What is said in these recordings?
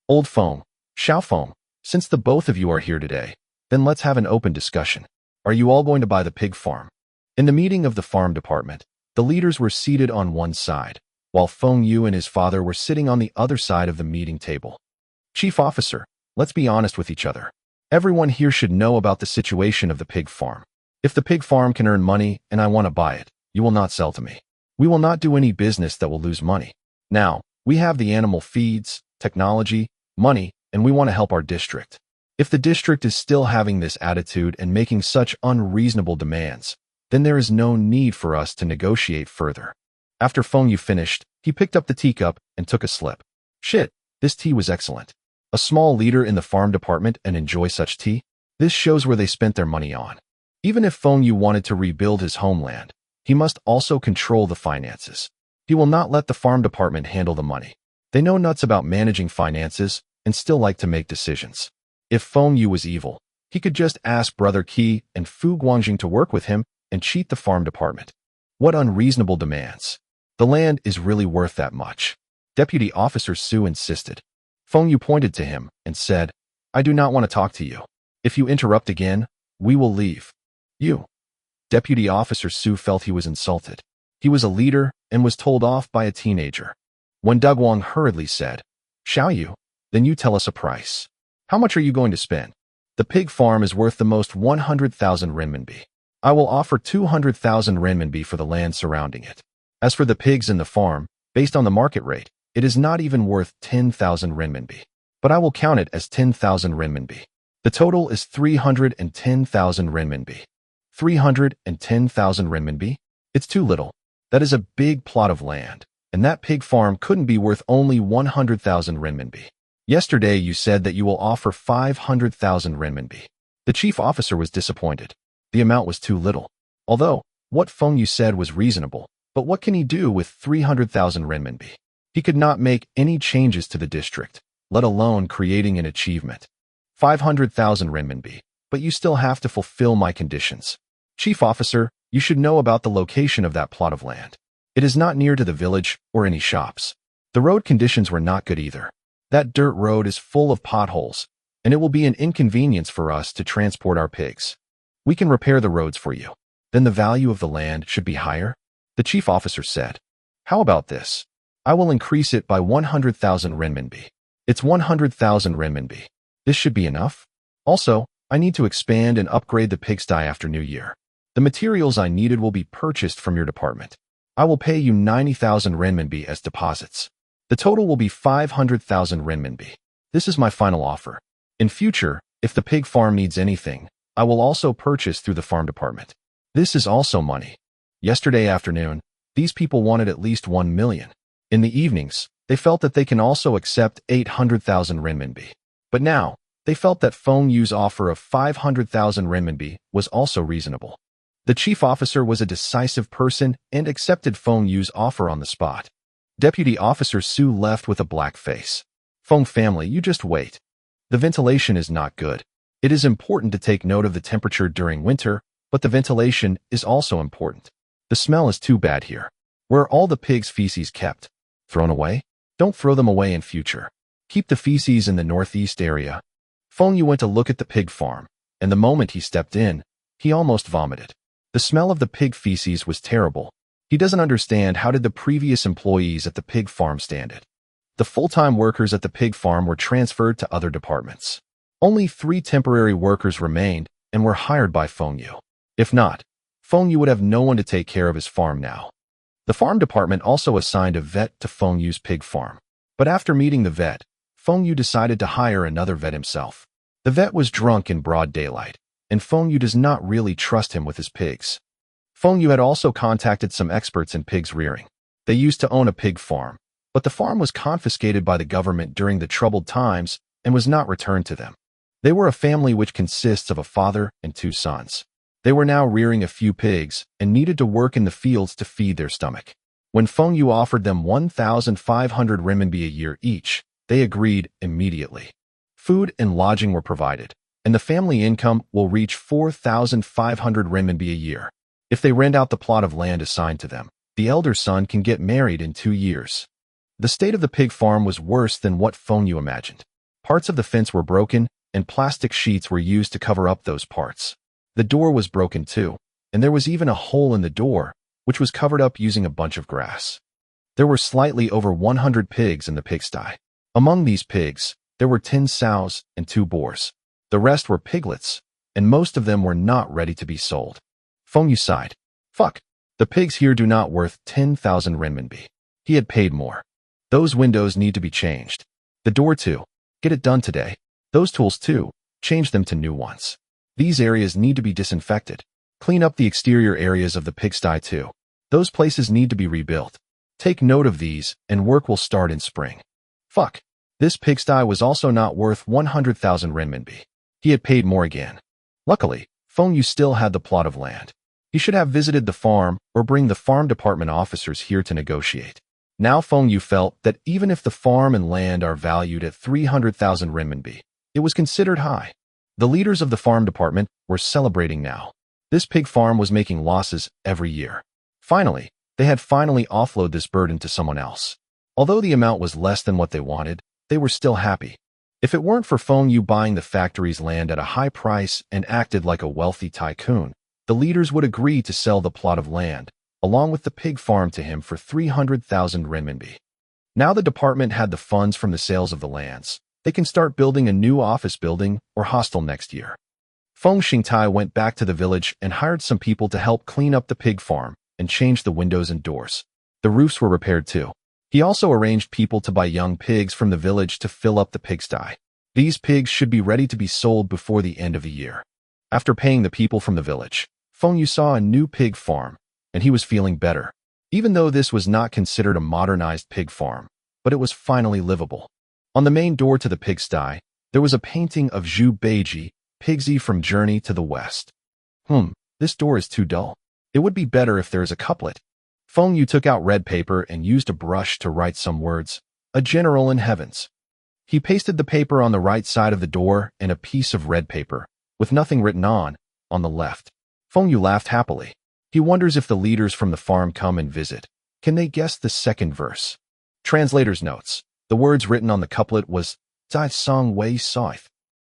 Old Feng, Xiao Feng, since the both of you are here today, then let's have an open discussion. Are you all going to buy the pig farm? In the meeting of the farm department, the leaders were seated on one side, while Feng Xue and his father were sitting on the other side of the meeting table. Chief Officer, let's be honest with each other. Everyone here should know about the situation of the pig farm. If the pig farm can earn money and I want to buy it, you will not sell to me. We will not do any business that will lose money. Now, we have the animal feeds, technology, money, and we want to help our district. If the district is still having this attitude and making such unreasonable demands, then there is no need for us to negotiate further. After Feng Xue finished, he picked up the teacup and took a sip. Shit, this tea was excellent. A small leader in the farm department and enjoy such tea? This shows where they spent their money on. Even if Feng Xue wanted to rebuild his homeland, he must also control the finances. He will not let the farm department handle the money. They know nuts about managing finances and still like to make decisions. If Feng Xue was evil, he could just ask Brother Qi and Fu Guangjing to work with him and cheat the farm department. What unreasonable demands. The land is really worth that much. Deputy Officer Su insisted. Feng Xue pointed to him and said, I do not want to talk to you. If you interrupt again, we will leave. You. Deputy Officer Su felt he was insulted. He was a leader and was told off by a teenager. When Duguang hurriedly said, Shall you? Then you tell us a price. How much are you going to spend? The pig farm is worth the most 100,000 renminbi. I will offer 200,000 renminbi for the land surrounding it. As for the pigs in the farm, based on the market rate, it is not even worth 10,000 renminbi. But I will count it as 10,000 renminbi. The total is 310,000 renminbi. 310,000 renminbi? It's too little. That is a big plot of land, and that pig farm couldn't be worth only 100,000 renminbi. Yesterday you said that you will offer 500,000 renminbi. The chief officer was disappointed. The amount was too little. Although, what Feng Xue said was reasonable, but what can he do with 300,000 renminbi? He could not make any changes to the district, let alone creating an achievement. 500,000 renminbi, but you still have to fulfill my conditions. Chief officer, you should know about the location of that plot of land. It is not near to the village or any shops. The road conditions were not good either. That dirt road is full of potholes, and it will be an inconvenience for us to transport our pigs. We can repair the roads for you. Then the value of the land should be higher? The chief officer said. How about this? I will increase it by 100,000 renminbi. It's 100,000 renminbi. This should be enough? Also, I need to expand and upgrade the pigsty after New Year. The materials I needed will be purchased from your department. I will pay you 90,000 renminbi as deposits. The total will be 500,000 renminbi. This is my final offer. In future, if the pig farm needs anything, I will also purchase through the farm department. This is also money. Yesterday afternoon, these people wanted at least 1 million. In the evenings, they felt that they can also accept 800,000 renminbi. But now, they felt that Feng Xue's offer of 500,000 renminbi was also reasonable. The chief officer was a decisive person and accepted Feng Xue's offer on the spot. Deputy Officer Su left with a black face. Feng family, you just wait. The ventilation is not good. It is important to take note of the temperature during winter, but the ventilation is also important. The smell is too bad here. Where are all the pigs' feces kept? Thrown away? Don't throw them away in future. Keep the feces in the northeast area. Feng Xue went to look at the pig farm, and the moment he stepped in, he almost vomited. The smell of the pig feces was terrible. He doesn't understand how did the previous employees at the pig farm stand it. The full-time workers at the pig farm were transferred to other departments. Only 3 temporary workers remained and were hired by Feng Xue. If not, Feng Xue would have no one to take care of his farm now. The farm department also assigned a vet to Feng Xue's pig farm. But after meeting the vet, Feng Xue decided to hire another vet himself. The vet was drunk in broad daylight, and Feng Xue does not really trust him with his pigs. Feng Xue had also contacted some experts in pigs rearing. They used to own a pig farm, but the farm was confiscated by the government during the troubled times and was not returned to them. They were a family which consists of a father and 2 sons. They were now rearing a few pigs and needed to work in the fields to feed their stomach. When Feng Xue offered them 1,500 renminbi a year each, they agreed immediately. Food and lodging were provided, and the family income will reach 4,500 renminbi a year. If they rent out the plot of land assigned to them, the elder son can get married in 2 years. The state of the pig farm was worse than what Feng Xue imagined. Parts of the fence were broken, and plastic sheets were used to cover up those parts. The door was broken too, and there was even a hole in the door, which was covered up using a bunch of grass. There were slightly over 100 pigs in the pigsty. Among these pigs, there were 10 sows and 2 boars. The rest were piglets, and most of them were not ready to be sold. Feng Xue sighed. Fuck. The pigs here do not worth 10,000 renminbi. He had paid more. Those windows need to be changed. The door too. Get it done today. Those tools too. Change them to new ones. These areas need to be disinfected. Clean up the exterior areas of the pigsty too. Those places need to be rebuilt. Take note of these, and work will start in spring. Fuck. This pigsty was also not worth 100,000 renminbi. He had paid more again. Luckily, Feng Xue still had the plot of land. He should have visited the farm or bring the farm department officers here to negotiate. Now Feng Xue felt that even if the farm and land are valued at 300,000 renminbi, it was considered high. The leaders of the farm department were celebrating now. This pig farm was making losses every year. Finally, they had offloaded this burden to someone else. Although the amount was less than what they wanted, they were still happy. If it weren't for Feng Xue buying the factory's land at a high price and acted like a wealthy tycoon, the leaders would agree to sell the plot of land, along with the pig farm to him for 300,000 renminbi. Now the department had the funds from the sales of the lands. They can start building a new office building or hostel next year. Feng Xingtai went back to the village and hired some people to help clean up the pig farm and change the windows and doors. The roofs were repaired too. He also arranged people to buy young pigs from the village to fill up the pigsty. These pigs should be ready to be sold before the end of the year. After paying the people from the village, Feng Xue saw a new pig farm, and he was feeling better. Even though this was not considered a modernized pig farm, but it was finally livable. On the main door to the pigsty, there was a painting of Zhu Beiji, Pigsy from Journey to the West. This door is too dull. It would be better if there is a couplet. Feng Xue took out red paper and used a brush to write some words. A general in heavens. He pasted the paper on the right side of the door and a piece of red paper, with nothing written on the left. Feng Xue laughed happily. He wonders if the leaders from the farm come and visit. Can they guess the second verse? Translator's notes. The words written on the couplet was Zai Song Wei South.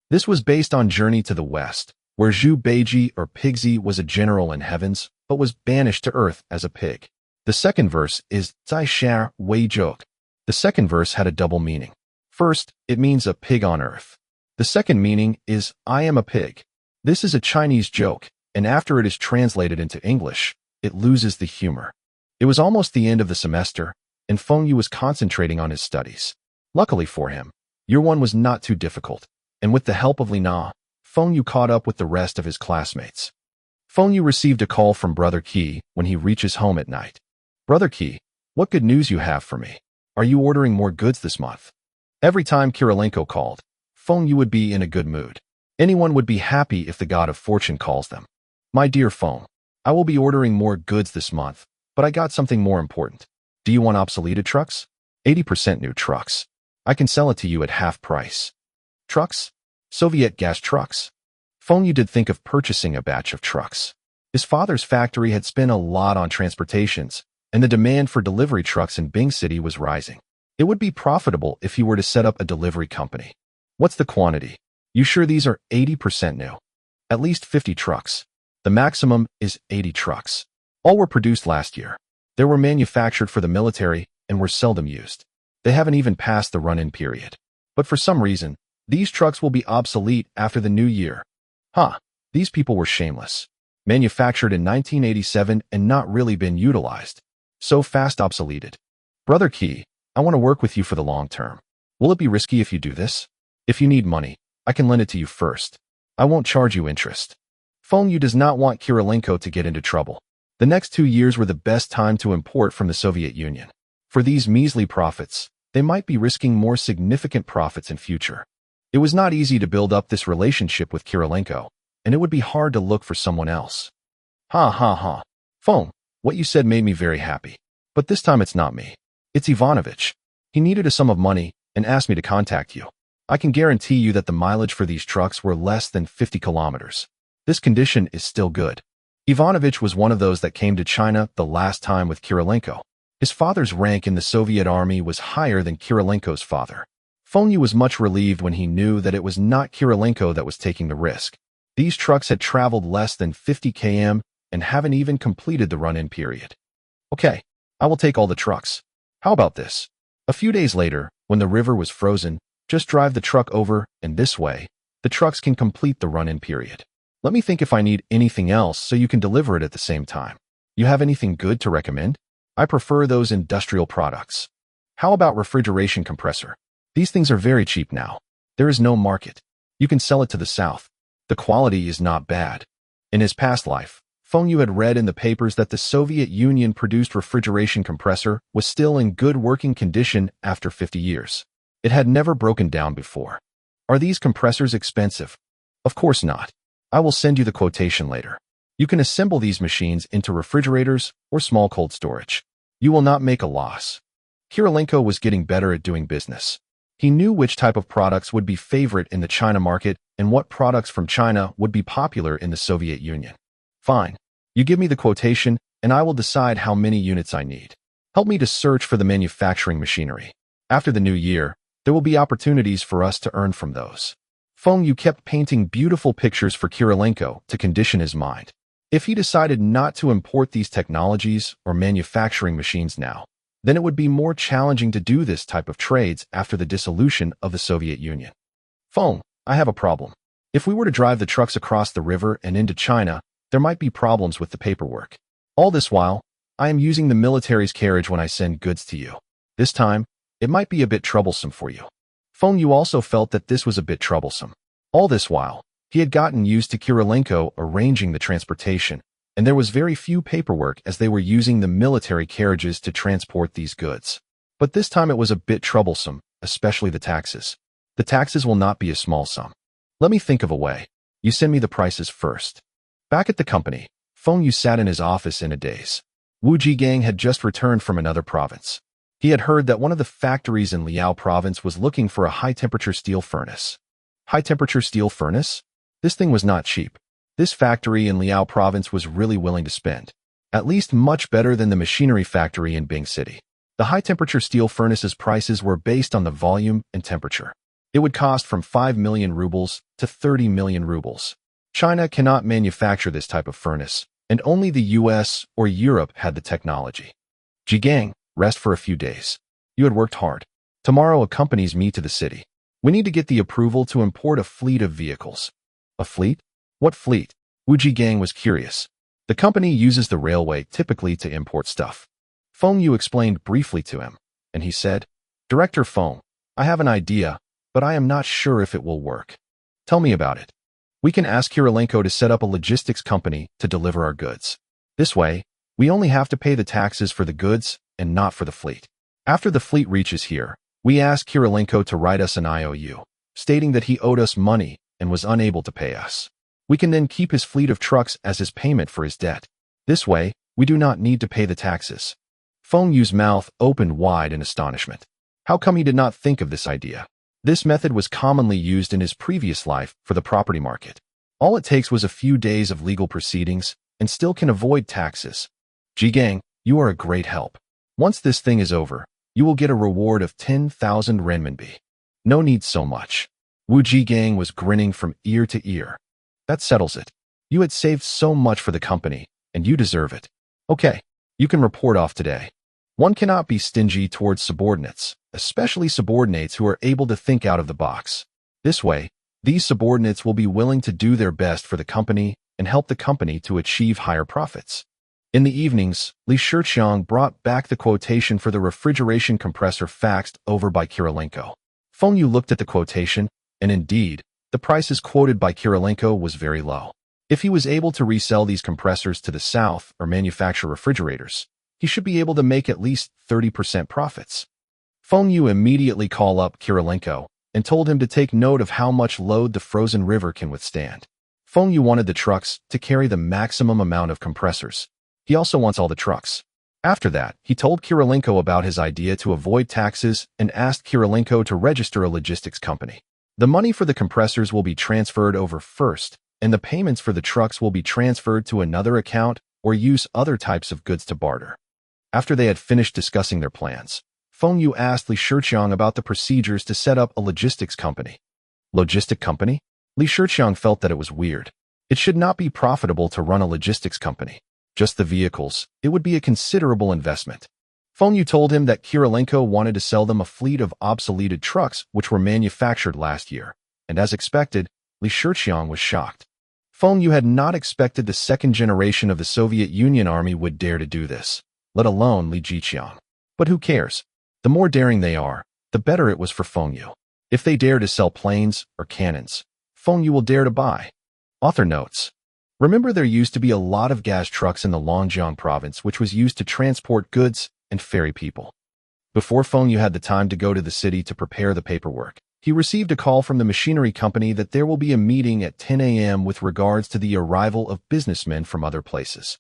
This was based on Journey to the West, where Zhu Beiji or Pigsy was a general in heavens, but was banished to earth as a pig. The second verse is Zai Sha Wei Joke. The second verse had a double meaning. First, it means a pig on earth. The second meaning is I am a pig. This is a Chinese joke, and after it is translated into English, it loses the humor. It was almost the end of the semester, and Feng Xue was concentrating on his studies. Luckily for him, year 1 was not too difficult, and with the help of Lina, Feng Xue caught up with the rest of his classmates. Feng Xue received a call from Brother Qi when he reaches home at night. Brother Qi, what good news you have for me? Are you ordering more goods this month? Every time Kirilenko called, Feng Xue would be in a good mood. Anyone would be happy if the god of fortune calls them. My dear Feng, I will be ordering more goods this month, but I got something more important. Do you want obsoleted trucks? 80% new trucks. I can sell it to you at half price. Trucks? Soviet gas trucks. Feng Xue did think of purchasing a batch of trucks. His father's factory had spent a lot on transportations, and the demand for delivery trucks in Bing City was rising. It would be profitable if he were to set up a delivery company. What's the quantity? You sure these are 80% new? At least 50 trucks. The maximum is 80 trucks. All were produced last year. They were manufactured for the military and were seldom used. They haven't even passed the run-in period. But for some reason, these trucks will be obsolete after the new year. These people were shameless. Manufactured in 1987 and not really been utilized. So fast obsoleted. Brother Qi, I want to work with you for the long term. Will it be risky if you do this? If you need money, I can lend it to you first. I won't charge you interest. Feng Xue does not want Kirilenko to get into trouble. The next 2 years were the best time to import from the Soviet Union. For these measly profits, they might be risking more significant profits in future. It was not easy to build up this relationship with Kirilenko, and it would be hard to look for someone else. Feng, what you said made me very happy. But this time it's not me. It's Ivanovich. He needed a sum of money and asked me to contact you. I can guarantee you that the mileage for these trucks were less than 50 kilometers. This condition is still good. Ivanovich was one of those that came to China the last time with Kirilenko. His father's rank in the Soviet army was higher than Kirilenko's father. Feng Xue was much relieved when he knew that it was not Kirilenko that was taking the risk. These trucks had traveled less than 50 km and haven't even completed the run-in period. Okay, I will take all the trucks. How about this? A few days later, when the river was frozen, just drive the truck over, and this way, the trucks can complete the run-in period. Let me think if I need anything else so you can deliver it at the same time. You have anything good to recommend? I prefer those industrial products. How about refrigeration compressor? These things are very cheap now. There is no market. You can sell it to the south. The quality is not bad. In his past life, Feng Xue had read in the papers that the Soviet Union-produced refrigeration compressor was still in good working condition after 50 years. It had never broken down before. Are these compressors expensive? Of course not. I will send you the quotation later. You can assemble these machines into refrigerators or small cold storage. You will not make a loss. Kirilenko was getting better at doing business. He knew which type of products would be favorite in the China market and what products from China would be popular in the Soviet Union. Fine. You give me the quotation, and I will decide how many units I need. Help me to search for the manufacturing machinery. After the new year, there will be opportunities for us to earn from those. Feng Xue kept painting beautiful pictures for Kirilenko to condition his mind. If he decided not to import these technologies or manufacturing machines now, then it would be more challenging to do this type of trades after the dissolution of the Soviet Union. Feng, I have a problem. If we were to drive the trucks across the river and into China, there might be problems with the paperwork. All this while, I am using the military's carriage when I send goods to you. This time, it might be a bit troublesome for you. Feng Xue also felt that this was a bit troublesome. All this while, he had gotten used to Kirilenko arranging the transportation, and there was very few paperwork as they were using the military carriages to transport these goods. But this time it was a bit troublesome, especially the taxes. The taxes will not be a small sum. Let me think of a way. You send me the prices first. Back at the company, Feng Xue sat in his office in a daze. Wu Jigang had just returned from another province. He had heard that one of the factories in Liao province was looking for a high-temperature steel furnace. High-temperature steel furnace? This thing was not cheap. This factory in Liao province was really willing to spend. At least much better than the machinery factory in Bing City. The high-temperature steel furnace's prices were based on the volume and temperature. It would cost from 5 million rubles to 30 million rubles. China cannot manufacture this type of furnace, and only the US or Europe had the technology. Jigang, rest for a few days. You had worked hard. Tomorrow accompanies me to the city. We need to get the approval to import a fleet of vehicles. A fleet? What fleet? Wu Jigang was curious. The company uses the railway typically to import stuff. Feng Xue explained briefly to him, and he said, Director Feng, I have an idea, but I am not sure if it will work. Tell me about it. We can ask Kirilenko to set up a logistics company to deliver our goods. This way, we only have to pay the taxes for the goods and not for the fleet. After the fleet reaches here, we ask Kirilenko to write us an IOU, stating that he owed us money and was unable to pay us. We can then keep his fleet of trucks as his payment for his debt. This way, we do not need to pay the taxes. Feng Xue's mouth opened wide in astonishment. How come he did not think of this idea? This method was commonly used in his previous life for the property market. All it takes was a few days of legal proceedings and still can avoid taxes. Jigang, you are a great help. Once this thing is over, you will get a reward of 10,000 renminbi. No need so much. Wu Jigang was grinning from ear to ear. That settles it. You had saved so much for the company, and you deserve it. Okay, you can report off today. One cannot be stingy towards subordinates, especially subordinates who are able to think out of the box. This way, these subordinates will be willing to do their best for the company and help the company to achieve higher profits. In the evenings, Li Shiqiang brought back the quotation for the refrigeration compressor faxed over by Kirilenko. Feng Xue looked at the quotation, and indeed, the prices quoted by Kirilenko was very low. If he was able to resell these compressors to the south or manufacture refrigerators, he should be able to make at least 30% profits. Feng Xue immediately called up Kirilenko and told him to take note of how much load the frozen river can withstand. Feng Xue wanted the trucks to carry the maximum amount of compressors. He also wants all the trucks. After that, he told Kirilenko about his idea to avoid taxes and asked Kirilenko to register a logistics company. The money for the compressors will be transferred over first, and the payments for the trucks will be transferred to another account or use other types of goods to barter. After they had finished discussing their plans, Feng Xue asked Li Shiqiang about the procedures to set up a logistics company. Logistic company? Li Shiqiang felt that it was weird. It should not be profitable to run a logistics company. Just the vehicles, it would be a considerable investment. Feng Xue told him that Kirilenko wanted to sell them a fleet of obsoleted trucks which were manufactured last year, and as expected, Li Shiqiang was shocked. Feng Xue had not expected the second generation of the Soviet Union army would dare to do this, let alone Li Shiqiang. But who cares? The more daring they are, the better it was for Feng Xue. If they dare to sell planes or cannons, Feng Xue will dare to buy. Author notes. Remember, there used to be a lot of gas trucks in the Longjiang province which was used to transport goods and ferry people. Before Feng Xue had the time to go to the city to prepare the paperwork, he received a call from the machinery company that there will be a meeting at 10 a.m. with regards to the arrival of businessmen from other places.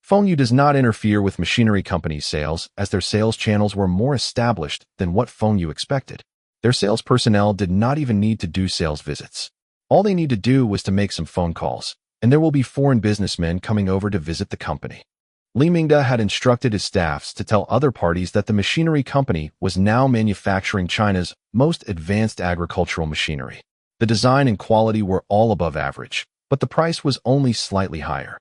Feng Xue does not interfere with machinery companies' sales, as their sales channels were more established than what Feng Xue expected. Their sales personnel did not even need to do sales visits. All they need to do was to make some phone calls, and there will be foreign businessmen coming over to visit the company. Li Mingde had instructed his staffs to tell other parties that the machinery company was now manufacturing China's most advanced agricultural machinery. The design and quality were all above average, but the price was only slightly higher.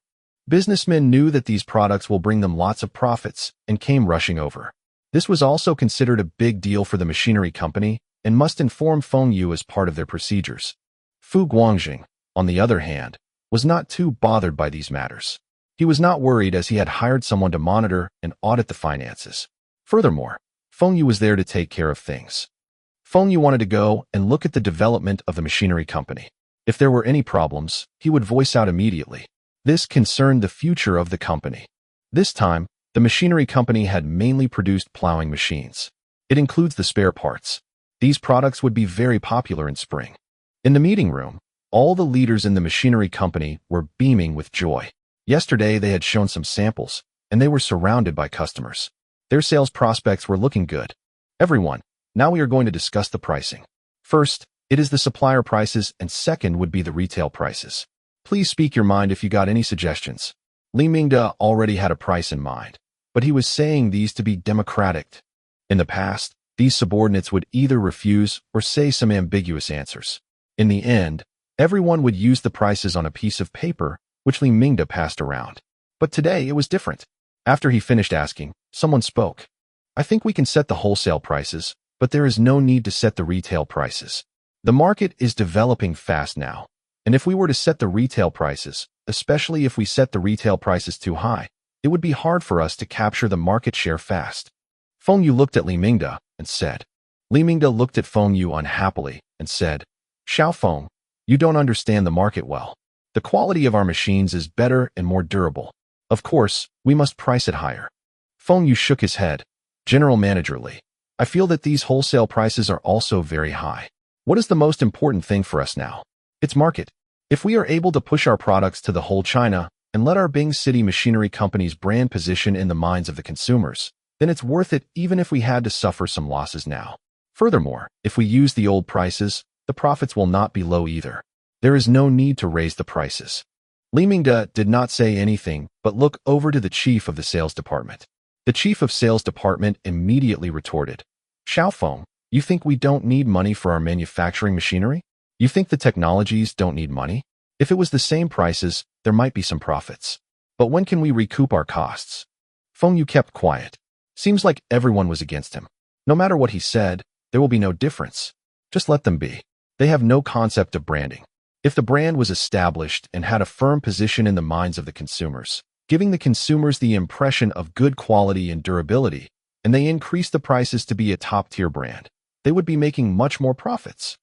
Businessmen knew that these products will bring them lots of profits and came rushing over. This was also considered a big deal for the machinery company and must inform Feng Xue as part of their procedures. Fu Guangjing, on the other hand, was not too bothered by these matters. He was not worried as he had hired someone to monitor and audit the finances. Furthermore, Feng Xue was there to take care of things. Feng Xue wanted to go and look at the development of the machinery company. If there were any problems, he would voice out immediately. This concerned the future of the company. This time, the machinery company had mainly produced plowing machines. It includes the spare parts. These products would be very popular in spring. In the meeting room, all the leaders in the machinery company were beaming with joy. Yesterday, they had shown some samples, and they were surrounded by customers. Their sales prospects were looking good. Everyone, now we are going to discuss the pricing. First, it is the supplier prices, and second would be the retail prices. Please speak your mind if you got any suggestions. Li Mingde already had a price in mind, but he was saying these to be democratic. In the past, these subordinates would either refuse or say some ambiguous answers. In the end, everyone would use the prices on a piece of paper, which Li Mingde passed around. But today it was different. After he finished asking, someone spoke. I think we can set the wholesale prices, but there is no need to set the retail prices. The market is developing fast now, and if we were to set the retail prices, especially if we set the retail prices too high, it would be hard for us to capture the market share fast. Feng Xue looked at Li Mingde and said. Li Mingde looked at Feng Xue unhappily and said, Xiao Feng, you don't understand the market well. The quality of our machines is better and more durable. Of course, we must price it higher. Feng Xue shook his head. General Manager Li, I feel that these wholesale prices are also very high. What is the most important thing for us now? It's market. If we are able to push our products to the whole China and let our Bing City Machinery Company's brand position in the minds of the consumers, then it's worth it even if we had to suffer some losses now. Furthermore, if we use the old prices, the profits will not be low either. There is no need to raise the prices. Li Mingde did not say anything but look over to the chief of the sales department. The chief of sales department immediately retorted, Xiao Feng, you think we don't need money for our manufacturing machinery? You think the technologies don't need money? If it was the same prices, there might be some profits. But when can we recoup our costs? Feng Xue kept quiet. Seems like everyone was against him. No matter what he said, there will be no difference. Just let them be. They have no concept of branding. If the brand was established and had a firm position in the minds of the consumers, giving the consumers the impression of good quality and durability, and they increased the prices to be a top-tier brand, they would be making much more profits.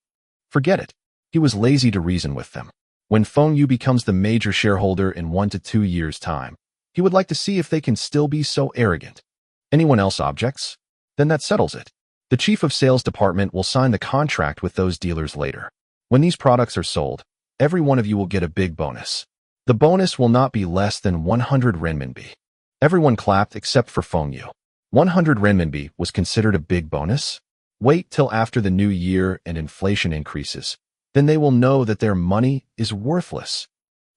Forget it. He was lazy to reason with them. When Feng Xue becomes the major shareholder in 1 to 2 years' time, he would like to see if they can still be so arrogant. Anyone else objects? Then that settles it. The chief of sales department will sign the contract with those dealers later. When these products are sold, every one of you will get a big bonus. The bonus will not be less than 100 renminbi. Everyone clapped except for Feng Xue. 100 renminbi was considered a big bonus? Wait till after the new year and inflation increases. Then they will know that their money is worthless.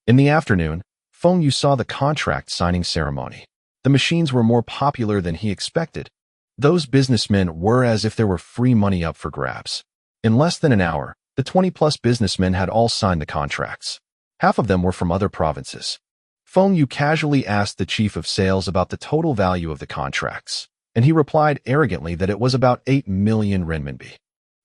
In the afternoon, Feng Xue saw the contract signing ceremony. The machines were more popular than he expected. Those businessmen were as if there were free money up for grabs. In less than an hour, the 20-plus businessmen had all signed the contracts. Half of them were from other provinces. Feng Xue casually asked the chief of sales about the total value of the contracts, and he replied arrogantly that it was about 8 million renminbi.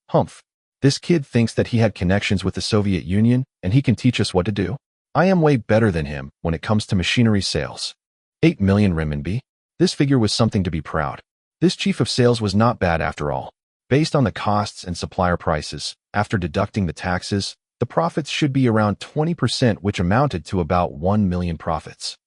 Humph. This kid thinks that he had connections with the Soviet Union and he can teach us what to do. I am way better than him when it comes to machinery sales. 8 million renminbi? This figure was something to be proud. This chief of sales was not bad after all. Based on the costs and supplier prices, after deducting the taxes, the profits should be around 20%, which amounted to about 1 million profits.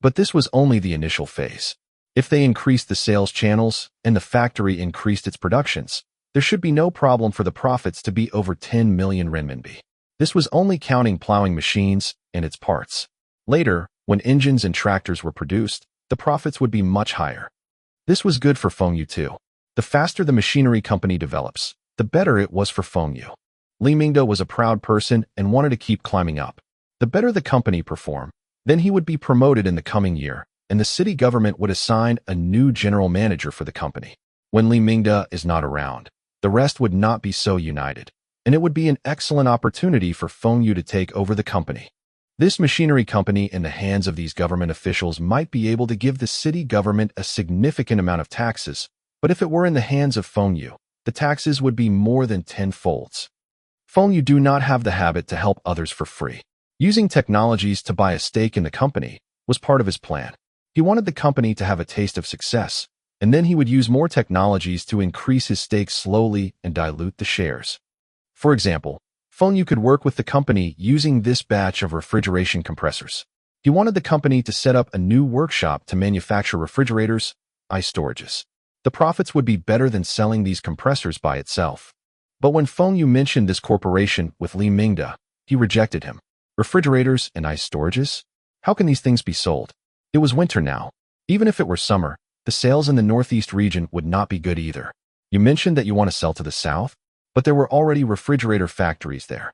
But this was only the initial phase. If they increased the sales channels and the factory increased its productions, there should be no problem for the profits to be over 10 million renminbi. This was only counting plowing machines and its parts. Later, when engines and tractors were produced, the profits would be much higher. This was good for Feng Xue too. The faster the machinery company develops, the better it was for Feng Xue. Li Mingde was a proud person and wanted to keep climbing up. The better the company performed, then he would be promoted in the coming year, and the city government would assign a new general manager for the company. When Li Mingde is not around, the rest would not be so united, and it would be an excellent opportunity for Feng Xue to take over the company. This machinery company in the hands of these government officials might be able to give the city government a significant amount of taxes, but if it were in the hands of Feng Xue, the taxes would be more than 10-folds. Feng Xue do not have the habit to help others for free. Using technologies to buy a stake in the company was part of his plan. He wanted the company to have a taste of success, and then he would use more technologies to increase his stake slowly and dilute the shares. For example, Feng Xue could work with the company using this batch of refrigeration compressors. He wanted the company to set up a new workshop to manufacture refrigerators, ice storages. The profits would be better than selling these compressors by itself. But when Feng Xue mentioned this corporation with Li Mingde, he rejected him. Refrigerators and ice storages? How can these things be sold? It was winter now. Even if it were summer, the sales in the northeast region would not be good either. You mentioned that you want to sell to the south, but there were already refrigerator factories there.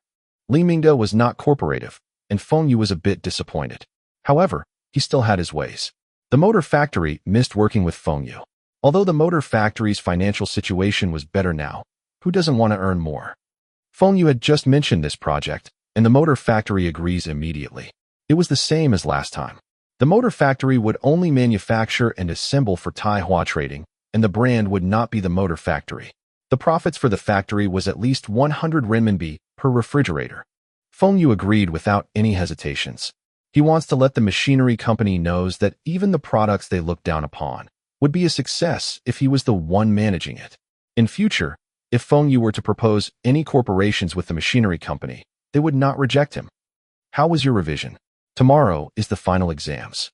Li Mingde was not corporative, and Feng Xue was a bit disappointed. However, he still had his ways. The motor factory missed working with Feng Xue. Although the motor factory's financial situation was better now, who doesn't want to earn more? Feng Xue had just mentioned this project, and the motor factory agrees immediately. It was the same as last time. The motor factory would only manufacture and assemble for Taihua trading, and the brand would not be the motor factory. The profits for the factory was at least 100 renminbi per refrigerator. Feng Xue agreed without any hesitations. He wants to let the machinery company knows that even the products they look down upon would be a success if he was the one managing it. In future, if Feng Xue were to propose any corporations with the machinery company, they would not reject him. How was your revision? Tomorrow is the final exams.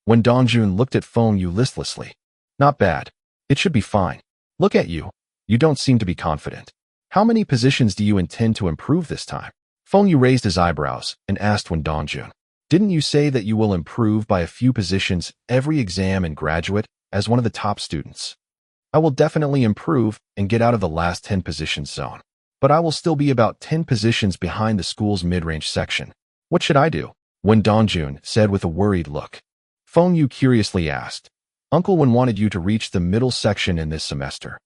When Dongjun looked at Feng Xue listlessly. Not bad. It should be fine. Look at you. You don't seem to be confident. How many positions do you intend to improve this time? Feng Xue raised his eyebrows and asked Wen Dongjun. Didn't you say that you will improve by a few positions every exam and graduate as one of the top students? I will definitely improve and get out of the last 10 positions zone. But I will still be about 10 positions behind the school's mid-range section. What should I do? Wen Dongjun said with a worried look. Feng Xue curiously asked. Uncle Wen wanted you to reach the middle section in this semester.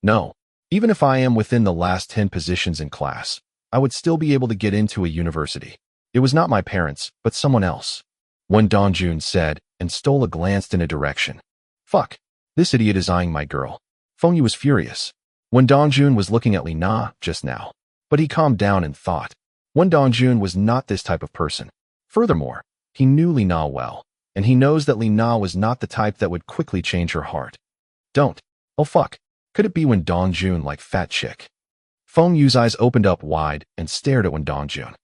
No. Even if I am within the last 10 positions in class, I would still be able to get into a university. It was not my parents, but someone else. Wen Dongjun said, and stole a glance in a direction. Fuck. This idiot is eyeing my girl. Feng Xue was furious. Wen Dongjun was looking at Li Na just now. But he calmed down and thought. Wen Dongjun was not this type of person. Furthermore, he knew Li Na well, and he knows that Li Na was not the type that would quickly change her heart. Don't. Oh fuck. Could it be Wen Dongjun like fat chick? Feng Xue's eyes opened up wide and stared at Wen Dongjun.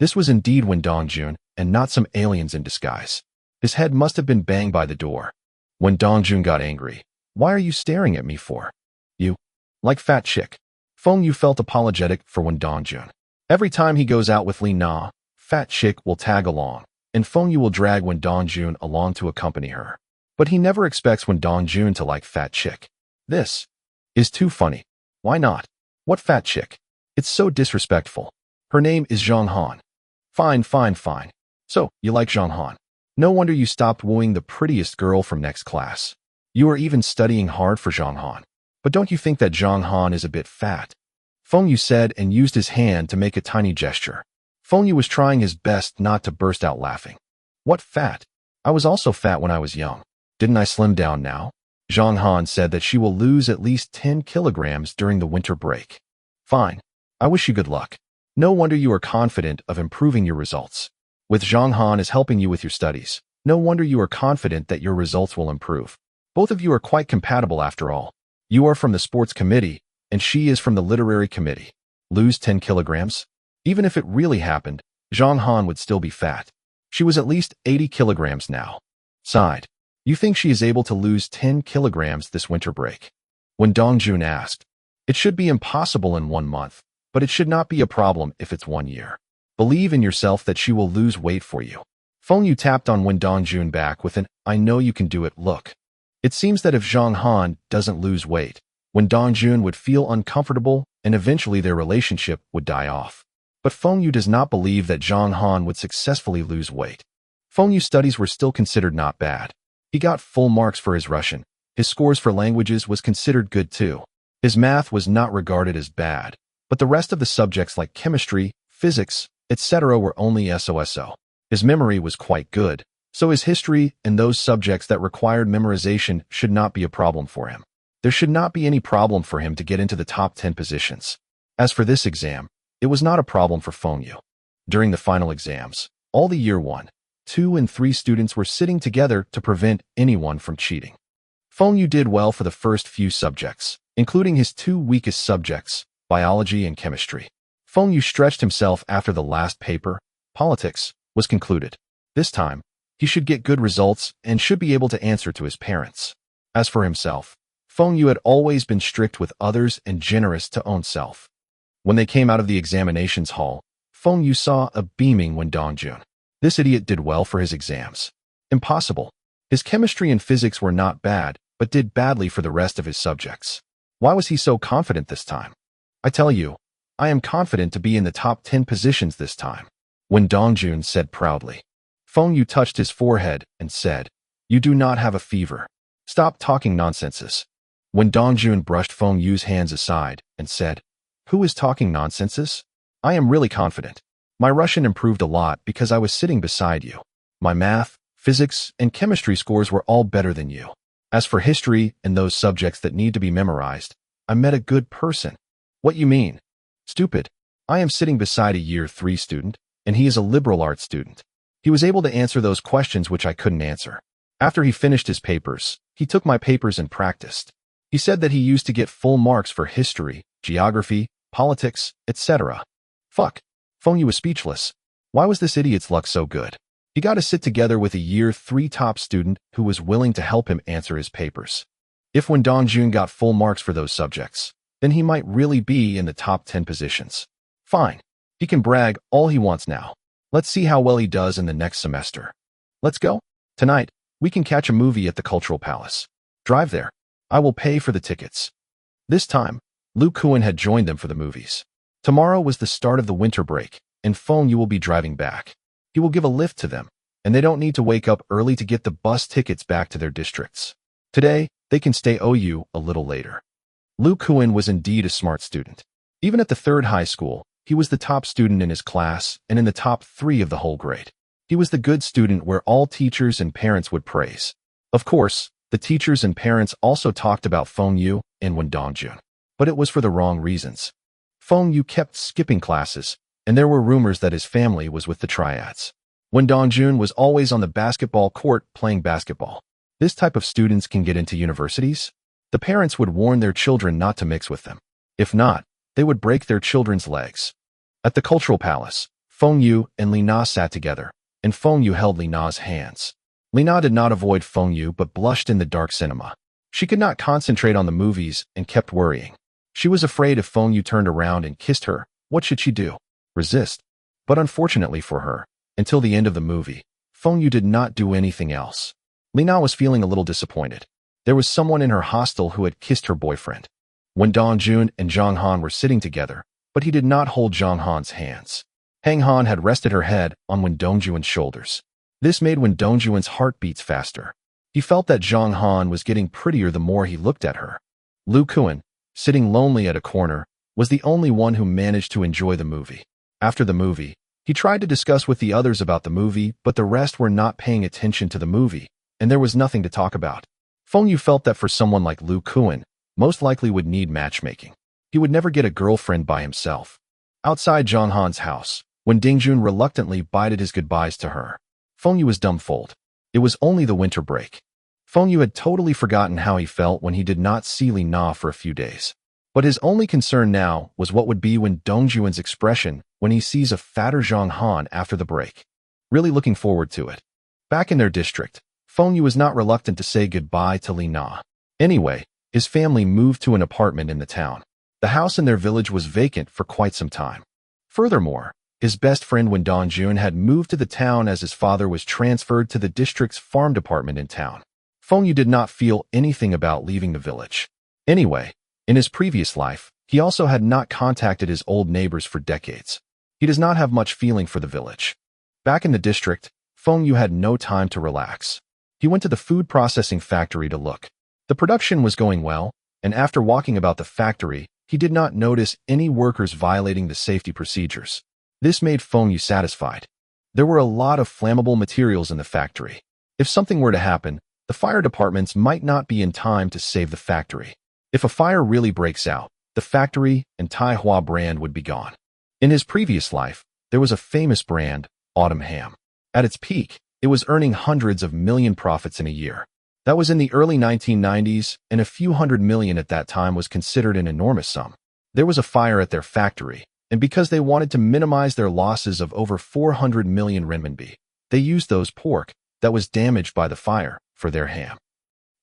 This was indeed Wen Dongjun, and not some aliens in disguise. His head must have been banged by the door. Wen Dongjun got angry. Why are you staring at me for? You. Like fat chick. Feng Xue felt apologetic for Wen Dongjun. Every time he goes out with Li Na, fat chick will tag along, and Feng Xue will drag Wen Dongjun along to accompany her. But he never expects Wen Dongjun to like fat chick. This is too funny. Why not? What fat chick? It's so disrespectful. Her name is Zhang Han. Fine. So, you like Zhang Han. No wonder you stopped wooing the prettiest girl from next class. You are even studying hard for Zhang Han. But don't you think that Zhang Han is a bit fat? Feng Xue said and used his hand to make a tiny gesture. Feng Xue was trying his best not to burst out laughing. What fat? I was also fat when I was young. Didn't I slim down now? Zhang Han said that she will lose at least 10 kilograms during the winter break. Fine. I wish you good luck. No wonder you are confident of improving your results. With Zhang Han as helping you with your studies, no wonder you are confident that your results will improve. Both of you are quite compatible after all. You are from the sports committee, and she is from the literary committee. Lose 10 kilograms? Even if it really happened, Zhang Han would still be fat. She was at least 80 kilograms now. Sighed. You think she is able to lose 10 kilograms this winter break? When Dongjun asked, it should be impossible in 1 month, but it should not be a problem if it's 1 year. Believe in yourself that she will lose weight for you. Feng Xue tapped on Wen Dongjun back with an, I know you can do it look. It seems that if Zhang Han doesn't lose weight, Wen Dongjun would feel uncomfortable and eventually their relationship would die off. But Feng Xue does not believe that Zhang Han would successfully lose weight. Feng Xue's studies were still considered not bad. He got full marks for his Russian. His scores for languages was considered good too. His math was not regarded as bad, but the rest of the subjects like chemistry, physics, etc. were only so-so. His memory was quite good, so his history and those subjects that required memorization should not be a problem for him. There should not be any problem for him to get into the top 10 positions. As for this exam, it was not a problem for Feng Xue. During the final exams, all the year 1, 2, and 3 students were sitting together to prevent anyone from cheating. Feng Xue did well for the first few subjects, including his 2 weakest subjects, biology and chemistry. Feng Xue stretched himself after the last paper, politics, was concluded. This time, he should get good results and should be able to answer to his parents. As for himself, Feng Xue had always been strict with others and generous to own self. When they came out of the examinations hall, Feng Xue saw a beaming Wen Dongjun. This idiot did well for his exams. Impossible. His chemistry and physics were not bad, but did badly for the rest of his subjects. Why was he so confident this time? I tell you, I am confident to be in the top 10 positions this time. Wen Dongjun said proudly. Feng Xue touched his forehead and said, you do not have a fever. Stop talking nonsenses. Wen Dongjun brushed Feng Xue's hands aside and said, who is talking nonsenses? I am really confident. My Russian improved a lot because I was sitting beside you. My math, physics, and chemistry scores were all better than you. As for history and those subjects that need to be memorized, I met a good person. What you mean? Stupid. I am sitting beside a year 3 student, and he is a liberal arts student. He was able to answer those questions which I couldn't answer. After he finished his papers, he took my papers and practiced. He said that he used to get full marks for history, geography, politics, etc. Fuck. Feng Xue was speechless. Why was this idiot's luck so good? He got to sit together with a year 3 top student who was willing to help him answer his papers. If Wen Dongjun got full marks for those subjects, then he might really be in the top 10 positions. Fine. He can brag all he wants now. Let's see how well he does in the next semester. Let's go. Tonight, we can catch a movie at the Cultural Palace. Drive there. I will pay for the tickets. This time, Lu Kuan had joined them for the movies. Tomorrow was the start of the winter break, and Feng Xue will be driving back. He will give a lift to them, and they don't need to wake up early to get the bus tickets back to their districts. Today, they can stay OU a little later. Lu Kuan was indeed a smart student. Even at the 3rd high school, he was the top student in his class and in the top 3 of the whole grade. He was the good student where all teachers and parents would praise. Of course, the teachers and parents also talked about Feng Xue and Wen Dongjun, but it was for the wrong reasons. Feng Xue kept skipping classes, and there were rumors that his family was with the triads. Wen Dongjun was always on the basketball court playing basketball. This type of students can get into universities. The parents would warn their children not to mix with them. If not, they would break their children's legs. At the Cultural Palace, Feng Xue and Li Na sat together, and Feng Xue held Li Na's hands. Li Na did not avoid Feng Xue but blushed in the dark cinema. She could not concentrate on the movies and kept worrying. She was afraid if Feng Xue turned around and kissed her, what should she do? Resist. But unfortunately for her, until the end of the movie, Feng Xue did not do anything else. Li Na was feeling a little disappointed. There was someone in her hostel who had kissed her boyfriend. Wen Dongjun and Zhang Han were sitting together, but he did not hold Zhang Han's hands. Hang Han had rested her head on Wen Dongjun's shoulders. This made Wen Dongjun's heart beats faster. He felt that Zhang Han was getting prettier the more he looked at her. Lu Kuan, sitting lonely at a corner, was the only one who managed to enjoy the movie. After the movie, he tried to discuss with the others about the movie, but the rest were not paying attention to the movie, and there was nothing to talk about. Feng Xue felt that for someone like Lu Kuan, most likely would need matchmaking. He would never get a girlfriend by himself. Outside Zhang Han's house, when Dingjun reluctantly bided his goodbyes to her, Feng Xue was dumbfounded. It was only the winter break. Feng Xue had totally forgotten how he felt when he did not see Li Na for a few days. But his only concern now was what would be when Dongjuan's expression when he sees a fatter Zhang Han after the break. Really looking forward to it. Back in their district, Feng Xue was not reluctant to say goodbye to Li Na. Anyway, his family moved to an apartment in the town. The house in their village was vacant for quite some time. Furthermore, his best friend Wen Dongjun had moved to the town as his father was transferred to the district's farm department in town. Feng Xue did not feel anything about leaving the village. Anyway, in his previous life, he also had not contacted his old neighbors for decades. He does not have much feeling for the village. Back in the district, Feng Xue had no time to relax. He went to the food processing factory to look. The production was going well, and after walking about the factory, he did not notice any workers violating the safety procedures. This made Feng Xue satisfied. There were a lot of flammable materials in the factory. If something were to happen, the fire departments might not be in time to save the factory. If a fire really breaks out, the factory and Taihua brand would be gone. In his previous life, there was a famous brand, Autumn Ham. At its peak, it was earning hundreds of million profits in a year. That was in the early 1990s, and a few hundred million at that time was considered an enormous sum. There was a fire at their factory, and because they wanted to minimize their losses of over 400 million renminbi, they used those pork that was damaged by the fire for their ham.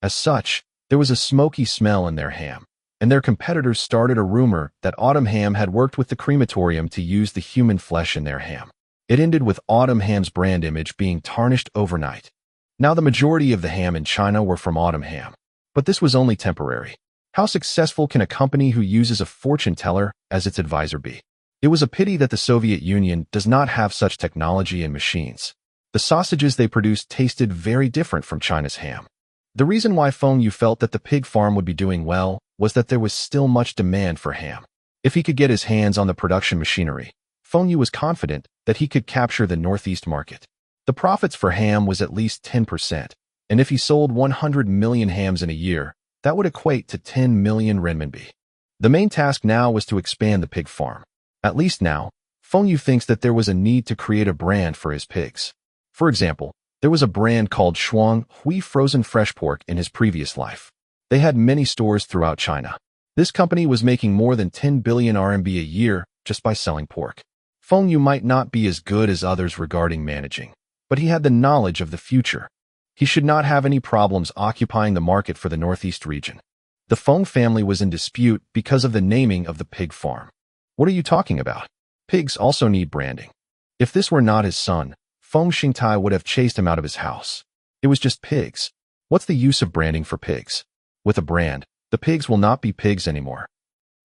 As such, there was a smoky smell in their ham, and their competitors started a rumor that Autumn Ham had worked with the crematorium to use the human flesh in their ham. It ended with Autumn Ham's brand image being tarnished overnight. Now the majority of the ham in China were from Autumn Ham. But this was only temporary. How successful can a company who uses a fortune teller as its advisor be? It was a pity that the Soviet Union does not have such technology and machines. The sausages they produced tasted very different from China's ham. The reason why Feng Xue felt that the pig farm would be doing well was that there was still much demand for ham. If he could get his hands on the production machinery, Feng Xue was confident that he could capture the Northeast market. The profits for ham was at least 10%, and if he sold 100 million hams in a year, that would equate to 10 million renminbi. The main task now was to expand the pig farm. At least now, Feng Xue thinks that there was a need to create a brand for his pigs. For example, there was a brand called Shuang Hui frozen fresh pork in his previous life. They had many stores throughout China. This company was making more than 10 billion RMB a year just by selling pork. Feng Xue might not be as good as others regarding managing, but he had the knowledge of the future. He should not have any problems occupying the market for the Northeast region. The Feng family was in dispute because of the naming of the pig farm. What are you talking about? Pigs also need branding. If this were not his son, Feng Xingtai would have chased him out of his house. It was just pigs. What's the use of branding for pigs? With a brand, the pigs will not be pigs anymore.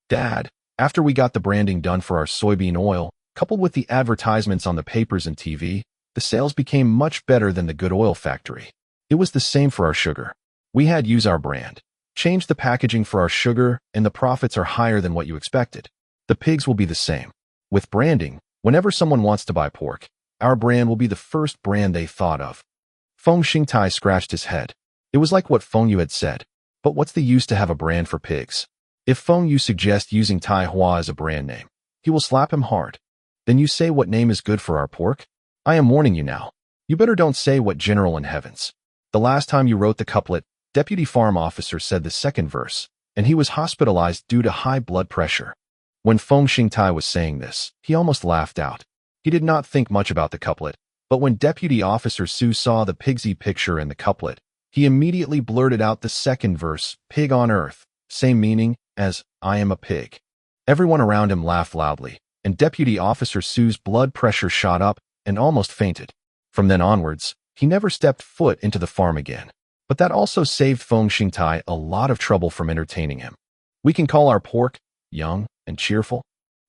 Dad, after we got the branding done for our soybean oil, coupled with the advertisements on the papers and TV, the sales became much better than the good oil factory. It was the same for our sugar. We had use our brand, change the packaging for our sugar, and the profits are higher than what you expected. The pigs will be the same. With branding, whenever someone wants to buy pork, our brand will be the first brand they thought of. Feng Xingtai scratched his head. It was like what Feng Xue had said. But what's the use to have a brand for pigs? If Feng Xue suggests using Taihua as a brand name, he will slap him hard. Then you say what name is good for our pork? I am warning you now. You better don't say what general in heavens. The last time you wrote the couplet, Deputy Farm Officer said the second verse, and he was hospitalized due to high blood pressure. When Feng Xingtai was saying this, he almost laughed out. He did not think much about the couplet, but when Deputy Officer Su saw the pigsy picture in the couplet, he immediately blurted out the second verse, pig on earth, same meaning as, I am a pig. Everyone around him laughed loudly, and Deputy Officer Su's blood pressure shot up and almost fainted. From then onwards, he never stepped foot into the farm again. But that also saved Feng Xingtai a lot of trouble from entertaining him. We can call our pork young and cheerful?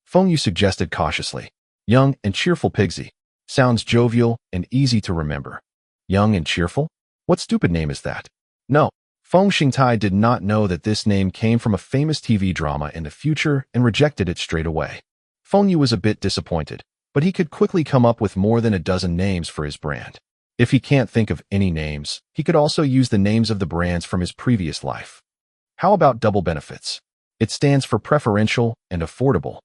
Feng Xue suggested cautiously. Young and cheerful pigsy. Sounds jovial and easy to remember. Young and cheerful? What stupid name is that? No. Feng Xingtai did not know that this name came from a famous TV drama in the future and rejected it straight away. Feng Xue was a bit disappointed, but he could quickly come up with more than a dozen names for his brand. If he can't think of any names, he could also use the names of the brands from his previous life. How about double benefits? It stands for preferential and affordable.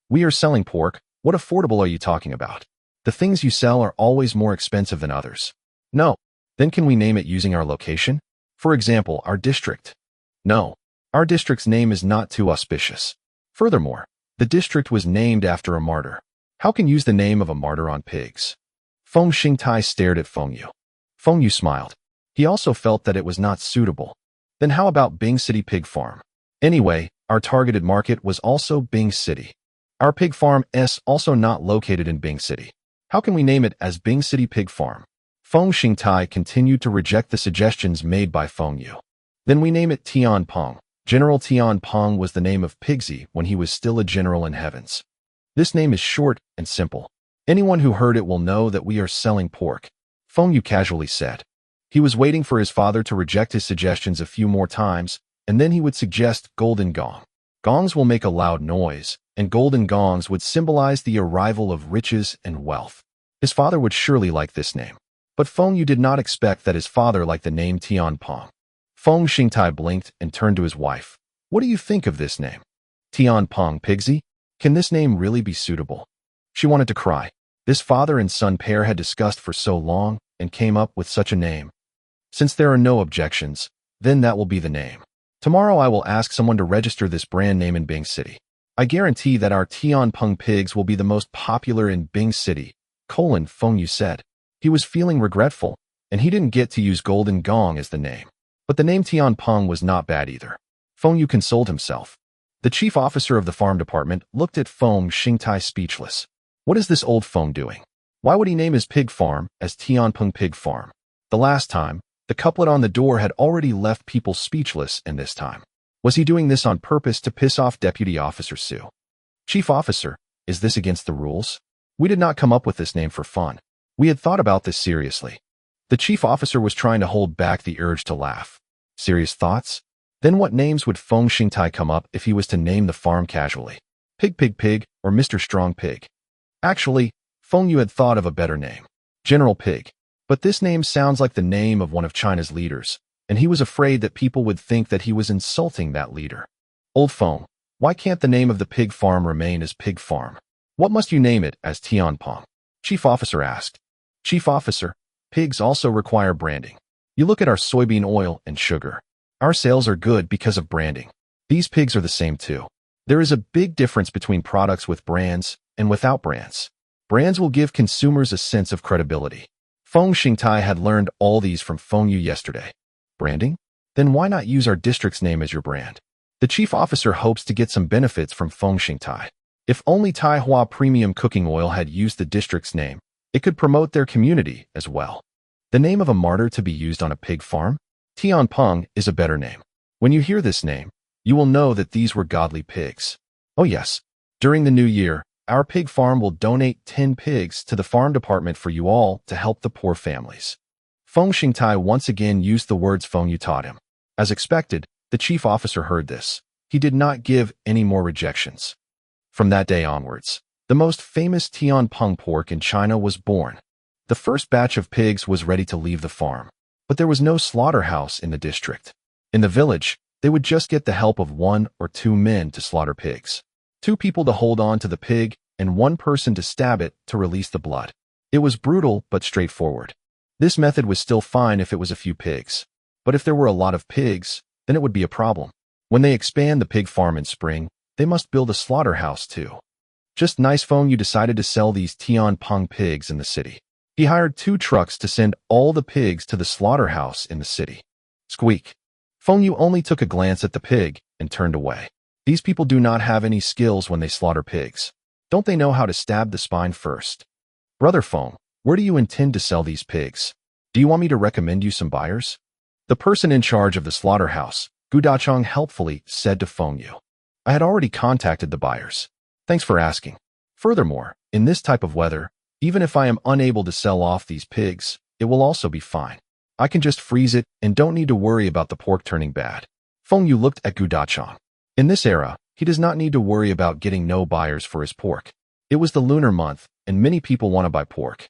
We are selling pork. What affordable are you talking about? The things you sell are always more expensive than others. No. Then can we name it using our location? For example, our district. No. Our district's name is not too auspicious. Furthermore, the district was named after a martyr. How can use the name of a martyr on pigs? Feng Xingtai stared at Feng Xue. Feng Xue smiled. He also felt that it was not suitable. Then how about Bing City Pig Farm? Anyway, our targeted market was also Bing City. Our pig farm is also not located in Bing City. How can we name it as Bing City Pig Farm? Feng Xingtai continued to reject the suggestions made by Feng Xue. Then we name it Tian Peng. General Tian Peng was the name of Pigsy when he was still a general in heavens. This name is short and simple. Anyone who heard it will know that we are selling pork, Feng Xue casually said. He was waiting for his father to reject his suggestions a few more times, and then he would suggest golden gong. Gongs will make a loud noise, and golden gongs would symbolize the arrival of riches and wealth. His father would surely like this name. But Feng Xue did not expect that his father liked the name Tian Peng. Feng Xingtai blinked and turned to his wife. What do you think of this name? Tian Peng Pigsy? Can this name really be suitable? She wanted to cry. This father and son pair had discussed for so long and came up with such a name. Since there are no objections, then that will be the name. Tomorrow I will ask someone to register this brand name in Bing City. I guarantee that our Tian Peng pigs will be the most popular in Bing City, Feng Xue said. He was feeling regretful, and he didn't get to use Golden Gong as the name. But the name Tian Peng was not bad either. Feng Xue consoled himself. The chief officer of the farm department looked at Feng Xingtai speechless. What is this old Feng doing? Why would he name his pig farm as Tian Peng Pig Farm? The last time, the couplet on the door had already left people speechless, and this time. Was he doing this on purpose to piss off Deputy Officer Su? Chief Officer, is this against the rules? We did not come up with this name for fun. We had thought about this seriously. The chief officer was trying to hold back the urge to laugh. Serious thoughts? Then what names would Feng Xingtai come up if he was to name the farm casually? Pig Pig Pig or Mr. Strong Pig? Actually, Feng Xue had thought of a better name. General Pig. But this name sounds like the name of one of China's leaders, and he was afraid that people would think that he was insulting that leader. Old Feng, why can't the name of the pig farm remain as Pig Farm? What must you name it as Tian Peng? Chief Officer asked. Chief Officer, pigs also require branding. You look at our soybean oil and sugar. Our sales are good because of branding. These pigs are the same too. There is a big difference between products with brands and without brands. Brands will give consumers a sense of credibility. Feng Xingtai had learned all these from Feng Xue yesterday. Branding? Then why not use our district's name as your brand? The chief officer hopes to get some benefits from Feng Xingtai. If only Taihua Premium Cooking Oil had used the district's name, it could promote their community as well. The name of a martyr to be used on a pig farm? Tian Peng is a better name. When you hear this name, you will know that these were godly pigs. Oh yes, during the new year, our pig farm will donate 10 pigs to the farm department for you all to help the poor families. Feng Xingtai once again used the words Feng Xue taught him. As expected, the chief officer heard this. He did not give any more rejections. From that day onwards, the most famous Tian Peng pork in China was born. The first batch of pigs was ready to leave the farm, but there was no slaughterhouse in the district. In the village, they would just get the help of 1 or 2 men to slaughter pigs. 2 people to hold on to the pig, and 1 person to stab it to release the blood. It was brutal but straightforward. This method was still fine if it was a few pigs. But if there were a lot of pigs, then it would be a problem. When they expand the pig farm in spring, they must build a slaughterhouse too. Just nice Feng Xue decided to sell these Tian Peng pigs in the city. He hired 2 trucks to send all the pigs to the slaughterhouse in the city. Squeak. Feng Xue only took a glance at the pig and turned away. These people do not have any skills when they slaughter pigs. Don't they know how to stab the spine first? Brother Feng, where do you intend to sell these pigs? Do you want me to recommend you some buyers? The person in charge of the slaughterhouse, Gu Dachong, helpfully said to Feng Xue. I had already contacted the buyers. Thanks for asking. Furthermore, in this type of weather, even if I am unable to sell off these pigs, it will also be fine. I can just freeze it and don't need to worry about the pork turning bad. Feng Yu looked at Gu Dachang. In this era, he does not need to worry about getting no buyers for his pork. It was the lunar month, and many people want to buy pork.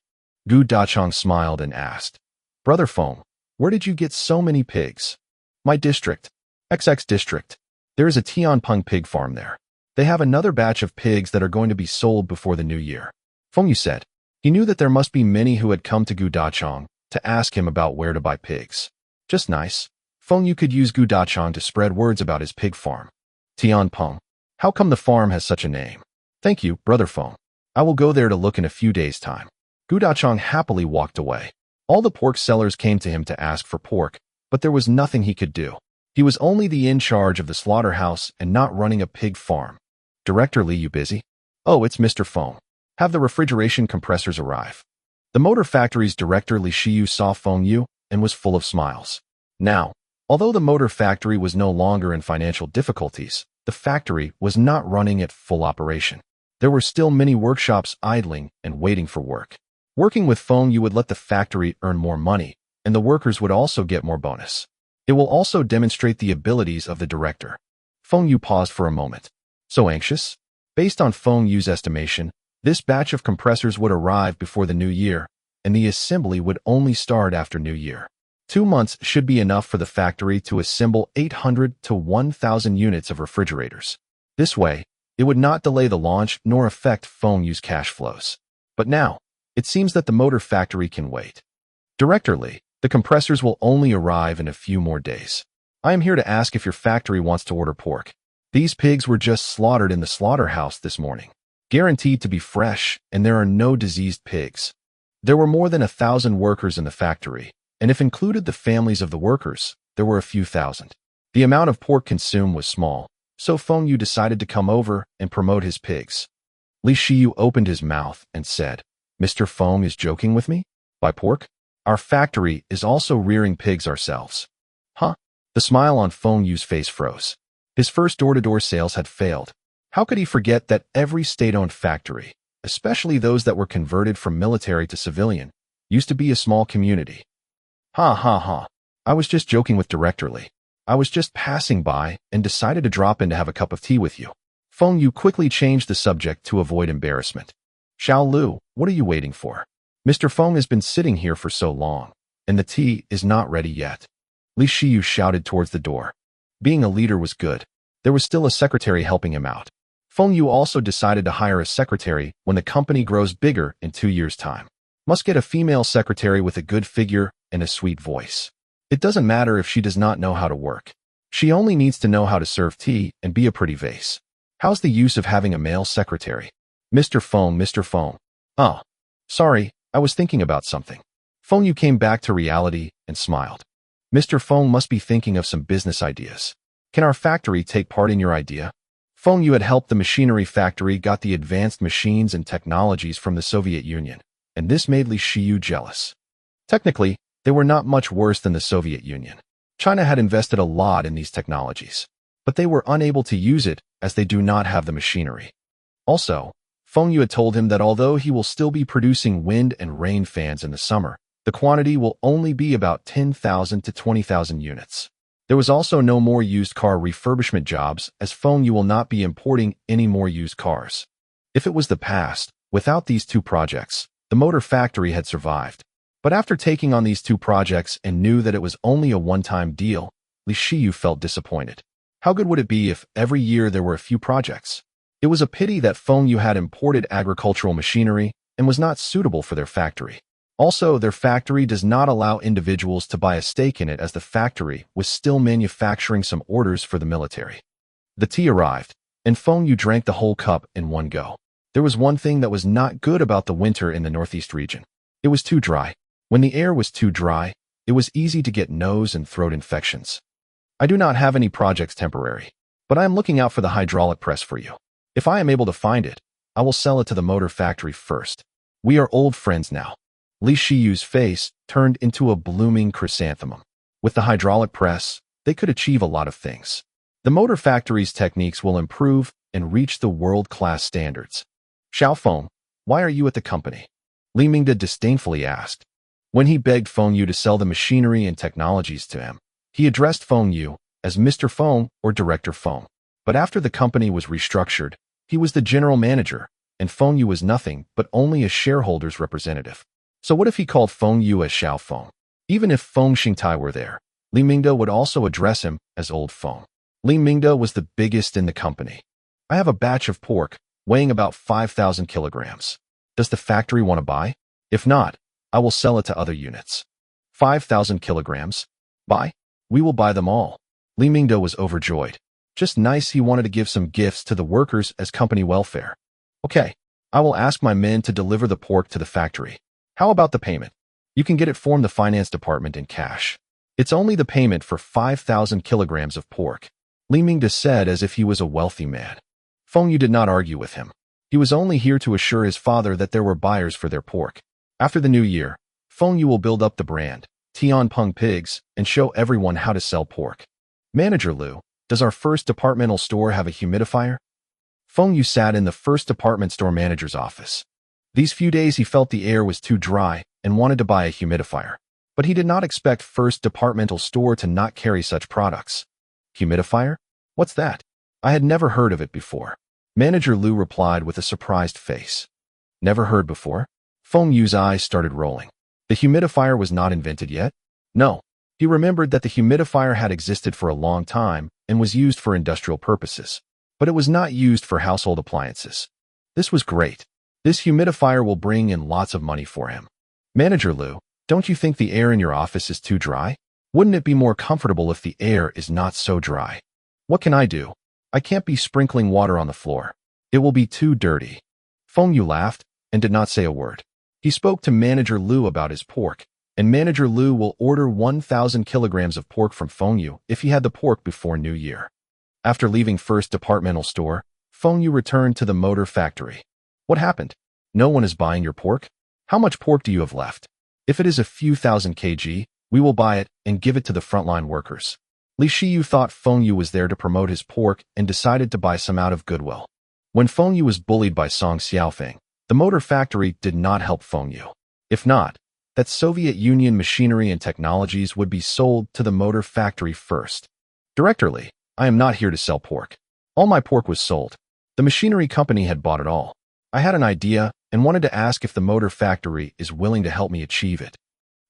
Gu Dachang smiled and asked, Brother Feng, where did you get so many pigs? My district. XX district. There is a Tianpeng pig farm there. They have another batch of pigs that are going to be sold before the new year. Feng Yu said. He knew that there must be many who had come to Gu Dachang to ask him about where to buy pigs. Just nice. Feng Yu could use Gu Dachang to spread words about his pig farm. Tianpeng. How come the farm has such a name? Thank you, Brother Feng. I will go there to look in a few days' time. Gu Dachang happily walked away. All the pork sellers came to him to ask for pork, but there was nothing he could do. He was only the in charge of the slaughterhouse and not running a pig farm. Director Li, you busy? Oh, it's Mr. Feng. Have the refrigeration compressors arrive. The motor factory's director Li Shiyu saw Feng Yu and was full of smiles. Now, although the motor factory was no longer in financial difficulties, the factory was not running at full operation. There were still many workshops idling and waiting for work. Working with Feng Yu would let the factory earn more money, and the workers would also get more bonus. It will also demonstrate the abilities of the director. Feng Yu paused for a moment. So anxious? Based on Feng Yu's estimation, this batch of compressors would arrive before the new year, and the assembly would only start after New Year. 2 months should be enough for the factory to assemble 800 to 1,000 units of refrigerators. This way, it would not delay the launch nor affect Feng Yu's cash flows. But now, it seems that the motor factory can wait. Director Li, the compressors will only arrive in a few more days. I am here to ask if your factory wants to order pork. These pigs were just slaughtered in the slaughterhouse this morning. Guaranteed to be fresh, and there are no diseased pigs. There were more than 1,000 workers in the factory, and if included the families of the workers, there were a few thousand. The amount of pork consumed was small, so Feng Yu decided to come over and promote his pigs. Li Shiyu opened his mouth and said, Mr. Feng is joking with me? Buy pork? Our factory is also rearing pigs ourselves. Huh? The smile on Feng Yu's face froze. His first door-to-door sales had failed. How could he forget that every state-owned factory, especially those that were converted from military to civilian, used to be a small community? Ha ha ha. I was just joking with Director Li. I was just passing by and decided to drop in to have a cup of tea with you. Feng Yu quickly changed the subject to avoid embarrassment. Xiao Lu, what are you waiting for? Mr. Feng has been sitting here for so long, and the tea is not ready yet. Li Shiyu shouted towards the door. Being a leader was good. There was still a secretary helping him out. Feng Yu also decided to hire a secretary when the company grows bigger in 2 years' time. Must get a female secretary with a good figure and a sweet voice. It doesn't matter if she does not know how to work. She only needs to know how to serve tea and be a pretty vase. How's the use of having a male secretary? Mr. Feng. Oh, sorry, I was thinking about something. Feng Yu came back to reality and smiled. Mr. Feng must be thinking of some business ideas. Can our factory take part in your idea? Feng Yu had helped the machinery factory got the advanced machines and technologies from the Soviet Union, and this made Li Shiyu jealous. Technically, they were not much worse than the Soviet Union. China had invested a lot in these technologies, but they were unable to use it as they do not have the machinery. Also, Feng Yu had told him that although he will still be producing wind and rain fans in the summer, the quantity will only be about 10,000 to 20,000 units. There was also no more used car refurbishment jobs, as Feng Yu will not be importing any more used cars. If it was the past, without these 2 projects, the motor factory had survived. But after taking on these 2 projects and knew that it was only a one-time deal, Li Shiyu felt disappointed. How good would it be if every year there were a few projects? It was a pity that Feng Yu had imported agricultural machinery and was not suitable for their factory. Also, their factory does not allow individuals to buy a stake in it as the factory was still manufacturing some orders for the military. The tea arrived, and Feng Yu drank the whole cup in one go. There was one thing that was not good about the winter in the northeast region. It was too dry. When the air was too dry, it was easy to get nose and throat infections. I do not have any projects temporary, but I am looking out for the hydraulic press for you. If I am able to find it, I will sell it to the motor factory first. We are old friends now. Li Shiyu's face turned into a blooming chrysanthemum. With the hydraulic press, they could achieve a lot of things. The motor factory's techniques will improve and reach the world-class standards. Xiao Feng, why are you at the company? Li Mingde disdainfully asked. When he begged Feng Xue to sell the machinery and technologies to him, he addressed Feng Xue as Mr. Feng or Director Feng. But after the company was restructured, he was the general manager, and Feng Xue was nothing but only a shareholder's representative. So what if he called Feng Xue as Xiao Feng? Even if Feng Xingtai were there, Li Mingde would also address him as Old Feng. Li Mingde was the biggest in the company. I have a batch of pork weighing about 5,000 kilograms. Does the factory want to buy? If not, I will sell it to other units. 5,000 kilograms? Buy? We will buy them all. Li Mingde was overjoyed. Just nice, he wanted to give some gifts to the workers as company welfare. Okay, I will ask my men to deliver the pork to the factory. How about the payment? You can get it from the finance department in cash. It's only the payment for 5,000 kilograms of pork. Li Mingde said as if he was a wealthy man. Feng Xue did not argue with him. He was only here to assure his father that there were buyers for their pork. After the new year, Feng Xue will build up the brand, Tianpeng Pigs, and show everyone how to sell pork. Manager Liu, does our first departmental store have a humidifier? Feng Xue sat in the first department store manager's office. These few days he felt the air was too dry and wanted to buy a humidifier. But he did not expect first departmental store to not carry such products. Humidifier? What's that? I had never heard of it before. Manager Liu replied with a surprised face. Never heard before? Feng Xue's eyes started rolling. The humidifier was not invented yet? No. He remembered that the humidifier had existed for a long time and was used for industrial purposes. But it was not used for household appliances. This was great. This humidifier will bring in lots of money for him. Manager Liu, don't you think the air in your office is too dry? Wouldn't it be more comfortable if the air is not so dry? What can I do? I can't be sprinkling water on the floor. It will be too dirty. Feng Xue laughed and did not say a word. He spoke to Manager Liu about his pork, and Manager Liu will order 1,000 kilograms of pork from Feng Xue if he had the pork before New Year. After leaving first departmental store, Feng Xue returned to the motor factory. What happened? No one is buying your pork? How much pork do you have left? If it is a few thousand kg, we will buy it and give it to the frontline workers. Li Shiyu thought Feng Xue was there to promote his pork and decided to buy some out of goodwill. When Feng Xue was bullied by Song Xiaofeng, the motor factory did not help Feng Xue. If not, that Soviet Union machinery and technologies would be sold to the motor factory first. Director Li, I am not here to sell pork. All my pork was sold. The machinery company had bought it all. I had an idea and wanted to ask if the motor factory is willing to help me achieve it.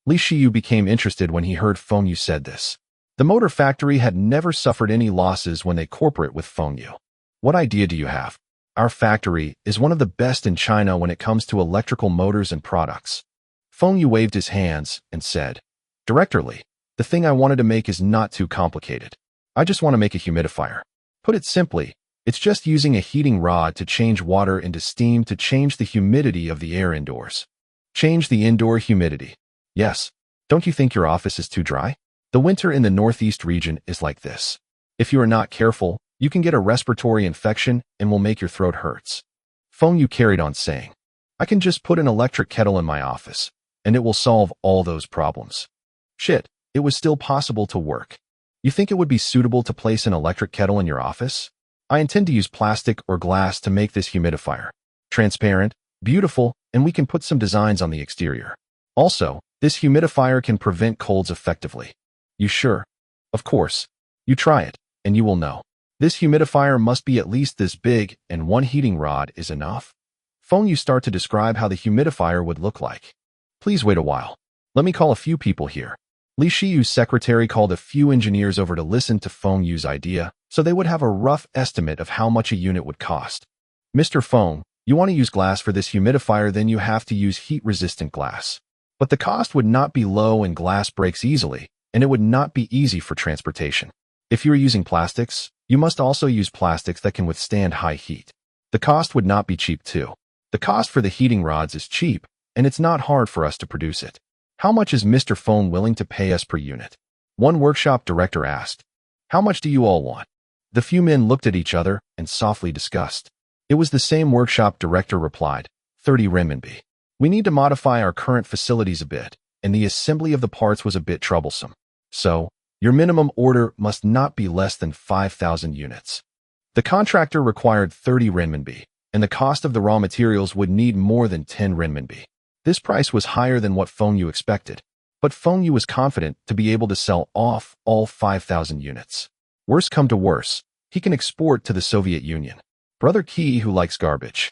Li Shiyu became interested when he heard Feng Xue said this. The motor factory had never suffered any losses when they cooperate with Feng Xue. What idea do you have? Our factory is one of the best in China when it comes to electrical motors and products. Feng Xue waved his hands and said, Director Li, the thing I wanted to make is not too complicated. I just want to make a humidifier. Put it simply, it's just using a heating rod to change water into steam to change the humidity of the air indoors. Change the indoor humidity. Yes. Don't you think your office is too dry? The winter in the northeast region is like this. If you are not careful, you can get a respiratory infection and will make your throat hurts. Feng Xue carried on saying, I can just put an electric kettle in my office, and it will solve all those problems. Shit, it was still possible to work. You think it would be suitable to place an electric kettle in your office? I intend to use plastic or glass to make this humidifier. Transparent, beautiful, and we can put some designs on the exterior. Also, this humidifier can prevent colds effectively. You sure? Of course. You try it, and you will know. This humidifier must be at least this big, and one heating rod is enough. Feng Xue start to describe how the humidifier would look like. Please wait a while. Let me call a few people here. Li Shiyu's secretary called a few engineers over to listen to Feng Xue's idea, so they would have a rough estimate of how much a unit would cost. Mr. Feng, you want to use glass for this humidifier, then you have to use heat-resistant glass. But the cost would not be low and glass breaks easily, and it would not be easy for transportation. If you are using plastics, you must also use plastics that can withstand high heat. The cost would not be cheap too. The cost for the heating rods is cheap, and it's not hard for us to produce it. How much is Mr. Feng willing to pay us per unit? One workshop director asked. How much do you all want? The few men looked at each other and softly discussed. It was the same workshop director replied, 30 renminbi. We need to modify our current facilities a bit, and the assembly of the parts was a bit troublesome. So, your minimum order must not be less than 5,000 units. The contractor required 30 renminbi, and the cost of the raw materials would need more than 10 renminbi. This price was higher than what Feng Xue expected, but Feng Xue was confident to be able to sell off all 5,000 units. Worse come to worse, he can export to the Soviet Union. Brother Key, who likes garbage.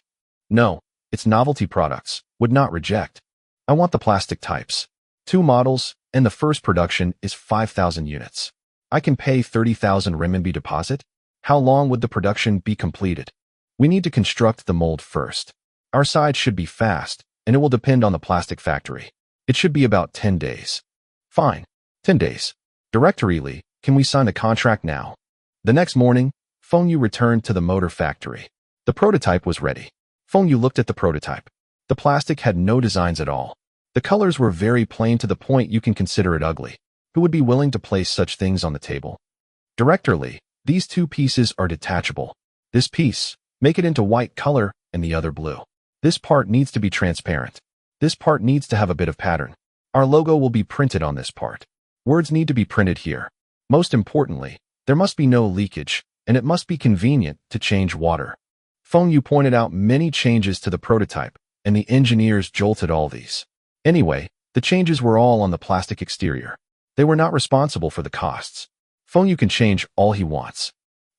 No, it's novelty products, would not reject. I want the plastic types. 2 models, and the first production is 5,000 units. I can pay 30,000 renminbi deposit? How long would the production be completed? We need to construct the mold first. Our side should be fast, and it will depend on the plastic factory. It should be about 10 days. Fine. 10 days. Director Li, can we sign a contract now? The next morning, Feng Xue returned to the motor factory. The prototype was ready. Feng Xue looked at the prototype. The plastic had no designs at all. The colors were very plain to the point you can consider it ugly. Who would be willing to place such things on the table? Director Li, these 2 pieces are detachable. This piece, make it into white color, and the other blue. This part needs to be transparent. This part needs to have a bit of pattern. Our logo will be printed on this part. Words need to be printed here. Most importantly, there must be no leakage, and it must be convenient to change water. Feng Xue pointed out many changes to the prototype, and the engineers jolted all these. Anyway, the changes were all on the plastic exterior. They were not responsible for the costs. Feng Xue can change all he wants.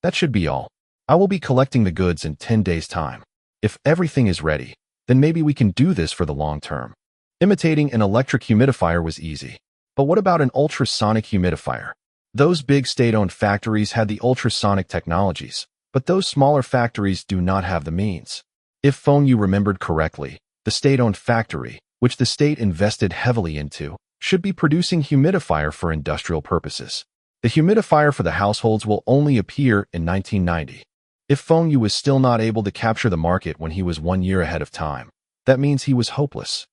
That should be all. I will be collecting the goods in 10 days' time. If everything is ready, then maybe we can do this for the long term. Imitating an electric humidifier was easy. But what about an ultrasonic humidifier? Those big state-owned factories had the ultrasonic technologies, but those smaller factories do not have the means. If Feng Xue remembered correctly, the state-owned factory, which the state invested heavily into, should be producing humidifier for industrial purposes. The humidifier for the households will only appear in 1990. If Feng Xue was still not able to capture the market when he was 1 year ahead of time, that means he was hopeless.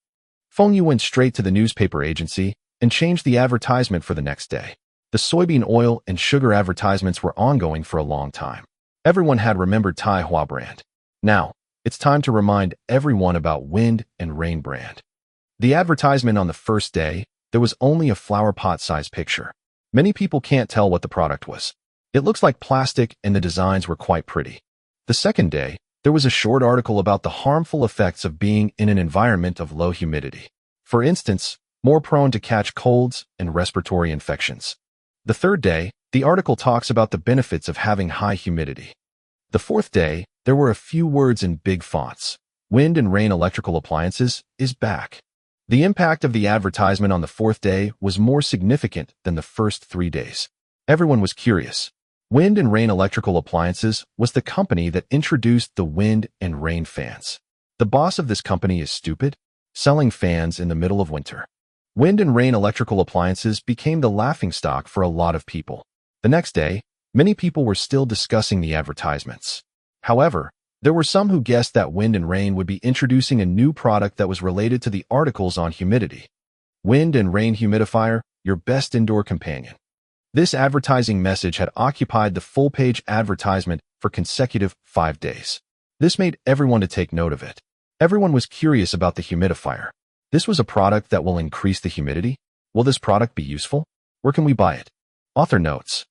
Feng Xue went straight to the newspaper agency and changed the advertisement for the next day. The soybean oil and sugar advertisements were ongoing for a long time. Everyone had remembered Manhwa brand. Now, it's time to remind everyone about wind and rain brand. The advertisement on the first day, there was only a flower pot-sized picture. Many people can't tell what the product was. It looks like plastic and the designs were quite pretty. The second day, there was a short article about the harmful effects of being in an environment of low humidity. For instance, more prone to catch colds and respiratory infections. The third day, the article talks about the benefits of having high humidity. The fourth day, there were a few words in big fonts. Wind and rain electrical appliances is back. The impact of the advertisement on the fourth day was more significant than the first 3 days. Everyone was curious. Wind and Rain Electrical Appliances was the company that introduced the wind and rain fans. The boss of this company is stupid, selling fans in the middle of winter. Wind and Rain Electrical Appliances became the laughingstock for a lot of people. The next day, many people were still discussing the advertisements. However, there were some who guessed that Wind and Rain would be introducing a new product that was related to the articles on humidity. Wind and Rain Humidifier, your best indoor companion. This advertising message had occupied the full-page advertisement for consecutive 5 days. This made everyone to take note of it. Everyone was curious about the humidifier. This was a product that will increase the humidity? Will this product be useful? Where can we buy it? Author notes.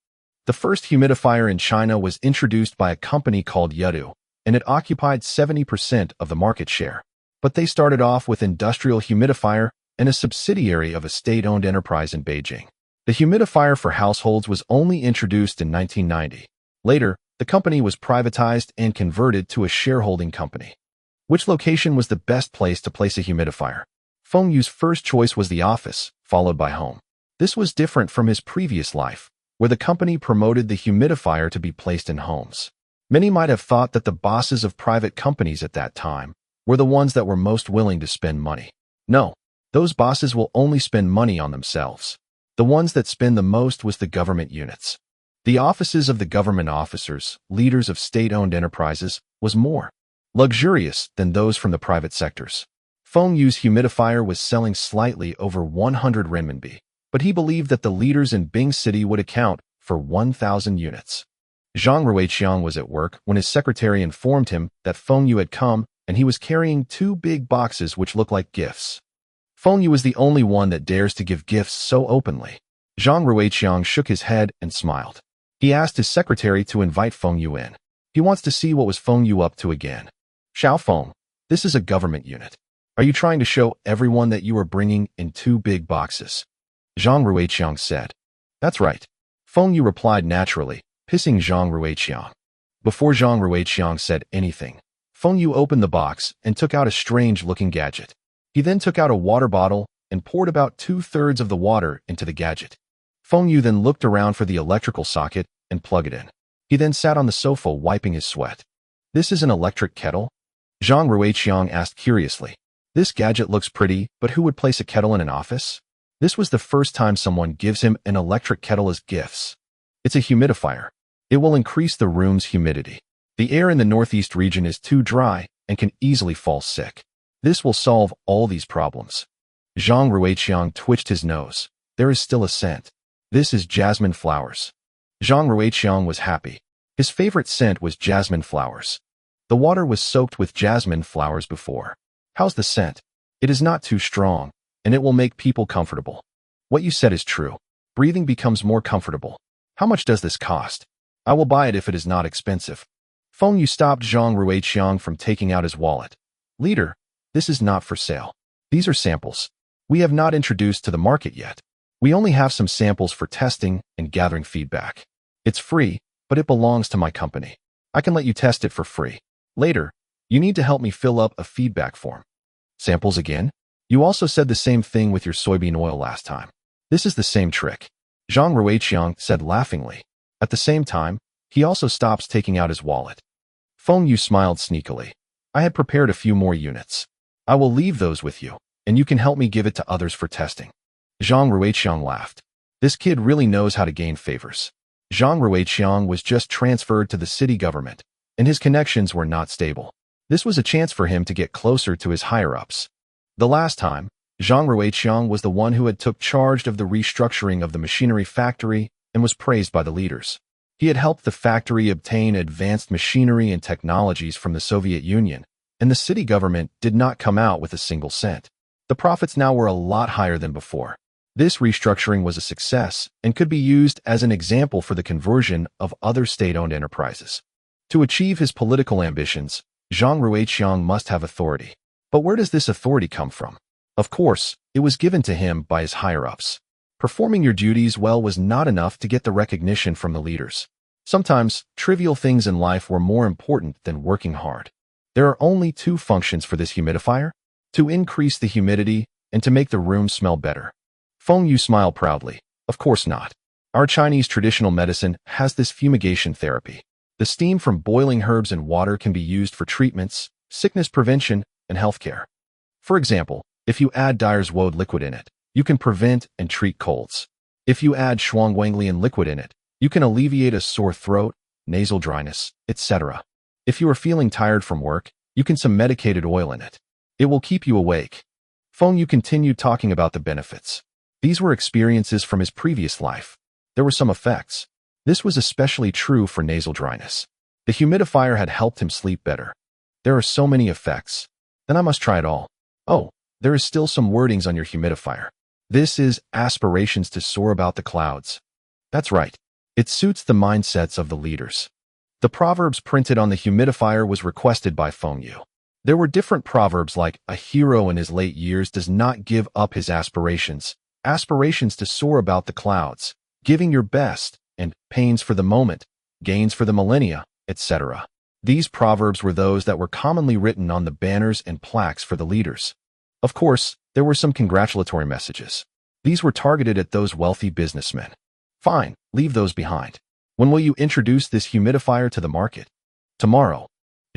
The first humidifier in China was introduced by a company called Yudu, and it occupied 70% of the market share. But they started off with industrial humidifier and a subsidiary of a state-owned enterprise in Beijing. The humidifier for households was only introduced in 1990. Later, the company was privatized and converted to a shareholding company. Which location was the best place to place a humidifier? Feng Xue's first choice was the office, followed by home. This was different from his previous life, where the company promoted the humidifier to be placed in homes. Many might have thought that the bosses of private companies at that time were the ones that were most willing to spend money. No, those bosses will only spend money on themselves. The ones that spend the most was the government units. The offices of the government officers, leaders of state-owned enterprises, was more luxurious than those from the private sectors. Feng Xue's humidifier was selling slightly over 100 renminbi, but he believed that the leaders in Bing City would account for 1,000 units. Zhang Ruiqiang was at work when his secretary informed him that Feng Xue had come and he was carrying 2 big boxes which looked like gifts. Feng Xue was the only one that dares to give gifts so openly. Zhang Ruiqiang shook his head and smiled. He asked his secretary to invite Feng Xue in. He wants to see what was Feng Xue up to again. Xiao Feng, this is a government unit. Are you trying to show everyone that you are bringing in 2 big boxes? Zhang Ruiqiang said. That's right. Feng Yu replied naturally, pissing Zhang Ruiqiang. Before Zhang Ruiqiang said anything, Feng Yu opened the box and took out a strange-looking gadget. He then took out a water bottle and poured about 2/3 of the water into the gadget. Feng Yu then looked around for the electrical socket and plugged it in. He then sat on the sofa wiping his sweat. This is an electric kettle? Zhang Ruiqiang asked curiously. This gadget looks pretty, but who would place a kettle in an office? This was the first time someone gives him an electric kettle as gifts. It's a humidifier. It will increase the room's humidity. The air in the northeast region is too dry and can easily fall sick. This will solve all these problems. Zhang Ruiqiang twitched his nose. There is still a scent. This is jasmine flowers. Zhang Ruiqiang was happy. His favorite scent was jasmine flowers. The water was soaked with jasmine flowers before. How's the scent? It is not too strong, and it will make people comfortable. What you said is true. Breathing becomes more comfortable. How much does this cost? I will buy it if it is not expensive. Feng Yu stopped Zhang Ruiqiang from taking out his wallet. Leader, this is not for sale. These are samples. We have not introduced to the market yet. We only have some samples for testing and gathering feedback. It's free, but it belongs to my company. I can let you test it for free. Later, you need to help me fill up a feedback form. Samples again? You also said the same thing with your soybean oil last time. This is the same trick. Zhang Ruiqiang said laughingly. At the same time, he also stops taking out his wallet. Feng Yu smiled sneakily. I had prepared a few more units. I will leave those with you, and you can help me give it to others for testing. Zhang Ruiqiang laughed. This kid really knows how to gain favors. Zhang Ruiqiang was just transferred to the city government, and his connections were not stable. This was a chance for him to get closer to his higher-ups. The last time, Zhang Ruiqiang was the one who had took charge of the restructuring of the machinery factory and was praised by the leaders. He had helped the factory obtain advanced machinery and technologies from the Soviet Union, and the city government did not come out with a single cent. The profits now were a lot higher than before. This restructuring was a success and could be used as an example for the conversion of other state-owned enterprises. To achieve his political ambitions, Zhang Ruiqiang must have authority. But where does this authority come from? Of course, it was given to him by his higher-ups. Performing your duties well was not enough to get the recognition from the leaders. Sometimes, trivial things in life were more important than working hard. There are only 2 functions for this humidifier: to increase the humidity and to make the room smell better. Feng Yu smiled proudly. Of course not. Our Chinese traditional medicine has this fumigation therapy. The steam from boiling herbs and water can be used for treatments, sickness prevention, and healthcare. For example, if you add Dyer's Woad liquid in it, you can prevent and treat colds. If you add Shuangwanglian liquid in it, you can alleviate a sore throat, nasal dryness, etc. If you are feeling tired from work, you can some medicated oil in it. It will keep you awake. Feng Yu continued talking about the benefits. These were experiences from his previous life. There were some effects. This was especially true for nasal dryness. The humidifier had helped him sleep better. There are so many effects. Then I must try it all. Oh, there is still some wordings on your humidifier. This is aspirations to soar about the clouds. That's right. It suits the mindsets of the leaders. The proverbs printed on the humidifier was requested by Feng Yu. There were different proverbs like, a hero in his late years does not give up his aspirations to soar about the clouds, giving your best, and pains for the moment, gains for the millennia, etc. These proverbs were those that were commonly written on the banners and plaques for the leaders. Of course, there were some congratulatory messages. These were targeted at those wealthy businessmen. Fine, leave those behind. When will you introduce this humidifier to the market? Tomorrow.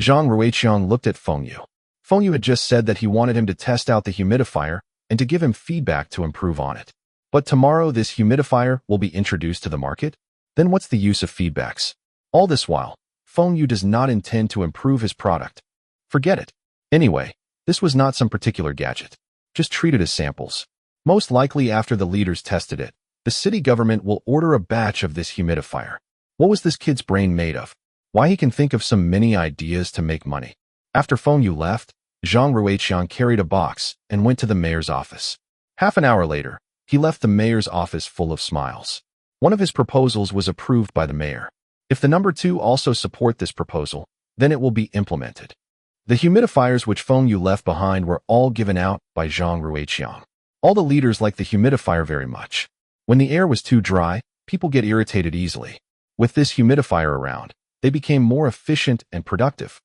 Zhang Ruiqiang looked at Feng Yu. Feng Yu had just said that he wanted him to test out the humidifier and to give him feedback to improve on it. But tomorrow this humidifier will be introduced to the market? Then what's the use of feedbacks? All this while, Feng Yu does not intend to improve his product. Forget it. Anyway, this was not some particular gadget. Just treat it as samples. Most likely after the leaders tested it, the city government will order a batch of this humidifier. What was this kid's brain made of? Why he can think of so many ideas to make money? After Feng Yu left, Zhang Ruiqiang carried a box and went to the mayor's office. Half an hour later, he left the mayor's office full of smiles. One of his proposals was approved by the mayor. If the number 2 also support this proposal, then it will be implemented. The humidifiers which Feng Xue left behind were all given out by Zhang Ruiqiang. All the leaders liked the humidifier very much. When the air was too dry, people get irritated easily. With this humidifier around, they became more efficient and productive.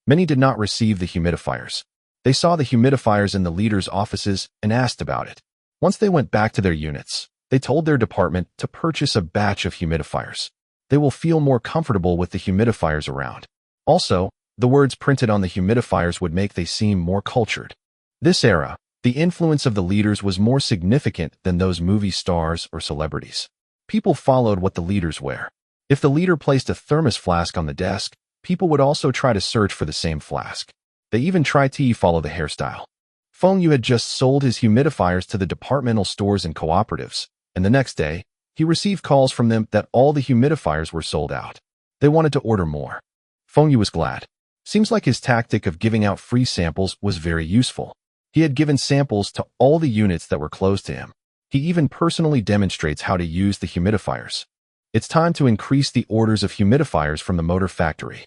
Many did not receive the humidifiers. They saw the humidifiers in the leaders' offices and asked about it. Once they went back to their units, they told their department to purchase a batch of humidifiers. They will feel more comfortable with the humidifiers around. Also, the words printed on the humidifiers would make they seem more cultured. This era, the influence of the leaders was more significant than those movie stars or celebrities. People followed what the leaders wear. If the leader placed a thermos flask on the desk, people would also try to search for the same flask. They even tried to follow the hairstyle. Feng Xue had just sold his humidifiers to the departmental stores and cooperatives, and the next day, he received calls from them that all the humidifiers were sold out. They wanted to order more. Feng Xue was glad. Seems like his tactic of giving out free samples was very useful. He had given samples to all the units that were close to him. He even personally demonstrates how to use the humidifiers. It's time to increase the orders of humidifiers from the motor factory.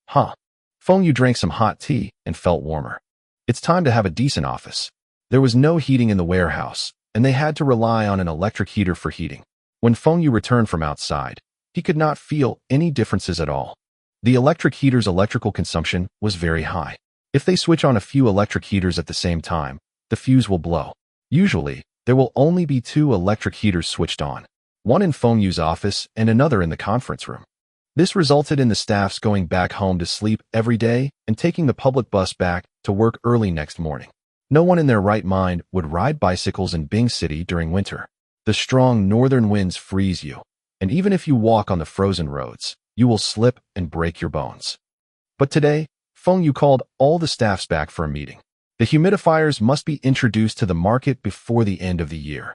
Feng Xue drank some hot tea and felt warmer. It's time to have a decent office. There was no heating in the warehouse, and they had to rely on an electric heater for heating. When Feng Xue returned from outside, he could not feel any differences at all. The electric heater's electrical consumption was very high. If they switch on a few electric heaters at the same time, the fuse will blow. Usually, there will only be 2 electric heaters switched on, one in Feng Xue's office and another in the conference room. This resulted in the staffs going back home to sleep every day and taking the public bus back to work early next morning. No one in their right mind would ride bicycles in Bing City during winter. The strong northern winds freeze you, and even if you walk on the frozen roads, you will slip and break your bones. But today, Feng Xue called all the staffs back for a meeting. The humidifiers must be introduced to the market before the end of the year.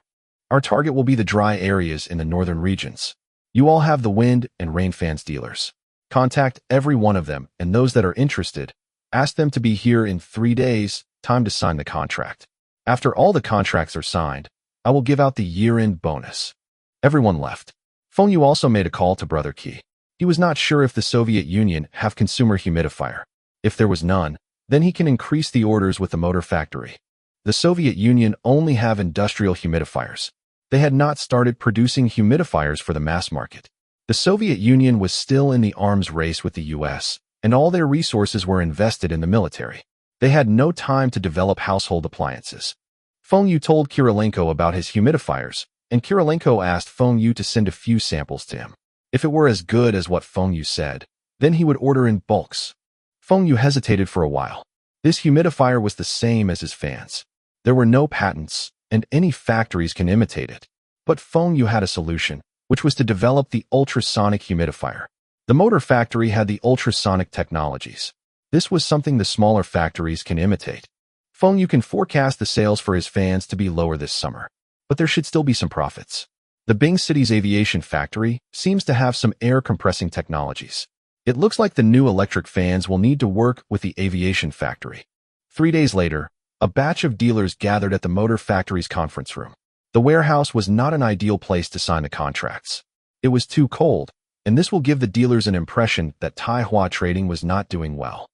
Our target will be the dry areas in the northern regions. You all have the wind and rain fans dealers. Contact every one of them, and those that are interested, ask them to be here in 3 days, time to sign the contract. After all the contracts are signed, I will give out the year-end bonus. Everyone left. Feng Xue also made a call to Brother Qi. He was not sure if the Soviet Union have consumer humidifier. If there was none, then he can increase the orders with the motor factory. The Soviet Union only have industrial humidifiers. They had not started producing humidifiers for the mass market. The Soviet Union was still in the arms race with the US, and all their resources were invested in the military. They had no time to develop household appliances. Feng Xue told Kirilenko about his humidifiers, and Kirilenko asked Feng Xue to send a few samples to him. If it were as good as what Feng Xue said, then he would order in bulks. Feng Xue hesitated for a while. This humidifier was the same as his fans. There were no patents, and any factories can imitate it. But Feng Xue had a solution, which was to develop the ultrasonic humidifier. The motor factory had the ultrasonic technologies. This was something the smaller factories can imitate. Feng Xue can forecast the sales for his fans to be lower this summer, but there should still be some profits. The Bing City's aviation factory seems to have some air compressing technologies. It looks like the new electric fans will need to work with the aviation factory. 3 days later, a batch of dealers gathered at the motor factory's conference room. The warehouse was not an ideal place to sign the contracts. It was too cold, and this will give the dealers an impression that Taihua trading was not doing well.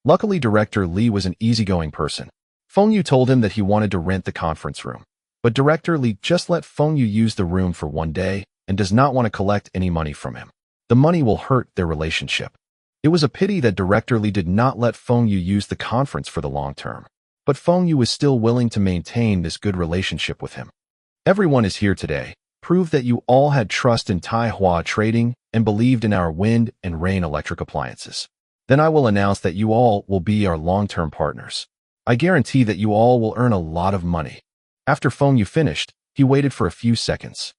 Luckily, Director Li was an easygoing person. Feng Xue told him that he wanted to rent the conference room, but Director Li just let Feng Xue use the room for 1 day and does not want to collect any money from him. The money will hurt their relationship. It was a pity that Director Li did not let Feng Xue use the conference for the long term, but Feng Xue was still willing to maintain this good relationship with him. Everyone is here today. Prove that you all had trust in Taihua trading and believed in our wind and rain electric appliances. Then I will announce that you all will be our long-term partners. I guarantee that you all will earn a lot of money. After Feng Xue finished, he waited for a few seconds.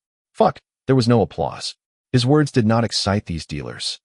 There was no applause. His words did not excite these dealers.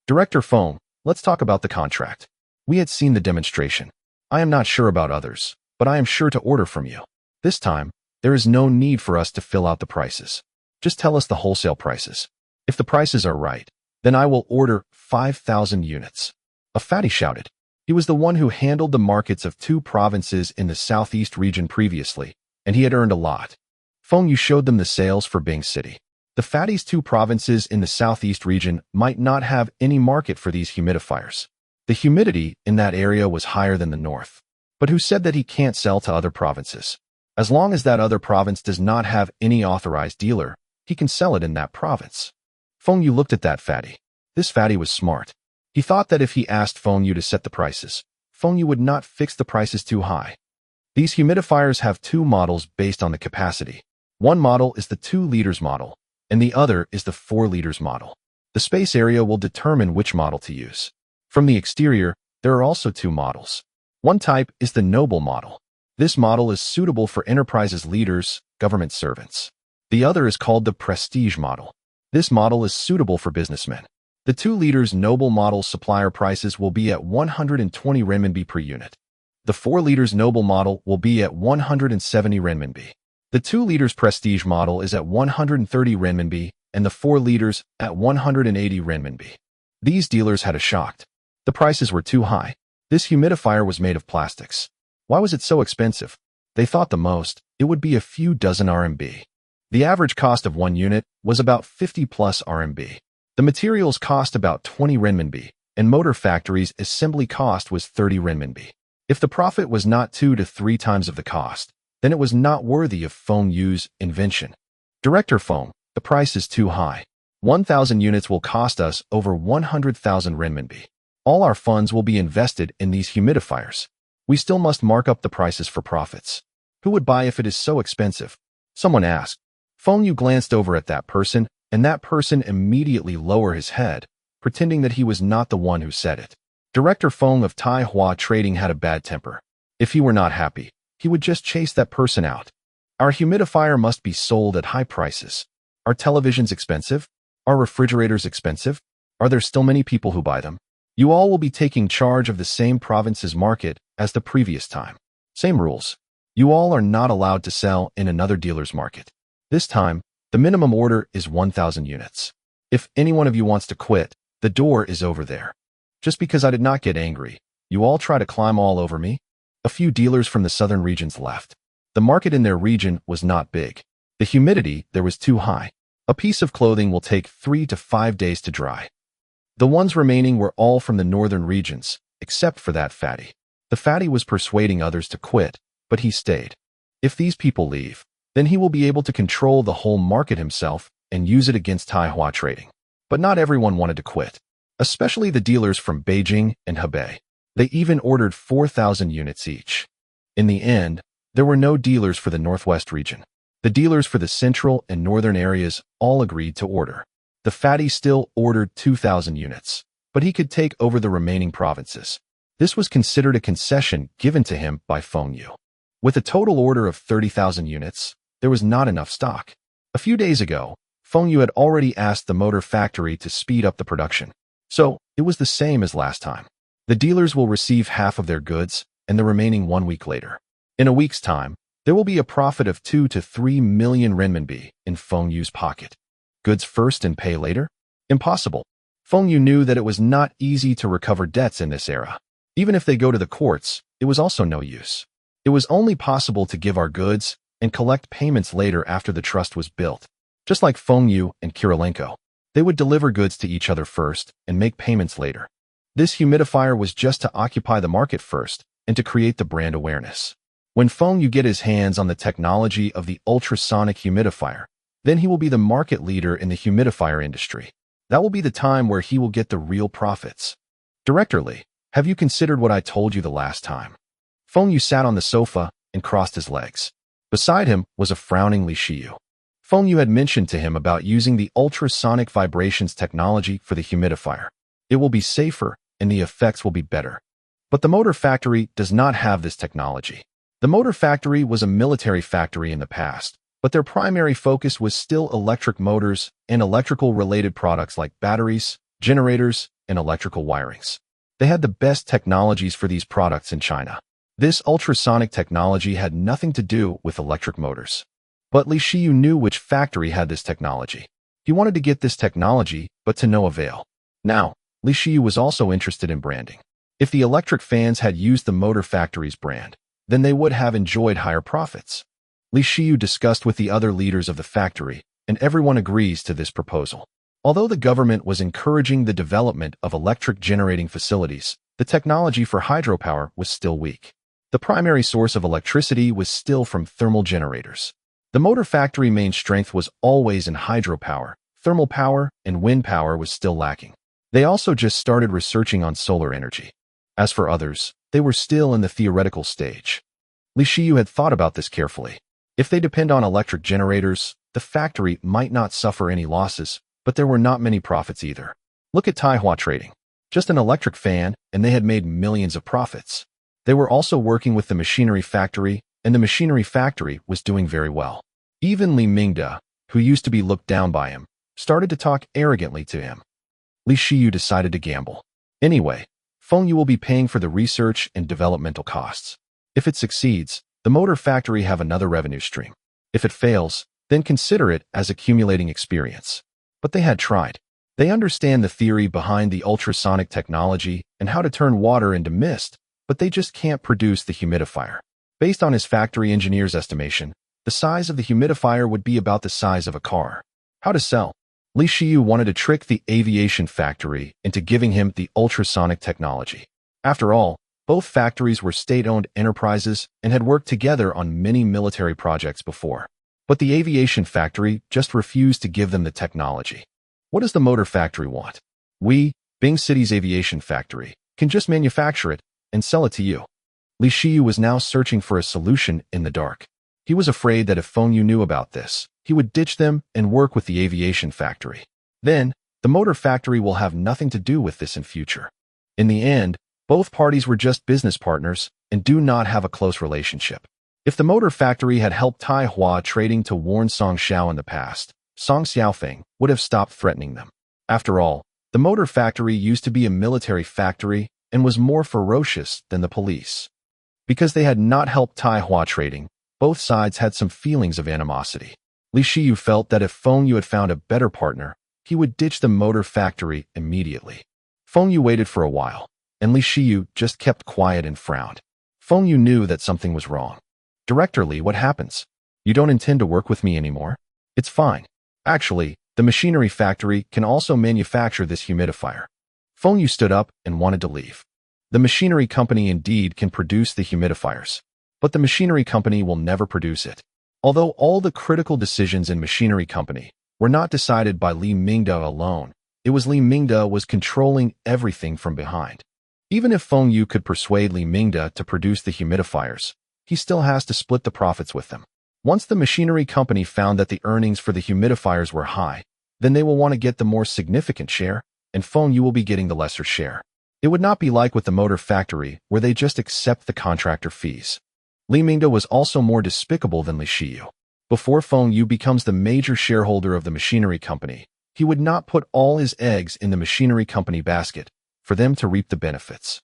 Director Feng, let's talk about the contract. We had seen the demonstration. I am not sure about others, but I am sure to order from you. This time, there is no need for us to fill out the prices. Just tell us the wholesale prices. If the prices are right, then I will order 5,000 units. A fatty shouted. He was the one who handled the markets of 2 provinces in the southeast region previously, and he had earned a lot. Feng Xue showed them the sales for Bing City. The fatty's 2 provinces in the southeast region might not have any market for these humidifiers. The humidity in that area was higher than the north. But who said that he can't sell to other provinces? As long as that other province does not have any authorized dealer, he can sell it in that province. Feng Xue looked at that fatty. This fatty was smart. He thought that if he asked Feng Xue to set the prices, Feng Xue would not fix the prices too high. These humidifiers have two models based on the capacity. One model is the 2 liters model, and the other is the 4 liters model. The space area will determine which model to use. From the exterior, there are also 2 models. One type is the noble model. This model is suitable for enterprises leaders, government servants. The other is called the prestige model. This model is suitable for businessmen. The 2 liters noble model supplier prices will be at 120 renminbi per unit. The 4 liters noble model will be at 170 renminbi. The 2 liters prestige model is at 130 renminbi, and the 4 liters at 180 renminbi. These dealers had a shock. The prices were too high. This humidifier was made of plastics. Why was it so expensive? They thought the most, it would be a few dozen RMB. The average cost of one unit was about 50 plus RMB. The materials cost about 20 renminbi, and motor factories' assembly cost was 30 renminbi. If the profit was not 2 to 3 times of the cost, then it was not worthy of Feng Xue's invention. Director Feng, the price is too high. 1,000 units will cost us over 100,000 renminbi. All our funds will be invested in these humidifiers. We still must mark up the prices for profits. Who would buy if it is so expensive? Someone asked. Feng Xue glanced over at that person, and that person immediately lowered his head, pretending that he was not the one who said it. Director Feng of Taihua Trading had a bad temper. If he were not happy, he would just chase that person out. Our humidifier must be sold at high prices. Are televisions expensive? Are refrigerators expensive? Are there still many people who buy them? You all will be taking charge of the same province's market as the previous time. Same rules. You all are not allowed to sell in another dealer's market. This time, the minimum order is 1,000 units. If any one of you wants to quit, the door is over there. Just because I did not get angry, you all try to climb all over me? A few dealers from the southern regions left. The market in their region was not big. The humidity there was too high. A piece of clothing will take 3 to 5 days to dry. The ones remaining were all from the northern regions, except for that fatty. The fatty was persuading others to quit, but he stayed. If these people leave, then he will be able to control the whole market himself and use it against Taihua Trading. But not everyone wanted to quit, especially the dealers from Beijing and Hebei. They even ordered 4,000 units each. In the end, there were no dealers for the northwest region. The dealers for the central and northern areas all agreed to order. The fatty still ordered 2,000 units, but he could take over the remaining provinces. This was considered a concession given to him by Feng Xue. With a total order of 30,000 units, there was not enough stock. A few days ago, Feng Xue had already asked the motor factory to speed up the production. So, it was the same as last time. The dealers will receive half of their goods and the remaining 1 week later. In a week's time, there will be a profit of 2 to 3 million renminbi in Feng Xue's pocket. Goods first and pay later? Impossible. Feng Xue knew that it was not easy to recover debts in this era. Even if they go to the courts, it was also no use. It was only possible to give our goods and collect payments later after the trust was built. Just like Feng Xue and Kirilenko, they would deliver goods to each other first and make payments later. This humidifier was just to occupy the market first and to create the brand awareness. When Feng Xue get his hands on the technology of the ultrasonic humidifier, then he will be the market leader in the humidifier industry. That will be the time where he will get the real profits. Director Li, have you considered what I told you the last time? Feng Xue sat on the sofa and crossed his legs. Beside him was a frowning Li Shiyu. Feng Xue had mentioned to him about using the ultrasonic vibrations technology for the humidifier. It will be safer and the effects will be better. But the motor factory does not have this technology. The motor factory was a military factory in the past, but their primary focus was still electric motors and electrical-related products like batteries, generators, and electrical wirings. They had the best technologies for these products in China. This ultrasonic technology had nothing to do with electric motors. But Li Shiyu knew which factory had this technology. He wanted to get this technology, but to no avail. Now, Li Shiyu was also interested in branding. If the electric fans had used the motor factory's brand, then they would have enjoyed higher profits. Li Shiyu discussed with the other leaders of the factory, and everyone agrees to this proposal. Although the government was encouraging the development of electric generating facilities, The technology for hydropower was still weak. The primary source of electricity was still from thermal generators. The motor factory main strength was always in hydropower. Thermal power and wind power was still lacking. They also just started researching on solar energy. As for others, they were still in the theoretical stage. Li Shiyu had thought about this carefully. If they depend on electric generators, the factory might not suffer any losses, but there were not many profits either. Look at Taihua Trading. Just an electric fan, and they had made millions of profits. They were also working with the machinery factory, and the machinery factory was doing very well. Even Li Mingde, who used to be looked down by him, started to talk arrogantly to him. Li Shiyu decided to gamble. Anyway, Feng Xue will be paying for the research and developmental costs. If it succeeds, the motor factory have another revenue stream. If it fails, then consider it as accumulating experience. But they had tried. They understand the theory behind the ultrasonic technology and how to turn water into mist, but they just can't produce the humidifier. Based on his factory engineer's estimation, the size of the humidifier would be about the size of a car. How to sell? Li Shiyu wanted to trick the aviation factory into giving him the ultrasonic technology. After all, both factories were state-owned enterprises and had worked together on many military projects before. But the aviation factory just refused to give them the technology. What does the motor factory want? We, Bing City's aviation factory, can just manufacture it and sell it to you. Li Shiyu was now searching for a solution in the dark. He was afraid that if Feng Xue knew about this, he would ditch them and work with the aviation factory. Then, the motor factory will have nothing to do with this in future. In the end, both parties were just business partners and do not have a close relationship. If the motor factory had helped Taihua Trading to warn Song Xiao in the past, Song Xiaofeng would have stopped threatening them. After all, the motor factory used to be a military factory and was more ferocious than the police. Because they had not helped Taihua Trading, both sides had some feelings of animosity. Li Shiyu felt that if Feng Xue had found a better partner, he would ditch the motor factory immediately. Feng Xue waited for a while, and Li Shiyu just kept quiet and frowned. Feng Xue knew that something was wrong. Director Li, what happens? You don't intend to work with me anymore? It's fine. Actually, the machinery factory can also manufacture this humidifier. Feng Xue stood up and wanted to leave. The machinery company indeed can produce the humidifiers, but the machinery company will never produce it. Although all the critical decisions in machinery company were not decided by Li Mingde alone, it was Li Mingde was controlling everything from behind. Even if Feng Xue could persuade Li Mingde to produce the humidifiers, he still has to split the profits with them. Once the machinery company found that the earnings for the humidifiers were high, then they will want to get the more significant share, and Feng Xue will be getting the lesser share. It would not be like with the motor factory, where they just accept the contractor fees. Li Mingde was also more despicable than Li Shiyu. Before Feng Xue becomes the major shareholder of the machinery company, he would not put all his eggs in the machinery company basket for them to reap the benefits.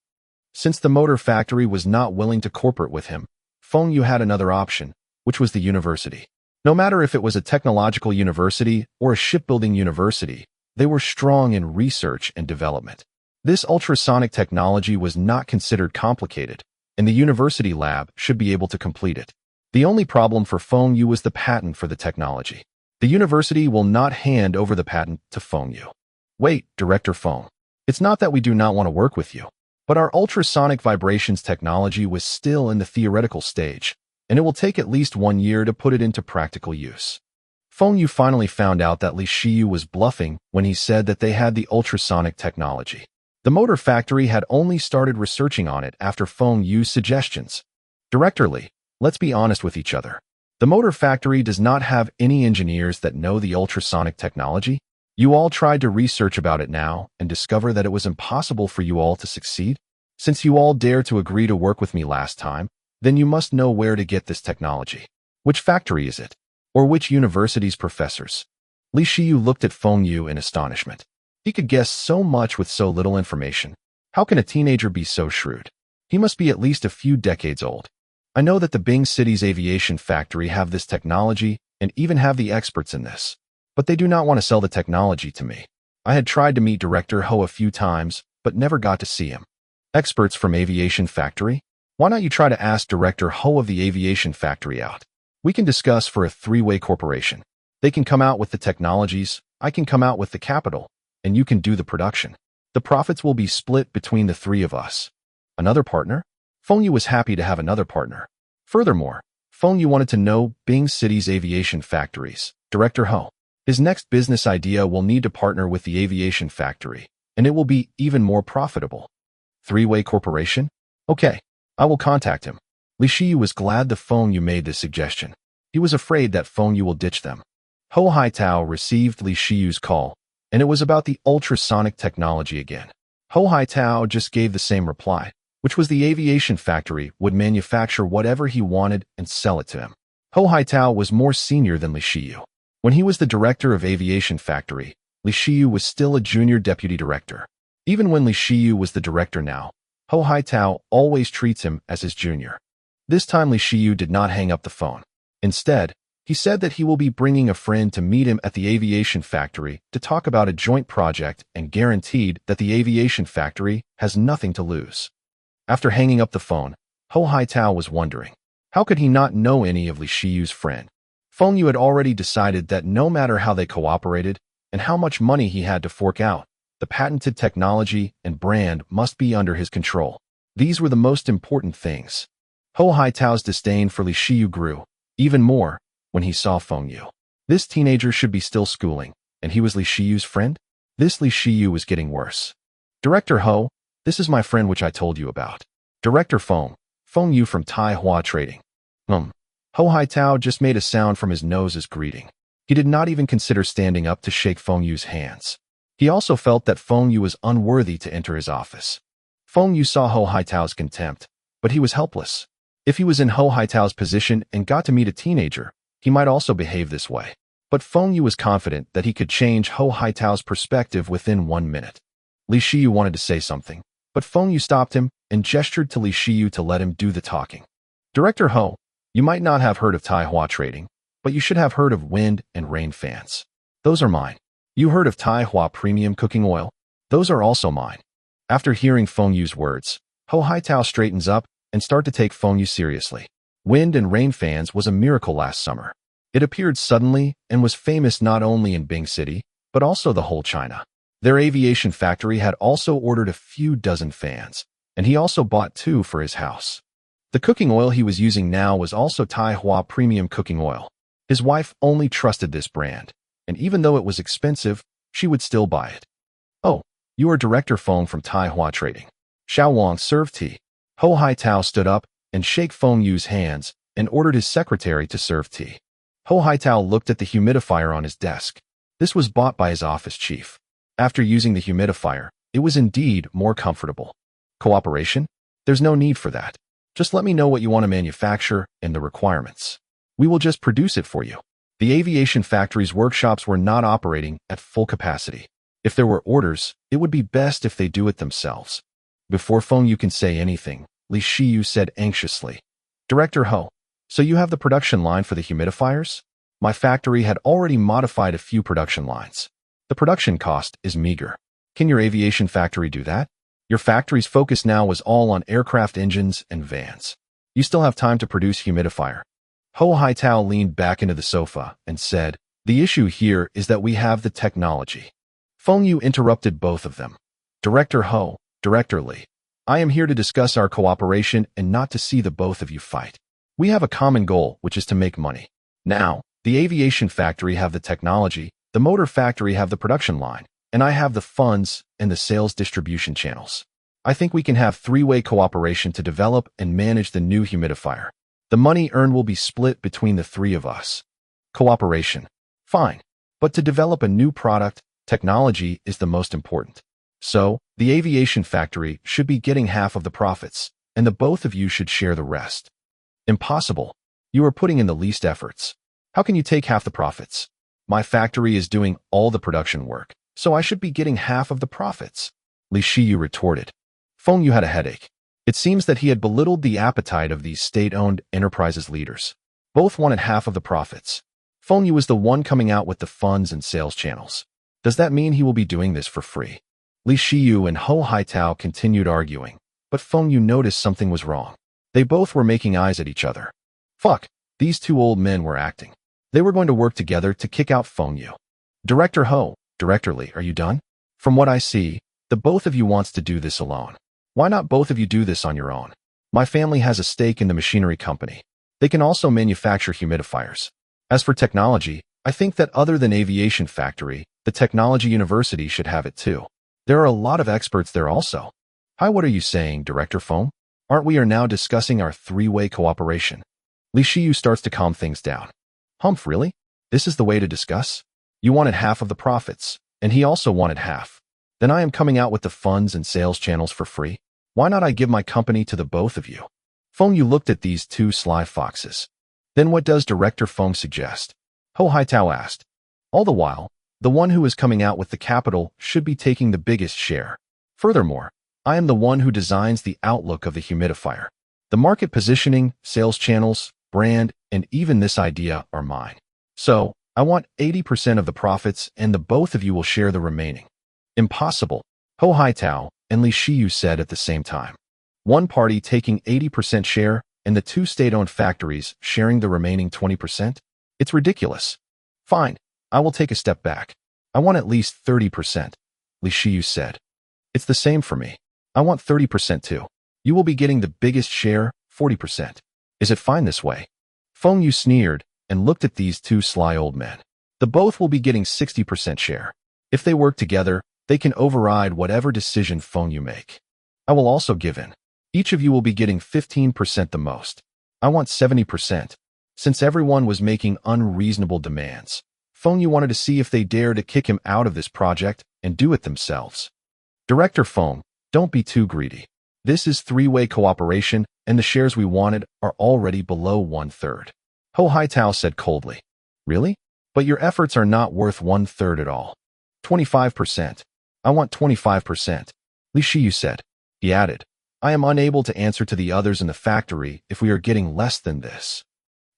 Since the motor factory was not willing to cooperate with him, Feng Xue had another option, which was the university. No matter if it was a technological university or a shipbuilding university, they were strong in research and development. This ultrasonic technology was not considered complicated, and the university lab should be able to complete it. The only problem for Feng Xue was the patent for the technology. The university will not hand over the patent to Feng Xue. Wait, Director Feng. It's not that we do not want to work with you, but our ultrasonic vibrations technology was still in the theoretical stage, and it will take at least 1 year to put it into practical use. Feng Xue finally found out that Li Shiyu was bluffing when he said that they had the ultrasonic technology. The motor factory had only started researching on it after Feng Xue's suggestions. Director Li, let's be honest with each other. The motor factory does not have any engineers that know the ultrasonic technology. You all tried to research about it now and discover that it was impossible for you all to succeed. Since you all dared to agree to work with me last time, then you must know where to get this technology. Which factory is it? Or which university's professors? Li Shiyu looked at Feng Xue in astonishment. He could guess so much with so little information. How can a teenager be so shrewd? He must be at least a few decades old. I know that the Bing City's aviation factory have this technology and even have the experts in this, but they do not want to sell the technology to me. I had tried to meet Director Ho a few times, but never got to see him. Experts from aviation factory? Why not you try to ask Director Ho of the aviation factory out? We can discuss for a three-way corporation. They can come out with the technologies, I can come out with the capital, and you can do the production. The profits will be split between the three of us. Another partner? Feng Xue was happy to have another partner. Furthermore, Feng Xue wanted to know Bing City's aviation factories. Director Ho. His next business idea will need to partner with the aviation factory, and it will be even more profitable. Three-way corporation? Okay, I will contact him. Li Shiyu was glad the Feng Xue made this suggestion. He was afraid that Feng Xue will ditch them. Ho Haitao received Li Shiyu's call, and it was about the ultrasonic technology again. Ho Haitao just gave the same reply, which was the aviation factory would manufacture whatever he wanted and sell it to him. Ho Haitao was more senior than Li Shiyu. When he was the director of aviation factory, Li Shiyu was still a junior deputy director. Even when Li Shiyu was the director now, Ho Haitao always treats him as his junior. This time Li Shiyu did not hang up the phone. Instead, he said that he will be bringing a friend to meet him at the aviation factory to talk about a joint project and guaranteed that the aviation factory has nothing to lose. After hanging up the phone, Ho Haitao was wondering, how could he not know any of Li Shiyu's friend? Feng Xue had already decided that no matter how they cooperated and how much money he had to fork out, the patented technology and brand must be under his control. These were the most important things. Ho Haitao's disdain for Li Shiyu grew even more when he saw Feng Xue. This teenager should be still schooling, and he was Li Shiyu's friend? This Li Shiyu was getting worse. Director Ho, this is my friend which I told you about. Director Feng Xue from Manhwa Trading. Ho Haitao just made a sound from his nose as greeting. He did not even consider standing up to shake Feng Xue's hands. He also felt that Feng Xue was unworthy to enter his office. Feng Xue saw Ho Haitao's contempt, but he was helpless. If he was in Ho Haitao's position and got to meet a teenager, he might also behave this way. But Feng Xue was confident that he could change Ho Haitao's perspective within 1 minute. Li Shiyu wanted to say something, but Feng Xue stopped him and gestured to Li Shiyu to let him do the talking. Director Ho, you might not have heard of Manhwa Trading, but you should have heard of wind and rain fans. Those are mine. You heard of Manhwa Premium Cooking Oil? Those are also mine. After hearing Feng Xue's words, Ho Haitao straightens up and start to take Feng Xue seriously. Wind and rain fans was a miracle last summer. It appeared suddenly and was famous not only in Bing City, but also the whole China. Their aviation factory had also ordered a few dozen fans, and he also bought 2 for his house. The cooking oil he was using now was also Manhwa Premium Cooking Oil. His wife only trusted this brand, and even though it was expensive, she would still buy it. Oh, you are Director Feng from Manhwa Trading. Xiao Wang served tea. Ho Haitao stood up and shook Feng Xue's hands and ordered his secretary to serve tea. Ho Haitao looked at the humidifier on his desk. This was bought by his office chief. After using the humidifier, it was indeed more comfortable. Cooperation? There's no need for that. Just let me know what you want to manufacture and the requirements. We will just produce it for you. The aviation factory's workshops were not operating at full capacity. If there were orders, it would be best if they do it themselves. Before Feng Xue can say anything, Li Shiyu said anxiously, Director Ho, so you have the production line for the humidifiers? My factory had already modified a few production lines. The production cost is meager. Can your aviation factory do that? Your factory's focus now was all on aircraft engines and vans. You still have time to produce humidifier. Ho Haitao leaned back into the sofa and said, the issue here is that we have the technology. Feng Xue interrupted both of them. Director Ho, Director Li, I am here to discuss our cooperation and not to see the both of you fight. We have a common goal, which is to make money. Now, the aviation factory have the technology, the motor factory have the production line, and I have the funds and the sales distribution channels. I think we can have 3-way cooperation to develop and manage the new humidifier. The money earned will be split between the 3 of us. Cooperation. Fine. But to develop a new product, technology is the most important. So, the aviation factory should be getting half of the profits, and the both of you should share the rest. Impossible. You are putting in the least efforts. How can you take half the profits? My factory is doing all the production work, so I should be getting half of the profits. Li Shiyu retorted. Feng Xue had a headache. It seems that he had belittled the appetite of these state-owned enterprises leaders. Both wanted half of the profits. Feng Xue was the one coming out with the funds and sales channels. Does that mean he will be doing this for free? Li Shiyu and Ho Haitao continued arguing, but Feng Xue noticed something was wrong. They both were making eyes at each other. Fuck, these 2 old men were acting. They were going to work together to kick out Feng Xue. Director Ho, Director Li, are you done? From what I see, the The both of you wants to do this alone. Why not both of you do this on your own? My family has a stake in the machinery company. They can also manufacture humidifiers. As for technology, I think that other than aviation factory, the technology university should have it too. There are a lot of experts there also. Hi, what are you saying, Director Feng? Aren't we now discussing our three-way cooperation? Li Shiyu starts to calm things down. Humph, really? This is the way to discuss? You wanted half of the profits, and he also wanted half. Then I am coming out with the funds and sales channels for free. Why not I give my company to the both of you? Feng Yu looked at these two sly foxes. Then what does Director Feng suggest? Ho Haitao asked. All the while, the one who is coming out with the capital should be taking the biggest share. Furthermore, I am the one who designs the outlook of the humidifier. The market positioning, sales channels, brand, and even this idea are mine. So, I want 80% of the profits and the both of you will share the remaining. Impossible, Ho Haitao and Li Shiyu said at the same time. One party taking 80% share and the two state-owned factories sharing the remaining 20%? It's ridiculous. Fine, I will take a step back. I want at least 30%, Li Shiyu said. It's the same for me. I want 30% too. You will be getting the biggest share, 40%. Is it fine this way? Feng Yu sneered and looked at these two sly old men. The both will be getting 60% share. If they work together, they can override whatever decision Feng Yu make. I will also give in. Each of you will be getting 15% the most. I want 70%. Since everyone was making unreasonable demands, Feng Yu wanted to see if they dare to kick him out of this project and do it themselves. Director Feng, don't be too greedy. This is three-way cooperation, and the shares we wanted are already below 1/3. Ho Haitao said coldly. Really? But your efforts are not worth 1/3 at all. 25%. I want 25%. Li Shiyu said. He added, I am unable to answer to the others in the factory if we are getting less than this.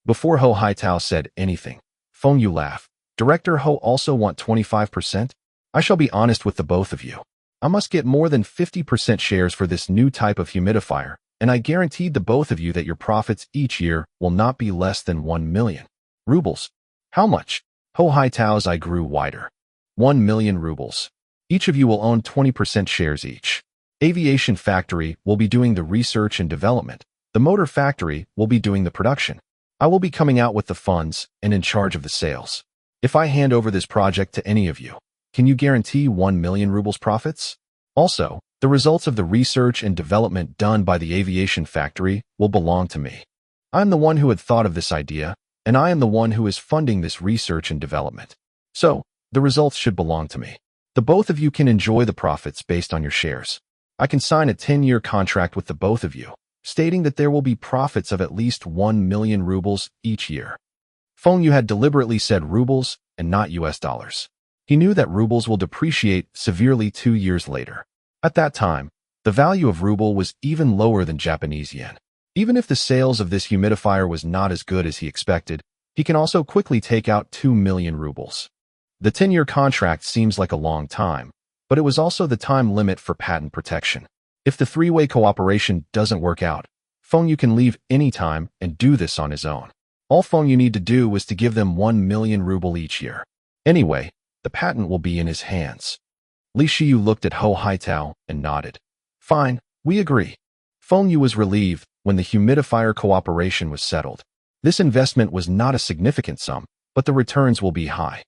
Before Ho Haitao said anything, Feng Yu laughed. Director Ho also want 25%? I shall be honest with the both of you. I must get more than 50% shares for this new type of humidifier, and I guaranteed the both of you that your profits each year will not be less than 1 million rubles. How much? Ho Haitao's eye grew wider. 1 million rubles. Each of you will own 20% shares each. Aviation factory will be doing the research and development. The motor factory will be doing the production. I will be coming out with the funds and in charge of the sales. If I hand over this project to any of you, can you guarantee 1 million rubles profits? Also, the results of the research and development done by the aviation factory will belong to me. I am the one who had thought of this idea, and I am the one who is funding this research and development. So, the results should belong to me. The both of you can enjoy the profits based on your shares. I can sign a 10-year contract with the both of you, stating that there will be profits of at least 1 million rubles each year. Feng Yu had deliberately said rubles and not US dollars. He knew that rubles will depreciate severely 2 years later. At that time, the value of ruble was even lower than Japanese yen. Even if the sales of this humidifier was not as good as he expected, he can also quickly take out 2 million rubles. The 10-year contract seems like a long time, but it was also the time limit for patent protection. If the three-way cooperation doesn't work out, Feng Yu can leave any time and do this on his own. All Feng Yu need to do was to give them 1 million ruble each year. Anyway, the patent will be in his hands. Li Shiyu looked at Ho Haitao and nodded. Fine, we agree. Feng Yu was relieved when the humidifier cooperation was settled. This investment was not a significant sum, but the returns will be high.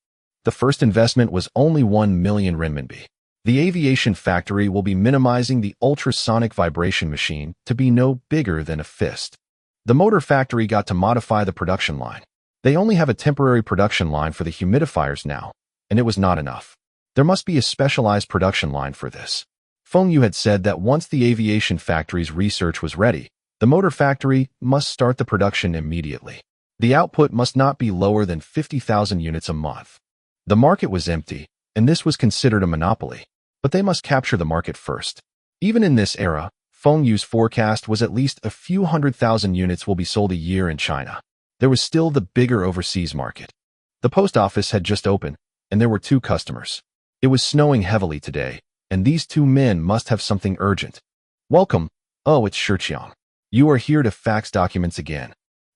The first investment was only 1 million renminbi. The aviation factory will be minimizing the ultrasonic vibration machine to be no bigger than a fist. The motor factory got to modify the production line. They only have a temporary production line for the humidifiers now, and it was not enough. There must be a specialized production line for this. Feng Yu had said that once the aviation factory's research was ready, the motor factory must start the production immediately. The output must not be lower than 50,000 units a month. The market was empty, and this was considered a monopoly, but they must capture the market first. Even in this era, Feng Yu's forecast was at least a few 100,000 units will be sold a year in China. There was still the bigger overseas market. The post office had just opened, and there were 2 customers. It was snowing heavily today, and these 2 men must have something urgent. Welcome. Oh, it's Shiqiang. You are here to fax documents again.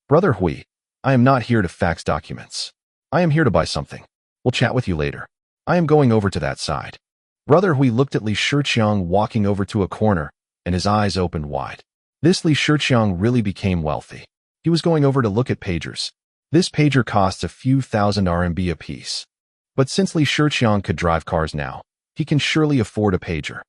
Brother Hui, I am not here to fax documents. I am here to buy something. We'll chat with you later. I am going over to that side. Brother Hui looked at Li Shiqiang walking over to a corner, and his eyes opened wide. This Li Shiqiang really became wealthy. He was going over to look at pagers. This pager costs a few thousand RMB apiece. But since Li Shiqiang could drive cars now, he can surely afford a pager.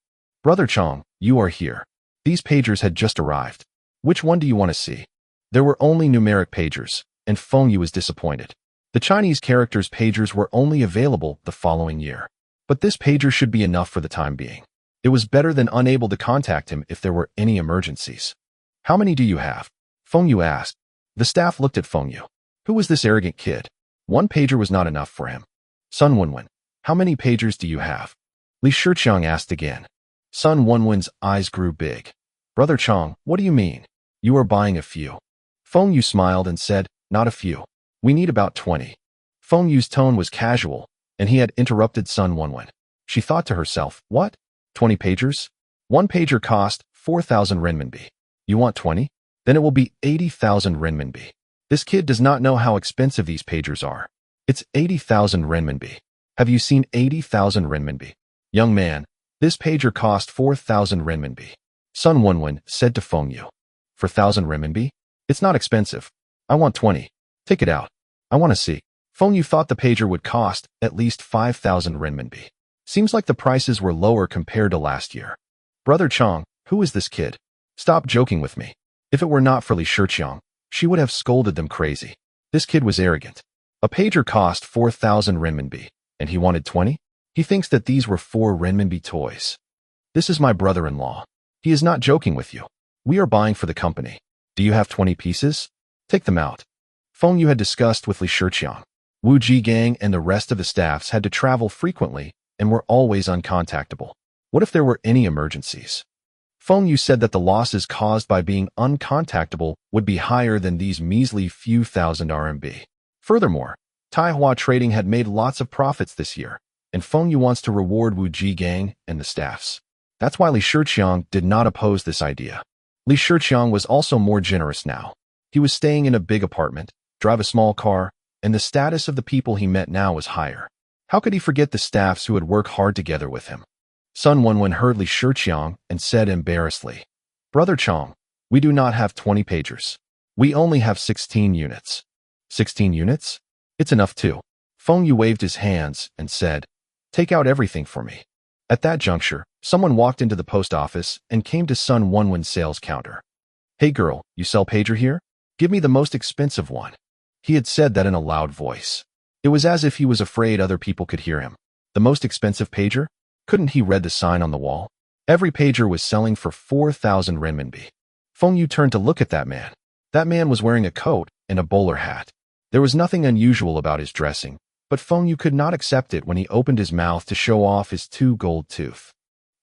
Brother Chong, you are here. These pagers had just arrived. Which one do you want to see? There were only numeric pagers, and Feng Xue was disappointed. The Chinese characters' pagers were only available the following year. But this pager should be enough for the time being. It was better than unable to contact him if there were any emergencies. How many do you have? Feng Xue asked. The staff looked at Feng Xue. Who was this arrogant kid? One pager was not enough for him. Sun Wenwen, how many pagers do you have? Li Shiqiang asked again. Sun Wenwen's eyes grew big. Brother Chong, what do you mean? You are buying a few. Feng Xue smiled and said, not a few. We need about 20. Feng Xue's tone was casual, and he had interrupted Sun Wenwen. She thought to herself, what? 20 pagers? One pager cost 4,000 renminbi. You want 20? Then it will be 80,000 renminbi. This kid does not know how expensive these pagers are. It's 80,000 renminbi. Have you seen 80,000 renminbi? Young man, this pager cost 4,000 renminbi. Sun Wenwen said to Feng Xue. For 1,000 renminbi? It's not expensive. I want 20. Take it out. I want to see. Feng Xue thought the pager would cost at least 5,000 renminbi. Seems like the prices were lower compared to last year. Brother Chong, who is this kid? Stop joking with me. If it were not for Li Shiqiang, she would have scolded them crazy. This kid was arrogant. A pager cost 4,000 renminbi, and he wanted 20? He thinks that these were 4 renminbi toys. This is my brother-in-law. He is not joking with you. We are buying for the company. Do you have 20 pieces? Take them out. Feng Xue had discussed with Li Shiqiang. Wu Jigang and the rest of the staffs had to travel frequently and were always uncontactable. What if there were any emergencies? Feng Xue said that the losses caused by being uncontactable would be higher than these measly few thousand RMB. Furthermore, Taihua Trading had made lots of profits this year, and Feng Xue wants to reward Wu Jigang and the staffs. That's why Li Shiqiang did not oppose this idea. Li Shiqiang was also more generous now. He was staying in a big apartment, drive a small car, and the status of the people he met now was higher. How could he forget the staffs who had worked hard together with him? Sun Wenwen heard Li Shiqiang and said embarrassedly, Brother Chong, we do not have 20 pagers. We only have 16 units. 16 units? It's enough too. Feng Xue waved his hands and said, take out everything for me. At that juncture, someone walked into the post office and came to Sun Wenwen's sales counter. Hey girl, you sell pager here? Give me the most expensive one. He had said that in a loud voice. It was as if he was afraid other people could hear him. The most expensive pager? Couldn't he read the sign on the wall? Every pager was selling for 4,000 renminbi. Feng Xue turned to look at that man. That man was wearing a coat and a bowler hat. There was nothing unusual about his dressing, but Feng Xue could not accept it when he opened his mouth to show off his 2 gold teeth.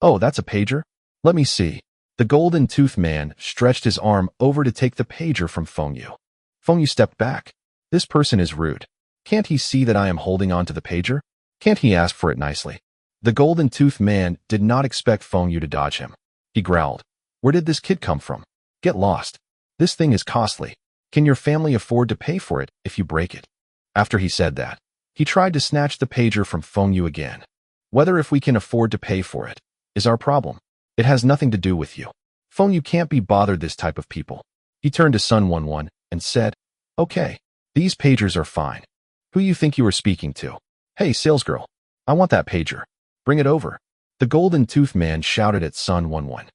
Oh, that's a pager? Let me see. The golden tooth man stretched his arm over to take the pager from Feng Xue. Feng Xue stepped back. This person is rude. Can't he see that I am holding on to the pager? Can't he ask for it nicely? The golden tooth man did not expect Feng Xue to dodge him. He growled. Where did this kid come from? Get lost. This thing is costly. Can your family afford to pay for it if you break it? After he said that, he tried to snatch the pager from Feng Xue again. Whether if we can afford to pay for it is our problem. It has nothing to do with you. Feng Xue can't be bothered this type of people. He turned to Sun Wenwen and said, okay, these pagers are fine. Who you think you are speaking to? Hey, salesgirl, I want that pager. Bring it over. The golden tooth man shouted at Sun Wenwen.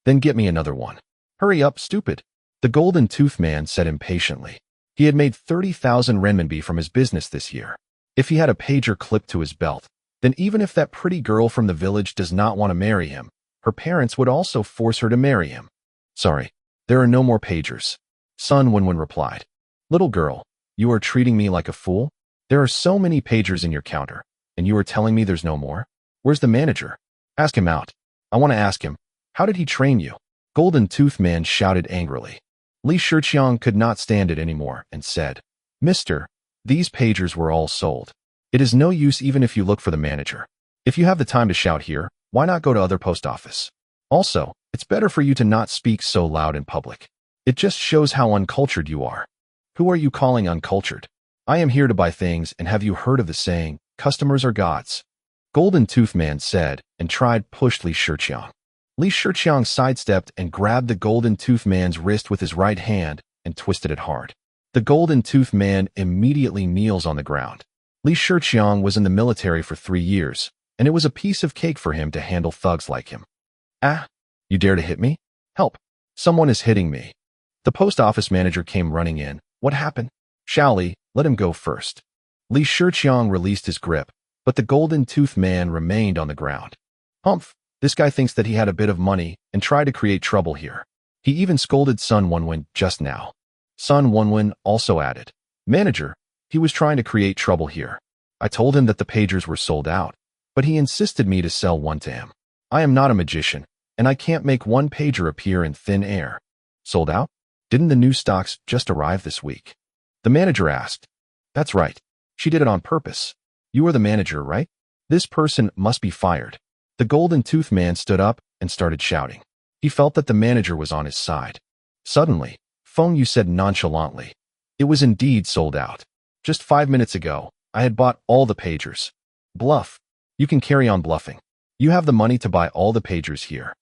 Then get me another one. Hurry up, stupid. The golden tooth man said impatiently. He had made 30,000 renminbi from his business this year. If he had a pager clipped to his belt, then even if that pretty girl from the village does not want to marry him, her parents would also force her to marry him. Sorry, there are no more pagers. Sun Wenwen replied. Little girl, you are treating me like a fool? There are so many pagers in your counter, and you are telling me there's no more? Where's the manager? Ask him out. I want to ask him, how did he train you? Golden Tooth Man shouted angrily. Li Shiqiang could not stand it anymore and said, Mister, these pagers were all sold. It is no use even if you look for the manager. If you have the time to shout here, why not go to other post office? Also, it's better for you to not speak so loud in public. It just shows how uncultured you are. Who are you calling uncultured? I am here to buy things, and have you heard of the saying, customers are gods? Golden Tooth Man said, and tried pushed Li Shiqiang. Li Shiqiang sidestepped and grabbed the Golden Tooth Man's wrist with his right hand and twisted it hard. The Golden Tooth Man immediately kneels on the ground. Li Shiqiang was in the military for 3 years, and it was a piece of cake for him to handle thugs like him. Ah, you dare to hit me? Help! Someone is hitting me. The post office manager came running in. What happened? Shaoli, let him go first. Li Shiqiang released his grip, but the Golden Tooth Man remained on the ground. Humph, this guy thinks that he had a bit of money and tried to create trouble here. He even scolded Sun Wenwen just now. Sun Wenwen also added, Manager, he was trying to create trouble here. I told him that the pagers were sold out, but he insisted me to sell one to him. I am not a magician, and I can't make one pager appear in thin air. Sold out? Didn't the new stocks just arrive this week? The manager asked. That's right. She did it on purpose. You are the manager, right? This person must be fired. The Golden Tooth Man stood up and started shouting. He felt that the manager was on his side. Suddenly, Feng Xue said nonchalantly, it was indeed sold out. Just 5 minutes ago, I had bought all the pagers. Bluff. You can carry on bluffing. You have the money to buy all the pagers here.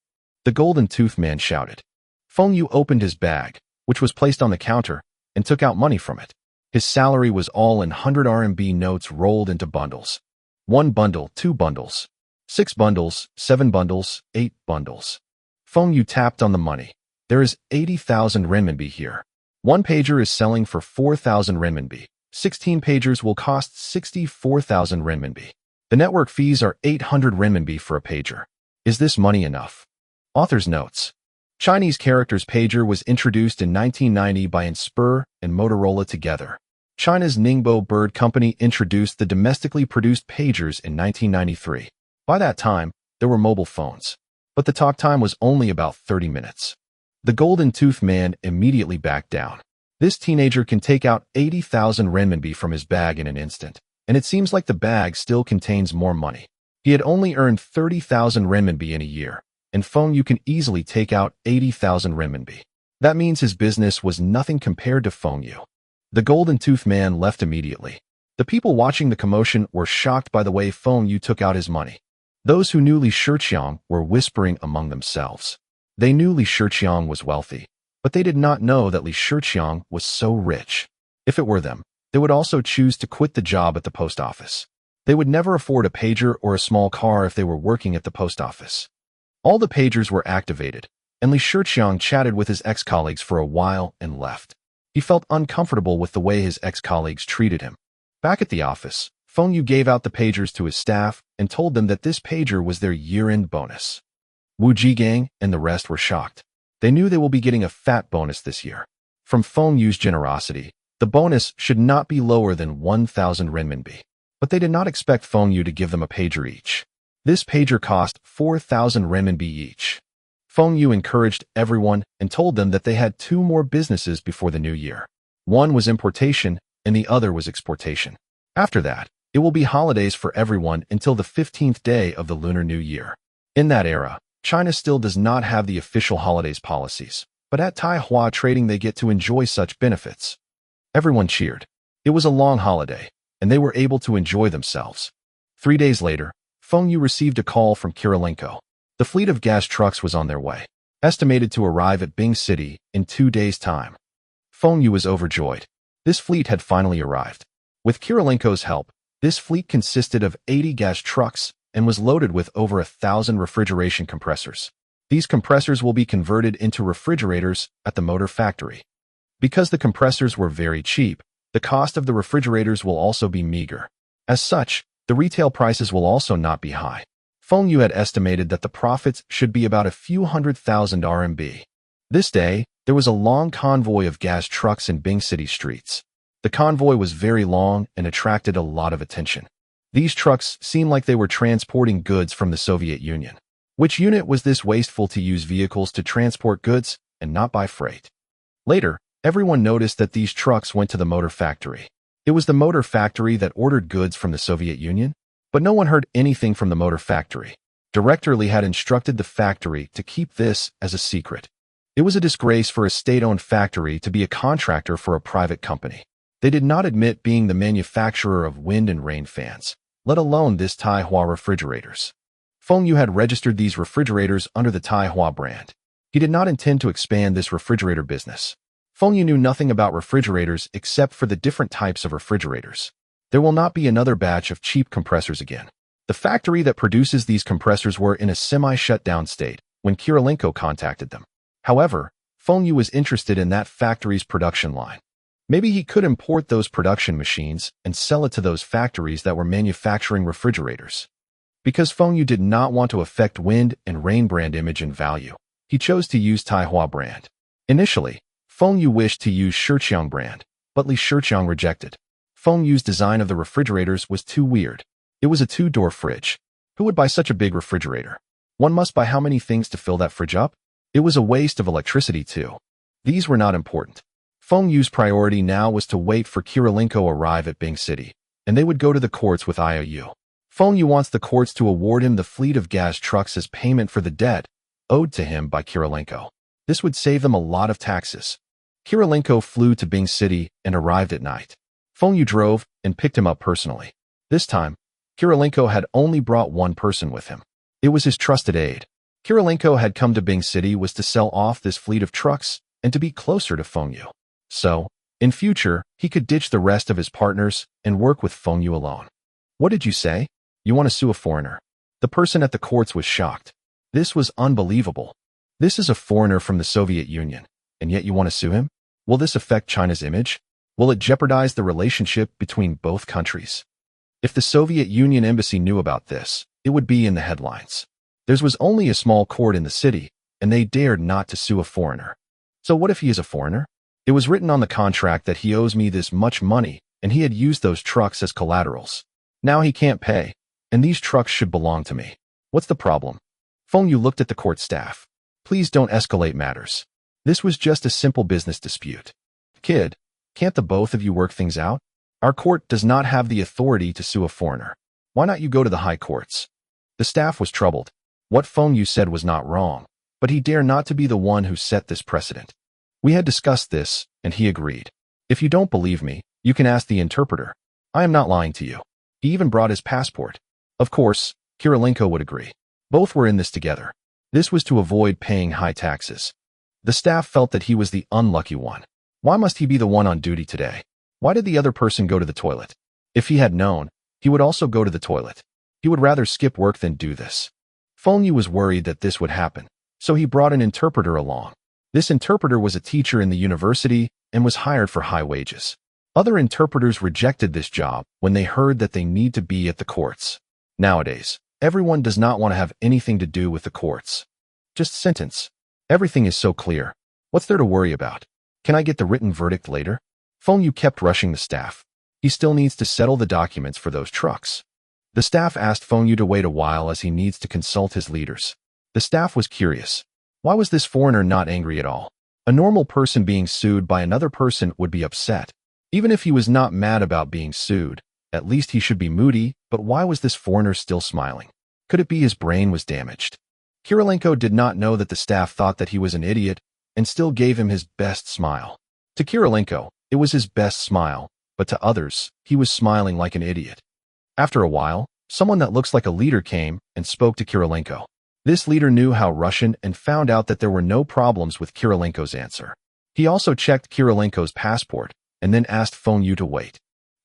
The Golden Tooth Man shouted. Feng Xue opened his bag, which was placed on the counter, and took out money from it. His salary was all in 100 RMB notes rolled into bundles. 1 bundle, 2 bundles, 6 bundles, 7 bundles, 8 bundles. Feng Xue tapped on the money. There is 80,000 renminbi here. 1 pager is selling for 4,000 renminbi. 16 pagers will cost 64,000 renminbi. The network fees are 800 renminbi for a pager. Is this money enough? Author's notes. Chinese characters pager was introduced in 1990 by Inspur and Motorola together. China's Ningbo Bird Company introduced the domestically produced pagers in 1993. By that time, there were mobile phones, but the talk time was only about 30 minutes. The Golden Tooth Man immediately backed down. This teenager can take out 80,000 renminbi from his bag in an instant, and it seems like the bag still contains more money. He had only earned 30,000 renminbi in a year, and Feng Xue can easily take out 80,000 renminbi. That means his business was nothing compared to Feng Xue. The Golden Tooth Man left immediately. The people watching the commotion were shocked by the way Feng Xue took out his money. Those who knew Li Shiqiang were whispering among themselves. They knew Li Shiqiang was wealthy, but they did not know that Li Shiqiang was so rich. If it were them, they would also choose to quit the job at the post office. They would never afford a pager or a small car if they were working at the post office. All the pagers were activated, and Li Shiqiang chatted with his ex-colleagues for a while and left. He felt uncomfortable with the way his ex-colleagues treated him. Back at the office, Feng Xue gave out the pagers to his staff and told them that this pager was their year-end bonus. Wu Jigang and the rest were shocked. They knew they will be getting a fat bonus this year. From Feng Xue's generosity, the bonus should not be lower than 1,000 renminbi. But they did not expect Feng Xue to give them a pager each. This pager cost 4,000 renminbi each. Feng Xue encouraged everyone and told them that they had 2 more businesses before the new year. One was importation and the other was exportation. After that, it will be holidays for everyone until the 15th day of the Lunar New Year. In that era, China still does not have the official holidays policies, but at Taihua Trading they get to enjoy such benefits. Everyone cheered. It was a long holiday, and they were able to enjoy themselves. 3 days later, Feng Xue received a call from Kirilenko. The fleet of gas trucks was on their way, estimated to arrive at Bing City in 2 days' time. Feng Xue was overjoyed. This fleet had finally arrived. With Kirilenko's help, this fleet consisted of 80 gas trucks and was loaded with over 1,000 refrigeration compressors. These compressors will be converted into refrigerators at the motor factory. Because the compressors were very cheap, the cost of the refrigerators will also be meager. As such, the retail prices will also not be high. Feng Xue had estimated that the profits should be about a few 100,000 RMB. This day, there was a long convoy of gas trucks in Bing City streets. The convoy was very long and attracted a lot of attention. These trucks seemed like they were transporting goods from the Soviet Union. Which unit was this wasteful to use vehicles to transport goods and not buy freight? Later, everyone noticed that these trucks went to the motor factory. It was the motor factory that ordered goods from the Soviet Union, but no one heard anything from the motor factory. Director Li had instructed the factory to keep this as a secret. It was a disgrace for a state-owned factory to be a contractor for a private company. They did not admit being the manufacturer of wind and rain fans. let alone this Taihua refrigerators. Feng Xue had registered these refrigerators under the Taihua brand. He did not intend to expand this refrigerator business. Feng Xue knew nothing about refrigerators except for the different types of refrigerators. There will not be another batch of cheap compressors again. The factory that produces these compressors were in a semi-shutdown state when Kirilenko contacted them. However, Feng Xue was interested in that factory's production line. Maybe he could import those production machines and sell it to those factories that were manufacturing refrigerators. Because Feng Xue did not want to affect Wind and Rain brand image and value, he chose to use Taihua brand. Initially, Feng Xue wished to use Shiqiang brand, but Li Shiqiang rejected. Feng Xue's design of the refrigerators was too weird. It was a 2-door fridge. Who would buy such a big refrigerator? One must buy how many things to fill that fridge up? It was a waste of electricity too. These were not important. Feng Xue's priority now was to wait for Kirilenko arrive at Bing City, and they would go to the courts with IOU. Feng Xue wants the courts to award him the fleet of gas trucks as payment for the debt owed to him by Kirilenko. This would save them a lot of taxes. Kirilenko flew to Bing City and arrived at night. Feng Xue drove and picked him up personally. This time, Kirilenko had only brought one person with him. It was his trusted aide. Kirilenko had come to Bing City was to sell off this fleet of trucks and to be closer to Feng Xue. So, in future, he could ditch the rest of his partners and work with Feng Xue alone. What did you say? You want to sue a foreigner? The person at the courts was shocked. This was unbelievable. This is a foreigner from the Soviet Union, and yet you want to sue him? Will this affect China's image? Will it jeopardize the relationship between both countries? If the Soviet Union embassy knew about this, it would be in the headlines. There was only a small court in the city, and they dared not to sue a foreigner. So what if he is a foreigner? It was written on the contract that he owes me this much money, and he had used those trucks as collaterals. Now he can't pay, and these trucks should belong to me. What's the problem? Feng Xue looked at the court staff. Please don't escalate matters. This was just a simple business dispute. Kid, can't the both of you work things out? Our court does not have the authority to sue a foreigner. Why not you go to the high courts? The staff was troubled. What Feng Xue said was not wrong, but he dared not to be the one who set this precedent. We had discussed this, and he agreed. If you don't believe me, you can ask the interpreter. I am not lying to you. He even brought his passport. Of course, Kirilenko would agree. Both were in this together. This was to avoid paying high taxes. The staff felt that he was the unlucky one. Why must he be the one on duty today? Why did the other person go to the toilet? If he had known, he would also go to the toilet. He would rather skip work than do this. Feng Xue was worried that this would happen, so he brought an interpreter along. This interpreter was a teacher in the university and was hired for high wages. Other interpreters rejected this job when they heard that they need to be at the courts. Nowadays, everyone does not want to have anything to do with the courts. Just sentence. Everything is so clear. What's there to worry about? Can I get the written verdict later? Feng Xue kept rushing the staff. He still needs to settle the documents for those trucks. The staff asked Feng Xue to wait a while as he needs to consult his leaders. The staff was curious. Why was this foreigner not angry at all? A normal person being sued by another person would be upset. Even if he was not mad about being sued, at least he should be moody, but why was this foreigner still smiling? Could it be his brain was damaged? Kirilenko did not know that the staff thought that he was an idiot and still gave him his best smile. To Kirilenko, it was his best smile, but to others, he was smiling like an idiot. After a while, someone that looks like a leader came and spoke to Kirilenko. This leader knew how Russian and found out that there were no problems with Kirilenko's answer. He also checked Kirilenko's passport and then asked Feng Xue to wait.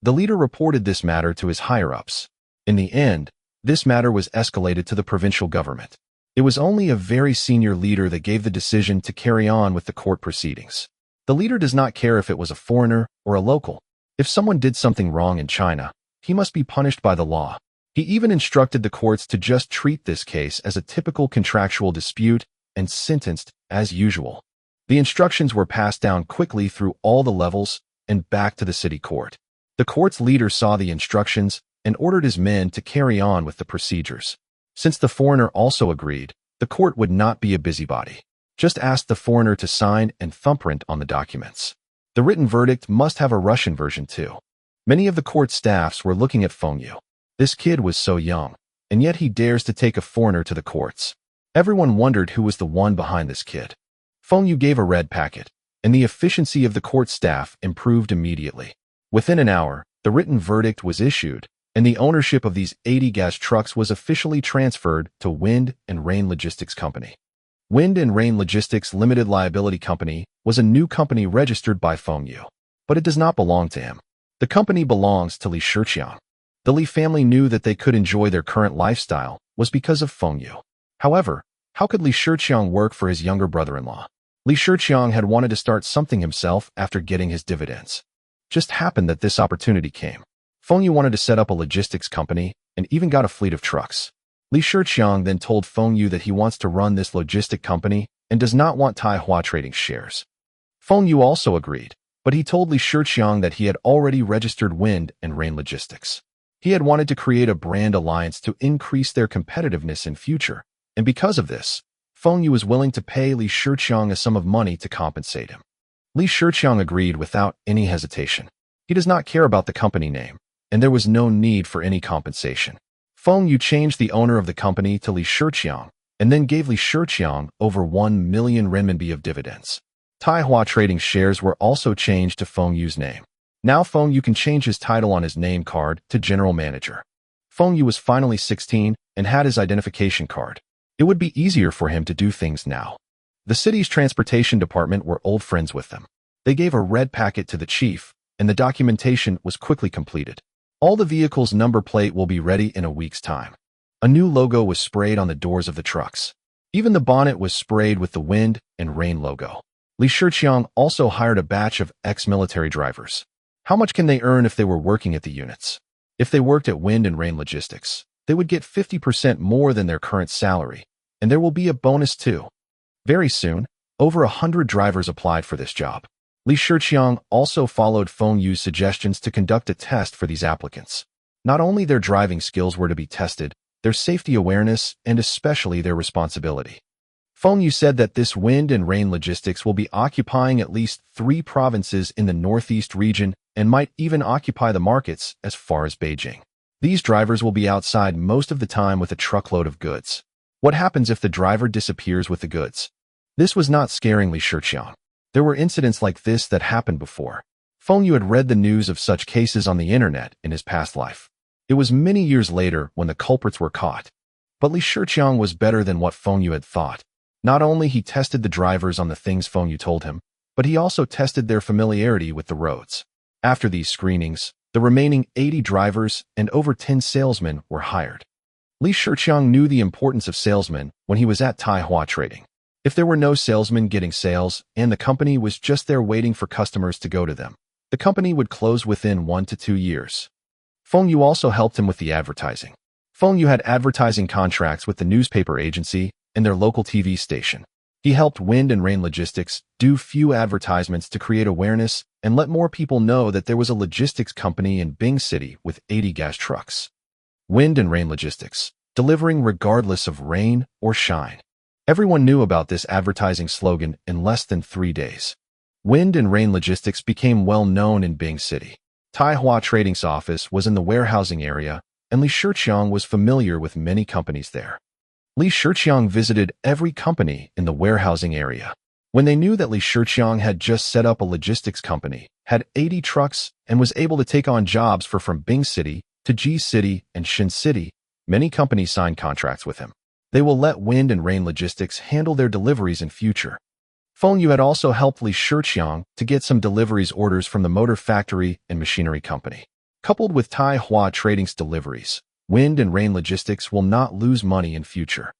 The leader reported this matter to his higher-ups. In the end, this matter was escalated to the provincial government. It was only a very senior leader that gave the decision to carry on with the court proceedings. The leader does not care if it was a foreigner or a local. If someone did something wrong in China, he must be punished by the law. He even instructed the courts to just treat this case as a typical contractual dispute and sentenced as usual. The instructions were passed down quickly through all the levels and back to the city court. The court's leader saw the instructions and ordered his men to carry on with the procedures. Since the foreigner also agreed, the court would not be a busybody. Just ask the foreigner to sign and thumbprint on the documents. The written verdict must have a Russian version too. Many of the court staffs were looking at Feng Xue. This kid was so young, and yet he dares to take a foreigner to the courts. Everyone wondered who was the one behind this kid. Feng Xue gave a red packet, and the efficiency of the court staff improved immediately. Within an hour, the written verdict was issued, and the ownership of these 80 gas trucks was officially transferred to Wind and Rain Logistics Company. Wind and Rain Logistics Limited Liability Company was a new company registered by Feng Xue, but it does not belong to him. The company belongs to Li Shiqiang. The Li family knew that they could enjoy their current lifestyle was because of Feng Xue. However, how could Li Shiqiang work for his younger brother-in-law? Li Shiqiang had wanted to start something himself after getting his dividends. Just happened that this opportunity came. Feng Xue wanted to set up a logistics company and even got a fleet of trucks. Li Shiqiang then told Feng Xue that he wants to run this logistic company and does not want Manhwa Trading shares. Feng Xue also agreed, but he told Li Shiqiang that he had already registered Wind and Rain Logistics. He had wanted to create a brand alliance to increase their competitiveness in future, and because of this, Feng Xue was willing to pay Li Shiqiang a sum of money to compensate him. Li Shiqiang agreed without any hesitation. He does not care about the company name, and there was no need for any compensation. Feng Xue changed the owner of the company to Li Shiqiang, and then gave Li Shiqiang over 1 million renminbi of dividends. Manhwa Trading shares were also changed to Feng Xue's name. Now Feng Xue can change his title on his name card to General Manager. Feng Xue was finally 16 and had his identification card. It would be easier for him to do things now. The city's transportation department were old friends with them. They gave a red packet to the chief, and the documentation was quickly completed. All the vehicles' number plate will be ready in a week's time. A new logo was sprayed on the doors of the trucks. Even the bonnet was sprayed with the Wind and Rain logo. Li Shiqiang also hired a batch of ex-military drivers. How much can they earn if they were working at the units? If they worked at Wind and Rain Logistics, they would get 50% more than their current salary, and there will be a bonus too. Very soon, over 100 drivers applied for this job. Li Shiqiang also followed Feng Xue's suggestions to conduct a test for these applicants. Not only their driving skills were to be tested, their safety awareness and especially their responsibility. Feng Xue said that this Wind and Rain Logistics will be occupying at least 3 provinces in the northeast region and might even occupy the markets as far as Beijing. These drivers will be outside most of the time with a truckload of goods. What happens if the driver disappears with the goods? This was not scaring Li Shiqiang. There were incidents like this that happened before. Feng Xue had read the news of such cases on the internet in his past life. It was many years later when the culprits were caught. But Li Shiqiang was better than what Feng Xue had thought. Not only he tested the drivers on the things Feng Xue told him, but he also tested their familiarity with the roads. After these screenings, the remaining 80 drivers and over 10 salesmen were hired. Li Shiqiang knew the importance of salesmen when he was at Manhwa Trading. If there were no salesmen getting sales and the company was just there waiting for customers to go to them, the company would close within 1 to 2 years. Feng Xue also helped him with the advertising. Feng Xue had advertising contracts with the newspaper agency and their local TV station. He helped Wind and Rain Logistics do few advertisements to create awareness and let more people know that there was a logistics company in Bing City with 80 gas trucks. Wind and Rain Logistics, delivering regardless of rain or shine. Everyone knew about this advertising slogan in less than 3 days. Wind and Rain Logistics became well known in Bing City. Manhwa Trading's office was in the warehousing area, and Li Shiqiang was familiar with many companies there. Li Shiqiang visited every company in the warehousing area. When they knew that Li Shiqiang had just set up a logistics company, had 80 trucks, and was able to take on jobs from Bing City to Ji City and Shin City, many companies signed contracts with him. They will let Wind and Rain Logistics handle their deliveries in future. Feng Xue had also helped Li Shiqiang to get some deliveries orders from the motor factory and machinery company. Coupled with Manhwa Trading's deliveries, Wind and Rain Logistics will not lose money in future.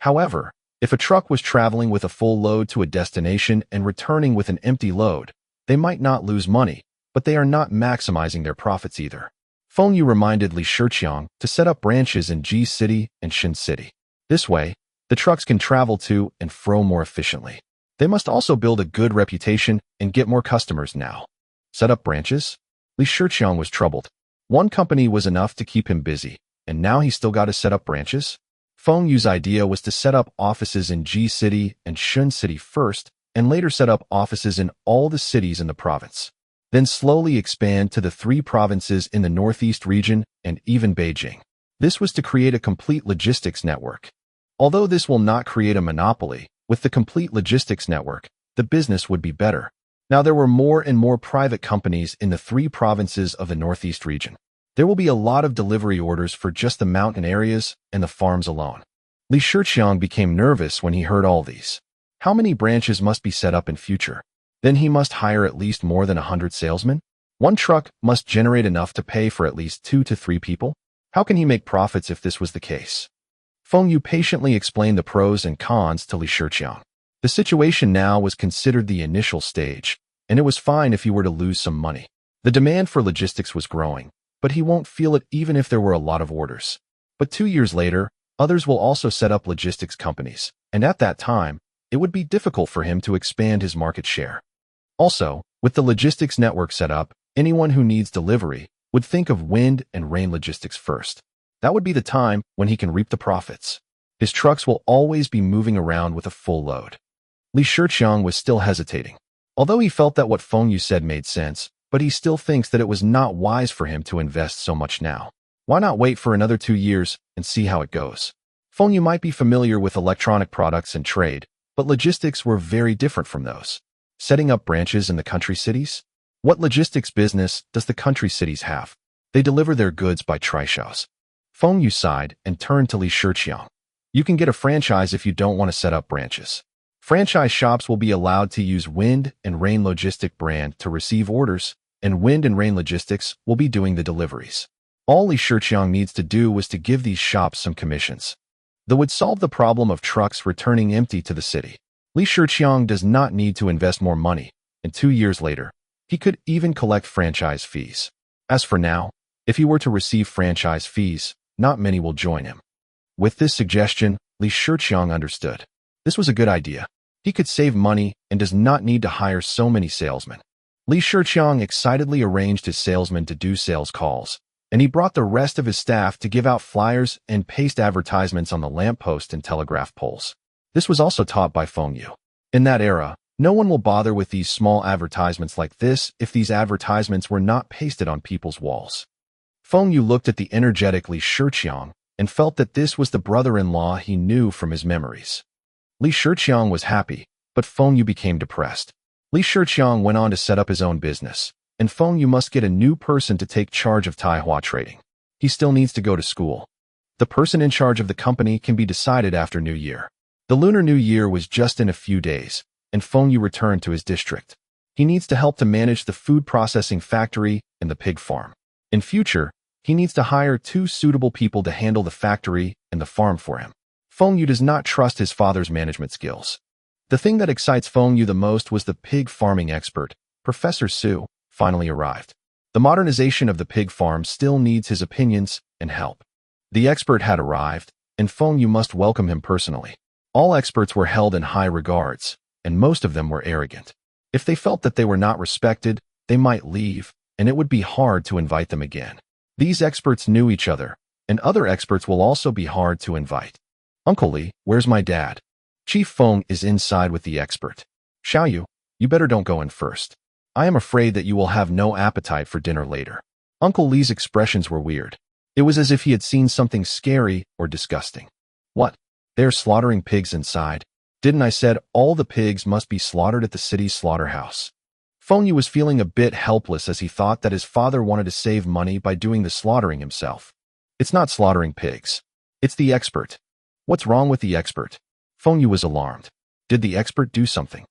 However, if a truck was traveling with a full load to a destination and returning with an empty load, they might not lose money, but they are not maximizing their profits either. Feng Xue reminded Li Shiqiang to set up branches in Ji City and Shin City. This way, the trucks can travel to and fro more efficiently. They must also build a good reputation and get more customers now. Set up branches? Li Shiqiang was troubled. One company was enough to keep him busy, and now he still got to set up branches? Feng Xue's idea was to set up offices in Ji City and Shun City first, and later set up offices in all the cities in the province. Then slowly expand to the 3 provinces in the northeast region and even Beijing. This was to create a complete logistics network. Although this will not create a monopoly, with the complete logistics network, the business would be better. Now there were more and more private companies in the 3 provinces of the northeast region. There will be a lot of delivery orders for just the mountain areas and the farms alone. Li Shiqiang became nervous when he heard all these. How many branches must be set up in future? Then he must hire at least more than 100 salesmen? One truck must generate enough to pay for at least 2 to 3 people? How can he make profits if this was the case? Feng Xue patiently explained the pros and cons to Li Shiqiang. The situation now was considered the initial stage, and it was fine if he were to lose some money. The demand for logistics was growing, but he won't feel it even if there were a lot of orders. But 2 years later, others will also set up logistics companies, and at that time, it would be difficult for him to expand his market share. Also, with the logistics network set up, anyone who needs delivery would think of wind and rain logistics first. That would be the time when he can reap the profits. His trucks will always be moving around with a full load. Li Shiqiang was still hesitating. Although he felt that what Feng Xue said made sense, but he still thinks that it was not wise for him to invest so much now. Why not wait for another 2 years and see how it goes? Feng Xue might be familiar with electronic products and trade, but logistics were very different from those. Setting up branches in the country cities? What logistics business does the country cities have? They deliver their goods by trishaos. Feng Xue sighed and turned to Li Shiqiang. You can get a franchise if you don't want to set up branches. Franchise shops will be allowed to use Wind and Rain Logistic brand to receive orders, and Wind and Rain Logistics will be doing the deliveries. All Li Shiqiang needs to do was to give these shops some commissions. That would solve the problem of trucks returning empty to the city. Li Shiqiang does not need to invest more money, and 2 years later, he could even collect franchise fees. As for now, if he were to receive franchise fees, not many will join him. With this suggestion, Li Shiqiang understood. This was a good idea. He could save money and does not need to hire so many salesmen. Li Shiqiang excitedly arranged his salesmen to do sales calls, and he brought the rest of his staff to give out flyers and paste advertisements on the lamppost and telegraph poles. This was also taught by Feng Xue. In that era, no one will bother with these small advertisements like this if these advertisements were not pasted on people's walls. Feng Xue looked at the energetic Li Shiqiang and felt that this was the brother-in-law he knew from his memories. Li Shiqiang was happy, but Feng Xue became depressed. Li Shiqiang went on to set up his own business, and Feng Xue must get a new person to take charge of Taihua trading. He still needs to go to school. The person in charge of the company can be decided after New Year. The Lunar New Year was just in a few days, and Feng Xue returned to his district. He needs to help to manage the food processing factory and the pig farm. In future, he needs to hire 2 suitable people to handle the factory and the farm for him. Feng Xue does not trust his father's management skills. The thing that excites Feng Xue the most was the pig farming expert, Professor Xue, finally arrived. The modernization of the pig farm still needs his opinions and help. The expert had arrived, and Feng Xue must welcome him personally. All experts were held in high regards, and most of them were arrogant. If they felt that they were not respected, they might leave, and it would be hard to invite them again. These experts knew each other, and other experts will also be hard to invite. Uncle Li, where's my dad? Chief Feng is inside with the expert. Xiaoyu, you better don't go in first. I am afraid that you will have no appetite for dinner later. Uncle Li's expressions were weird. It was as if he had seen something scary or disgusting. What? They're slaughtering pigs inside. Didn't I said all the pigs must be slaughtered at the city's slaughterhouse? Feng Xue was feeling a bit helpless as he thought that his father wanted to save money by doing the slaughtering himself. It's not slaughtering pigs. It's the expert. What's wrong with the expert? Feng Xue was alarmed. Did the expert do something?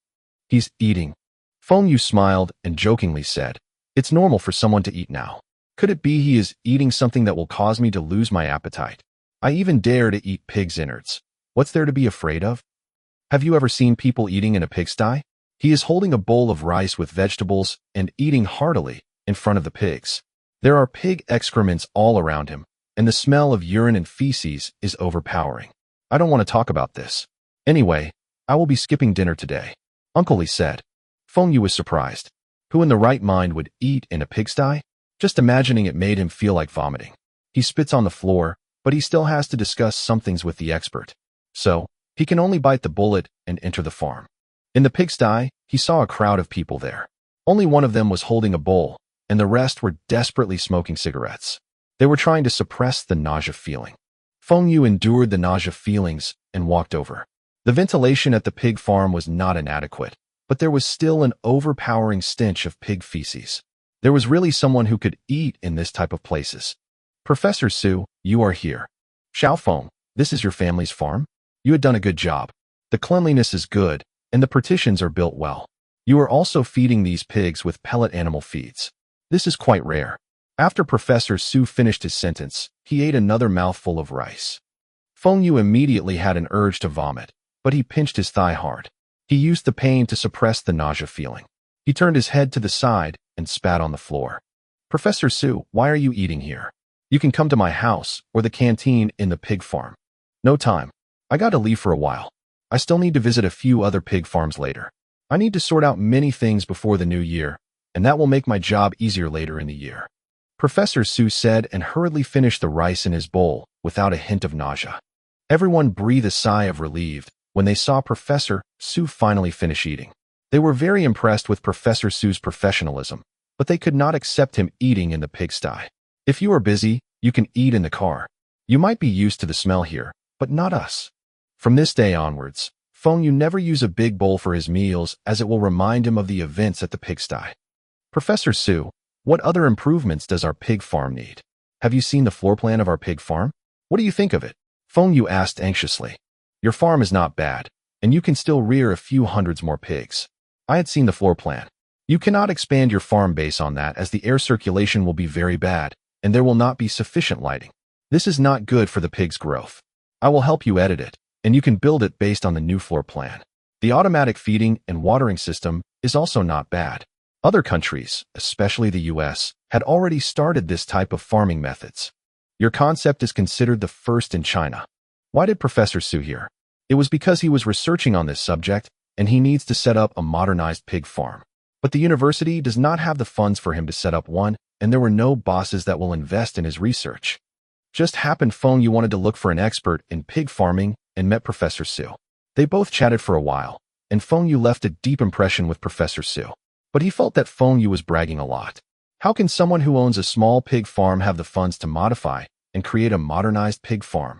He's eating. Feng Xue smiled and jokingly said, It's normal for someone to eat now. Could it be he is eating something that will cause me to lose my appetite? I even dare to eat pig's innards. What's there to be afraid of? Have you ever seen people eating in a pigsty? He is holding a bowl of rice with vegetables and eating heartily in front of the pigs. There are pig excrements all around him, and the smell of urine and feces is overpowering. I don't want to talk about this. Anyway, I will be skipping dinner today. Uncle Li said. Feng Xue was surprised. Who in the right mind would eat in a pigsty? Just imagining it made him feel like vomiting. He spits on the floor, but he still has to discuss some things with the expert. So, he can only bite the bullet and enter the farm. In the pigsty, he saw a crowd of people there. Only one of them was holding a bowl, and the rest were desperately smoking cigarettes. They were trying to suppress the nausea feeling. Feng Xue endured the nausea feelings and walked over. The ventilation at the pig farm was not inadequate, but there was still an overpowering stench of pig feces. There was really someone who could eat in this type of places. Professor Xue, you are here. Xiaofeng, this is your family's farm? You had done a good job. The cleanliness is good, and the partitions are built well. You are also feeding these pigs with pellet animal feeds. This is quite rare. After Professor Xue finished his sentence, he ate another mouthful of rice. Feng Xue immediately had an urge to vomit, but he pinched his thigh hard. He used the pain to suppress the nausea feeling. He turned his head to the side and spat on the floor. Professor Xue, why are you eating here? You can come to my house or the canteen in the pig farm. No time. I got to leave for a while. I still need to visit a few other pig farms later. I need to sort out many things before the new year, and that will make my job easier later in the year. Professor Xue said and hurriedly finished the rice in his bowl without a hint of nausea. Everyone breathed a sigh of relief when they saw Professor Xue finally finish eating. They were very impressed with Professor Xue's professionalism, but they could not accept him eating in the pigsty. If you are busy, you can eat in the car. You might be used to the smell here, but not us. From this day onwards, Feng Xue never use a big bowl for his meals as it will remind him of the events at the pigsty. Professor Xue, what other improvements does our pig farm need? Have you seen the floor plan of our pig farm? What do you think of it? Feng Xue asked anxiously. Your farm is not bad, and you can still rear a few hundreds more pigs. I had seen the floor plan. You cannot expand your farm base on that as the air circulation will be very bad, and there will not be sufficient lighting. This is not good for the pig's growth. I will help you edit it, and you can build it based on the new floor plan. The automatic feeding and watering system is also not bad. Other countries, especially the US, had already started this type of farming methods. Your concept is considered the first in China. Why did Professor Xue here? It was because he was researching on this subject, and he needs to set up a modernized pig farm. But the university does not have the funds for him to set up one, and there were no bosses that will invest in his research. Just happened Feng Xue wanted to look for an expert in pig farming and met Professor Xue. They both chatted for a while, and Feng Xue left a deep impression with Professor Xue. But he felt that Feng Xue was bragging a lot. How can someone who owns a small pig farm have the funds to modify and create a modernized pig farm?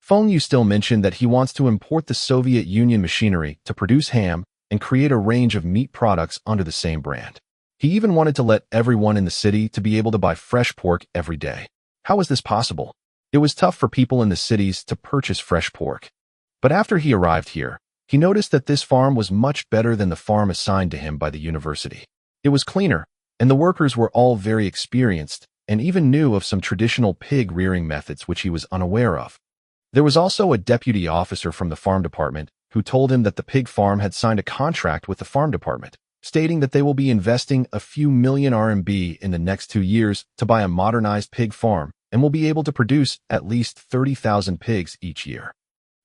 Feng Xue still mentioned that he wants to import the Soviet Union machinery to produce ham and create a range of meat products under the same brand. He even wanted to let everyone in the city to be able to buy fresh pork every day. How was this possible? It was tough for people in the cities to purchase fresh pork. But after he arrived here, he noticed that this farm was much better than the farm assigned to him by the university. It was cleaner, and the workers were all very experienced and even knew of some traditional pig rearing methods which he was unaware of. There was also a deputy officer from the farm department who told him that the pig farm had signed a contract with the farm department, stating that they will be investing a few million RMB in the next 2 years to buy a modernized pig farm and will be able to produce at least 30,000 pigs each year.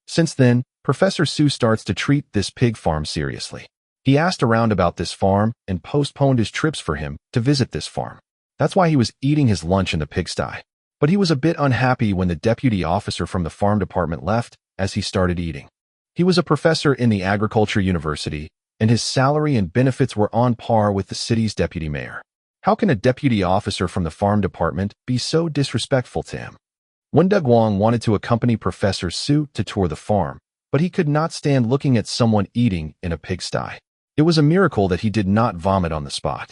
Since then, Professor Xue starts to treat this pig farm seriously. He asked around about this farm and postponed his trips for him to visit this farm. That's why he was eating his lunch in the pigsty. But he was a bit unhappy when the deputy officer from the farm department left as he started eating. He was a professor in the agriculture university, and his salary and benefits were on par with the city's deputy mayor. How can a deputy officer from the farm department be so disrespectful to him? Wen Deguang wanted to accompany Professor Xue to tour the farm, but he could not stand looking at someone eating in a pigsty. It was a miracle that he did not vomit on the spot.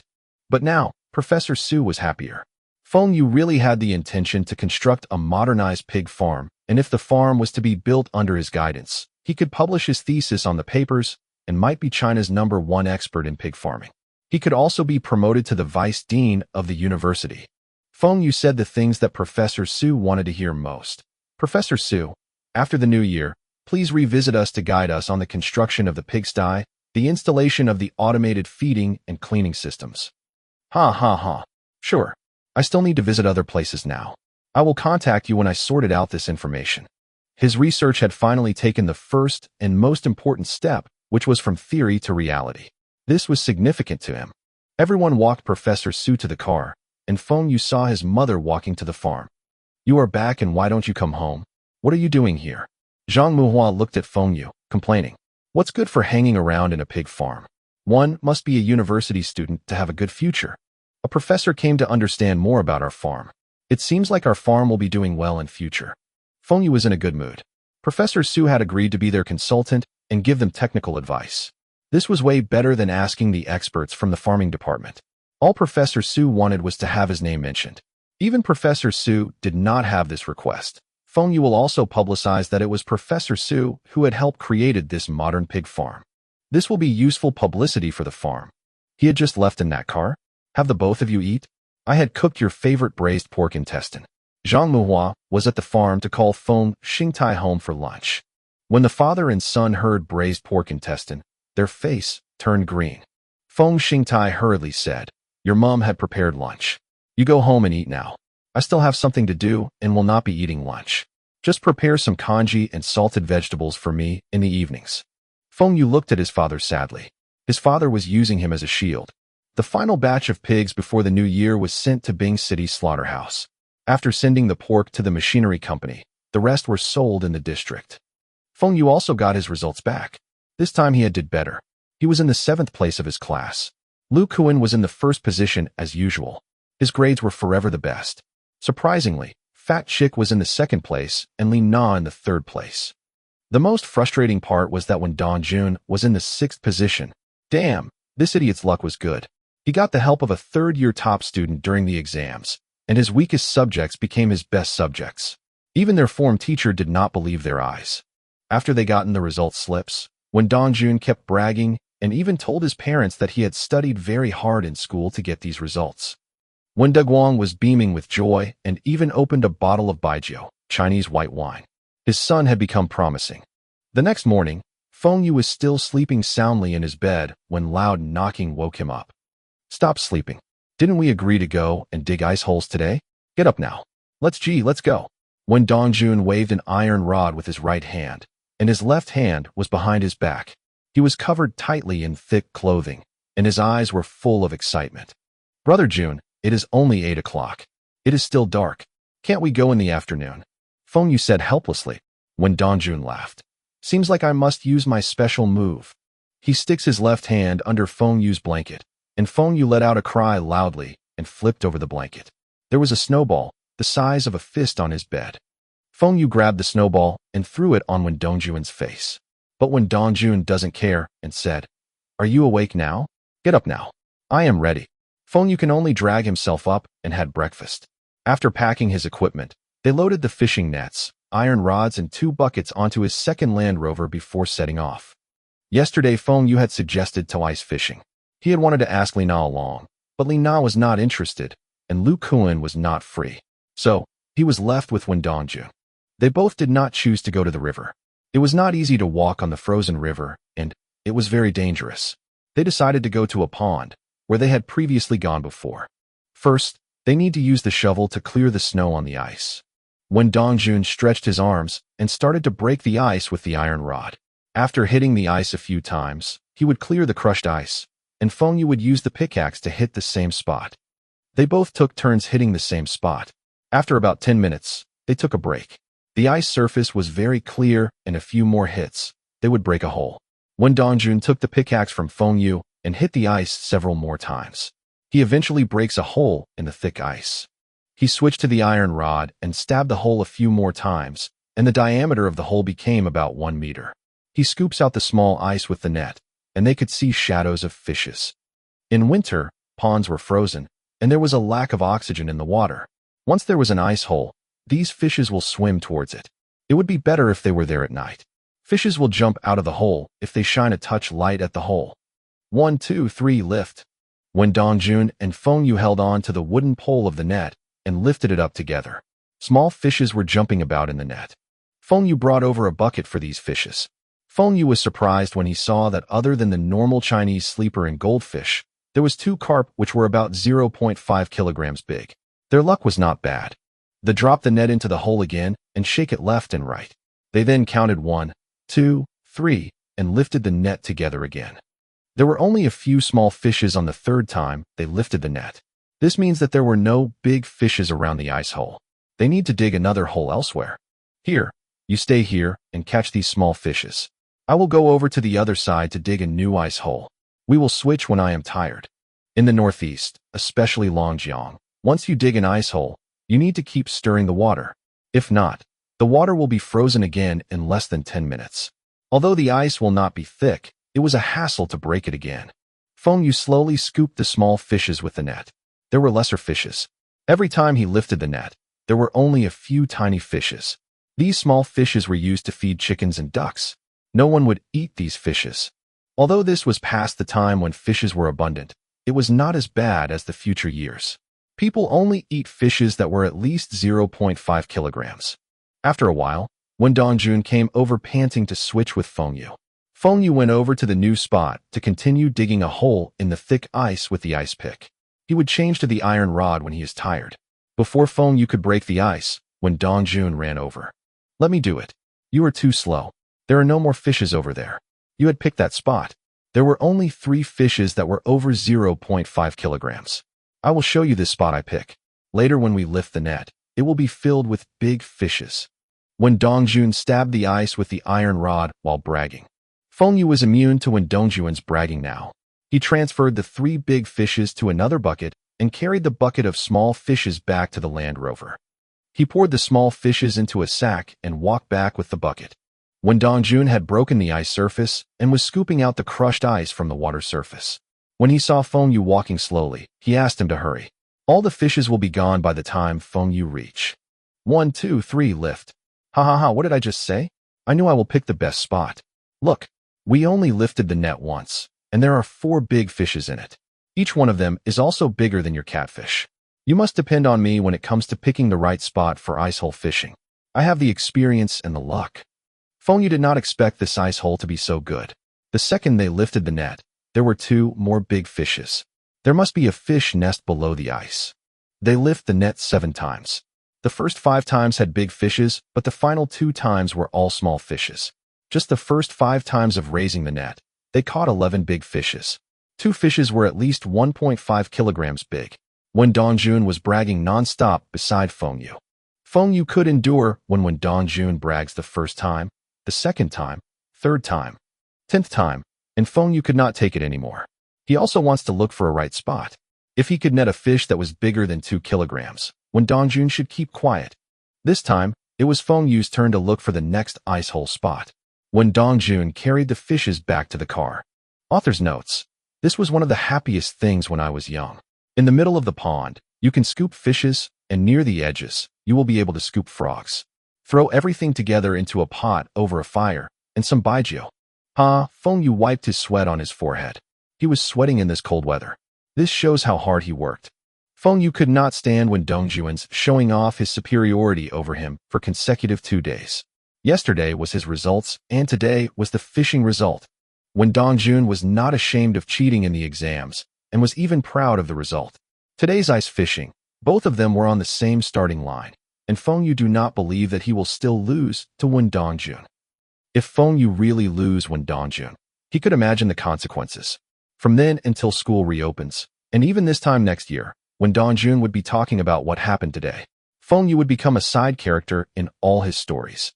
But now, Professor Xue was happier. Feng Xue really had the intention to construct a modernized pig farm, and if the farm was to be built under his guidance, he could publish his thesis on the papers and might be China's #1 expert in pig farming. He could also be promoted to the vice dean of the university. Feng Xue said the things that Professor Xue wanted to hear most. Professor Xue, after the new year, please revisit us to guide us on the construction of the pigsty, the installation of the automated feeding and cleaning systems. Ha ha ha. Sure. I still need to visit other places now. I will contact you when I sorted out this information. His research had finally taken the first and most important step, which was from theory to reality. This was significant to him. Everyone walked Professor Xue to the car, and Feng Xue saw his mother walking to the farm. You are back, and why don't you come home? What are you doing here? Zhang Muhua looked at Feng Xue, complaining. What's good for hanging around in a pig farm? One must be a university student to have a good future. A professor came to understand more about our farm. It seems like our farm will be doing well in future. Feng Xue was in a good mood. Professor Xue had agreed to be their consultant and give them technical advice. This was way better than asking the experts from the farming department. All Professor Xue wanted was to have his name mentioned. Even Professor Xue did not have this request. Feng Xue will also publicize that it was Professor Xue who had helped created this modern pig farm. This will be useful publicity for the farm. He had just left in that car. Have the both of you eat? I had cooked your favorite braised pork intestine. Zhang Manhwa was at the farm to call Feng Xingtai home for lunch. When the father and son heard braised pork intestine, their face turned green. Feng Xingtai hurriedly said, "Your mom had prepared lunch. You go home and eat now. I still have something to do and will not be eating lunch. Just prepare some congee and salted vegetables for me in the evenings." Feng Xue looked at his father sadly. His father was using him as a shield. The final batch of pigs before the new year was sent to Bing City's slaughterhouse. After sending the pork to the machinery company, the rest were sold in the district. Feng Xue also got his results back. This time he had did better. He was in the 7th place of his class. Lu Kuan was in the 1st position as usual. His grades were forever the best. Surprisingly, Fat Chick was in the 2nd place and Li Na in the 3rd place. The most frustrating part was that when Don Jun was in the 6th position, damn, this idiot's luck was good. He got the help of a 3rd-year top student during the exams, and his weakest subjects became his best subjects. Even their form teacher did not believe their eyes. After they gotten the result slips, when Don Jun kept bragging and even told his parents that he had studied very hard in school to get these results. When De Guang was beaming with joy and even opened a bottle of baijiu, Chinese white wine, his son had become promising. The next morning, Feng Xue was still sleeping soundly in his bed when loud knocking woke him up. "Stop sleeping. Didn't we agree to go and dig ice holes today? Get up now. Let's go." When Don Jun waved an iron rod with his right hand, and his left hand was behind his back, he was covered tightly in thick clothing, and his eyes were full of excitement. "Brother Jun, it is only 8 o'clock. It is still dark. Can't we go in the afternoon?" Feng Xue said helplessly, when Don Jun laughed. "Seems like I must use my special move." He sticks his left hand under Feng Xue's blanket, and Feng Xue let out a cry loudly and flipped over the blanket. There was a snowball, the size of a fist on his bed. Feng Xue grabbed the snowball and threw it on Don Jun's face. But when Don Jun doesn't care and said, "Are you awake now? Get up now. I am ready." Feng Xue can only drag himself up and had breakfast. After packing his equipment, they loaded the fishing nets, iron rods and 2 buckets onto his 2nd Land Rover before setting off. Yesterday Feng Xue had suggested to ice fishing. He had wanted to ask Li Na along, but Li Na was not interested, and Lu Kuan was not free. So, he was left with Don Jun. They both did not choose to go to the river. It was not easy to walk on the frozen river, and it was very dangerous. They decided to go to a pond, where they had previously gone before. First, they need to use the shovel to clear the snow on the ice. When Don Jun stretched his arms and started to break the ice with the iron rod. After hitting the ice a few times, he would clear the crushed ice, and Feng Xue would use the pickaxe to hit the same spot. They both took turns hitting the same spot. After about 10 minutes, they took a break. The ice surface was very clear, and a few more hits, they would break a hole. When Don Jun took the pickaxe from Feng Xue and hit the ice several more times, he eventually breaks a hole in the thick ice. He switched to the iron rod and stabbed the hole a few more times, and the diameter of the hole became about 1 meter. He scoops out the small ice with the net, and they could see shadows of fishes. In winter, ponds were frozen, and there was a lack of oxygen in the water. Once there was an ice hole, these fishes will swim towards it. It would be better if they were there at night. Fishes will jump out of the hole if they shine a touch light at the hole. 1, 2, 3, lift. When Don Jun and Feng Xue held on to the wooden pole of the net and lifted it up together, small fishes were jumping about in the net. Feng Xue brought over a bucket for these fishes. Feng Xue was surprised when he saw that other than the normal Chinese sleeper and goldfish, there was 2 carp which were about 0.5 kilograms big. Their luck was not bad. They dropped the net into the hole again and shake it left and right. They then counted 1, 2, 3, and lifted the net together again. There were only a few small fishes on the 3rd time they lifted the net. This means that there were no big fishes around the ice hole. They need to dig another hole elsewhere. Here, you stay here and catch these small fishes. I will go over to the other side to dig a new ice hole. We will switch when I am tired. In the northeast, especially Longjiang, once you dig an ice hole, you need to keep stirring the water. If not, the water will be frozen again in less than 10 minutes. Although the ice will not be thick, it was a hassle to break it again. Feng Yu slowly scooped the small fishes with the net. There were lesser fishes. Every time he lifted the net, there were only a few tiny fishes. These small fishes were used to feed chickens and ducks. No one would eat these fishes. Although this was past the time when fishes were abundant, it was not as bad as the future years. People only eat fishes that were at least 0.5 kilograms. After a while, when Dongjun came over panting to switch with Feng Yu, Feng Yu went over to the new spot to continue digging a hole in the thick ice with the ice pick. He would change to the iron rod when he is tired. Before Feng Yu could break the ice, when Dongjun ran over. Let me do it. You are too slow. There are no more fishes over there. You had picked that spot. There were only 3 fishes that were over 0.5 kilograms. I will show you this spot I pick. Later when we lift the net, it will be filled with big fishes. When Dongjun stabbed the ice with the iron rod while bragging. Feng Yu was immune to when Dongjun's bragging now. He transferred the 3 big fishes to another bucket and carried the bucket of small fishes back to the Land Rover. He poured the small fishes into a sack and walked back with the bucket. When Dongjun had broken the ice surface and was scooping out the crushed ice from the water surface. When he saw Feng Yu walking slowly, he asked him to hurry. All the fishes will be gone by the time Feng Yu reach. 1, 2, 3, lift. Ha ha ha, what did I just say? I knew I will pick the best spot. Look, we only lifted the net once, and there are 4 big fishes in it. Each one of them is also bigger than your catfish. You must depend on me when it comes to picking the right spot for ice hole fishing. I have the experience and the luck. Feng Yu did not expect this ice hole to be so good. The second they lifted the net, there were 2 more big fishes. There must be a fish nest below the ice. They lift the net 7 times. The first 5 times had big fishes, but the final 2 times were all small fishes. Just the first 5 times of raising the net, they caught 11 big fishes. 2 fishes were at least 1.5 kilograms big. When Dongjun was bragging non-stop beside Feng Yu. Feng Yu could endure when Dongjun brags the first time, the second time, third time, 10th time, and Feng Yu could not take it anymore. He also wants to look for a right spot. If he could net a fish that was bigger than 2 kilograms, when Dongjun should keep quiet. This time, it was Feng Yu's turn to look for the next ice hole spot. When Dongjun carried the fishes back to the car. Author's notes. This was one of the happiest things when I was young. In the middle of the pond, you can scoop fishes, and near the edges, you will be able to scoop frogs. Throw everything together into a pot over a fire, and some baijiu. Feng Yu wiped his sweat on his forehead. He was sweating in this cold weather. This shows how hard he worked. Feng Yu could not stand when Dongjun's showing off his superiority over him for consecutive 2 days. Yesterday was his results, and today was the fishing result. When Dongjun was not ashamed of cheating in the exams, and was even proud of the result. Today's ice fishing, both of them were on the same starting line, and Feng Yu do not believe that he will still lose to when Dongjun. If Feng Yu really lose when Dongjun, he could imagine the consequences. From then until school reopens, and even this time next year, when Dongjun would be talking about what happened today, Feng Yu would become a side character in all his stories.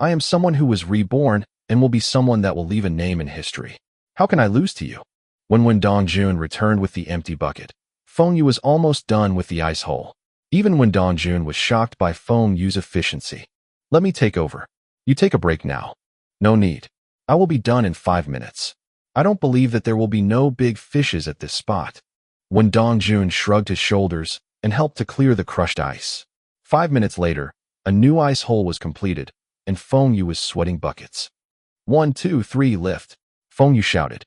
I am someone who was reborn and will be someone that will leave a name in history. How can I lose to you? When Dongjun returned with the empty bucket, Feng Yu was almost done with the ice hole. Even when Dongjun was shocked by Feng Yu's efficiency. Let me take over. You take a break now. No need. I will be done in 5 minutes. I don't believe that there will be no big fishes at this spot. When Dongjun shrugged his shoulders and helped to clear the crushed ice. 5 minutes later, a new ice hole was completed, and Feng Yu was sweating buckets. 1, 2, 3, lift. Feng Yu shouted.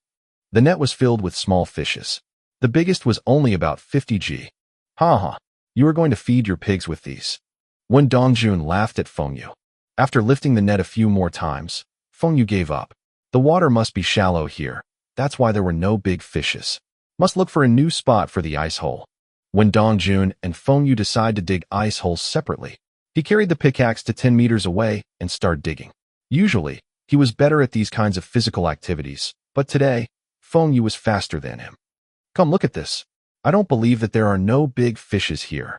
The net was filled with small fishes. The biggest was only about 50 g. Ha ha, you are going to feed your pigs with these. When Dongjun laughed at Feng Yu. After lifting the net a few more times, Feng Yu gave up. The water must be shallow here. That's why there were no big fishes. Must look for a new spot for the ice hole. When Dongjun and Feng Yu decide to dig ice holes separately, he carried the pickaxe to 10 meters away and started digging. Usually, he was better at these kinds of physical activities, but today, Feng Yu was faster than him. Come look at this. I don't believe that there are no big fishes here.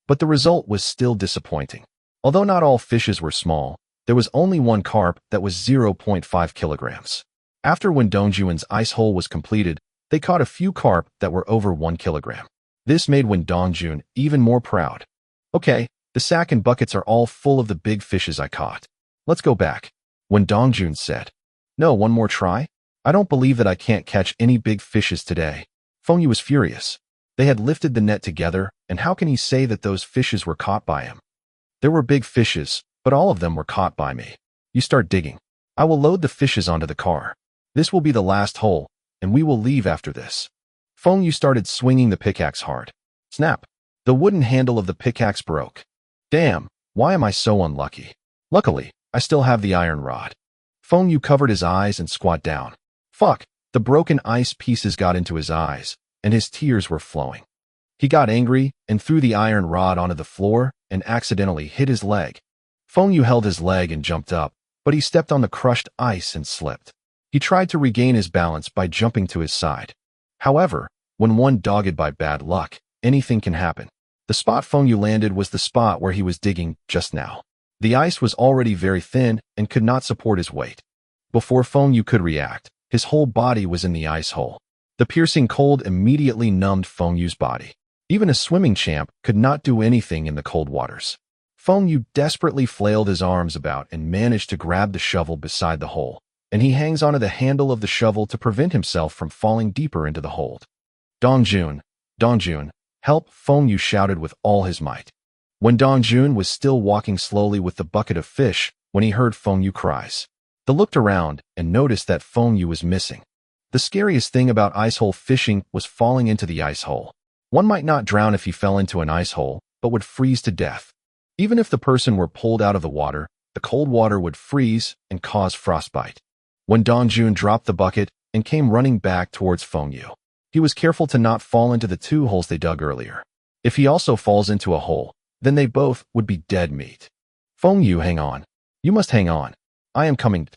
But the result was still disappointing. Although not all fishes were small, there was only one carp that was 0.5 kilograms. After when Dongjun's ice hole was completed, they caught a few carp that were over 1 kilogram. This made when Dongjun even more proud. Okay, the sack and buckets are all full of the big fishes I caught. Let's go back. When Dongjun said, no, one more try? I don't believe that I can't catch any big fishes today. Feng Xue was furious. They had lifted the net together, and how can he say that those fishes were caught by him? There were big fishes, but all of them were caught by me. You start digging. I will load the fishes onto the car. This will be the last hole, and we will leave after this. Feng Xue started swinging the pickaxe hard. Snap! The wooden handle of the pickaxe broke. Damn, why am I so unlucky? Luckily, I still have the iron rod. Feng Xue covered his eyes and squat down. Fuck, the broken ice pieces got into his eyes, and his tears were flowing. He got angry and threw the iron rod onto the floor and accidentally hit his leg. Feng Xue held his leg and jumped up, but he stepped on the crushed ice and slipped. He tried to regain his balance by jumping to his side. However, when one dogged by bad luck, anything can happen. The spot Feng Xue landed was the spot where he was digging just now. The ice was already very thin and could not support his weight. Before Feng Xue could react, his whole body was in the ice hole. The piercing cold immediately numbed Feng Xue's body. Even a swimming champ could not do anything in the cold waters. Feng Xue desperately flailed his arms about and managed to grab the shovel beside the hole, and he hangs onto the handle of the shovel to prevent himself from falling deeper into the hold. Dongjun, help! Feng Xue shouted with all his might. When Dongjun was still walking slowly with the bucket of fish when he heard Feng Xue cries. They looked around and noticed that Feng Xue was missing. The scariest thing about ice hole fishing was falling into the ice hole. One might not drown if he fell into an ice hole, but would freeze to death. Even if the person were pulled out of the water, the cold water would freeze and cause frostbite. When Dongjun dropped the bucket and came running back towards Feng Xue, he was careful to not fall into the two holes they dug earlier. If he also falls into a hole, then they both would be dead meat. Feng Xue, hang on. You must hang on. I am coming.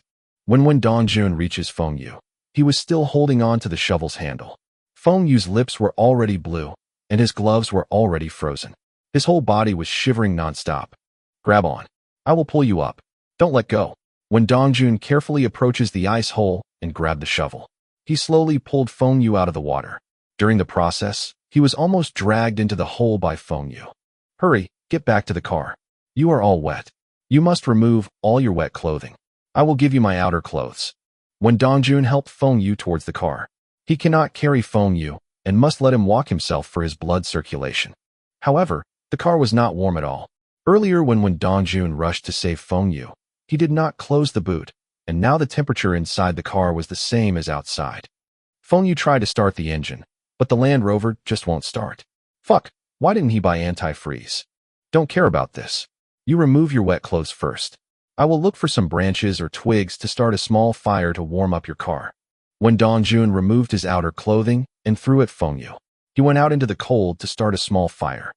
When Dongjun reaches Feng Xue, he was still holding on to the shovel's handle. Feng Xue's lips were already blue, and his gloves were already frozen. His whole body was shivering nonstop. Grab on. I will pull you up. Don't let go. When Dongjun carefully approaches the ice hole and grabbed the shovel, he slowly pulled Feng Xue out of the water. During the process, he was almost dragged into the hole by Feng Xue. Hurry, get back to the car. You are all wet. You must remove all your wet clothing. I will give you my outer clothes. When Dongjun helped Feng Xue towards the car, he cannot carry Feng Xue and must let him walk himself for his blood circulation. However, the car was not warm at all. Earlier when Dongjun rushed to save Feng Xue, he did not close the boot, and now the temperature inside the car was the same as outside. Feng Xue tried to start the engine, but the Land Rover just won't start. Fuck, why didn't he buy antifreeze? Don't care about this. You remove your wet clothes first. I will look for some branches or twigs to start a small fire to warm up your car. When Dongjun removed his outer clothing and threw at Feng Xue, he went out into the cold to start a small fire.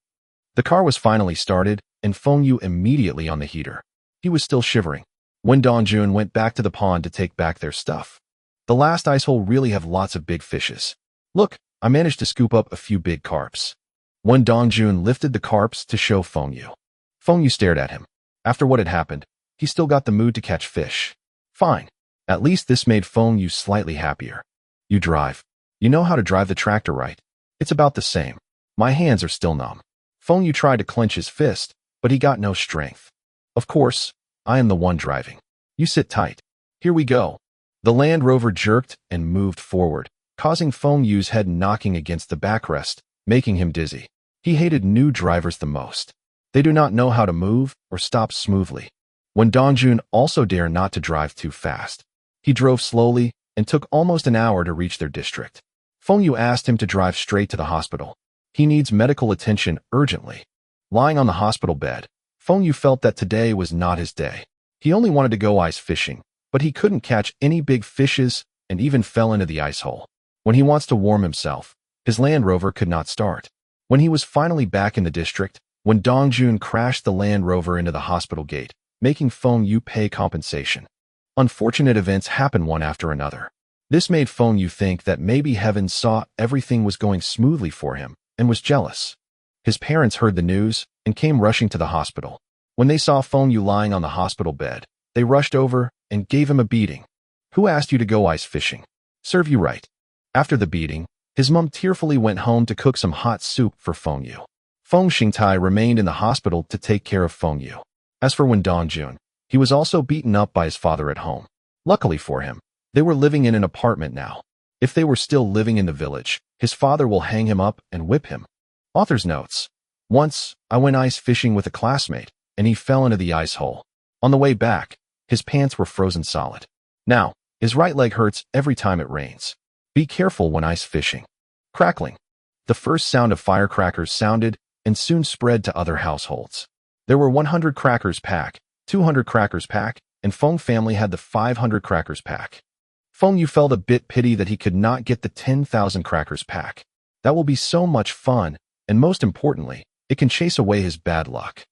The car was finally started, and Feng Xue immediately on the heater. He was still shivering. When Dongjun went back to the pond to take back their stuff. The last ice hole really have lots of big fishes. Look, I managed to scoop up a few big carps. When Dongjun lifted the carps to show Feng Xue. Feng Xue stared at him. After what had happened, he still got the mood to catch fish. Fine. At least this made Feng Xue slightly happier. You drive. You know how to drive the tractor, right? It's about the same. My hands are still numb. Feng Xue tried to clench his fist, but he got no strength. Of course, I am the one driving. You sit tight. Here we go. The Land Rover jerked and moved forward, causing Feng Xue's head knocking against the backrest, making him dizzy. He hated new drivers the most. They do not know how to move or stop smoothly. When Dongjun also dare not to drive too fast. He drove slowly and took almost an hour to reach their district. Feng Xue asked him to drive straight to the hospital. He needs medical attention urgently. Lying on the hospital bed, Feng Xue felt that today was not his day. He only wanted to go ice fishing, but he couldn't catch any big fishes and even fell into the ice hole. When he wants to warm himself, his Land Rover could not start. When he was finally back in the district, when Dongjun crashed the Land Rover into the hospital gate, making Feng Xue pay compensation. Unfortunate events happened one after another. This made Feng Xue think that maybe heaven saw everything was going smoothly for him and was jealous. His parents heard the news and came rushing to the hospital. When they saw Feng Xue lying on the hospital bed, they rushed over and gave him a beating. Who asked you to go ice fishing? Serve you right. After the beating, his mom tearfully went home to cook some hot soup for Feng Xue. Feng Xingtai remained in the hospital to take care of Feng Xue. As for Dongjun, he was also beaten up by his father at home. Luckily for him, They were living in an apartment now. If they were still living in the village, his father will hang him up and whip him. Author's notes. Once, I went ice fishing with a classmate, and he fell into the ice hole. On the way back, his pants were frozen solid. Now, his right leg hurts every time it rains. Be careful when ice fishing. Crackling. The first sound of firecrackers sounded and soon spread to other households. There were 100 crackers pack, 200 crackers pack, and Feng family had the 500 crackers pack. Feng Xue felt a bit pity that he could not get the 10,000 crackers pack. That will be so much fun, and most importantly, it can chase away his bad luck.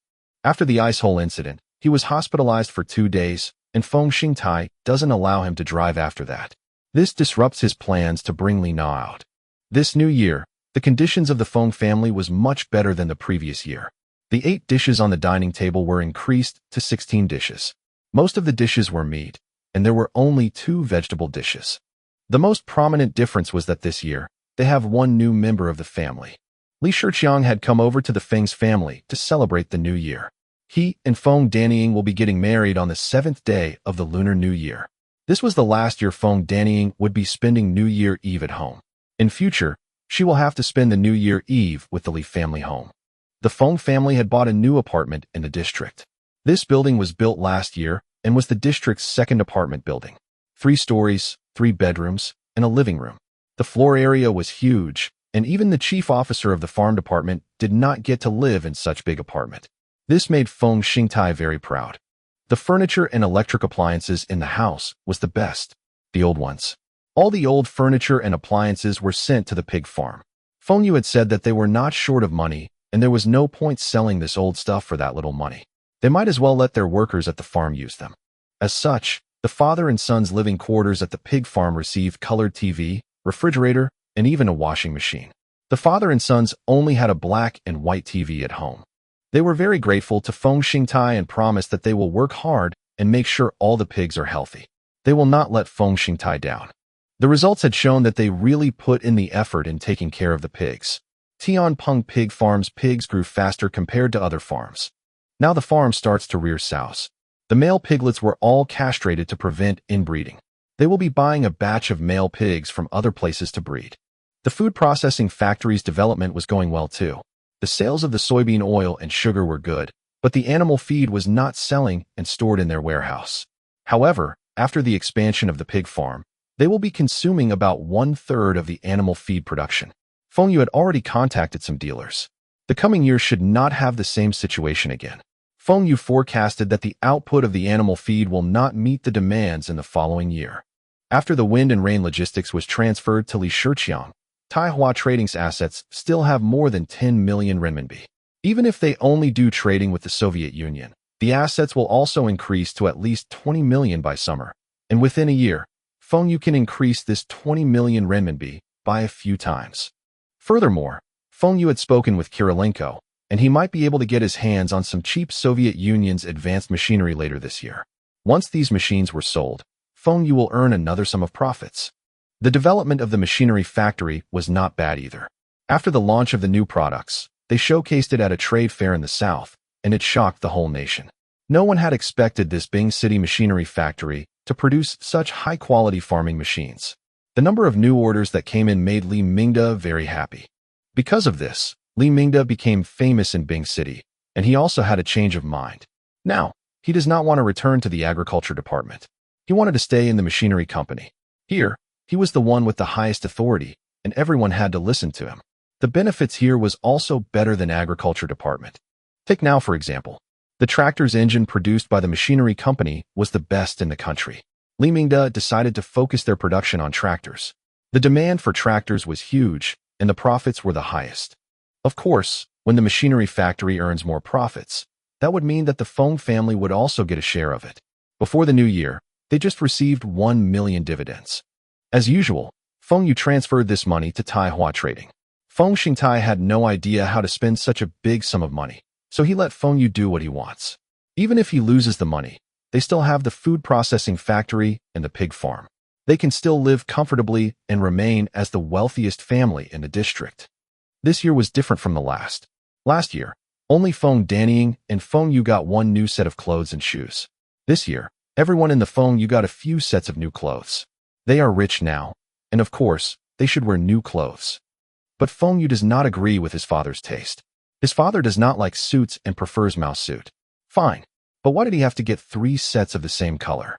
After the ice hole incident, he was hospitalized for 2 days, and Feng Xingtai doesn't allow him to drive after that. This disrupts his plans to bring Li Na out. This new year, the conditions of the Feng family was much better than the previous year. The 8 dishes on the dining table were increased to 16 dishes. Most of the dishes were meat, and there were only 2 vegetable dishes. The most prominent difference was that this year, they have 1 new member of the family. Li Shiqiang had come over to the Feng's family to celebrate the new year. He and Feng Danying will be getting married on the 7th day of the Lunar New Year. This was the last year Feng Danying would be spending New Year Eve at home. In future, she will have to spend the New Year Eve with the Li family home. The Feng family had bought a new apartment in the district. This building was built last year and was the district's 2nd apartment building. 3 stories, 3 bedrooms, and a living room. The floor area was huge, and even the chief officer of the farm department did not get to live in such big apartment. This made Feng Xingtai very proud. The furniture and electric appliances in the house was the best, the old ones. All the old furniture and appliances were sent to the pig farm. Feng Xue had said that they were not short of money, and there was no point selling this old stuff for that little money. They might as well let their workers at the farm use them. As such, the father and son's living quarters at the pig farm received colored TV, refrigerator, and even a washing machine. The father and sons only had a black and white TV at home. They were very grateful to Feng Xingtai and promised that they will work hard and make sure all the pigs are healthy. They will not let Feng Xingtai down. The results had shown that they really put in the effort in taking care of the pigs. Tianpeng Pig Farm's pigs grew faster compared to other farms. Now the farm starts to rear sows. The male piglets were all castrated to prevent inbreeding. They will be buying a batch of male pigs from other places to breed. The food processing factory's development was going well too. The sales of the soybean oil and sugar were good, but the animal feed was not selling and stored in their warehouse. However, after the expansion of the pig farm, they will be consuming about 1/3 of the animal feed production. Feng Xue had already contacted some dealers. The coming year should not have the same situation again. Feng Xue forecasted that the output of the animal feed will not meet the demands in the following year. After the wind and rain logistics was transferred to Li Shiqiang, Taihua Trading's assets still have more than 10 million renminbi. Even if they only do trading with the Soviet Union, the assets will also increase to at least 20 million by summer, and within a year, Feng Xue can increase this 20 million renminbi by a few times. Furthermore, Feng Xue had spoken with Kirilenko, and he might be able to get his hands on some cheap Soviet Union's advanced machinery later this year. Once these machines were sold, Feng Xue will earn another sum of profits. The development of the machinery factory was not bad either. After the launch of the new products, they showcased it at a trade fair in the south, and it shocked the whole nation. No one had expected this Bing City machinery factory to produce such high-quality farming machines. The number of new orders that came in made Li Mingda very happy. Because of this, Li Mingda became famous in Bing City, and he also had a change of mind. Now, he does not want to return to the agriculture department. He wanted to stay in the machinery company. Here, he was the one with the highest authority, and everyone had to listen to him. The benefits here was also better than agriculture department. Take now, for example. The tractor's engine produced by the machinery company was the best in the country. Li Mingda decided to focus their production on tractors. The demand for tractors was huge, and the profits were the highest. Of course, when the machinery factory earns more profits, that would mean that the Feng family would also get a share of it. Before the new year, they just received 1 million dividends. As usual, Feng Xue transferred this money to Taihua Trading. Feng Xingtai had no idea how to spend such a big sum of money, so he let Feng Xue do what he wants. Even if he loses the money, they still have the food processing factory and the pig farm. They can still live comfortably and remain as the wealthiest family in the district. This year was different from the last. Last year, only Feng Danying and Feng Xue got 1 new set of clothes and shoes. This year, everyone in the Feng Xue got a few sets of new clothes. They are rich now, and of course, they should wear new clothes. But Feng Xue does not agree with his father's taste. His father does not like suits and prefers mouse suit. Fine, but why did he have to get 3 sets of the same color?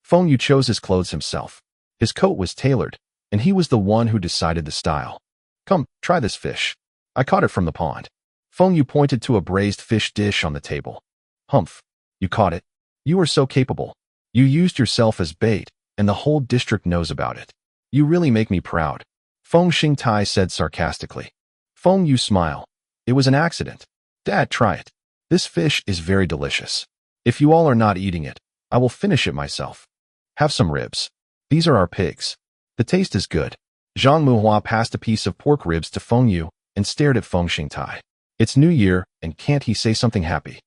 Feng Xue chose his clothes himself. His coat was tailored, and he was the one who decided the style. Come, try this fish. I caught it from the pond. Feng Xue pointed to a braised fish dish on the table. Humph, you caught it. You are so capable. You used yourself as bait, and the whole district knows about it. You really make me proud, Feng Xingtai said sarcastically. Feng Xue smiled. It was an accident. Dad, try it. This fish is very delicious. If you all are not eating it, I will finish it myself. Have some ribs. These are our pigs. The taste is good. Zhang Muhua passed a piece of pork ribs to Feng Xue and stared at Feng Xingtai. It's New Year, and can't he say something happy?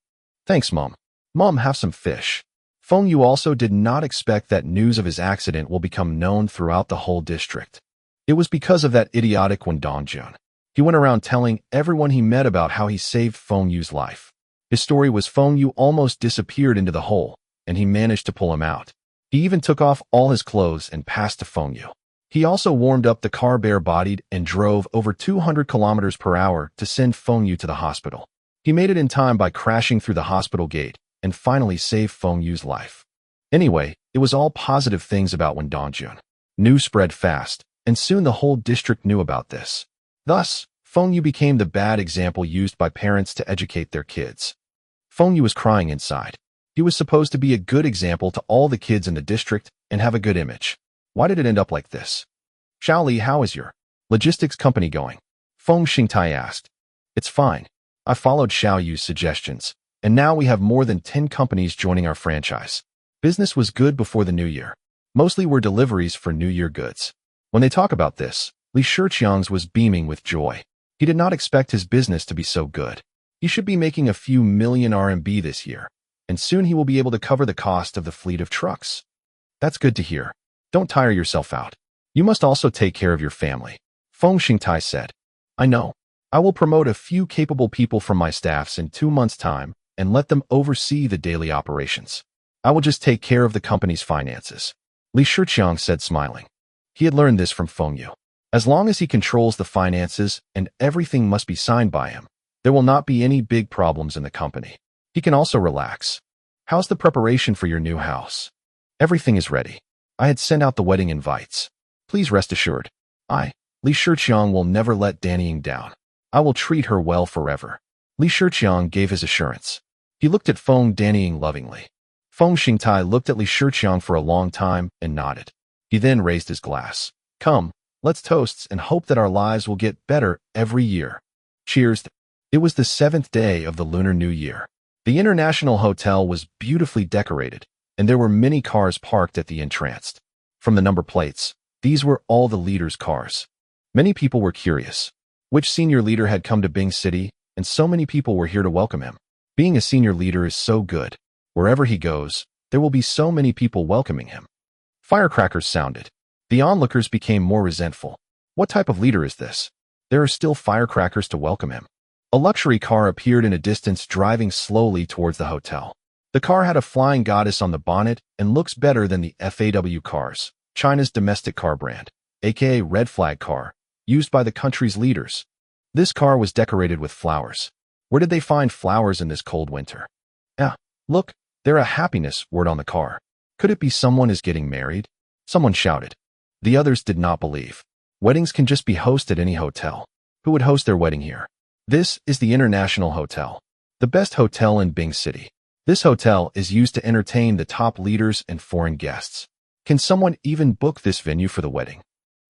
Thanks, Mom. Mom, have some fish. Feng Xue also did not expect that news of his accident will become known throughout the whole district. It was because of that idiotic Wen Dongjun. He went around telling everyone he met about how he saved Feng Yu's life. His story was Feng Xue almost disappeared into the hole, and he managed to pull him out. He even took off all his clothes and passed to Feng Xue. He also warmed up the car bare-bodied and drove over 200 kilometers per hour to send Feng Xue to the hospital. He made it in time by crashing through the hospital gate and finally saved Feng Yu's life. Anyway, it was all positive things about Wen Dongjun. News spread fast, and soon the whole district knew about this. Thus, Feng Xue became the bad example used by parents to educate their kids. Feng Xue was crying inside. He was supposed to be a good example to all the kids in the district and have a good image. Why did it end up like this? Xiaoli, how is your logistics company going? Feng Xingtai asked. It's fine. I followed Xiao Yu's suggestions, and now we have more than 10 companies joining our franchise. Business was good before the new year. Mostly were deliveries for New Year goods. When they talk about this, Li Shiqiang's was beaming with joy. He did not expect his business to be so good. He should be making a few million RMB this year, and soon he will be able to cover the cost of the fleet of trucks. That's good to hear. Don't tire yourself out. You must also take care of your family, Feng Xingtai said. I know. I will promote a few capable people from my staffs in 2 months' time and let them oversee the daily operations. I will just take care of the company's finances, Li Shiqiang said, smiling. He had learned this from Feng Xue. As long as he controls the finances and everything must be signed by him, there will not be any big problems in the company. He can also relax. How's the preparation for your new house? Everything is ready. I had sent out the wedding invites. Please rest assured. Li Shiqiang, will never let Dannying down. I will treat her well forever. Li Shiqiang gave his assurance. He looked at Feng Dannying lovingly. Feng Xingtai looked at Li Shiqiang for a long time and nodded. He then raised his glass. Come, let's toast and hope that our lives will get better every year. Cheers. It was the 7th day of the Lunar New Year. The International Hotel was beautifully decorated, and there were many cars parked at the entrance. From the number plates, these were all the leaders' cars. Many people were curious. Which senior leader had come to Bing City, and so many people were here to welcome him. Being a senior leader is so good. Wherever he goes, there will be so many people welcoming him. Firecrackers sounded. The onlookers became more resentful. What type of leader is this? There are still firecrackers to welcome him. A luxury car appeared in a distance, driving slowly towards the hotel. The car had a flying goddess on the bonnet and looks better than the FAW cars, China's domestic car brand, aka red flag car, used by the country's leaders. This car was decorated with flowers. Where did they find flowers in this cold winter? Look, there a happiness word on the car. Could it be someone is getting married? Someone shouted. The others did not believe. Weddings can just be hosted at any hotel. Who would host their wedding here? This is the International Hotel, the best hotel in Bing City. This hotel is used to entertain the top leaders and foreign guests. Can someone even book this venue for the wedding?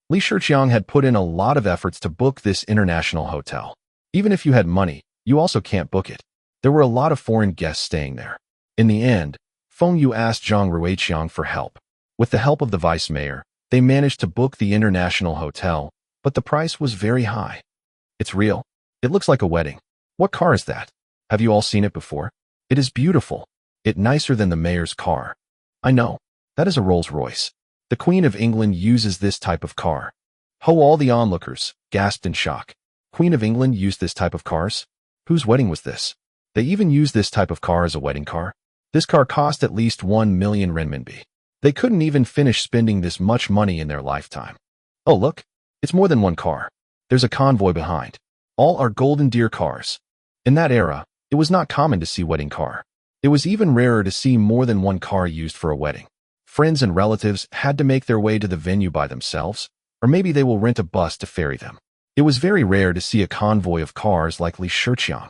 Li Shiqiang had put in a lot of efforts to book this international hotel. Even if you had money, you also can't book it. There were a lot of foreign guests staying there. In the end, Feng Xue asked Zhang Ruiqiang for help. With the help of the vice mayor, they managed to book the international hotel, but the price was very high. It's real. It looks like a wedding. What car is that? Have you all seen it before? It is beautiful. It's nicer than the mayor's car. I know. That is a Rolls-Royce. The Queen of England uses this type of car. Ho! All the onlookers gasped in shock. Queen of England used this type of cars? Whose wedding was this? They even used this type of car as a wedding car? This car cost at least 1 million renminbi. They couldn't even finish spending this much money in their lifetime. Oh, look, it's more than one car. There's a convoy behind. All are golden deer cars. In that era, it was not common to see wedding car. It was even rarer to see more than one car used for a wedding. Friends and relatives had to make their way to the venue by themselves, or maybe they will rent a bus to ferry them. It was very rare to see a convoy of cars like Li Shiqiang.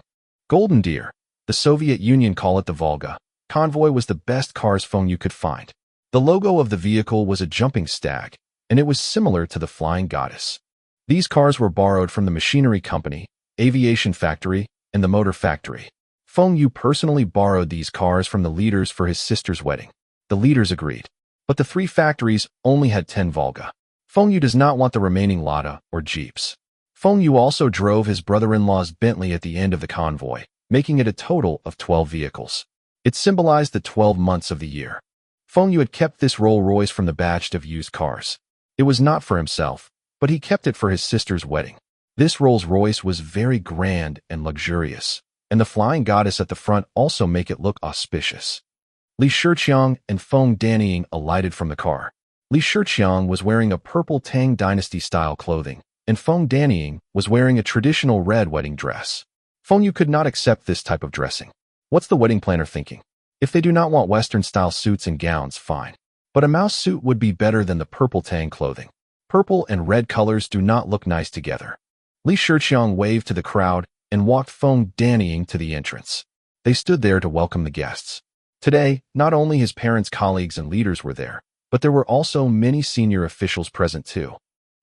Golden deer, the Soviet Union call it the Volga, convoy was the best cars Feng Xue could find. The logo of the vehicle was a jumping stag, and it was similar to the flying goddess. These cars were borrowed from the machinery company, aviation factory, and the motor factory. Feng Xue personally borrowed these cars from the leaders for his sister's wedding. The leaders agreed, but the three factories only had 10 Volga. Feng Xue does not want the remaining Lada or Jeeps. Feng Xue also drove his brother-in-law's Bentley at the end of the convoy, making it a total of 12 vehicles. It symbolized the 12 months of the year. Feng Xue had kept this Rolls-Royce from the batch of used cars. It was not for himself, but he kept it for his sister's wedding. This Rolls-Royce was very grand and luxurious, and the flying goddess at the front also make it look auspicious. Li Shiqiang and Feng Danying alighted from the car. Li Shiqiang was wearing a purple Tang Dynasty-style clothing, and Feng Danying was wearing a traditional red wedding dress. Feng Xue could not accept this type of dressing. What's the wedding planner thinking? If they do not want Western-style suits and gowns, fine. But a mouse suit would be better than the purple Tang clothing. Purple and red colors do not look nice together. Li Shiqiang waved to the crowd and walked Feng Danying to the entrance. They stood there to welcome the guests. Today, not only his parents, colleagues, and leaders were there, but there were also many senior officials present too.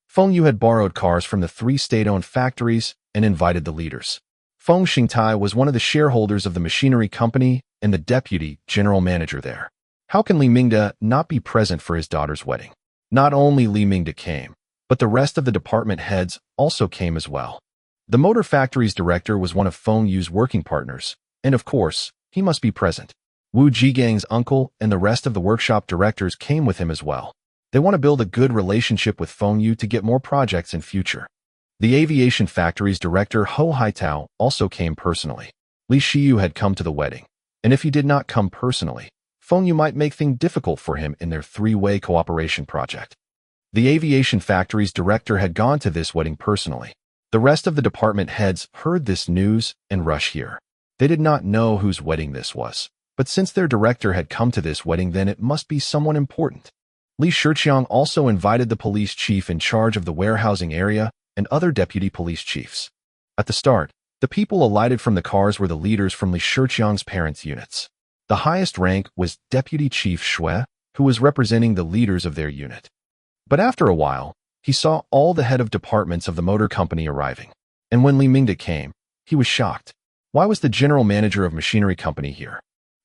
Feng Xue had borrowed cars from the three state-owned factories and invited the leaders. Feng Xingtai was one of the shareholders of the machinery company and the deputy general manager there. How can Li Mingde not be present for his daughter's wedding? Not only Li Mingde came, but the rest of the department heads also came as well. The motor factory's director was one of Feng Xue's working partners, and of course, he must be present. Wu Jigang's uncle and the rest of the workshop directors came with him as well. They want to build a good relationship with Feng Xue to get more projects in future. The aviation factory's director Ho Haitao also came personally. Li Shiyu had come to the wedding, and if he did not come personally, Feng Xue might make things difficult for him in their three-way cooperation project. The aviation factory's director had gone to this wedding personally. The rest of the department heads heard this news and rushed here. They did not know whose wedding this was, but since their director had come to this wedding, then it must be someone important. Li Shiqiang also invited the police chief in charge of the warehousing area and other deputy police chiefs. At the start, the people alighted from the cars were the leaders from Li Shiqiang's parents' units. The highest rank was Deputy Chief Xue, who was representing the leaders of their unit. But after a while, he saw all the head of departments of the motor company arriving. And when Li Mingde came, he was shocked. Why was the general manager of machinery company here?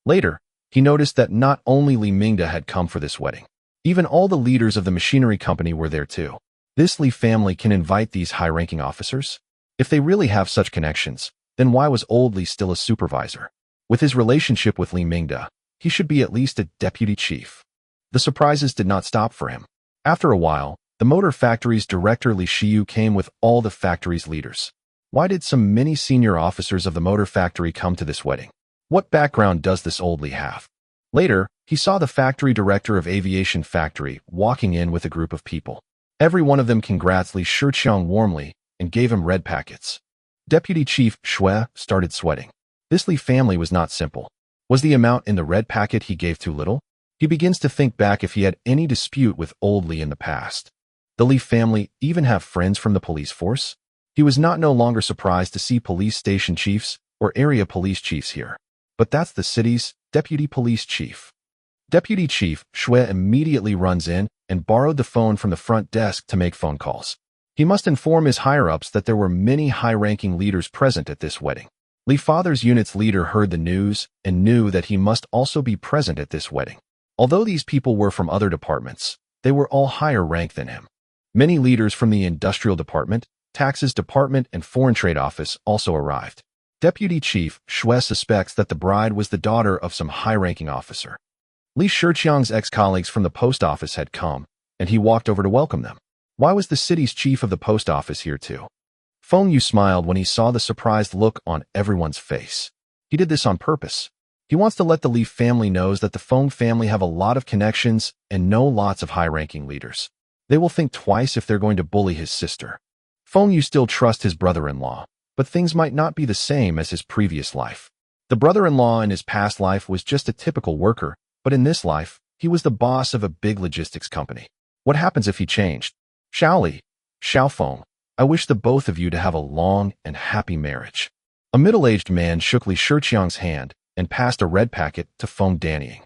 Later, he noticed that not only Li Mingde had come for this wedding, even all the leaders of the machinery company were there too. This Li family can invite these high-ranking officers? If they really have such connections, then why was old Li still a supervisor? With his relationship with Li Mingde, he should be at least a deputy chief. The surprises did not stop for him. After a while, the motor factory's director Li Shiyu came with all the factory's leaders. Why did so many senior officers of the motor factory come to this wedding? What background does this old Li have? Later, he saw the factory director of aviation factory walking in with a group of people. Every one of them congrats Li Shiqiang warmly and gave him red packets. Deputy Chief Xue started sweating. This Li family was not simple. Was the amount in the red packet he gave too little? He begins to think back if he had any dispute with old Li in the past. The Li family even have friends from the police force? He was no longer surprised to see police station chiefs or area police chiefs here. But that's the city's deputy police chief. Deputy Chief Xue immediately runs in and borrowed the phone from the front desk to make phone calls. He must inform his higher-ups that there were many high-ranking leaders present at this wedding. Li father's unit's leader heard the news and knew that he must also be present at this wedding. Although these people were from other departments, they were all higher rank than him. Many leaders from the industrial department, taxes department, and foreign trade office also arrived. Deputy Chief Xue suspects that the bride was the daughter of some high-ranking officer. Li Shiqiang's ex-colleagues from the post office had come, and he walked over to welcome them. Why was the city's chief of the post office here too? Feng Xue smiled when he saw the surprised look on everyone's face. He did this on purpose. He wants to let the Li family knows that the Feng family have a lot of connections and know lots of high-ranking leaders. They will think twice if they're going to bully his sister. Feng Xue still trusts his brother-in-law, but things might not be the same as his previous life. The brother-in-law in his past life was just a typical worker, but in this life, he was the boss of a big logistics company. What happens if he changed? Xiao Feng, I wish the both of you to have a long and happy marriage. A middle-aged man shook Li Shiqiang's hand and passed a red packet to Feng Danying.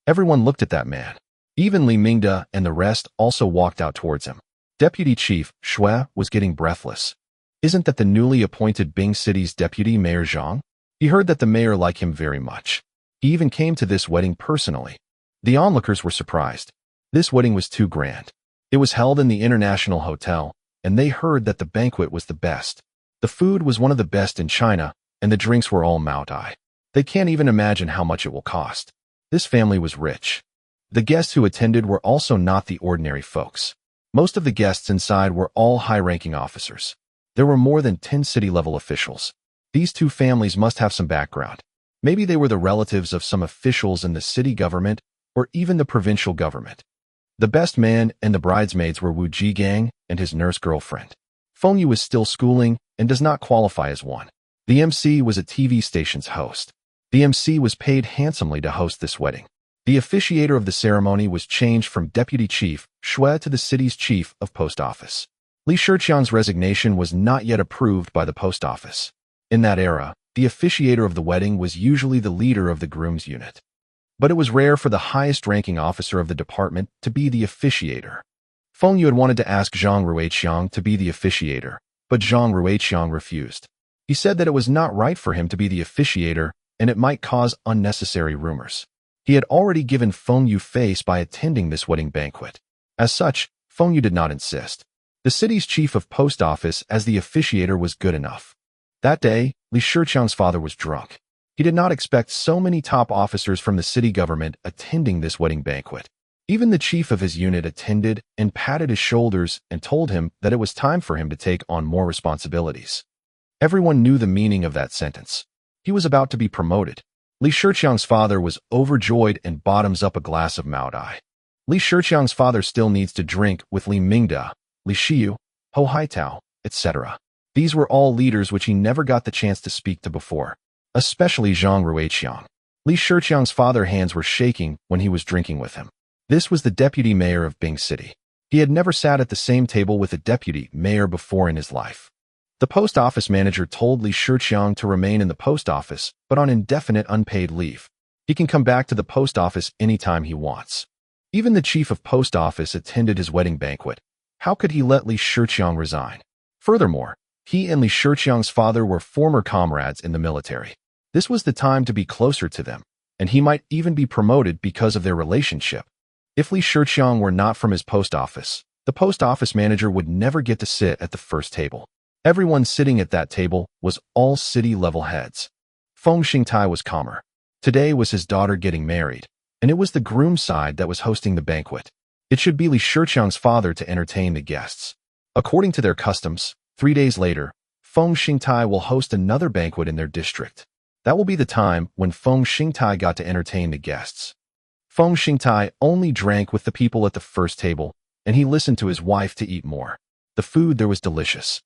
Everyone looked at that man. Even Li Mingda and the rest also walked out towards him. Deputy Chief Xue was getting breathless. Isn't that the newly appointed Bing City's deputy mayor Zhang? He heard that the mayor liked him very much. He even came to this wedding personally. The onlookers were surprised. This wedding was too grand. It was held in the International Hotel, and they heard that the banquet was the best. The food was one of the best in China, and the drinks were all Maotai. They can't even imagine how much it will cost. This family was rich. The guests who attended were also not the ordinary folks. Most of the guests inside were all high-ranking officers. There were more than 10 city-level officials. These two families must have some background. Maybe they were the relatives of some officials in the city government or even the provincial government. The best man and the bridesmaids were Wu Jigang and his nurse girlfriend. Feng Xue was still schooling and does not qualify as one. The MC was a TV station's host. The MC was paid handsomely to host this wedding. The officiator of the ceremony was changed from Deputy Chief Xue to the city's chief of post office. Li Shiqiang's resignation was not yet approved by the post office. In that era, the officiator of the wedding was usually the leader of the groom's unit. But it was rare for the highest-ranking officer of the department to be the officiator. Feng Xue had wanted to ask Zhang Ruiqiang to be the officiator, but Zhang Ruiqiang refused. He said that it was not right for him to be the officiator and it might cause unnecessary rumors. He had already given Feng Xue face by attending this wedding banquet. As such, Feng Xue did not insist. The city's chief of post office as the officiator was good enough. That day, Li Shiqiang's father was drunk. He did not expect so many top officers from the city government attending this wedding banquet. Even the chief of his unit attended and patted his shoulders and told him that it was time for him to take on more responsibilities. Everyone knew the meaning of that sentence. He was about to be promoted. Li Shiqiang's father was overjoyed and bottoms up a glass of Maodai. Li Shiqiang's father still needs to drink with Li Mingda, Li Shiyu, Ho Haitao, etc. These were all leaders which he never got the chance to speak to before, especially Zhang Ruiqiang. Li Shiqiang's father's hands were shaking when he was drinking with him. This was the deputy mayor of Bing City. He had never sat at the same table with a deputy mayor before in his life. The post office manager told Li Shiqiang to remain in the post office, but on indefinite unpaid leave. He can come back to the post office anytime he wants. Even the chief of post office attended his wedding banquet. How could he let Li Shiqiang resign? Furthermore, he and Li Shiqiang's father were former comrades in the military. This was the time to be closer to them, and he might even be promoted because of their relationship. If Li Shiqiang were not from his post office, the post office manager would never get to sit at the first table. Everyone sitting at that table was all city-level heads. Feng Xingtai was calmer. Today was his daughter getting married, and it was the groom's side that was hosting the banquet. It should be Li Shiqiang's father to entertain the guests. According to their customs, 3 days later, Feng Xingtai will host another banquet in their district. That will be the time when Feng Xingtai got to entertain the guests. Feng Xingtai only drank with the people at the first table, and he listened to his wife to eat more. The food there was delicious.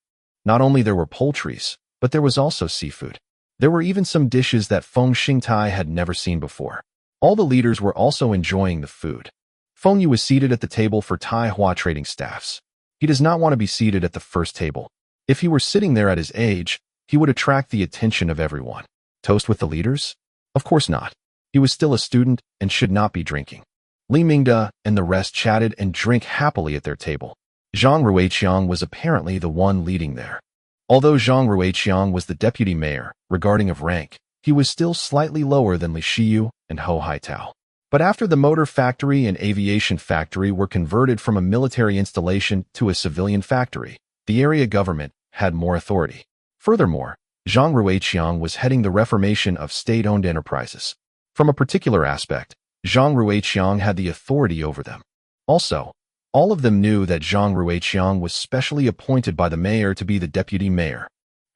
Not only there were poultries, but there was also seafood. There were even some dishes that Feng Xingtai had never seen before. All the leaders were also enjoying the food. Feng Xue was seated at the table for Taihua trading staffs. He does not want to be seated at the first table. If he were sitting there at his age, he would attract the attention of everyone. Toast with the leaders? Of course not. He was still a student and should not be drinking. Li Mingda and the rest chatted and drank happily at their table. Zhang Ruiqiang was apparently the one leading there. Although Zhang Ruiqiang was the deputy mayor, regarding of rank, he was still slightly lower than Li Shiyu and Ho Haitao. But after the motor factory and aviation factory were converted from a military installation to a civilian factory, the area government had more authority. Furthermore, Zhang Ruiqiang was heading the reformation of state-owned enterprises. From a particular aspect, Zhang Ruiqiang had the authority over them. Also, all of them knew that Zhang Ruiqiang was specially appointed by the mayor to be the deputy mayor.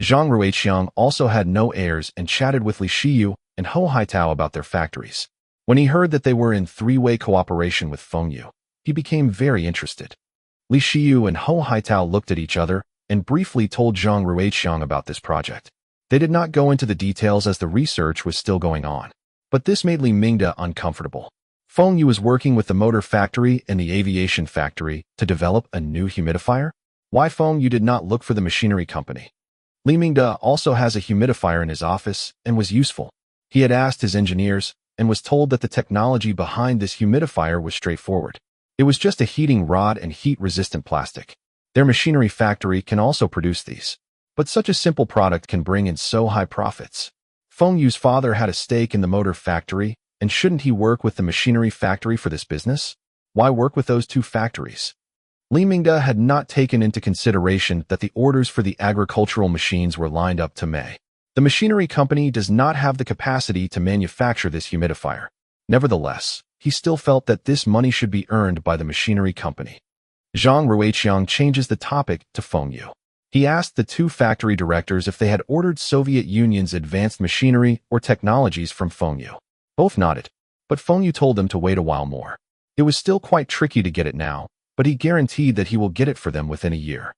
Zhang Ruiqiang also had no heirs and chatted with Li Xiyu and Hou Haitao about their factories. When he heard that they were in three-way cooperation with Feng Xue, he became very interested. Li Xiyu and Hou Haitao looked at each other and briefly told Zhang Ruiqiang about this project. They did not go into the details as the research was still going on, but this made Li Mingde uncomfortable. Feng Xue was working with the motor factory and the aviation factory to develop a new humidifier? Why Feng Xue did not look for the machinery company? Li Mingde also has a humidifier in his office and was useful. He had asked his engineers and was told that the technology behind this humidifier was straightforward. It was just a heating rod and heat-resistant plastic. Their machinery factory can also produce these. But such a simple product can bring in so high profits. Feng Xue's father had a stake in the motor factory, and shouldn't he work with the machinery factory for this business? Why work with those two factories? Li Mingde had not taken into consideration that the orders for the agricultural machines were lined up to May. The machinery company does not have the capacity to manufacture this humidifier. Nevertheless, he still felt that this money should be earned by the machinery company. Zhang Ruiqiang changes the topic to Feng Xue. He asked the two factory directors if they had ordered Soviet Union's advanced machinery or technologies from Feng Xue. Both nodded, but Feng Xue told them to wait a while more. It was still quite tricky to get it now, but he guaranteed that he will get it for them within a year.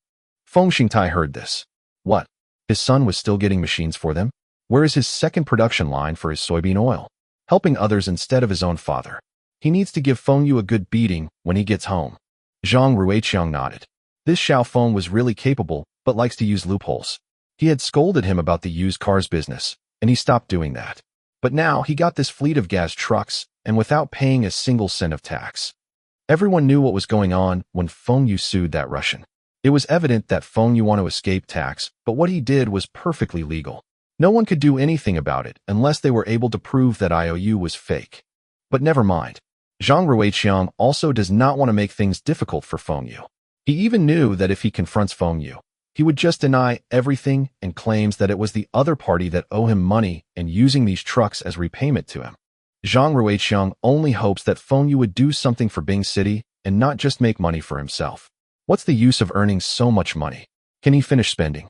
Feng Xingtai heard this. What? His son was still getting machines for them? Where is his second production line for his soybean oil? Helping others instead of his own father. He needs to give Feng Xue a good beating when he gets home. Zhang Ruiqiang nodded. This Xiao Feng was really capable, but likes to use loopholes. He had scolded him about the used cars business, and he stopped doing that. But now he got this fleet of gas trucks, and without paying a single cent of tax. Everyone knew what was going on when Feng Xue sued that Russian. It was evident that Feng Xue wanted to escape tax, but what he did was perfectly legal. No one could do anything about it unless they were able to prove that IOU was fake. But never mind. Zhang Ruiqiang also does not want to make things difficult for Feng Xue. He even knew that if he confronts Feng Xue, he would just deny everything and claims that it was the other party that owe him money and using these trucks as repayment to him. Zhang Ruiqiang only hopes that Feng Xue would do something for Bing City and not just make money for himself. What's the use of earning so much money? Can he finish spending?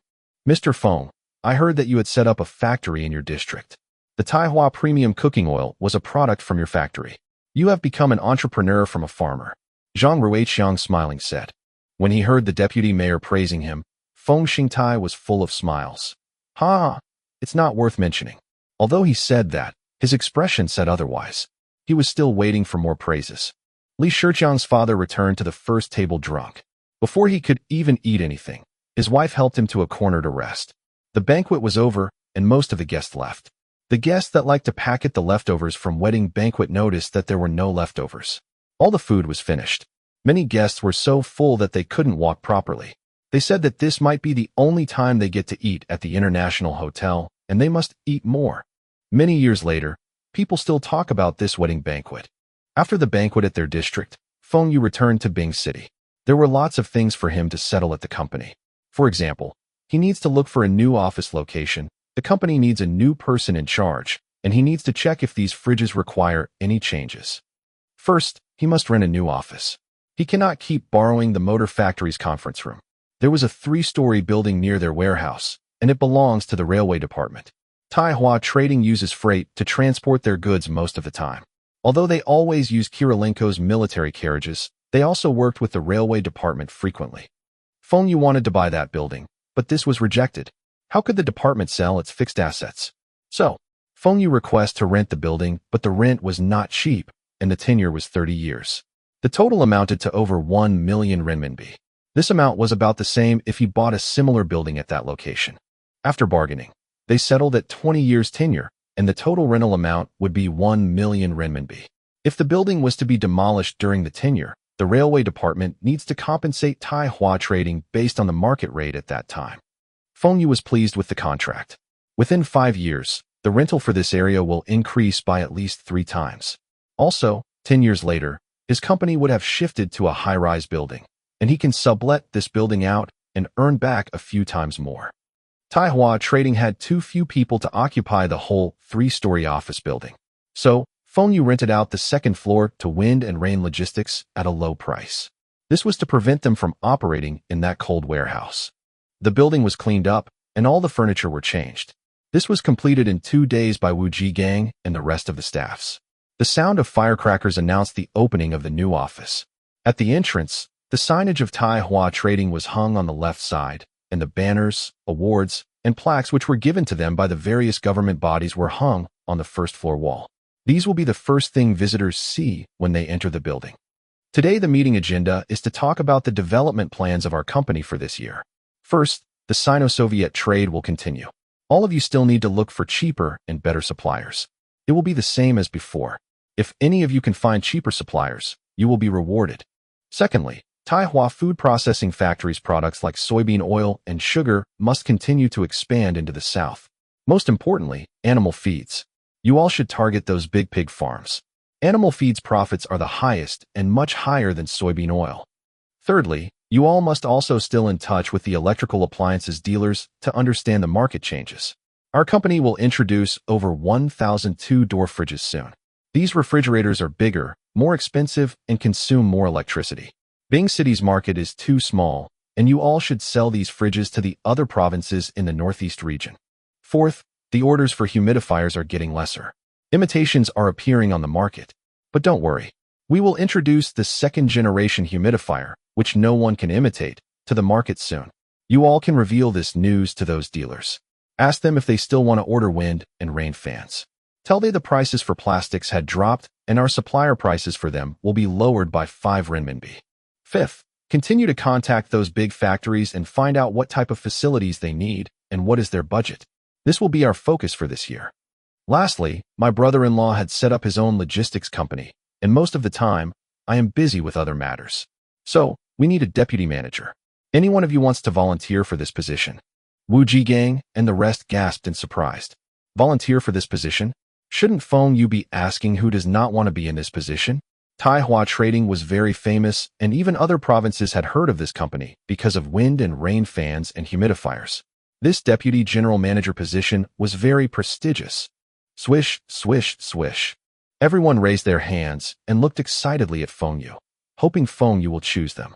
Mr. Feng, I heard that you had set up a factory in your district. The Taihua Premium Cooking Oil was a product from your factory. You have become an entrepreneur from a farmer. Zhang Ruiqiang smiling said. When he heard the deputy mayor praising him, Feng Xingtai was full of smiles. Ha! It's not worth mentioning. Although he said that, his expression said otherwise. He was still waiting for more praises. Li Shiqiang's father returned to the first table drunk. Before he could even eat anything, his wife helped him to a corner to rest. The banquet was over, and most of the guests left. The guests that liked to packet the leftovers from wedding banquet noticed that there were no leftovers. All the food was finished. Many guests were so full that they couldn't walk properly. They said that this might be the only time they get to eat at the International Hotel, and they must eat more. Many years later, people still talk about this wedding banquet. After the banquet at their district, Feng Xue returned to Bing City. There were lots of things for him to settle at the company. For example, he needs to look for a new office location, the company needs a new person in charge, and he needs to check if these fridges require any changes. First, he must rent a new office. He cannot keep borrowing the motor factory's conference room. There was a 3-story building near their warehouse, and it belongs to the railway department. Taihua Trading uses freight to transport their goods most of the time. Although they always use Kirilenko's military carriages, they also worked with the railway department frequently. Feng Xue wanted to buy that building, but this was rejected. How could the department sell its fixed assets? So, Feng Xue requested to rent the building, but the rent was not cheap, and the tenure was 30 years. The total amounted to over 1 million renminbi. This amount was about the same if he bought a similar building at that location. After bargaining, they settled at 20 years tenure, and the total rental amount would be 1 million renminbi. If the building was to be demolished during the tenure, the railway department needs to compensate Taihua Trading based on the market rate at that time. Feng Xue was pleased with the contract. Within 5 years, the rental for this area will increase by at least 3 times. Also, 10 years later, his company would have shifted to a high-rise building, and he can sublet this building out and earn back a few times more. Taihua Trading had too few people to occupy the whole 3-story office building. So, Feng Xue rented out the second floor to Wind and Rain Logistics at a low price. This was to prevent them from operating in that cold warehouse. The building was cleaned up, and all the furniture were changed. This was completed in 2 days by Wu Jigang and the rest of the staffs. The sound of firecrackers announced the opening of the new office. At the entrance, the signage of Taihua Trading was hung on the left side, and the banners, awards, and plaques which were given to them by the various government bodies were hung on the first floor wall. These will be the first thing visitors see when they enter the building. Today, the meeting agenda is to talk about the development plans of our company for this year. First, the Sino-Soviet trade will continue. All of you still need to look for cheaper and better suppliers. It will be the same as before. If any of you can find cheaper suppliers, you will be rewarded. Secondly, Taihua food processing factories' products like soybean oil and sugar must continue to expand into the south. Most importantly, animal feeds. You all should target those big pig farms. Animal feeds profits are the highest and much higher than soybean oil. Thirdly, you all must also still in touch with the electrical appliances dealers to understand the market changes. Our company will introduce over 1,000 two-door fridges soon. These refrigerators are bigger, more expensive, and consume more electricity. Bing City's market is too small, and you all should sell these fridges to the other provinces in the Northeast region. Fourth, the orders for humidifiers are getting lesser. Imitations are appearing on the market. But don't worry. We will introduce the second-generation humidifier, which no one can imitate, to the market soon. You all can reveal this news to those dealers. Ask them if they still want to order wind and rain fans. Tell them the prices for plastics had dropped and our supplier prices for them will be lowered by 5 renminbi. Fifth, continue to contact those big factories and find out what type of facilities they need and what is their budget. This will be our focus for this year. Lastly, my brother-in-law had set up his own logistics company, and most of the time, I am busy with other matters. So, we need a deputy manager. Any one of you wants to volunteer for this position? Wu Jigang and the rest gasped in surprise. Volunteer for this position? Shouldn't Feng Xue be asking who does not want to be in this position? Taihua Trading was very famous, and even other provinces had heard of this company because of wind and rain fans and humidifiers. This deputy general manager position was very prestigious. Swish, swish, swish. Everyone raised their hands and looked excitedly at Feng Xue, hoping Feng Xue will choose them.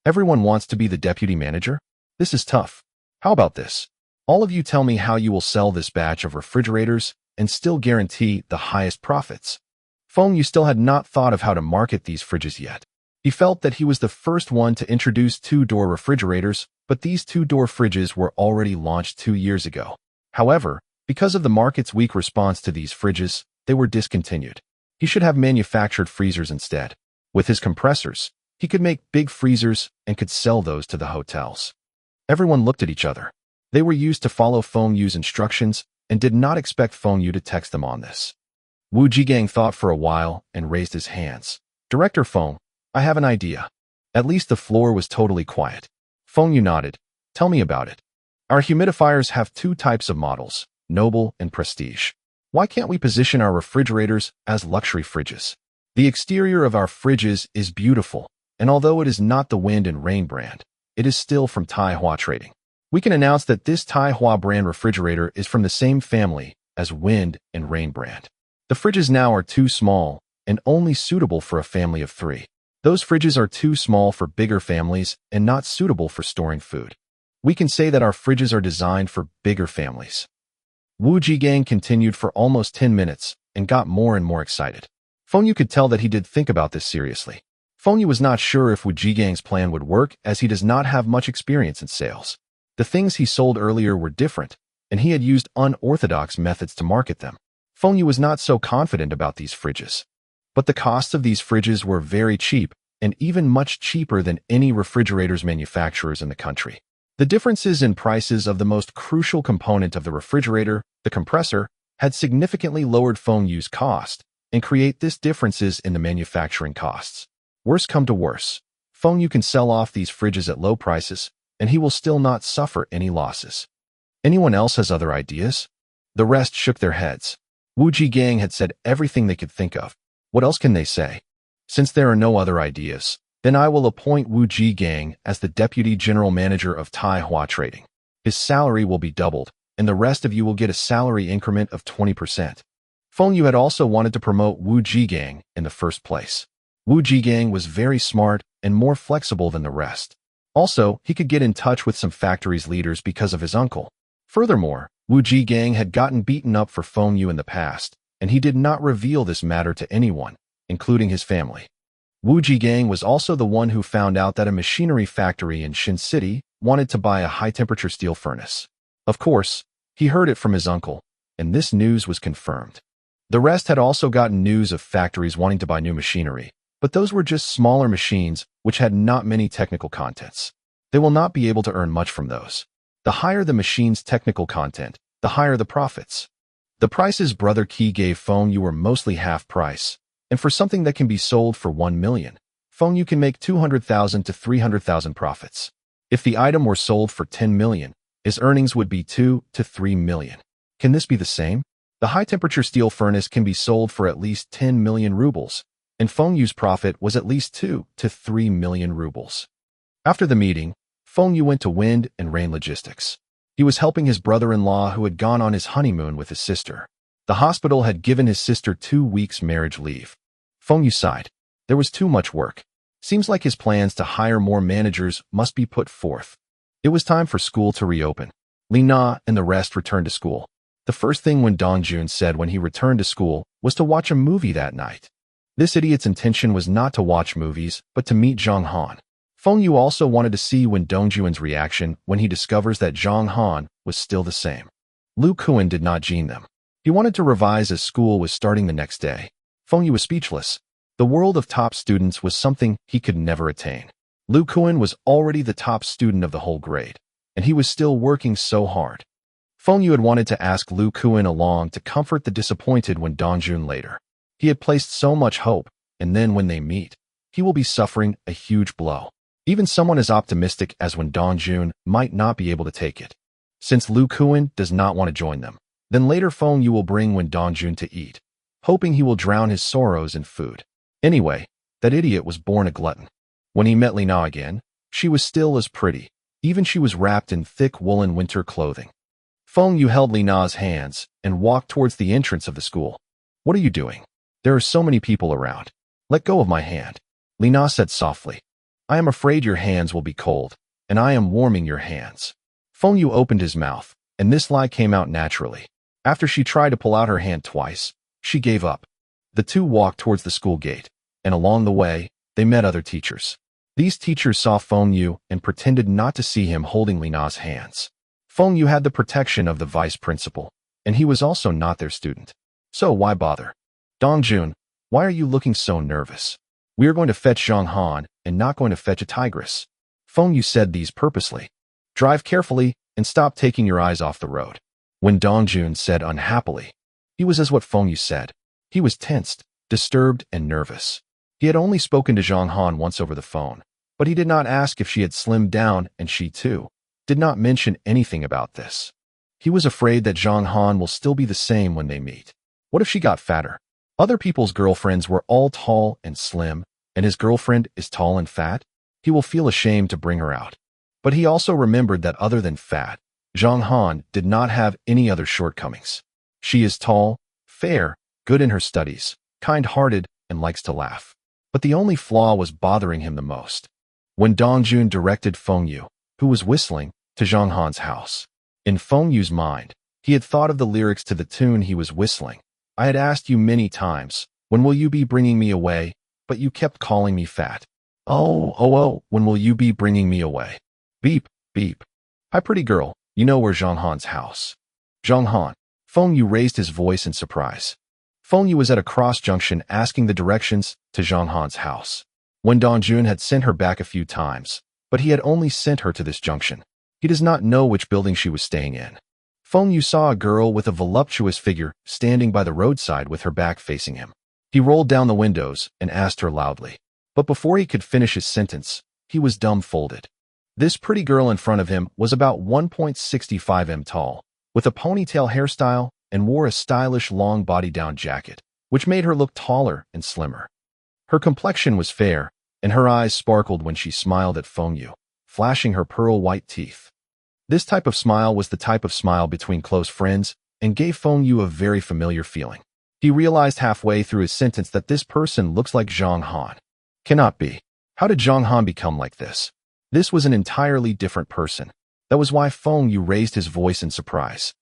Everyone wants to be the deputy manager? This is tough. How about this? All of you tell me how you will sell this batch of refrigerators and still guarantee the highest profits. Feng Xue still had not thought of how to market these fridges yet. He felt that he was the first one to introduce two-door refrigerators, but these two-door fridges were already launched 2 years ago. However, because of the market's weak response to these fridges, they were discontinued. He should have manufactured freezers instead. With his compressors, he could make big freezers and could sell those to the hotels. Everyone looked at each other. They were used to follow Feng Xue's instructions and did not expect Feng Xue to text them on this. Wu Jigang thought for a while and raised his hands. Director Feng, I have an idea. At least the floor was totally quiet. Feng Xue nodded. Tell me about it. Our humidifiers have 2 types of models, noble and prestige. Why can't we position our refrigerators as luxury fridges? The exterior of our fridges is beautiful, and although it is not the wind and rain brand, it is still from Taihua Trading. We can announce that this Taihua brand refrigerator is from the same family as wind and rain brand. The fridges now are too small and only suitable for a family of 3. Those fridges are too small for bigger families and not suitable for storing food. We can say that our fridges are designed for bigger families. Wu Jigang continued for almost 10 minutes and got more and more excited. Feng Xue could tell that he did think about this seriously. Feng Xue was not sure if Wu Jigang's plan would work as he does not have much experience in sales. The things he sold earlier were different, and he had used unorthodox methods to market them. Feng Xue was not so confident about these fridges. But the costs of these fridges were very cheap, and even much cheaper than any refrigerators manufacturers in the country. The differences in prices of the most crucial component of the refrigerator, the compressor, had significantly lowered Feng Xue's cost and create this differences in the manufacturing costs. Worse come to worse, Feng Xue can sell off these fridges at low prices, and he will still not suffer any losses. Anyone else has other ideas? The rest shook their heads. Wu Jigang had said everything they could think of. What else can they say? Since there are no other ideas, then I will appoint Wu Jigang as the Deputy General Manager of Taihua Trading. His salary will be doubled, and the rest of you will get a salary increment of 20%. Feng Xue had also wanted to promote Wu Jigang in the first place. Wu Jigang was very smart and more flexible than the rest. Also, he could get in touch with some factories leaders because of his uncle. Furthermore, Wu Jigang had gotten beaten up for Feng Xue in the past, and he did not reveal this matter to anyone, including his family. Wu Jigang was also the one who found out that a machinery factory in Xin City wanted to buy a high-temperature steel furnace. Of course, he heard it from his uncle, and this news was confirmed. The rest had also gotten news of factories wanting to buy new machinery, but those were just smaller machines which had not many technical contents. They will not be able to earn much from those. The higher the machine's technical content, the higher the profits. The prices Brother Qi gave Feng Xue were mostly half price, and for something that can be sold for 1 million, Feng Xue can make 200,000 to 300,000 profits. If the item were sold for 10 million, his earnings would be 2 to 3 million. Can this be the same? The high-temperature steel furnace can be sold for at least 10 million rubles, and Feng Xue's profit was at least 2 to 3 million rubles. After the meeting, Feng Xue went to Wind and Rain Logistics. He was helping his brother-in-law who had gone on his honeymoon with his sister. The hospital had given his sister 2 weeks marriage leave. Feng Xue sighed. There was too much work. Seems like his plans to hire more managers must be put forth. It was time for school to reopen. Li Na and the rest returned to school. The first thing Wen Dongjun said when he returned to school was to watch a movie that night. This idiot's intention was not to watch movies, but to meet Zhang Han. Feng Xue also wanted to see Wen Dongjun's reaction when he discovers that Zhang Han was still the same. Lu Kuan did not gene them. He wanted to revise as school was starting the next day. Feng Xue was speechless. The world of top students was something he could never attain. Lu Kuan was already the top student of the whole grade, and he was still working so hard. Feng Xue had wanted to ask Lu Kuan along to comfort the disappointed Wen Dongjun later. He had placed so much hope, and then when they meet, he will be suffering a huge blow. Even someone as optimistic as Wen Dongjun might not be able to take it. Since Lu Kuan does not want to join them, then later Feng Xue will bring Wen Dongjun to eat, hoping he will drown his sorrows in food. Anyway, that idiot was born a glutton. When he met Li Na again, she was still as pretty. Even she was wrapped in thick woolen winter clothing. Feng Xue held Li Na's hands and walked towards the entrance of the school. What are you doing? There are so many people around. Let go of my hand. Li Na said softly. I am afraid your hands will be cold, and I am warming your hands. Feng Xue opened his mouth, and this lie came out naturally. After she tried to pull out her hand twice, she gave up. The two walked towards the school gate, and along the way, they met other teachers. These teachers saw Feng Xue and pretended not to see him holding Li Na's hands. Feng Xue had the protection of the vice principal, and he was also not their student. So why bother? Dongjun, why are you looking so nervous? We are going to fetch Zhang Han and not going to fetch a tigress. Feng Xue said these purposely. Drive carefully and stop taking your eyes off the road. When Dongjun said unhappily, he was as what Feng Xue said. He was tensed, disturbed, and nervous. He had only spoken to Zhang Han once over the phone, but he did not ask if she had slimmed down, and she, too, did not mention anything about this. He was afraid that Zhang Han will still be the same when they meet. What if she got fatter? Other people's girlfriends were all tall and slim, and his girlfriend is tall and fat? He will feel ashamed to bring her out. But he also remembered that other than fat, Zhang Han did not have any other shortcomings. She is tall, fair, good in her studies, kind-hearted, and likes to laugh. But the only flaw was bothering him the most. When Dongjun directed Feng Xue, who was whistling, to Zhang Han's house. In Feng Xue's mind, he had thought of the lyrics to the tune he was whistling. I had asked you many times, when will you be bringing me away? But you kept calling me fat. Oh, when will you be bringing me away? Beep, beep. Hi, pretty girl, you know where Zhang Han's house? Zhang Han. Feng Xue raised his voice in surprise. Feng Xue was at a cross-junction asking the directions to Zhang Han's house. Wen Dongjun had sent her back a few times, but he had only sent her to this junction. He does not know which building she was staying in. Feng Xue saw a girl with a voluptuous figure standing by the roadside with her back facing him. He rolled down the windows and asked her loudly. But before he could finish his sentence, he was dumbfolded. This pretty girl in front of him was about 1.65 m tall, with a ponytail hairstyle and wore a stylish long body-down jacket, which made her look taller and slimmer. Her complexion was fair, and her eyes sparkled when she smiled at Feng Xue, flashing her pearl-white teeth. This type of smile was the type of smile between close friends and gave Feng Xue a very familiar feeling. He realized halfway through his sentence that this person looks like Zhang Han. Cannot be. How did Zhang Han become like this? This was an entirely different person. That was why Feng Xue raised his voice in surprise.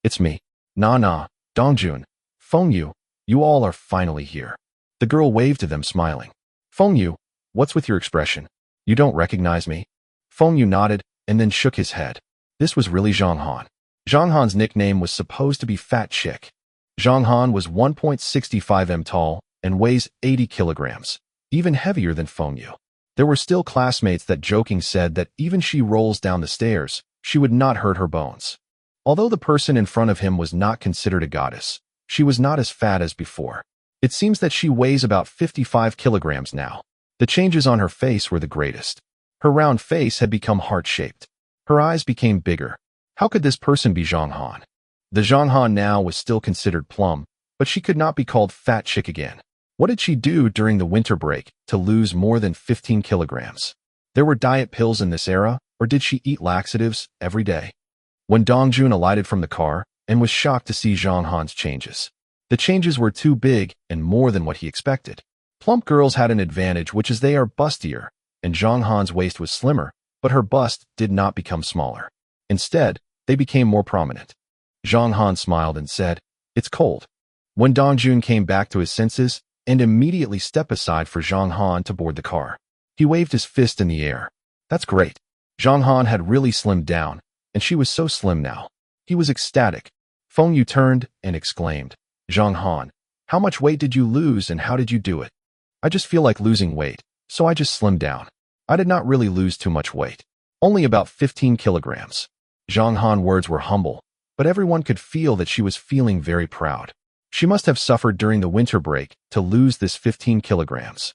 It's me. Nah, Dongjun. Feng Xue, you all are finally here. The girl waved to them, smiling. Feng Xue, what's with your expression? You don't recognize me? Feng Xue nodded and then shook his head. This was really Zhang Han. Zhang Han's nickname was supposed to be Fat Chick. Zhang Han was 1.65 m tall and weighs 80 kilograms, even heavier than Feng Xue. There were still classmates that joking said that even she rolls down the stairs, she would not hurt her bones. Although the person in front of him was not considered a goddess, she was not as fat as before. It seems that she weighs about 55 kilograms now. The changes on her face were the greatest. Her round face had become heart-shaped. Her eyes became bigger. How could this person be Zhang Han? The Zhang Han now was still considered plump, but she could not be called Fat Chick again. What did she do during the winter break to lose more than 15 kilograms? There were diet pills in this era, or did she eat laxatives every day? When Dongjun alighted from the car and was shocked to see Zhang Han's changes. The changes were too big and more than what he expected. Plump girls had an advantage, which is they are bustier, and Zhang Han's waist was slimmer, but her bust did not become smaller. Instead, they became more prominent. Zhang Han smiled and said, "It's cold." When Dongjun came back to his senses and immediately stepped aside for Zhang Han to board the car, he waved his fist in the air. That's great. Zhang Han had really slimmed down, and she was so slim now. He was ecstatic. Feng Xue turned and exclaimed, Zhang Han, how much weight did you lose and how did you do it? I just feel like losing weight, so I just slimmed down. I did not really lose too much weight. Only about 15 kilograms. Zhang Han's words were humble, but everyone could feel that she was feeling very proud. She must have suffered during the winter break to lose this 15 kilograms.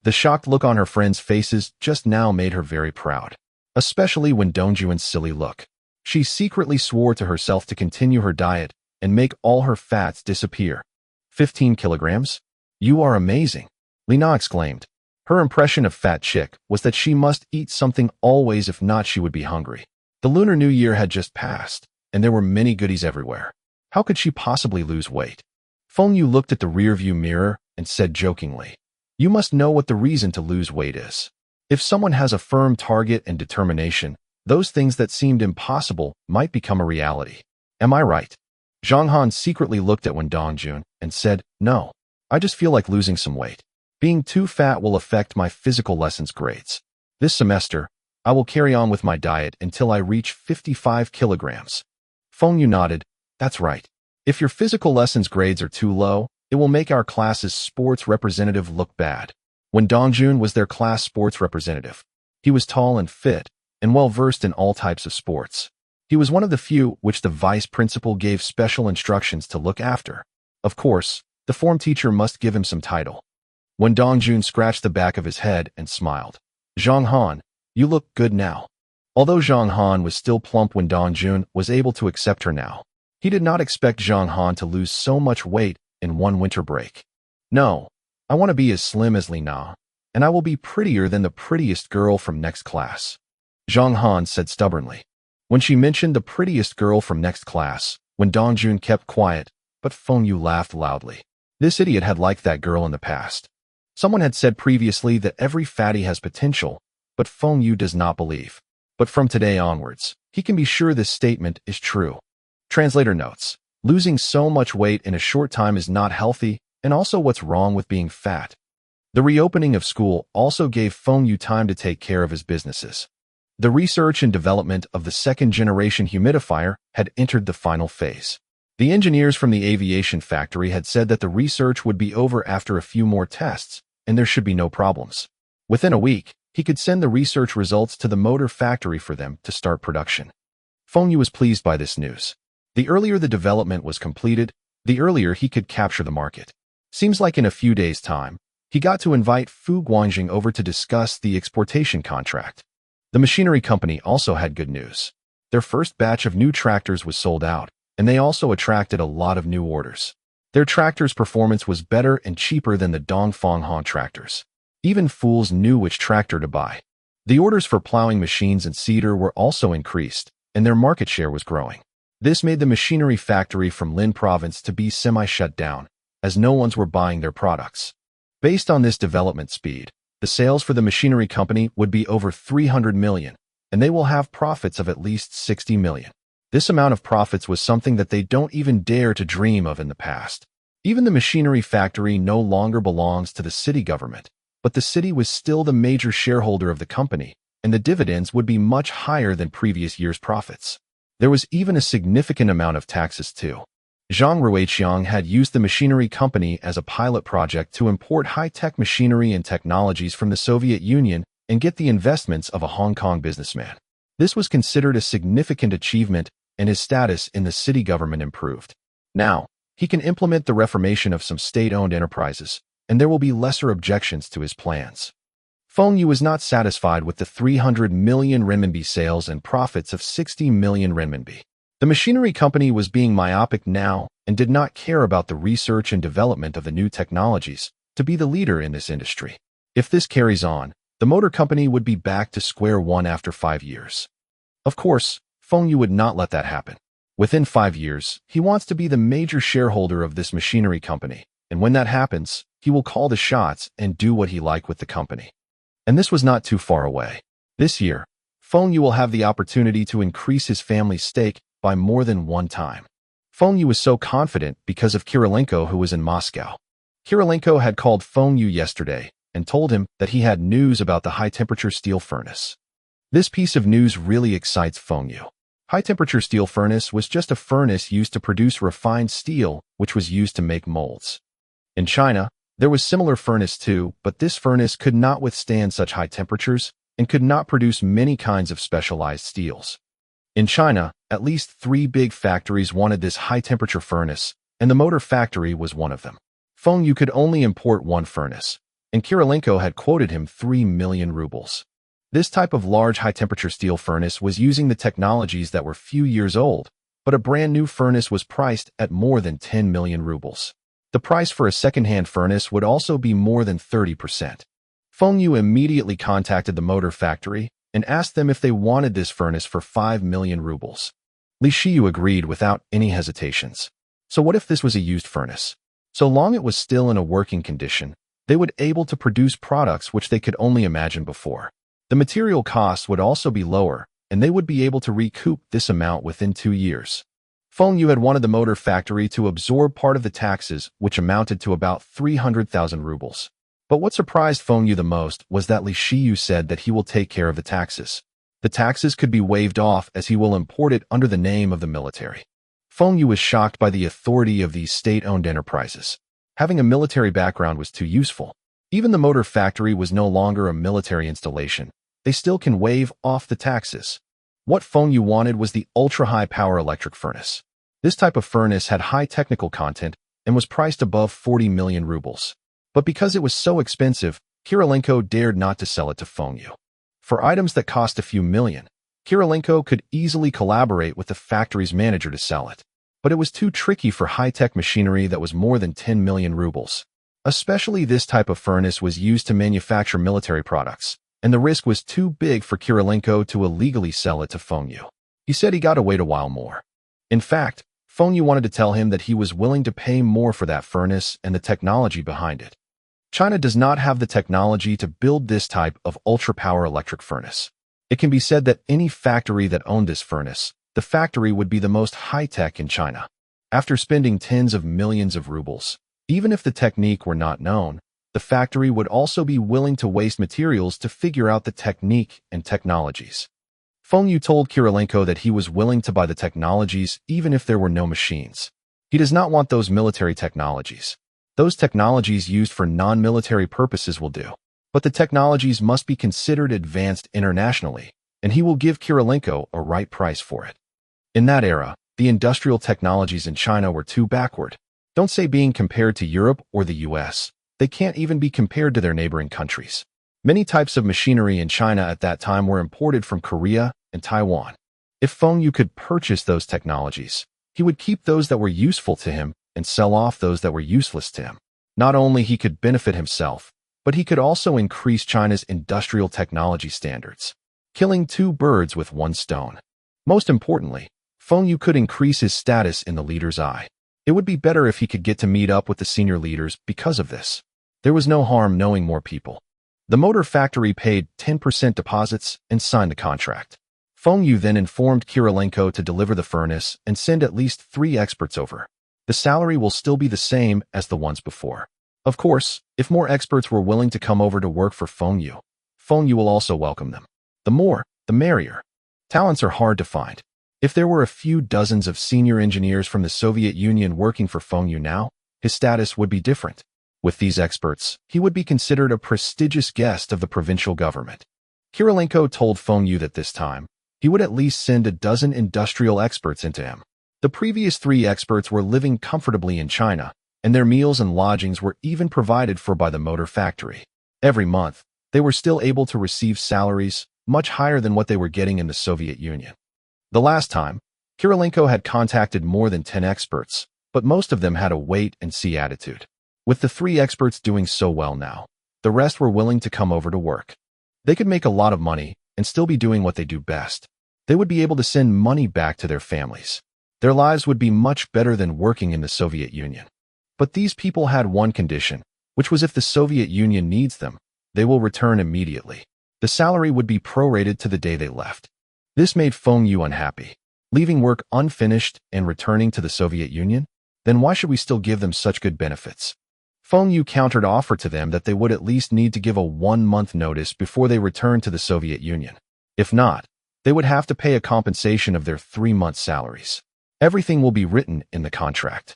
The shocked look on her friends' faces just now made her very proud, especially when Dongjuan's silly look. She secretly swore to herself to continue her diet and make all her fats disappear. 15 kilograms? You are amazing, Lina exclaimed. Her impression of Fat Chick was that she must eat something always, if not she would be hungry. The Lunar New Year had just passed, and there were many goodies everywhere. How could she possibly lose weight? Feng Xue looked at the rearview mirror and said jokingly, You must know what the reason to lose weight is. If someone has a firm target and determination, those things that seemed impossible might become a reality. Am I right? Zhang Han secretly looked at Wen Dongjun and said, No, I just feel like losing some weight. Being too fat will affect my physical lessons grades. This semester, I will carry on with my diet until I reach 55 kilograms. Feng Xue nodded. That's right. If your physical lessons grades are too low, it will make our class's sports representative look bad. When Dongjun was their class sports representative, he was tall and fit and well-versed in all types of sports. He was one of the few which the vice principal gave special instructions to look after. Of course, the form teacher must give him some title. When Dongjun scratched the back of his head and smiled, Zhang Han, you look good now. Although Zhang Han was still plump when Dongjun was able to accept her now, he did not expect Zhang Han to lose so much weight in one winter break. No, I want to be as slim as Lina, and I will be prettier than the prettiest girl from next class, Zhang Han said stubbornly. When she mentioned the prettiest girl from next class, when Dongjun kept quiet, but Feng Xue laughed loudly. This idiot had liked that girl in the past. Someone had said previously that every fatty has potential, but Feng Xue does not believe. But from today onwards, he can be sure this statement is true. Translator notes, losing so much weight in a short time is not healthy, and also what's wrong with being fat. The reopening of school also gave Feng Xue time to take care of his businesses. The research and development of the second-generation humidifier had entered the final phase. The engineers from the aviation factory had said that the research would be over after a few more tests, and there should be no problems. Within a week, he could send the research results to the motor factory for them to start production. Feng Xue was pleased by this news. The earlier the development was completed, the earlier he could capture the market. Seems like in a few days' time, he got to invite Fu Guanjing over to discuss the exportation contract. The machinery company also had good news. Their first batch of new tractors was sold out, and they also attracted a lot of new orders. Their tractors' performance was better and cheaper than the Dongfang Han tractors. Even fools knew which tractor to buy. The orders for plowing machines and seeder were also increased, and their market share was growing. This made the machinery factory from Lin province to be semi-shut down, as no ones were buying their products. Based on this development speed, the sales for the machinery company would be over 300 million, and they will have profits of at least 60 million. This amount of profits was something that they don't even dare to dream of in the past. Even the machinery factory no longer belongs to the city government, but the city was still the major shareholder of the company, and the dividends would be much higher than previous year's profits. There was even a significant amount of taxes too. Zhang Ruiqiang had used the machinery company as a pilot project to import high-tech machinery and technologies from the Soviet Union and get the investments of a Hong Kong businessman. This was considered a significant achievement, and his status in the city government improved. Now, he can implement the reformation of some state-owned enterprises, and there will be lesser objections to his plans. Feng Xue was not satisfied with the 300 million renminbi sales and profits of 60 million renminbi. The machinery company was being myopic now and did not care about the research and development of the new technologies to be the leader in this industry. If this carries on, the motor company would be back to square one after 5 years. Of course, Feng Xue would not let that happen. Within 5 years, he wants to be the major shareholder of this machinery company, and when that happens, he will call the shots and do what he likes with the company. And this was not too far away. This year, Feng Xue will have the opportunity to increase his family's stake by more than one time. Feng Xue was so confident because of Kirilenko, who was in Moscow. Kirilenko had called Feng Xue yesterday and told him that he had news about the high-temperature steel furnace. This piece of news really excites Feng Xue. High-temperature steel furnace was just a furnace used to produce refined steel, which was used to make molds. In China, there was similar furnace too, but this furnace could not withstand such high temperatures and could not produce many kinds of specialized steels. In China, at least 3 big factories wanted this high-temperature furnace, and the motor factory was one of them. Feng Xue could only import one furnace, and Kirilenko had quoted him 3 million rubles. This type of large high-temperature steel furnace was using the technologies that were few years old, but a brand new furnace was priced at more than 10 million rubles. The price for a second-hand furnace would also be more than 30%. Feng Xue immediately contacted the motor factory and asked them if they wanted this furnace for 5 million rubles. Li Shiyu agreed without any hesitations. So what if this was a used furnace? So long it was still in a working condition, they would be able to produce products which they could only imagine before. The material costs would also be lower, and they would be able to recoup this amount within 2 years. Feng Xue had wanted the motor factory to absorb part of the taxes, which amounted to about 300,000 rubles. But what surprised Feng Xue the most was that Li Shiyu said that he will take care of the taxes. The taxes could be waived off as he will import it under the name of the military. Feng Xue was shocked by the authority of these state-owned enterprises. Having a military background was too useful. Even the motor factory was no longer a military installation. They still can waive off the taxes. What Feng Xue wanted was the ultra-high power electric furnace. This type of furnace had high technical content and was priced above 40 million rubles. But because it was so expensive, Kirilenko dared not to sell it to Feng Xue. For items that cost a few million, Kirilenko could easily collaborate with the factory's manager to sell it. But it was too tricky for high-tech machinery that was more than 10 million rubles. Especially this type of furnace was used to manufacture military products, and the risk was too big for Kirilenko to illegally sell it to Feng Xue. He said he got to wait a while more. In fact, Feng Xue wanted to tell him that he was willing to pay more for that furnace and the technology behind it. China does not have the technology to build this type of ultra-power electric furnace. It can be said that any factory that owned this furnace, the factory would be the most high-tech in China. After spending tens of millions of rubles, even if the technique were not known, the factory would also be willing to waste materials to figure out the technique and technologies. Feng Xue told Kirilenko that he was willing to buy the technologies even if there were no machines. He does not want those military technologies. Those technologies used for non-military purposes will do. But the technologies must be considered advanced internationally, and he will give Kirilenko a right price for it. In that era, the industrial technologies in China were too backward. Don't say being compared to Europe or the US. They can't even be compared to their neighboring countries. Many types of machinery in China at that time were imported from Korea and Taiwan. If Feng Xue could purchase those technologies, he would keep those that were useful to him and sell off those that were useless to him. Not only he could benefit himself, but he could also increase China's industrial technology standards, killing 2 birds with 1 stone. Most importantly, Feng Xue could increase his status in the leader's eye. It would be better if he could get to meet up with the senior leaders because of this. There was no harm knowing more people. The motor factory paid 10% deposits and signed the contract. Feng Xue then informed Kirilenko to deliver the furnace and send at least 3 experts over. The salary will still be the same as the ones before. Of course, if more experts were willing to come over to work for Feng Xue will also welcome them. The more, the merrier. Talents are hard to find. If there were a few dozens of senior engineers from the Soviet Union working for Feng Xue now, his status would be different. With these experts, he would be considered a prestigious guest of the provincial government. Kirilenko told Feng Xue that this time, he would at least send a dozen industrial experts into him. The previous 3 experts were living comfortably in China, and their meals and lodgings were even provided for by the motor factory. Every month, they were still able to receive salaries much higher than what they were getting in the Soviet Union. The last time, Kirilenko had contacted more than 10 experts, but most of them had a wait-and-see attitude. With the 3 experts doing so well now, the rest were willing to come over to work. They could make a lot of money and still be doing what they do best. They would be able to send money back to their families. Their lives would be much better than working in the Soviet Union. But these people had one condition, which was if the Soviet Union needs them, they will return immediately. The salary would be prorated to the day they left. This made Feng Xue unhappy. Leaving work unfinished and returning to the Soviet Union? Then why should we still give them such good benefits? Feng Xue countered-offered to them that they would at least need to give a 1-month notice before they returned to the Soviet Union. If not, they would have to pay a compensation of their 3-month salaries. Everything will be written in the contract.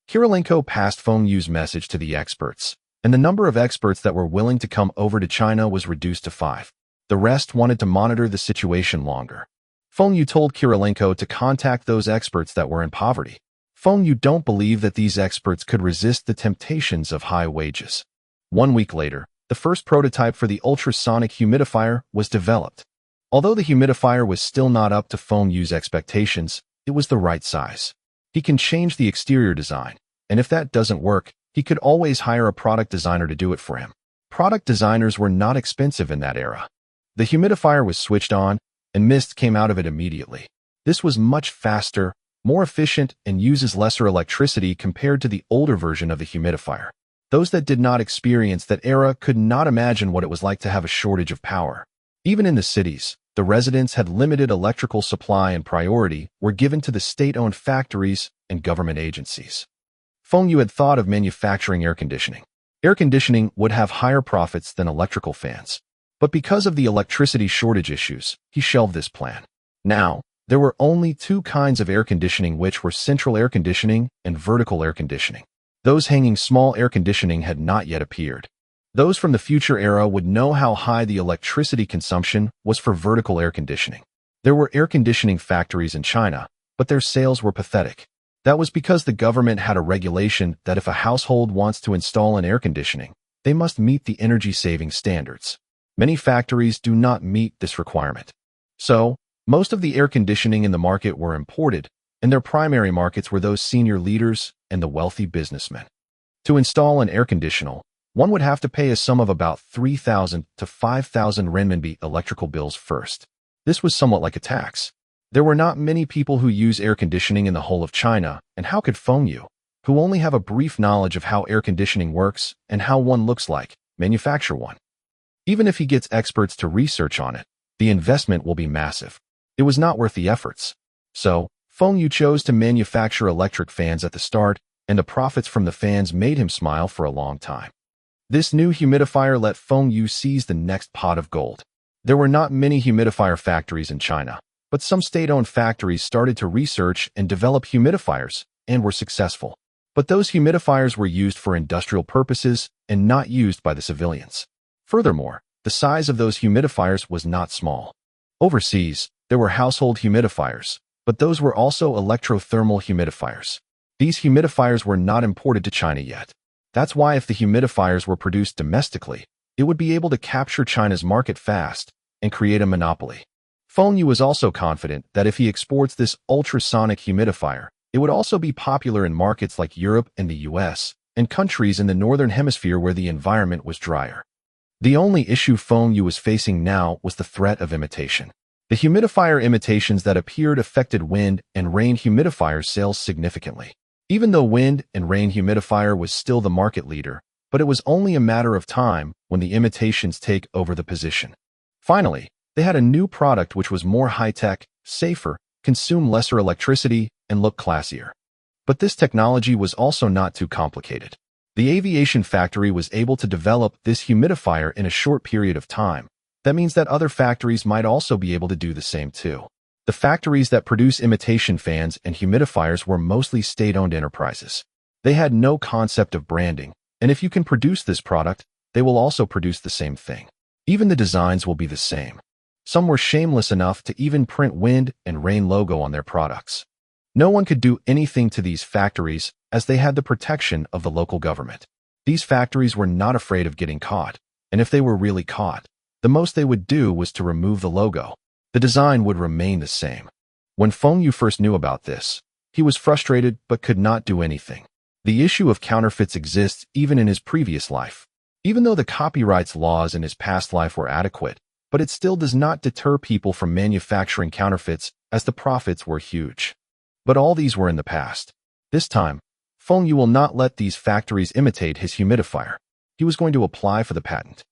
Kirilenko passed Feng Xue's message to the experts, and the number of experts that were willing to come over to China was reduced to 5. The rest wanted to monitor the situation longer. Feng Xue told Kirilenko to contact those experts that were in poverty. Feng Xue don't believe that these experts could resist the temptations of high wages. 1 week later, the first prototype for the ultrasonic humidifier was developed. Although the humidifier was still not up to Feng Xue's expectations, it was the right size. He can change the exterior design, and if that doesn't work, he could always hire a product designer to do it for him. Product designers were not expensive in that era. The humidifier was switched on, and mist came out of it immediately. This was much faster, more efficient, and uses lesser electricity compared to the older version of the humidifier. Those that did not experience that era could not imagine what it was like to have a shortage of power. Even in the cities, the residents had limited electrical supply and priority were given to the state-owned factories and government agencies. Feng Xue had thought of manufacturing air conditioning. Air conditioning would have higher profits than electrical fans. But because of the electricity shortage issues, he shelved this plan. Now, there were only 2 kinds of air conditioning, which were central air conditioning and vertical air conditioning. Those hanging small air conditioning had not yet appeared. Those from the future era would know how high the electricity consumption was for vertical air conditioning. There were air conditioning factories in China, but their sales were pathetic. That was because the government had a regulation that if a household wants to install an air conditioning, they must meet the energy-saving standards. Many factories do not meet this requirement. So, most of the air conditioning in the market were imported, and their primary markets were those senior leaders and the wealthy businessmen. To install an air conditioner, one would have to pay a sum of about 3,000 to 5,000 renminbi electrical bills first. This was somewhat like a tax. There were not many people who use air conditioning in the whole of China, and how could Feng Xue, who only have a brief knowledge of how air conditioning works and how one looks like, manufacture one? Even if he gets experts to research on it, the investment will be massive. It was not worth the efforts. So, Feng Xue chose to manufacture electric fans at the start, and the profits from the fans made him smile for a long time. This new humidifier let Feng Xue seize the next pot of gold. There were not many humidifier factories in China, but some state-owned factories started to research and develop humidifiers, and were successful. But those humidifiers were used for industrial purposes and not used by the civilians. Furthermore, the size of those humidifiers was not small. Overseas, there were household humidifiers, but those were also electrothermal humidifiers. These humidifiers were not imported to China yet. That's why if the humidifiers were produced domestically, it would be able to capture China's market fast and create a monopoly. Feng Xue was also confident that if he exports this ultrasonic humidifier, it would also be popular in markets like Europe and the US, and countries in the northern hemisphere where the environment was drier. The only issue Feng Xue was facing now was the threat of imitation. The humidifier imitations that appeared affected wind and rain humidifier sales significantly. Even though wind and rain humidifier was still the market leader, but it was only a matter of time when the imitations take over the position. Finally, They had a new product which was more high-tech, safer, consume lesser electricity, and look classier. But this technology was also not too complicated. The aviation factory was able to develop this humidifier in a short period of time. That means that other factories might also be able to do the same too. The factories that produce imitation fans and humidifiers were mostly state-owned enterprises. They had no concept of branding, and if you can produce this product, they will also produce the same thing. Even the designs will be the same. Some were shameless enough to even print wind and rain logo on their products. No one could do anything to these factories as they had the protection of the local government. These factories were not afraid of getting caught, and if they were really caught, the most they would do was to remove the logo. The design would remain the same. When Feng Xue first knew about this, he was frustrated but could not do anything. The issue of counterfeits exists even in his previous life. Even though the copyrights laws in his past life were adequate, but it still does not deter people from manufacturing counterfeits as the profits were huge. But all these were in the past. This time, Feng Xue will not let these factories imitate his humidifier. He was going to apply for the patent.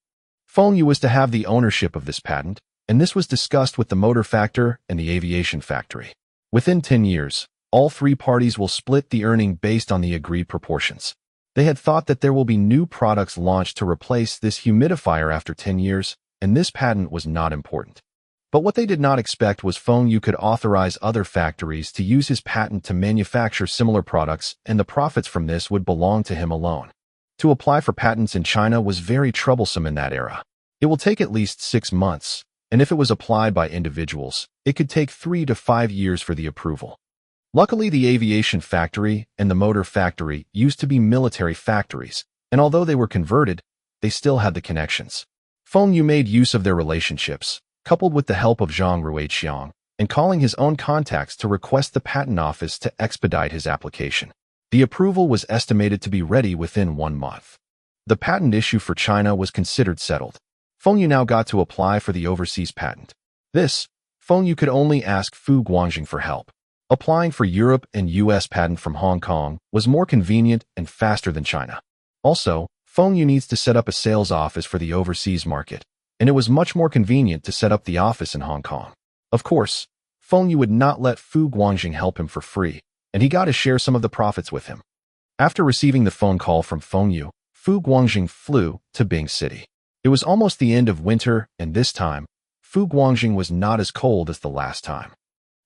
Feng Xue was to have the ownership of this patent, and this was discussed with the motor factor and the aviation factory. Within 10 years, all three parties will split the earning based on the agreed proportions. They had thought that there will be new products launched to replace this humidifier after 10 years, and this patent was not important. But what they did not expect was Feng Xue could authorize other factories to use his patent to manufacture similar products, and the profits from this would belong to him alone. To apply for patents in China was very troublesome in that era. It will take at least 6 months, and if it was applied by individuals, it could take 3 to 5 years for the approval. Luckily, the aviation factory and the motor factory used to be military factories, and although they were converted, they still had the connections. Feng Xue made use of their relationships, coupled with the help of Zhang Ruiqiang, and calling his own contacts to request the patent office to expedite his application. The approval was estimated to be ready within 1 month. The patent issue for China was considered settled. Feng Xue now got to apply for the overseas patent. This, Feng Xue could only ask Fu Guangjing for help. Applying for Europe and US patent from Hong Kong was more convenient and faster than China. Also, Feng Xue needs to set up a sales office for the overseas market, and it was much more convenient to set up the office in Hong Kong. Of course, Feng Xue would not let Fu Guangjing help him for free, and he got to share some of the profits with him. After receiving the phone call from Feng Xue, Fu Guangjing flew to Bing City. It was almost the end of winter, and this time, Fu Guangjing was not as cold as the last time.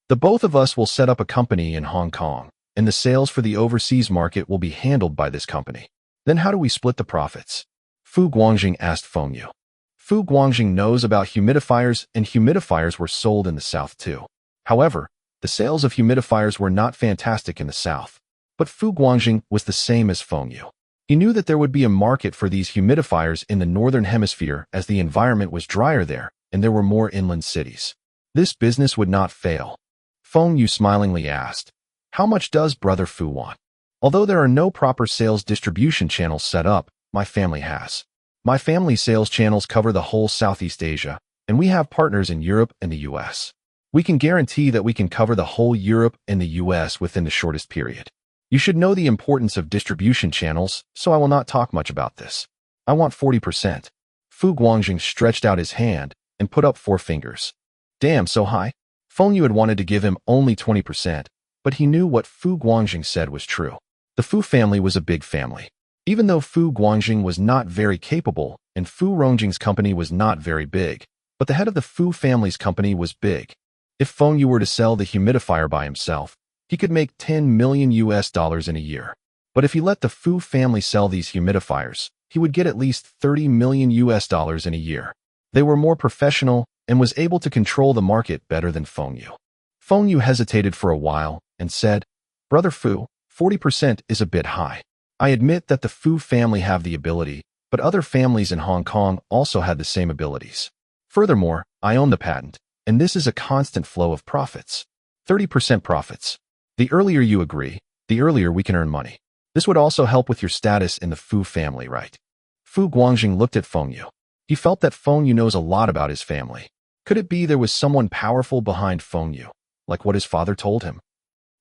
The both of us will set up a company in Hong Kong, and the sales for the overseas market will be handled by this company. Then how do we split the profits? Fu Guangjing asked Feng Xue. Fu Guangjing knows about humidifiers, and humidifiers were sold in the South too. However, the sales of humidifiers were not fantastic in the South. But Fu Guangjing was the same as Feng Xue. He knew that there would be a market for these humidifiers in the Northern Hemisphere as the environment was drier there, and there were more inland cities. This business would not fail. Feng Xue smilingly asked, "How much does Brother Fu want?" Although there are no proper sales distribution channels set up, my family has. My family sales channels cover the whole Southeast Asia, and we have partners in Europe and the US. We can guarantee that we can cover the whole Europe and the US within the shortest period. You should know the importance of distribution channels, so I will not talk much about this. I want 40%. Fu Guangjing stretched out his hand and put up 4 fingers. Damn, so high? Feng Xue had wanted to give him only 20%, but he knew what Fu Guangjing said was true. The Fu family was a big family. Even though Fu Guangjing was not very capable and Fu Rongjing's company was not very big, but the head of the Fu family's company was big. If Feng Xue were to sell the humidifier by himself, he could make $10 million in a year. But if he let the Fu family sell these humidifiers, he would get at least $30 million in a year. They were more professional and was able to control the market better than Feng Xue. Feng Xue hesitated for a while and said, "Brother Fu, 40% is a bit high. I admit that the Fu family have the ability, but other families in Hong Kong also had the same abilities. Furthermore, I own the patent, and this is a constant flow of profits. 30% profits. The earlier you agree, the earlier we can earn money. This would also help with your status in the Fu family, right?" Fu Guangjing looked at Feng Xue. He felt that Feng Xue knows a lot about his family. Could it be there was someone powerful behind Feng Xue, like what his father told him?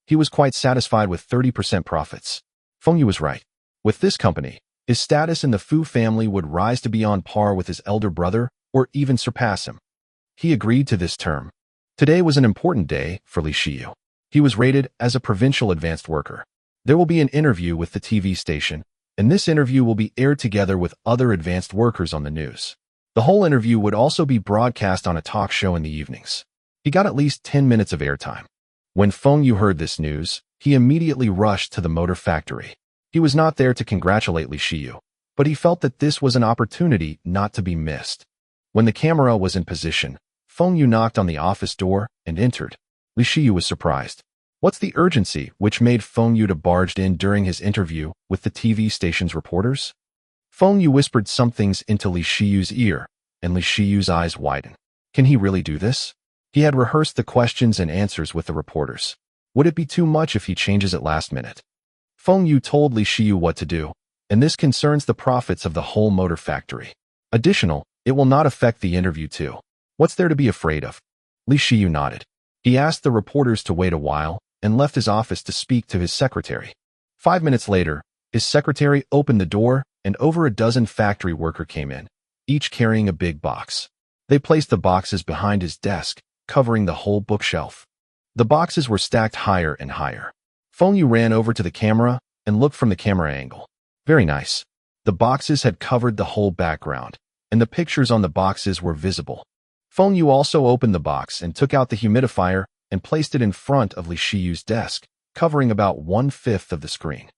He was quite satisfied with 30% profits. Feng Xue was right. With this company, his status in the Fu family would rise to be on par with his elder brother or even surpass him. He agreed to this term. Today was an important day for Li Shiyu. He was rated as a provincial advanced worker. There will be an interview with the TV station, and this interview will be aired together with other advanced workers on the news. The whole interview would also be broadcast on a talk show in the evenings. He got at least 10 minutes of airtime. When Feng Xue heard this news, he immediately rushed to the motor factory. He was not there to congratulate Li Shiyu, but he felt that this was an opportunity not to be missed. When the camera was in position, Feng Xue knocked on the office door and entered. Li Shiyu was surprised. What's the urgency which made Feng Xue to barged in during his interview with the TV station's reporters? Feng Xue whispered some things into Li Shiyu's ear, and Li Shiyu's eyes widened. Can he really do this? He had rehearsed the questions and answers with the reporters. Would it be too much if he changes at last minute? Feng Xue told Li Shiyu what to do, and this concerns the profits of the whole motor factory. Additional, it will not affect the interview too. What's there to be afraid of? Li Shiyu nodded. He asked the reporters to wait a while and left his office to speak to his secretary. 5 minutes later, his secretary opened the door and over a dozen factory workers came in, each carrying a big box. They placed the boxes behind his desk, covering the whole bookshelf. The boxes were stacked higher and higher. Feng Xue ran over to the camera and looked from the camera angle. Very nice. The boxes had covered the whole background, and the pictures on the boxes were visible. Feng Xue also opened the box and took out the humidifier and placed it in front of Li Shiyu's desk, covering about 1/5 of the screen.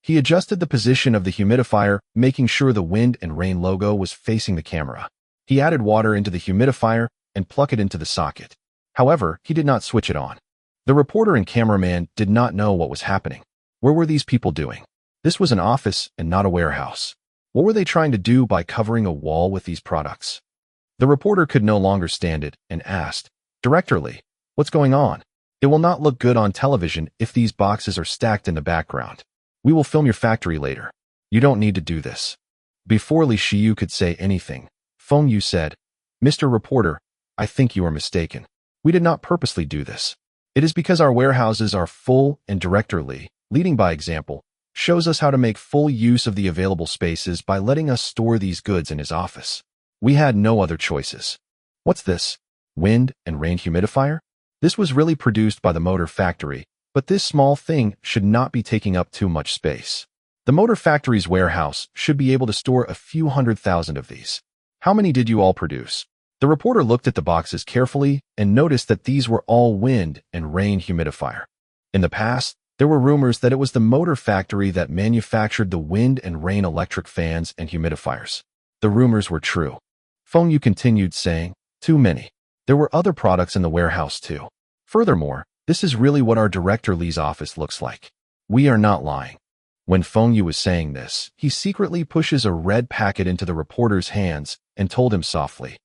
He adjusted the position of the humidifier, making sure the wind and rain logo was facing the camera. He added water into the humidifier and plugged it into the socket. However, he did not switch it on. The reporter and cameraman did not know what was happening. Where were these people doing? This was an office and not a warehouse. What were they trying to do by covering a wall with these products? The reporter could no longer stand it and asked, Director Li, what's going on? It will not look good on television if these boxes are stacked in the background. We will film your factory later. You don't need to do this. Before Li Shiyu could say anything, Feng Xue said, Mr. Reporter, I think you are mistaken. We did not purposely do this. It is because our warehouses are full and Director Li, leading by example, shows us how to make full use of the available spaces by letting us store these goods in his office. We had no other choices. What's this? Wind and rain humidifier? This was really produced by the motor factory, but this small thing should not be taking up too much space. The motor factory's warehouse should be able to store a few 100,000 of these. How many did you all produce? The reporter looked at the boxes carefully and noticed that these were all wind and rain humidifier. In the past, there were rumors that it was the motor factory that manufactured the wind and rain electric fans and humidifiers. The rumors were true. Feng Xue continued saying, Too many. There were other products in the warehouse too. Furthermore, this is really what our Director Li's office looks like. We are not lying. When Feng Xue was saying this, he secretly pushes a red packet into the reporter's hands and told him softly,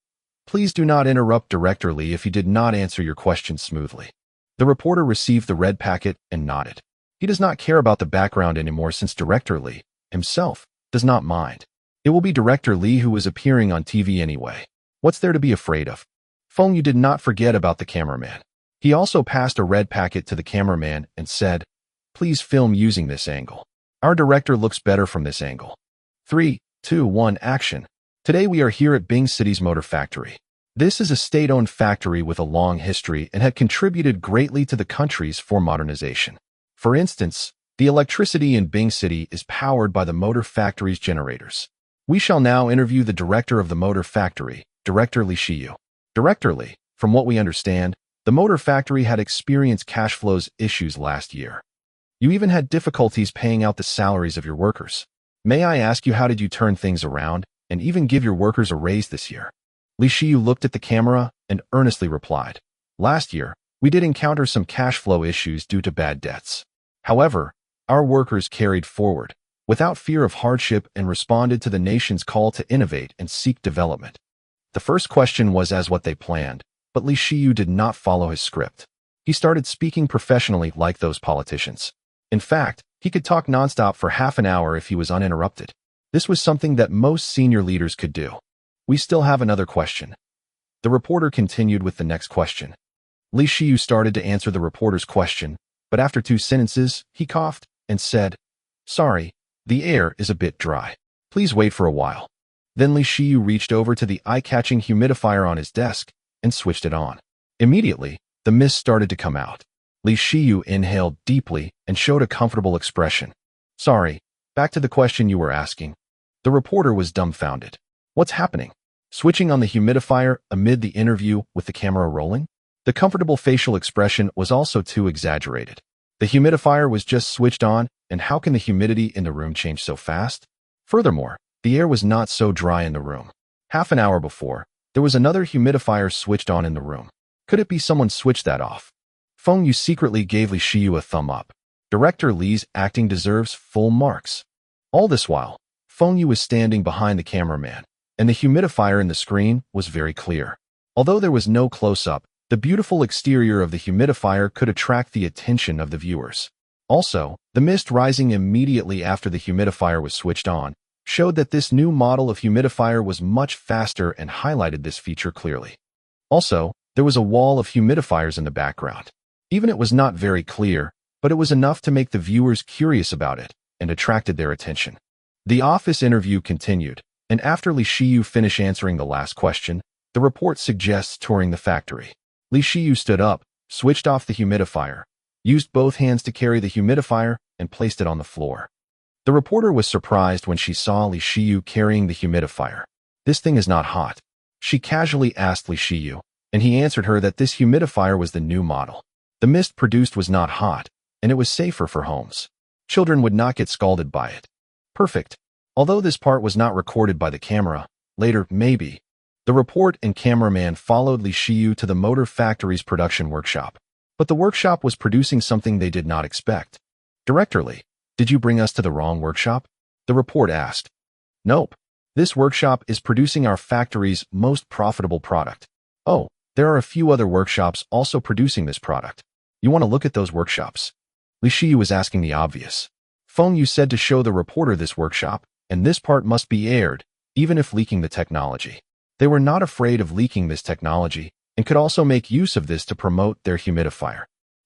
Please do not interrupt Director Li if he did not answer your question smoothly. The reporter received the red packet and nodded. He does not care about the background anymore since Director Li, himself, does not mind. It will be Director Li who is appearing on TV anyway. What's there to be afraid of? Feng Xue did not forget about the cameraman. He also passed a red packet to the cameraman and said, Please film using this angle. Our director looks better from this angle. 3, 2, 1, action. Today we are here at Bing City's motor factory. This is a state-owned factory with a long history and had contributed greatly to the country's for modernization. For instance, the electricity in Bing City is powered by the motor factory's generators. We shall now interview the director of the motor factory, Director Li Shiyu. Director Li, from what we understand, the motor factory had experienced cash flows issues last year. You even had difficulties paying out the salaries of your workers. May I ask you, how did you turn things around and even give your workers a raise this year? Li Shiyu looked at the camera and earnestly replied, Last year, we did encounter some cash flow issues due to bad debts. However, our workers carried forward, without fear of hardship, and responded to the nation's call to innovate and seek development. The first question was as what they planned, but Li Shiyu did not follow his script. He started speaking professionally like those politicians. In fact, he could talk nonstop for half an hour if he was uninterrupted. This was something that most senior leaders could do. We still have another question. The reporter continued with the next question. Li Shiyu started to answer the reporter's question, but after 2 sentences, he coughed and said, Sorry, the air is a bit dry. Please wait for a while. Then Li Shiyu reached over to the eye-catching humidifier on his desk and switched it on. Immediately, the mist started to come out. Li Shiyu inhaled deeply and showed a comfortable expression. Sorry, back to the question you were asking. The reporter was dumbfounded. What's happening? Switching on the humidifier amid the interview with the camera rolling? The comfortable facial expression was also too exaggerated. The humidifier was just switched on, and how can the humidity in the room change so fast? Furthermore, the air was not so dry in the room. Half an hour before, there was another humidifier switched on in the room. Could it be someone switched that off? Feng Xue secretly gave Li Shiyu a thumb up. Director Li's acting deserves full marks. All this while, Feng Xue was standing behind the cameraman, and the humidifier in the screen was very clear. Although there was no close-up, the beautiful exterior of the humidifier could attract the attention of the viewers. Also, the mist rising immediately after the humidifier was switched on showed that this new model of humidifier was much faster and highlighted this feature clearly. Also, there was a wall of humidifiers in the background. Even it was not very clear, but it was enough to make the viewers curious about it and attracted their attention. The office interview continued, and after Li Shiyu finished answering the last question, the report suggests touring the factory. Li Shiyu stood up, switched off the humidifier, used both hands to carry the humidifier, and placed it on the floor. The reporter was surprised when she saw Li Shiyu carrying the humidifier. This thing is not hot. She casually asked Li Shiyu, and he answered her that this humidifier was the new model. The mist produced was not hot, and it was safer for homes. Children would not get scalded by it. Perfect. Although this part was not recorded by the camera, later, maybe. The report and cameraman followed Li Shiyu to the motor factory's production workshop. But the workshop was producing something they did not expect. Director Li, did you bring us to the wrong workshop? The report asked. Nope. This workshop is producing our factory's most profitable product. Oh, there are a few other workshops also producing this product. You want to look at those workshops? Li Shiyu was asking the obvious. Feng Xue said to show the reporter this workshop, and this part must be aired, even if leaking the technology. They were not afraid of leaking this technology, and could also make use of this to promote their humidifier.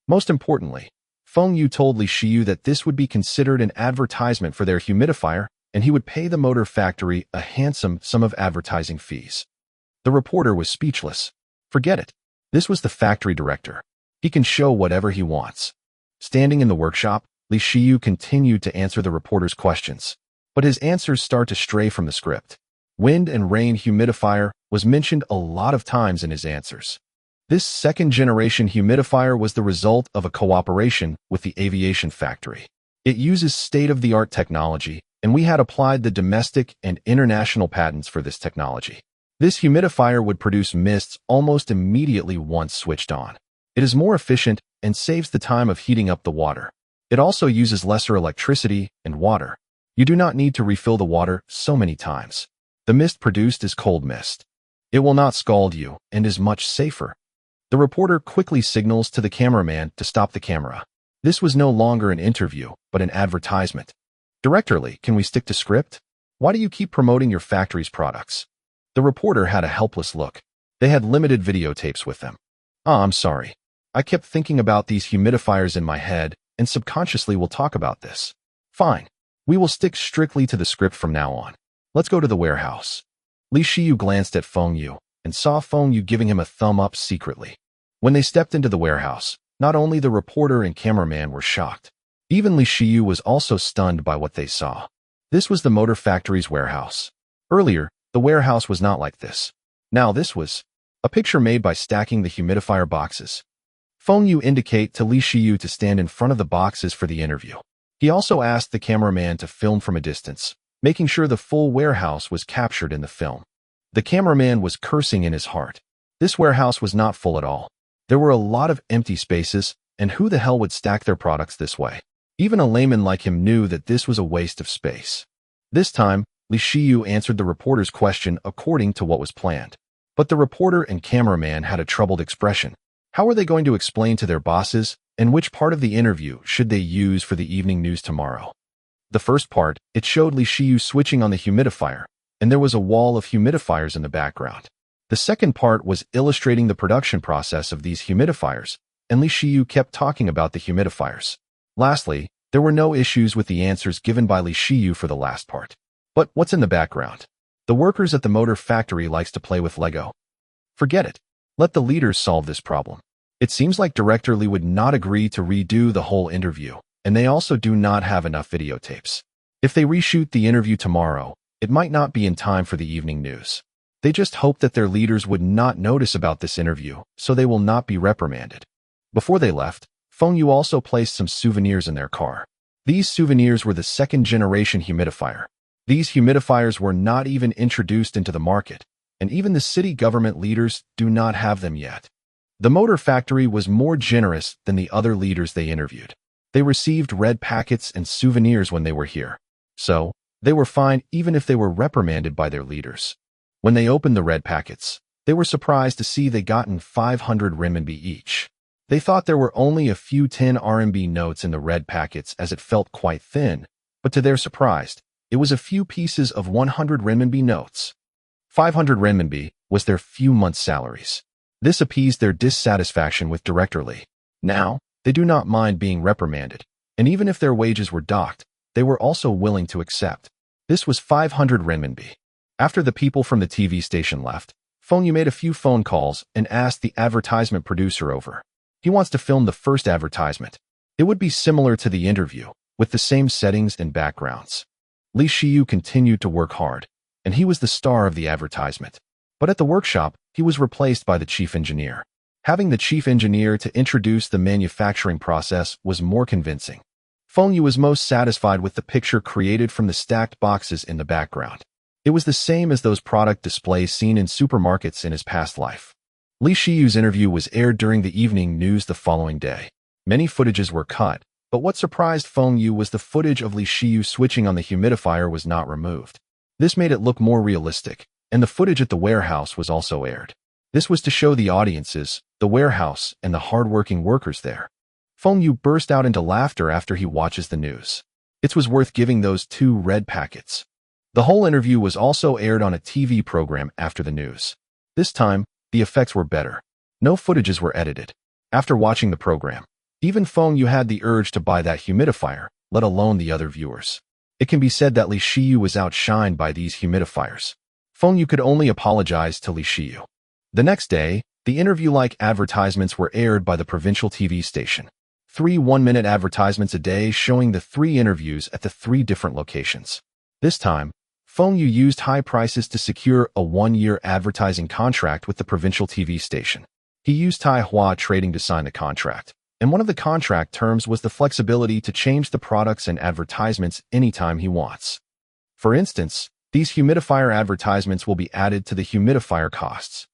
Most importantly, Feng Xue told Li Shiyu that this would be considered an advertisement for their humidifier, and he would pay the motor factory a handsome sum of advertising fees. The reporter was speechless. Forget it. This was the factory director. He can show whatever he wants. Standing in the workshop, Li Shiyu continued to answer the reporter's questions. But his answers start to stray from the script. Wind and rain humidifier was mentioned a lot of times in his answers. This second-generation humidifier was the result of a cooperation with the aviation factory. It uses state-of-the-art technology, and we had applied the domestic and international patents for this technology. This humidifier would produce mists almost immediately once switched on. It is more efficient and saves the time of heating up the water. It also uses lesser electricity and water. You do not need to refill the water so many times. The mist produced is cold mist. It will not scald you and is much safer. The reporter quickly signals to the cameraman to stop the camera. This was no longer an interview, but an advertisement. Director Li, can we stick to script? Why do you keep promoting your factory's products? The reporter had a helpless look. They had limited videotapes with them. I'm sorry. I kept thinking about these humidifiers in my head, and subconsciously we'll talk about this. Fine. We will stick strictly to the script from now on. Let's go to the warehouse. Li Shiyu glanced at Feng Xue and saw Feng Xue giving him a thumb up secretly. When they stepped into the warehouse, not only the reporter and cameraman were shocked. Even Li Shiyu was also stunned by what they saw. This was the motor factory's warehouse. Earlier, the warehouse was not like this. Now this was a picture made by stacking the humidifier boxes. Feng Xue indicated to Li Shiyu to stand in front of the boxes for the interview. He also asked the cameraman to film from a distance, making sure the full warehouse was captured in the film. The cameraman was cursing in his heart. This warehouse was not full at all. There were a lot of empty spaces, and who the hell would stack their products this way? Even a layman like him knew that this was a waste of space. This time, Li Shiyu answered the reporter's question according to what was planned. But the reporter and cameraman had a troubled expression. How were they going to explain to their bosses, and which part of the interview should they use for the evening news tomorrow? The first part, it showed Li Shiyu switching on the humidifier, and there was a wall of humidifiers in the background. The second part was illustrating the production process of these humidifiers, and Li Shiyu kept talking about the humidifiers. Lastly, there were no issues with the answers given by Li Shiyu for the last part. But what's in the background? The workers at the motor factory likes to play with Lego. Forget it. Let the leaders solve this problem. It seems like Director Lee would not agree to redo the whole interview, and they also do not have enough videotapes. If they reshoot the interview tomorrow, it might not be in time for the evening news. They just hope that their leaders would not notice about this interview, so they will not be reprimanded. Before they left, Feng Xue also placed some souvenirs in their car. These souvenirs were the second-generation humidifier. These humidifiers were not even introduced into the market, and even the city government leaders do not have them yet. The motor factory was more generous than the other leaders they interviewed. They received red packets and souvenirs when they were here, so they were fine even if they were reprimanded by their leaders. When they opened the red packets, they were surprised to see they gotten 500 renminbi each. They thought there were only a few 10 RMB notes in the red packets as it felt quite thin, but to their surprise, it was a few pieces of 100 renminbi notes. 500 renminbi was their few months' salaries. This appeased their dissatisfaction with Director Lee. Now, they do not mind being reprimanded, and even if their wages were docked, they were also willing to accept. This was 500 renminbi. After the people from the TV station left, Feng Xue made a few phone calls and asked the advertisement producer over. He wants to film the first advertisement. It would be similar to the interview, with the same settings and backgrounds. Li Shiyu continued to work hard, and he was the star of the advertisement. But at the workshop, he was replaced by the chief engineer. Having the chief engineer to introduce the manufacturing process was more convincing. Feng Xue was most satisfied with the picture created from the stacked boxes in the background. It was the same as those product displays seen in supermarkets in his past life. Li Shiyu's interview was aired during the evening news the following day. Many footages were cut, but what surprised Feng Xue was the footage of Li Shiyu switching on the humidifier was not removed. This made it look more realistic, and the footage at the warehouse was also aired. This was to show the audiences, the warehouse, and the hard-working workers there. Feng Xue burst out into laughter after he watches the news. It was worth giving those 2 red packets. The whole interview was also aired on a TV program after the news. This time, the effects were better. No footages were edited. After watching the program, even Feng Xue had the urge to buy that humidifier, let alone the other viewers. It can be said that Li Shiyu was outshined by these humidifiers. Feng Xue could only apologize to Li Shiyu. The next day, the interview-like advertisements were aired by the provincial TV station. 3 one-minute advertisements a day showing the 3 interviews at the 3 different locations. This time, Feng Xue used high prices to secure a 1-year advertising contract with the provincial TV station. He used Manhwa Trading to sign the contract, and one of the contract terms was the flexibility to change the products and advertisements anytime he wants. For instance, these humidifier advertisements will be added to the humidifier costs.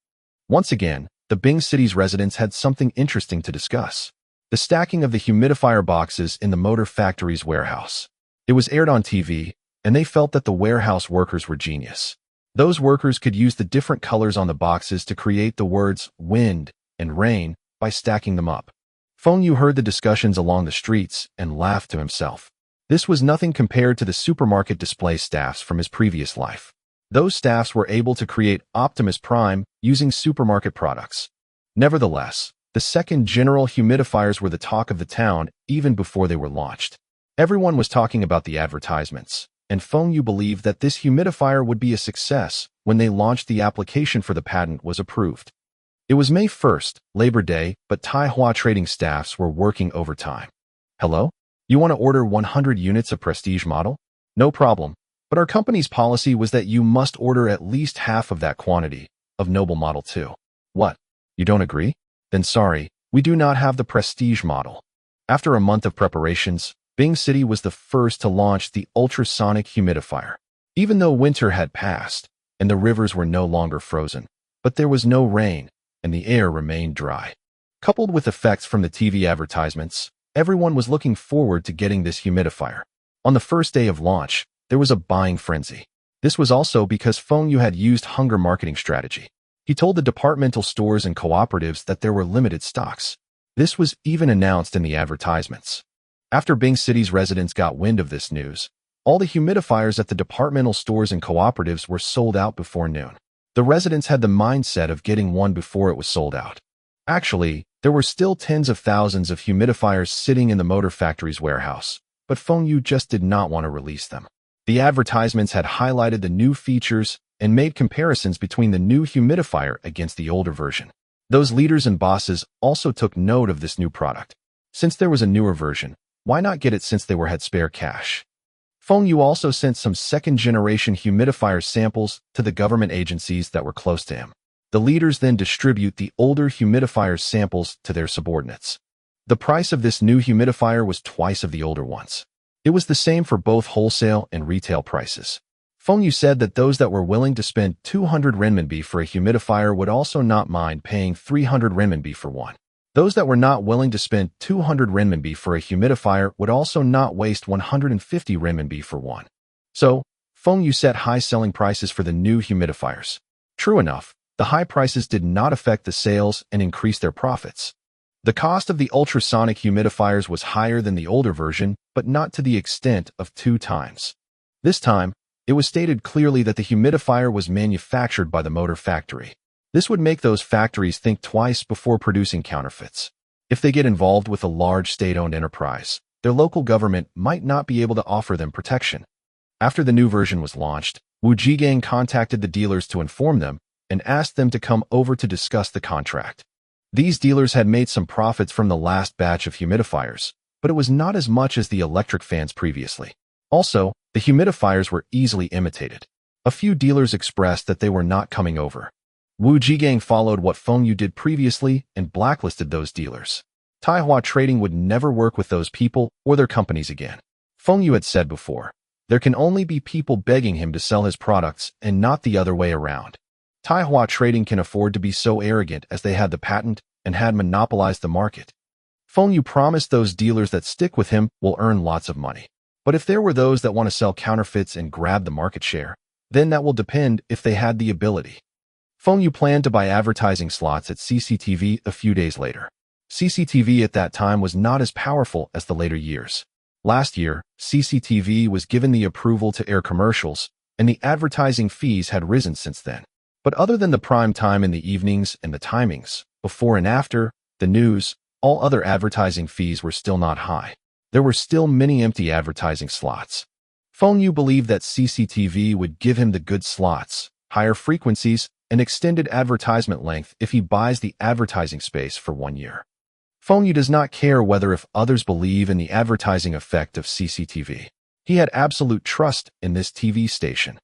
Once again, the Bing City's residents had something interesting to discuss. The stacking of the humidifier boxes in the motor factory's warehouse. It was aired on TV, and they felt that the warehouse workers were genius. Those workers could use the different colors on the boxes to create the words wind and rain by stacking them up. Feng Xue heard the discussions along the streets and laughed to himself. This was nothing compared to the supermarket display staffs from his previous life. Those staffs were able to create Optimus Prime using supermarket products. Nevertheless, the second general humidifiers were the talk of the town even before they were launched. Everyone was talking about the advertisements, and Feng Xue believed that this humidifier would be a success when they launched the application for the patent was approved. It was May 1st, Labor Day, but Manhwa Trading staffs were working overtime. Hello? You want to order 100 units of Prestige model? No problem, but our company's policy was that you must order at least half of that quantity of Noble Model 2. What? You don't agree? Then sorry, we do not have the Prestige model. After a month of preparations, Bing City was the first to launch the ultrasonic humidifier. Even though winter had passed, and the rivers were no longer frozen, but there was no rain, and the air remained dry. Coupled with effects from the TV advertisements, everyone was looking forward to getting this humidifier. On the first day of launch, there was a buying frenzy. This was also because Feng Xue had used hunger marketing strategy. He told the departmental stores and cooperatives that there were limited stocks. This was even announced in the advertisements. After Bing City's residents got wind of this news, all the humidifiers at the departmental stores and cooperatives were sold out before noon. The residents had the mindset of getting one before it was sold out. Actually, there were still tens of thousands of humidifiers sitting in the motor factory's warehouse, but Feng Xue just did not want to release them. The advertisements had highlighted the new features and made comparisons between the new humidifier against the older version. Those leaders and bosses also took note of this new product. Since there was a newer version, why not get it since they had spare cash? Feng Xue also sent some second-generation humidifier samples to the government agencies that were close to him. The leaders then distribute the older humidifier samples to their subordinates. The price of this new humidifier was twice of the older ones. It was the same for both wholesale and retail prices. Feng Xue said that those that were willing to spend 200 renminbi for a humidifier would also not mind paying 300 renminbi for one. Those that were not willing to spend 200 renminbi for a humidifier would also not waste 150 renminbi for one. So, Feng Xue set high selling prices for the new humidifiers. True enough, the high prices did not affect the sales and increase their profits. The cost of the ultrasonic humidifiers was higher than the older version, but not to the extent of 2 times. This time, it was stated clearly that the humidifier was manufactured by the motor factory. This would make those factories think twice before producing counterfeits. If they get involved with a large state-owned enterprise, their local government might not be able to offer them protection. After the new version was launched, Wu Jigang contacted the dealers to inform them and asked them to come over to discuss the contract. These dealers had made some profits from the last batch of humidifiers, but it was not as much as the electric fans previously. Also, the humidifiers were easily imitated. A few dealers expressed that they were not coming over. Wu Jigang followed what Feng Xue did previously and blacklisted those dealers. Taihua Trading would never work with those people or their companies again. Feng Xue had said before, there can only be people begging him to sell his products and not the other way around. Taihua Trading can afford to be so arrogant as they had the patent and had monopolized the market. Feng Xue promised those dealers that stick with him will earn lots of money. But if there were those that want to sell counterfeits and grab the market share, then that will depend if they had the ability. Feng Xue planned to buy advertising slots at CCTV a few days later. CCTV at that time was not as powerful as the later years. Last year, CCTV was given the approval to air commercials, and the advertising fees had risen since then. But other than the prime time in the evenings and the timings, before and after, the news, all other advertising fees were still not high. There were still many empty advertising slots. Feng Xue believed that CCTV would give him the good slots, higher frequencies, and extended advertisement length if he buys the advertising space for 1 year. Feng Xue does not care whether if others believe in the advertising effect of CCTV. He had absolute trust in this TV station.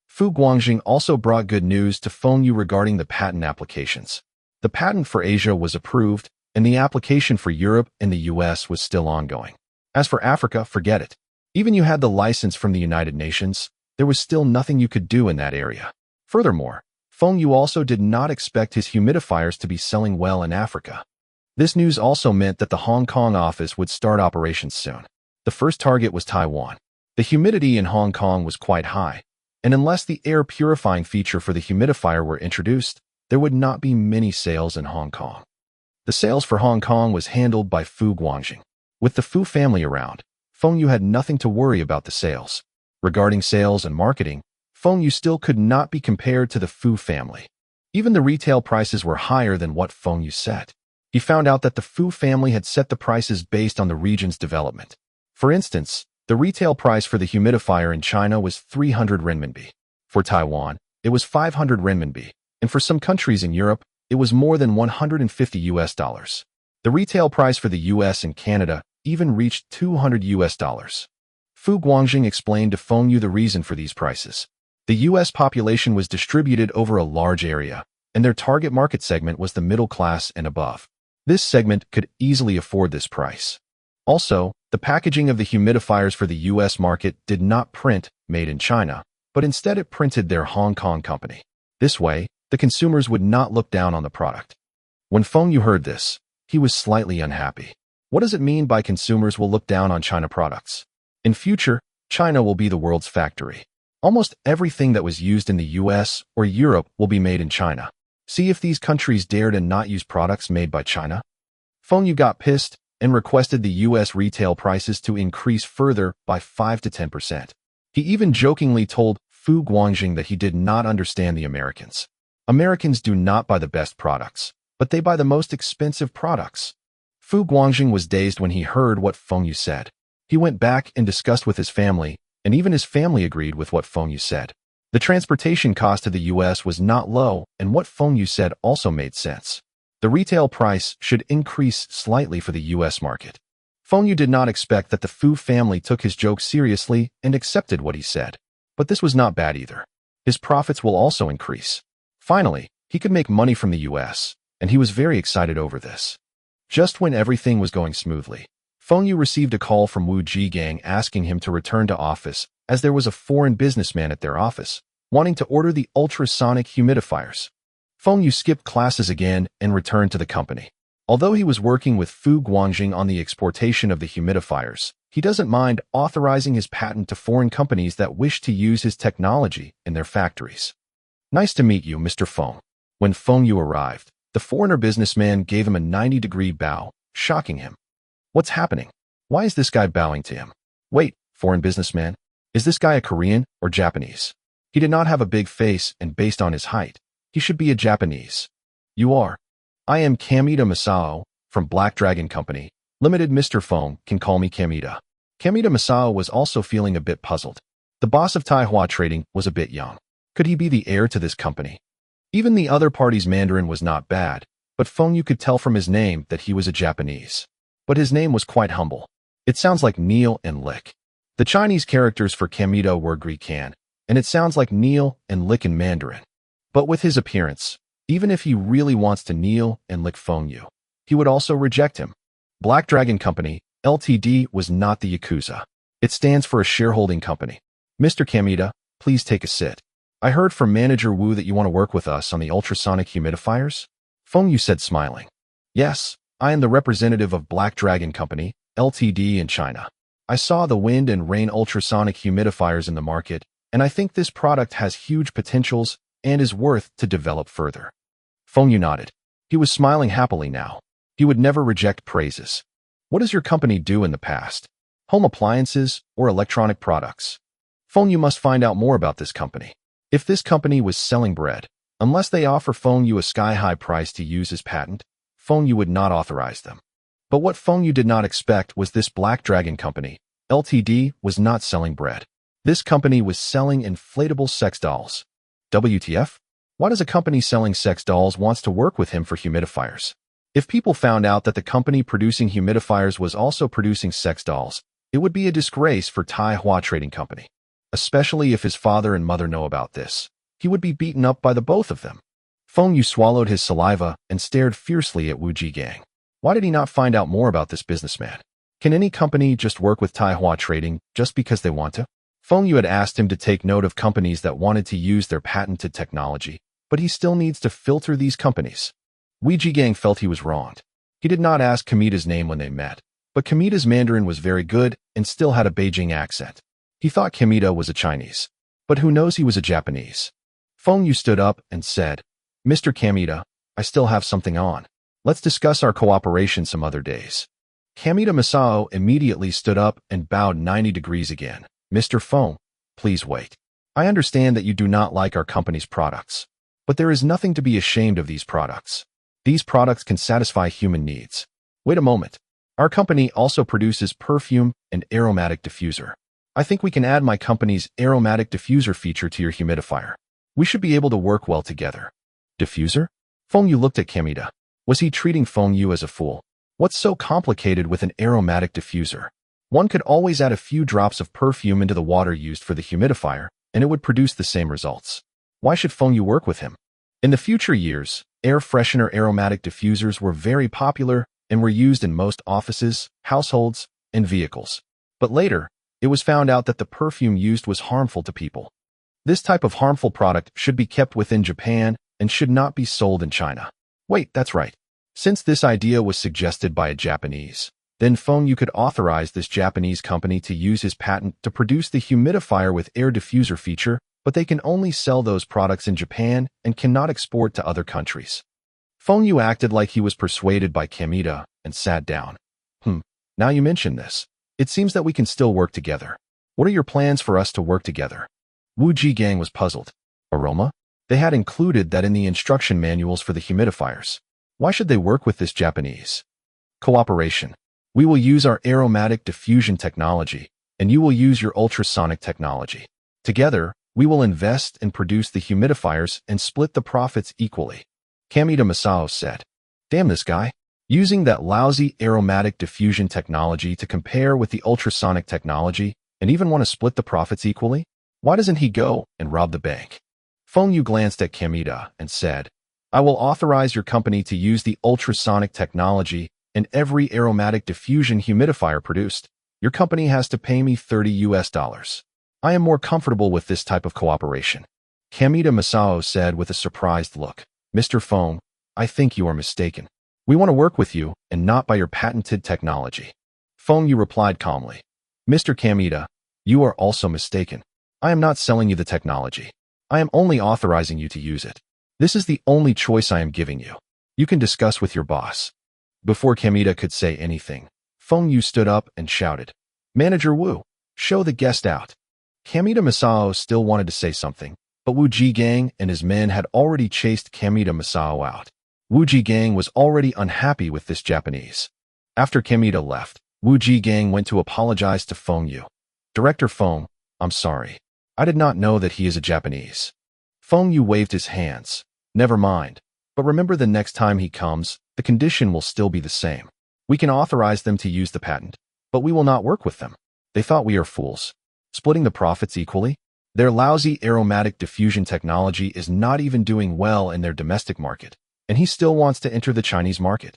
Fu Guangjing also brought good news to Feng Xue regarding the patent applications. The patent for Asia was approved, and the application for Europe and the US was still ongoing. As for Africa, forget it. Even you had the license from the United Nations, there was still nothing you could do in that area. Furthermore, Feng Xue also did not expect his humidifiers to be selling well in Africa. This news also meant that the Hong Kong office would start operations soon. The first target was Taiwan. The humidity in Hong Kong was quite high, and unless the air purifying feature for the humidifier were introduced, there would not be many sales in Hong Kong. The sales for Hong Kong was handled by Fu Guangjing. With the Fu family around, Feng Xue had nothing to worry about the sales. Regarding sales and marketing, Feng Xue still could not be compared to the Fu family. Even the retail prices were higher than what Feng Xue set. He found out that the Fu family had set the prices based on the region's development. For instance, the retail price for the humidifier in China was 300 renminbi. For Taiwan, it was 500 renminbi, and for some countries in Europe, it was more than 150 US dollars. The retail price for the US and Canada even reached 200 US dollars. Fu Guangjing explained to Feng Xue the reason for these prices. The US population was distributed over a large area, and their target market segment was the middle class and above. This segment could easily afford this price. Also, the packaging of the humidifiers for the US market did not print "Made in China," but instead it printed their Hong Kong company. This way, the consumers would not look down on the product. When Feng Xue heard this, he was slightly unhappy. What does it mean by consumers will look down on China products? In future, China will be the world's factory. Almost everything that was used in the US or Europe will be made in China. See if these countries dare to not use products made by China. Feng Xue got pissed and requested the US retail prices to increase further by 5 to 10%. He even jokingly told Fu Guangjing that he did not understand the Americans. Americans do not buy the best products, but they buy the most expensive products. Fu Guangjing was dazed when he heard what Feng Xue said. He went back and discussed with his family, and even his family agreed with what Feng Xue said. The transportation cost to the US was not low, and what Feng Xue said also made sense. The retail price should increase slightly for the US market. Feng Xue did not expect that the Fu family took his joke seriously and accepted what he said. But this was not bad either. His profits will also increase. Finally, he could make money from the US, and he was very excited over this. Just when everything was going smoothly, Feng Xue received a call from Wu Jigang asking him to return to office as there was a foreign businessman at their office, wanting to order the ultrasonic humidifiers. Feng Xue skipped classes again and returned to the company. Although he was working with Fu Guangjing on the exportation of the humidifiers, he doesn't mind authorizing his patent to foreign companies that wish to use his technology in their factories. Nice to meet you, Mr. Feng. When Feng Xue arrived, the foreigner businessman gave him a 90-degree bow, shocking him. What's happening? Why is this guy bowing to him? Wait, foreign businessman, is this guy a Korean or Japanese? He did not have a big face, and based on his height, he should be a Japanese. You are. I am Kamita Masao, from Black Dragon Company, Limited. Mr. Feng can call me Kamita. Kamita Masao was also feeling a bit puzzled. The boss of Taihua Trading was a bit young. Could he be the heir to this company? Even the other party's Mandarin was not bad, but Feng Xue could tell from his name that he was a Japanese. But his name was quite humble. It sounds like Neil and Lick. The Chinese characters for Kamita were Greek-kan, and it sounds like Neil and Lick in Mandarin. But with his appearance, even if he really wants to kneel and lick Feng Xue, he would also reject him. Black Dragon Company, Ltd. was not the Yakuza. It stands for a shareholding company. Mr. Kamita, please take a sit. I heard from Manager Wu that you want to work with us on the ultrasonic humidifiers? Feng Xue said, smiling. Yes, I am the representative of Black Dragon Company, Ltd. in China. I saw the wind and rain ultrasonic humidifiers in the market, and I think this product has huge potentials and is worth to develop further. Feng Xue nodded. He was smiling happily now. He would never reject praises. What does your company do in the past? Home appliances or electronic products? Feng Xue must find out more about this company. If this company was selling bread, unless they offer Feng Xue a sky-high price to use his patent, Feng Xue would not authorize them. But what Feng Xue did not expect was this Black Dragon Company, Ltd. was not selling bread. This company was selling inflatable sex dolls. WTF? Why does a company selling sex dolls wants to work with him for humidifiers? If people found out that the company producing humidifiers was also producing sex dolls, it would be a disgrace for Taihua Trading Company. Especially if his father and mother know about this. He would be beaten up by the both of them. Feng Xue swallowed his saliva and stared fiercely at Wu Jigang. Why did he not find out more about this businessman? Can any company just work with Taihua Trading just because they want to? Feng Xue had asked him to take note of companies that wanted to use their patented technology, but he still needs to filter these companies. Wu Jigang felt he was wronged. He did not ask Kamita's name when they met, but Kamita's Mandarin was very good and still had a Beijing accent. He thought Kamita was a Chinese, but who knows, he was a Japanese. Feng Xue stood up and said, Mr. Kamita, I still have something on. Let's discuss our cooperation some other days. Kamita Masao immediately stood up and bowed 90 degrees again. Mr. Feng, please wait. I understand that you do not like our company's products, but there is nothing to be ashamed of these products. These products can satisfy human needs. Wait a moment. Our company also produces perfume and aromatic diffuser. I think we can add my company's aromatic diffuser feature to your humidifier. We should be able to work well together. Diffuser? Feng Xue looked at Kamita. Was he treating Feng Xue as a fool? What's so complicated with an aromatic diffuser? One could always add a few drops of perfume into the water used for the humidifier, and it would produce the same results. Why should Feng Xue work with him? In the future years, air freshener aromatic diffusers were very popular and were used in most offices, households, and vehicles. But later, it was found out that the perfume used was harmful to people. This type of harmful product should be kept within Japan and should not be sold in China. Wait, that's right. Since this idea was suggested by a Japanese, then Feng Xue could authorize this Japanese company to use his patent to produce the humidifier with air diffuser feature, but they can only sell those products in Japan and cannot export to other countries. Feng Xue acted like he was persuaded by Kamita and sat down. Now you mention this. It seems that we can still work together. What are your plans for us to work together? Wu Jigang was puzzled. Aroma? They had included that in the instruction manuals for the humidifiers. Why should they work with this Japanese? Cooperation. We will use our aromatic diffusion technology, and you will use your ultrasonic technology. Together, we will invest and produce the humidifiers and split the profits equally. Kamita Masao said. Damn this guy. Using that lousy aromatic diffusion technology to compare with the ultrasonic technology and even want to split the profits equally? Why doesn't he go and rob the bank? Feng Xue glanced at Kamita and said, I will authorize your company to use the ultrasonic technology in every aromatic diffusion humidifier produced. Your company has to pay me $30. I am more comfortable with this type of cooperation. Kamita Masao said with a surprised look. Mr. Feng, I think you are mistaken. We want to work with you and not by your patented technology. Feng Xue replied calmly. Mr. Kamita, you are also mistaken. I am not selling you the technology. I am only authorizing you to use it. This is the only choice I am giving you. You can discuss with your boss. Before Kamita could say anything, Feng Xue stood up and shouted, Manager Wu, show the guest out. Kamita Masao still wanted to say something, but Wu Jigang and his men had already chased Kamita Masao out. Wu Jigang was already unhappy with this Japanese. After Kamita left, Wu Jigang went to apologize to Feng Xue. Director Feng, I'm sorry. I did not know that he is a Japanese. Feng Xue waved his hands. Never mind. But remember, the next time he comes, the condition will still be the same. We can authorize them to use the patent, but we will not work with them. They thought we are fools. Splitting the profits equally? Their lousy aromatic diffusion technology is not even doing well in their domestic market, and he still wants to enter the Chinese market.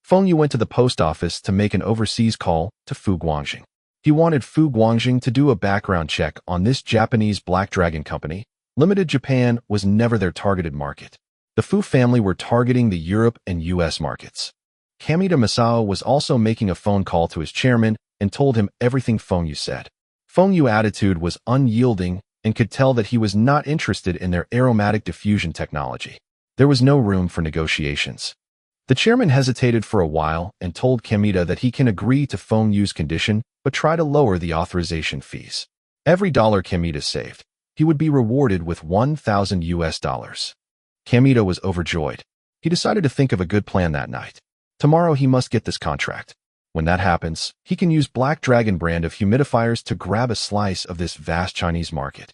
Feng Xue went to the post office to make an overseas call to Fu Guangjing. He wanted Fu Guangjing to do a background check on this Japanese Black Dragon company. Limited Japan was never their targeted market. The Fu family were targeting the Europe and US markets. Kamita Masao was also making a phone call to his chairman and told him everything Feng Xue said. Feng Xue's attitude was unyielding and could tell that he was not interested in their aromatic diffusion technology. There was no room for negotiations. The chairman hesitated for a while and told Kamita that he can agree to Feng Xue's condition, but try to lower the authorization fees. Every dollar Kamita saved, he would be rewarded with $1,000. Kamita was overjoyed. He decided to think of a good plan that night. Tomorrow he must get this contract. When that happens, he can use Black Dragon brand of humidifiers to grab a slice of this vast Chinese market.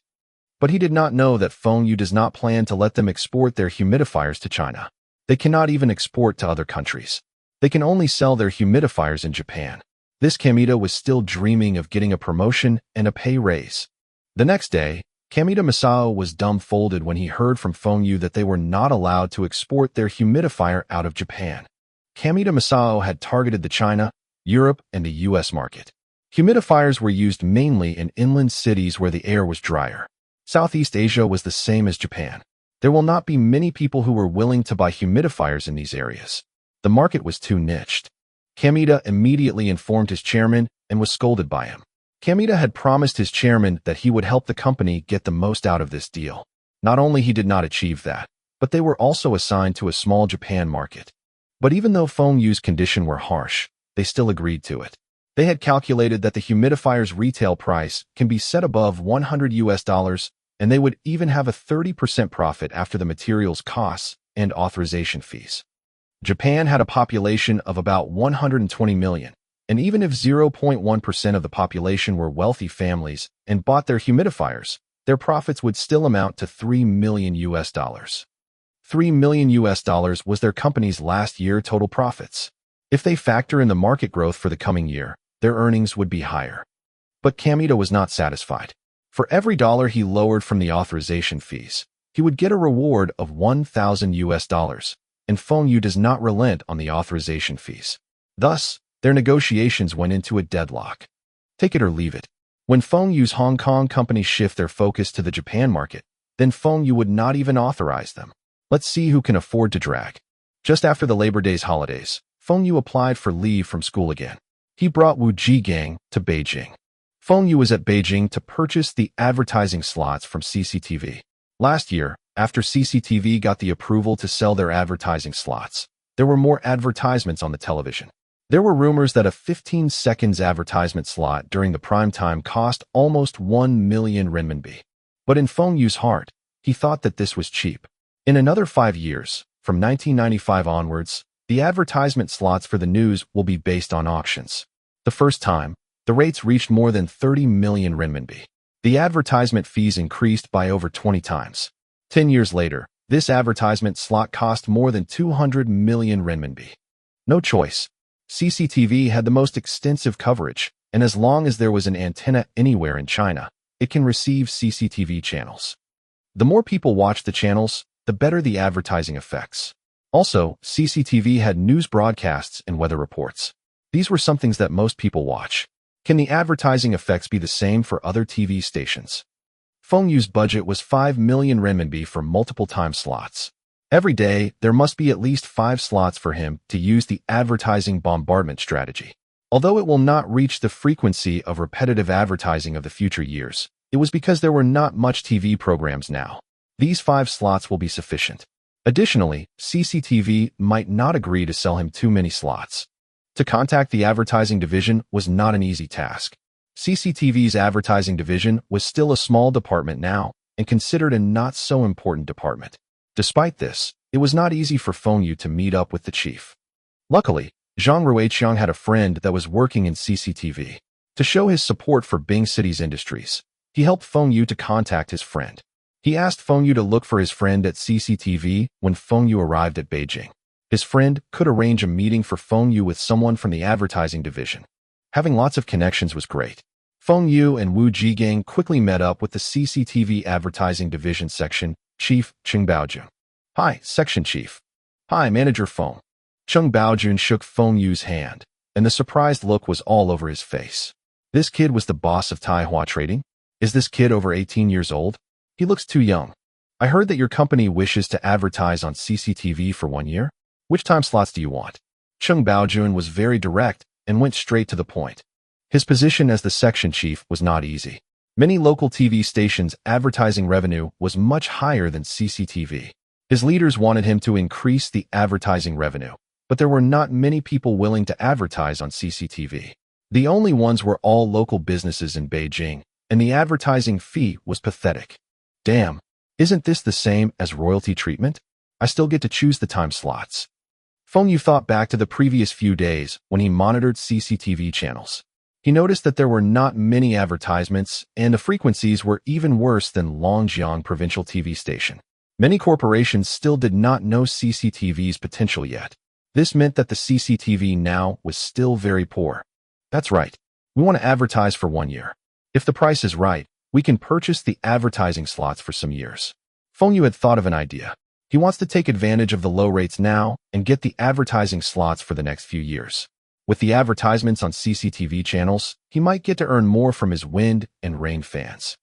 But he did not know that Feng Xue does not plan to let them export their humidifiers to China. They cannot even export to other countries. They can only sell their humidifiers in Japan. This Kamita was still dreaming of getting a promotion and a pay raise. The next day, Kamita Masao was dumbfounded when he heard from Feng Xue that they were not allowed to export their humidifier out of Japan. Kamita Masao had targeted the China, Europe, and the US market. Humidifiers were used mainly in inland cities where the air was drier. Southeast Asia was the same as Japan. There will not be many people who were willing to buy humidifiers in these areas. The market was too niched. Kamita immediately informed his chairman and was scolded by him. Kamita had promised his chairman that he would help the company get the most out of this deal. Not only he did not achieve that, but they were also assigned to a small Japan market. But even though Feng Xue's conditions were harsh, they still agreed to it. They had calculated that the humidifier's retail price can be set above $100, and they would even have a 30% profit after the materials costs and authorization fees. Japan had a population of about 120 million, and even if 0.1% of the population were wealthy families and bought their humidifiers, their profits would still amount to $3 million. $3 million was their company's last year total profits. If they factor in the market growth for the coming year, their earnings would be higher. But Kamita was not satisfied. For every dollar he lowered from the authorization fees, he would get a reward of $1,000, and Feng Xue does not relent on the authorization fees. Thus, their negotiations went into a deadlock. Take it or leave it. When Feng Xue's Hong Kong companies shift their focus to the Japan market, then Feng Xue would not even authorize them. Let's see who can afford to drag. Just after the Labor Day's holidays, Feng Xue applied for leave from school again. He brought Wu Jigang to Beijing. Feng Xue was at Beijing to purchase the advertising slots from CCTV. Last year, after CCTV got the approval to sell their advertising slots, there were more advertisements on the television. There were rumors that a 15 seconds advertisement slot during the prime time cost almost 1 million renminbi. But in Feng Xue's heart, he thought that this was cheap. In another 5 years, from 1995 onwards, the advertisement slots for the news will be based on auctions. The first time, the rates reached more than 30 million renminbi. The advertisement fees increased by over 20 times. 10 years later, This advertisement slot cost more than 200 million renminbi. No choice. CCTV had the most extensive coverage, and as long as there was an antenna anywhere in China, it can receive CCTV channels. The more people watch the channels, the better the advertising effects. Also, CCTV had news broadcasts and weather reports. These were some things that most people watch. Can the advertising effects be the same for other TV stations? Feng Xue's budget was 5 million renminbi for multiple time slots. Every day, there must be at least 5 slots for him to use the advertising bombardment strategy. Although it will not reach the frequency of repetitive advertising of the future years, it was because there were not much TV programs now. These 5 slots will be sufficient. Additionally, CCTV might not agree to sell him too many slots. To contact the advertising division was not an easy task. CCTV's advertising division was still a small department now and considered a not-so-important department. Despite this, it was not easy for Feng Xue to meet up with the chief. Luckily, Zhang Ruiqiang had a friend that was working in CCTV. To show his support for Bing City's industries, he helped Feng Xue to contact his friend. He asked Feng Xue to look for his friend at CCTV when Feng Xue arrived at Beijing. His friend could arrange a meeting for Feng Xue with someone from the advertising division. Having lots of connections was great. Feng Xue and Wu Jigang quickly met up with the CCTV advertising division section chief, Cheng Baojun. Hi, section chief. Hi, manager Feng. Cheng Baojun shook Feng Xue's hand, and the surprised look was all over his face. This kid was the boss of Taihua Trading? Is this kid over 18 years old? He looks too young. I heard that your company wishes to advertise on CCTV for 1 year. Which time slots do you want? Cheng Baojun was very direct and went straight to the point. His position as the section chief was not easy. Many local TV stations' advertising revenue was much higher than CCTV. His leaders wanted him to increase the advertising revenue, but there were not many people willing to advertise on CCTV. The only ones were all local businesses in Beijing, and the advertising fee was pathetic. Damn, isn't this the same as royalty treatment? I still get to choose the time slots. Feng Xue thought back to the previous few days when he monitored CCTV channels. He noticed that there were not many advertisements, and the frequencies were even worse than Longjiang Provincial TV Station. Many corporations still did not know CCTV's potential yet. This meant that the CCTV now was still very poor. That's right. We want to advertise for 1 year. If the price is right, we can purchase the advertising slots for some years. Feng Xue had thought of an idea. He wants to take advantage of the low rates now and get the advertising slots for the next few years. With the advertisements on CCTV channels, he might get to earn more from his wind and rain fans.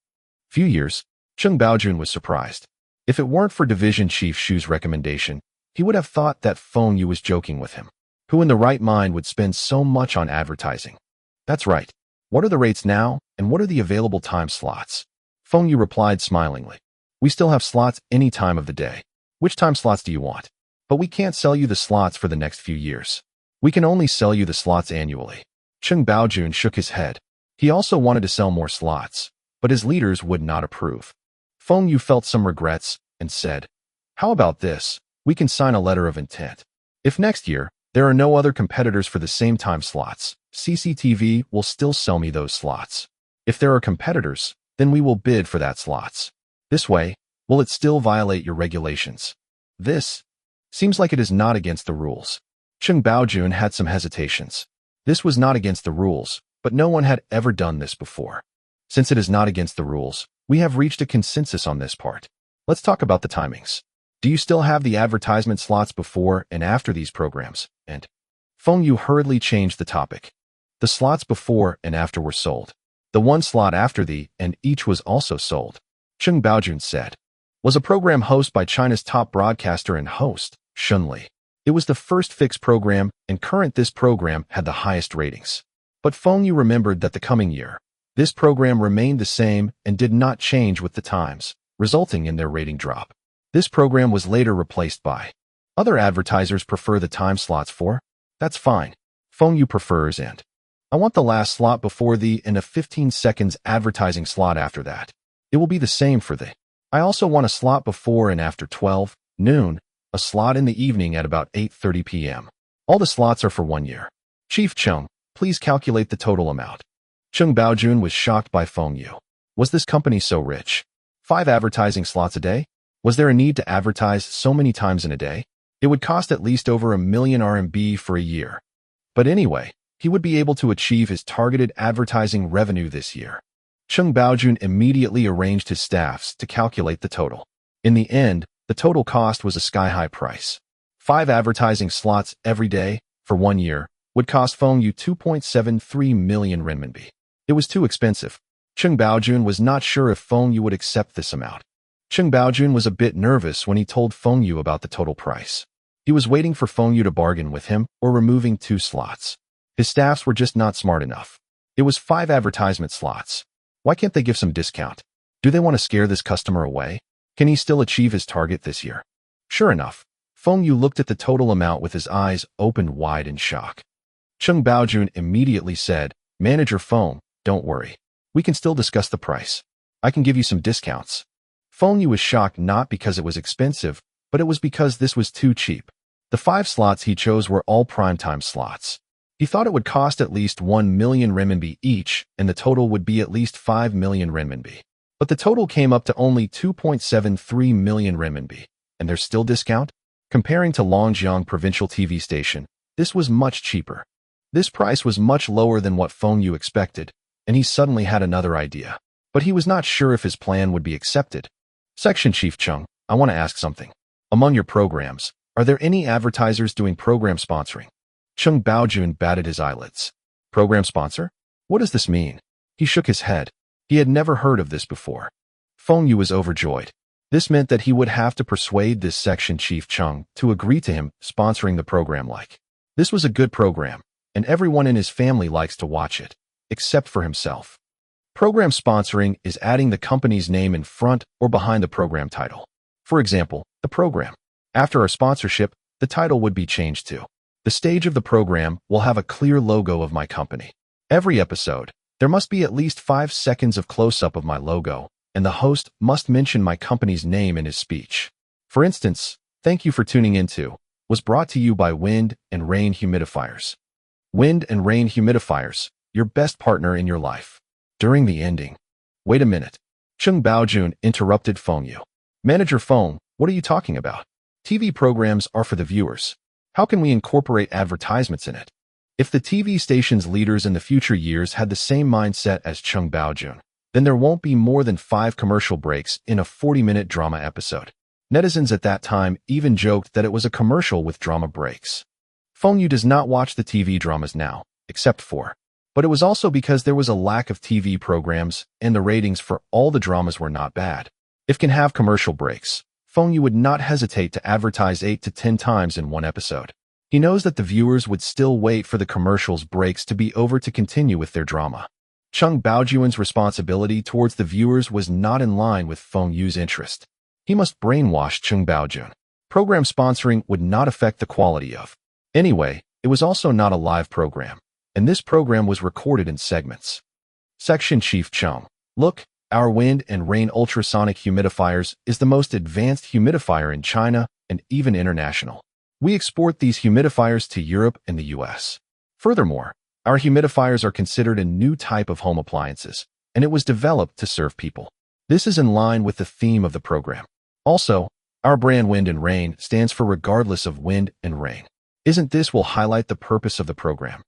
Few years, Cheng Baojun was surprised. If it weren't for Division Chief Xu's recommendation, he would have thought that Feng Xue was joking with him. Who in the right mind would spend so much on advertising? That's right. What are the rates now, and what are the available time slots? Feng Xue replied smilingly. We still have slots any time of the day. Which time slots do you want? But we can't sell you the slots for the next few years. We can only sell you the slots annually. Cheng Baojun shook his head. He also wanted to sell more slots, but his leaders would not approve. Feng Xue felt some regrets and said, How about this? We can sign a letter of intent. If next year, there are no other competitors for the same time slots, CCTV will still sell me those slots. If there are competitors, then we will bid for that slots. This way, will it still violate your regulations? This seems like it is not against the rules. Cheng Baojun had some hesitations. This was not against the rules, but no one had ever done this before. Since it is not against the rules, we have reached a consensus on this part. Let's talk about the timings. Do you still have the advertisement slots before and after these programs? And Feng Xue hurriedly changed the topic. The slots before and after were sold. The one slot after the and each was also sold. Cheng Baojun said. Was a program host by China's top broadcaster and host, Shunli. It was the first fixed program, and current this program had the highest ratings. But Feng Xue remembered that the coming year, this program remained the same and did not change with the times, resulting in their rating drop. This program was later replaced by. Other advertisers prefer the time slots for. That's fine. Feng Xue prefers and. I want the last slot before the and a 15 seconds advertising slot after that. It will be the same for the. I also want a slot before and after 12 noon, a slot in the evening at about 8:30 p.m. All the slots are for 1 year. Chief Cheng, please calculate the total amount. Cheng Baojun was shocked by Feng Xue. Was this company so rich? 5 advertising slots a day? Was there a need to advertise so many times in a day? It would cost at least over 1 million RMB for a year. But anyway, he would be able to achieve his targeted advertising revenue this year. Cheng Baojun immediately arranged his staffs to calculate the total. In the end, the total cost was a sky-high price. 5 advertising slots every day, for 1 year, would cost Feng Xue 2.73 million renminbi. It was too expensive. Cheng Baojun was not sure if Feng Xue would accept this amount. Cheng Baojun was a bit nervous when he told Feng Xue about the total price. He was waiting for Feng Xue to bargain with him or removing 2 slots. His staffs were just not smart enough. It was 5 advertisement slots. Why can't they give some discount? Do they want to scare this customer away? Can he still achieve his target this year? Sure enough, Feng Xue looked at the total amount with his eyes opened wide in shock. Cheng Baojun immediately said, "Manager Feng, don't worry. We can still discuss the price. I can give you some discounts." Feng Xue was shocked not because it was expensive, but it was because this was too cheap. The 5 slots he chose were all primetime slots. He thought it would cost at least 1 million renminbi each, and the total would be at least 5 million renminbi. But the total came up to only 2.73 million renminbi, and there's still discount? Comparing to Longjiang Provincial TV Station, this was much cheaper. This price was much lower than what Feng Xue expected, and he suddenly had another idea. But he was not sure if his plan would be accepted. Section Chief Cheng, I want to ask something. Among your programs, are there any advertisers doing program sponsoring? Cheng Baojun batted his eyelids. Program sponsor? What does this mean? He shook his head. He had never heard of this before. Feng Xue was overjoyed. This meant that he would have to persuade this section chief Cheng to agree to him sponsoring the program This was a good program, and everyone in his family likes to watch it, except for himself. Program sponsoring is adding the company's name in front or behind the program title. For example, the program. After our sponsorship, the title would be changed to The Stage of the Program will have a clear logo of my company. Every episode, there must be at least 5 seconds of close-up of my logo, and the host must mention my company's name in his speech. For instance, "Thank you for tuning into" was brought to you by Wind and Rain Humidifiers. Wind and Rain Humidifiers, your best partner in your life. During the ending. Wait a minute. Cheng Baojun interrupted Feng Xue. Manager Feng, what are you talking about? TV programs are for the viewers. How can we incorporate advertisements in it? If the TV station's leaders in the future years had the same mindset as Cheng Baojun, then there won't be more than 5 commercial breaks in a 40-minute drama episode. Netizens at that time even joked that it was a commercial with drama breaks. Feng Xue does not watch the TV dramas now, except for. But it was also because there was a lack of TV programs, and the ratings for all the dramas were not bad. If can have commercial breaks, Feng Xue would not hesitate to advertise 8 to 10 times in one episode. He knows that the viewers would still wait for the commercials breaks to be over to continue with their drama. Cheng Baojun's responsibility towards the viewers was not in line with Feng Xue's interest. He must brainwash Cheng Baojun. Program sponsoring would not affect the quality of. Anyway, it was also not a live program, and this program was recorded in segments. Section Chief Cheng. Look, our Wind and Rain ultrasonic humidifiers is the most advanced humidifier in China and even international. We export these humidifiers to Europe and the US. Furthermore, our humidifiers are considered a new type of home appliances, and it was developed to serve people. This is in line with the theme of the program. Also, our brand Wind and Rain stands for regardless of wind and rain. Isn't this will highlight the purpose of the program?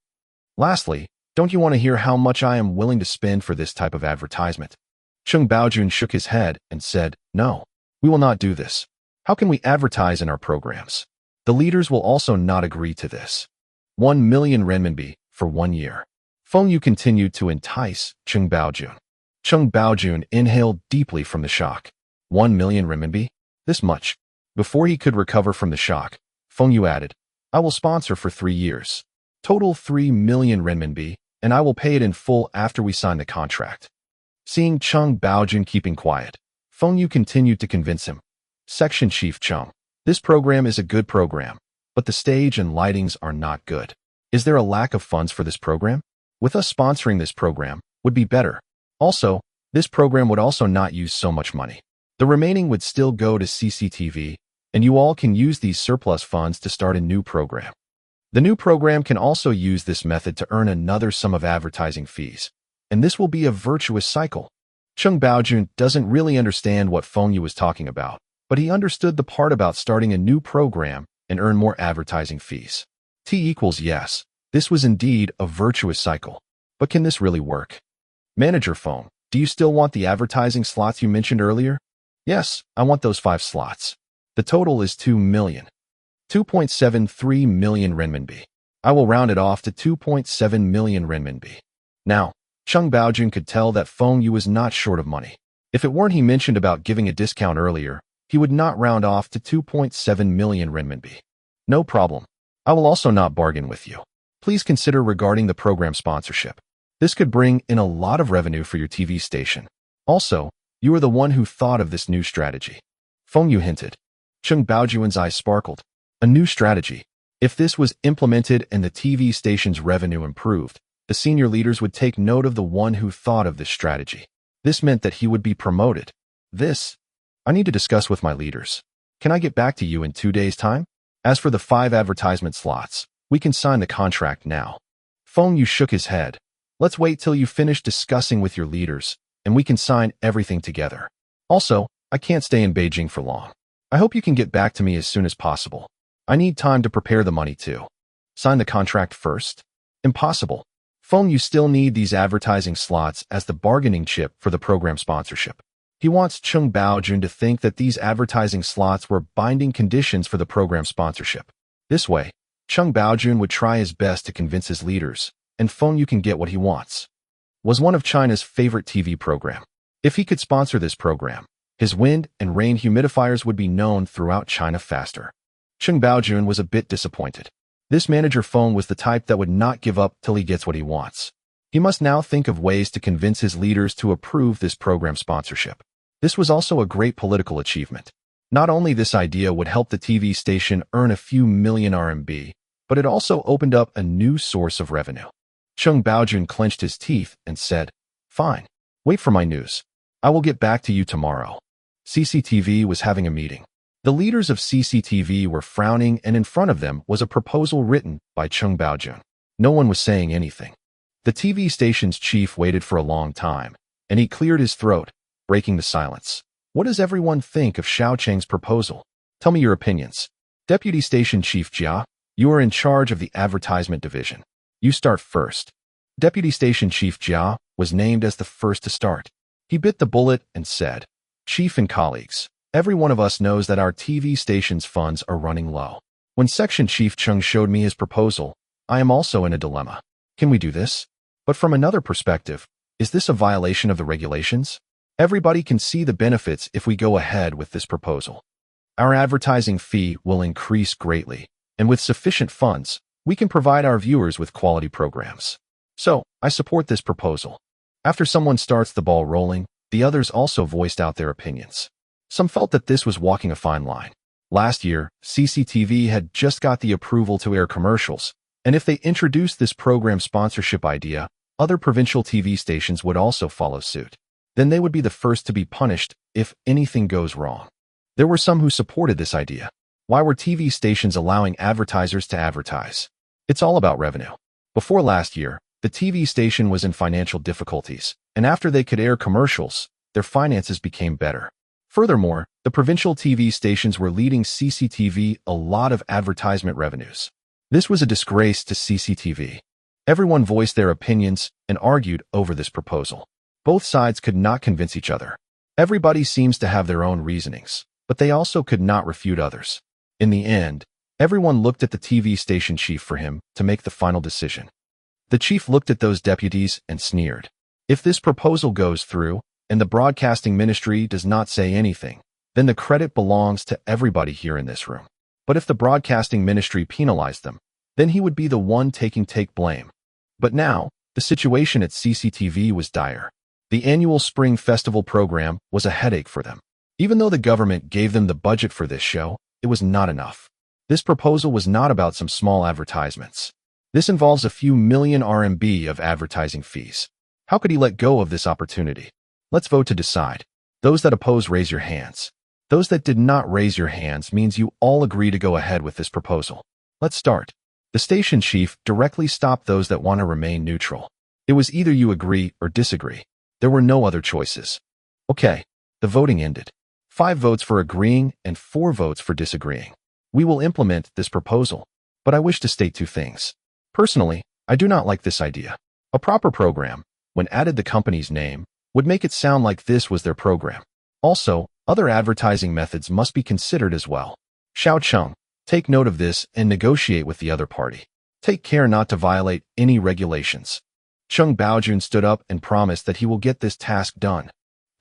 Lastly, don't you want to hear how much I am willing to spend for this type of advertisement? Cheng Baojun shook his head and said, "No, we will not do this. How can we advertise in our programs? The leaders will also not agree to this. 1 million renminbi for 1 year." Feng Xue continued to entice Cheng Baojun. Cheng Baojun inhaled deeply from the shock. 1 million renminbi? This much. Before he could recover from the shock, Feng Xue added, "I will sponsor for 3 years. Total 3 million renminbi, and I will pay it in full after we sign the contract." Seeing Cheng Baojun keeping quiet, Feng Xue continued to convince him. Section Chief Cheng. This program is a good program, but the stage and lightings are not good. Is there a lack of funds for this program? With us sponsoring this program, would be better. Also, this program would also not use so much money. The remaining would still go to CCTV, and you all can use these surplus funds to start a new program. The new program can also use this method to earn another sum of advertising fees, and this will be a virtuous cycle. Cheng Baojun doesn't really understand what Feng Xue was talking about, but he understood the part about starting a new program and earn more advertising fees. T equals yes. This was indeed a virtuous cycle. But can this really work? Manager Feng, do you still want the advertising slots you mentioned earlier? Yes, I want those 5 slots. The total is 2 million. 2.73 million renminbi. I will round it off to 2.7 million renminbi. Now, Cheng Baojun could tell that Feng Xue was not short of money. If it weren't he mentioned about giving a discount earlier, he would not round off to 2.7 million renminbi. No problem. I will also not bargain with you. Please consider regarding the program sponsorship. This could bring in a lot of revenue for your TV station. Also, you are the one who thought of this new strategy. Feng Xue hinted. Cheng Baojun's eyes sparkled. A new strategy. If this was implemented and the TV station's revenue improved, the senior leaders would take note of the one who thought of this strategy. This meant that he would be promoted. I need to discuss with my leaders. Can I get back to you in 2 days' time? As for the 5 advertisement slots, we can sign the contract now. Feng Xue shook his head. Let's wait till you finish discussing with your leaders, and we can sign everything together. Also, I can't stay in Beijing for long. I hope you can get back to me as soon as possible. I need time to prepare the money too. Sign the contract first? Impossible. Feng Xue still need these advertising slots as the bargaining chip for the program sponsorship. He wants Cheng Baojun to think that these advertising slots were binding conditions for the program sponsorship. This way, Cheng Baojun would try his best to convince his leaders, and Feng Xue can get what he wants. Was one of China's favorite TV program. If he could sponsor this program, his wind and rain humidifiers would be known throughout China faster. Cheng Baojun was a bit disappointed. This manager Feng was the type that would not give up till he gets what he wants. He must now think of ways to convince his leaders to approve this program sponsorship. This was also a great political achievement. Not only this idea would help the TV station earn a few million RMB, but it also opened up a new source of revenue. Cheng Baojun clenched his teeth and said, "Fine. Wait for my news. I will get back to you tomorrow." CCTV was having a meeting. The leaders of CCTV were frowning, and in front of them was a proposal written by Cheng Baojun. No one was saying anything. The TV station's chief waited for a long time, and he cleared his throat, breaking the silence. What does everyone think of Xiao Cheng's proposal? Tell me your opinions. Deputy Station Chief Jia, you are in charge of the advertisement division. You start first. Deputy Station Chief Jia was named as the first to start. He bit the bullet and said, "Chief and colleagues, every one of us knows that our TV station's funds are running low. When Section Chief Cheng showed me his proposal, I am also in a dilemma. Can we do this? But from another perspective, is this a violation of the regulations? Everybody can see the benefits if we go ahead with this proposal. Our advertising fee will increase greatly, and with sufficient funds, we can provide our viewers with quality programs. So, I support this proposal." After someone starts the ball rolling, the others also voiced out their opinions. Some felt that this was walking a fine line. Last year, CCTV had just got the approval to air commercials, and if they introduced this program sponsorship idea, other provincial TV stations would also follow suit. Then they would be the first to be punished if anything goes wrong. There were some who supported this idea. Why were TV stations allowing advertisers to advertise? It's all about revenue. Before last year, the TV station was in financial difficulties, and after they could air commercials, their finances became better. Furthermore, the provincial TV stations were leading CCTV a lot of advertisement revenues. This was a disgrace to CCTV. Everyone voiced their opinions and argued over this proposal. Both sides could not convince each other. Everybody seems to have their own reasonings, but they also could not refute others. In the end, everyone looked at the TV station chief for him to make the final decision. The chief looked at those deputies and sneered. If this proposal goes through, and the broadcasting ministry does not say anything, then the credit belongs to everybody here in this room. But if the broadcasting ministry penalized them, then he would be the one taking blame. But now, the situation at CCTV was dire. The annual Spring Festival program was a headache for them. Even though the government gave them the budget for this show, it was not enough. This proposal was not about some small advertisements. This involves a few million RMB of advertising fees. How could he let go of this opportunity? Let's vote to decide. Those that oppose, raise your hands. Those that did not raise your hands means you all agree to go ahead with this proposal. Let's start. The station chief directly stopped those that want to remain neutral. It was either you agree or disagree. There were no other choices. Okay, the voting ended. 5 votes for agreeing and 4 votes for disagreeing. We will implement this proposal, but I wish to state 2 things. Personally, I do not like this idea. A proper program, when added the company's name, would make it sound like this was their program. Also, other advertising methods must be considered as well. Xiao Cheng, take note of this and negotiate with the other party. Take care not to violate any regulations. Cheng Baojun stood up and promised that he will get this task done.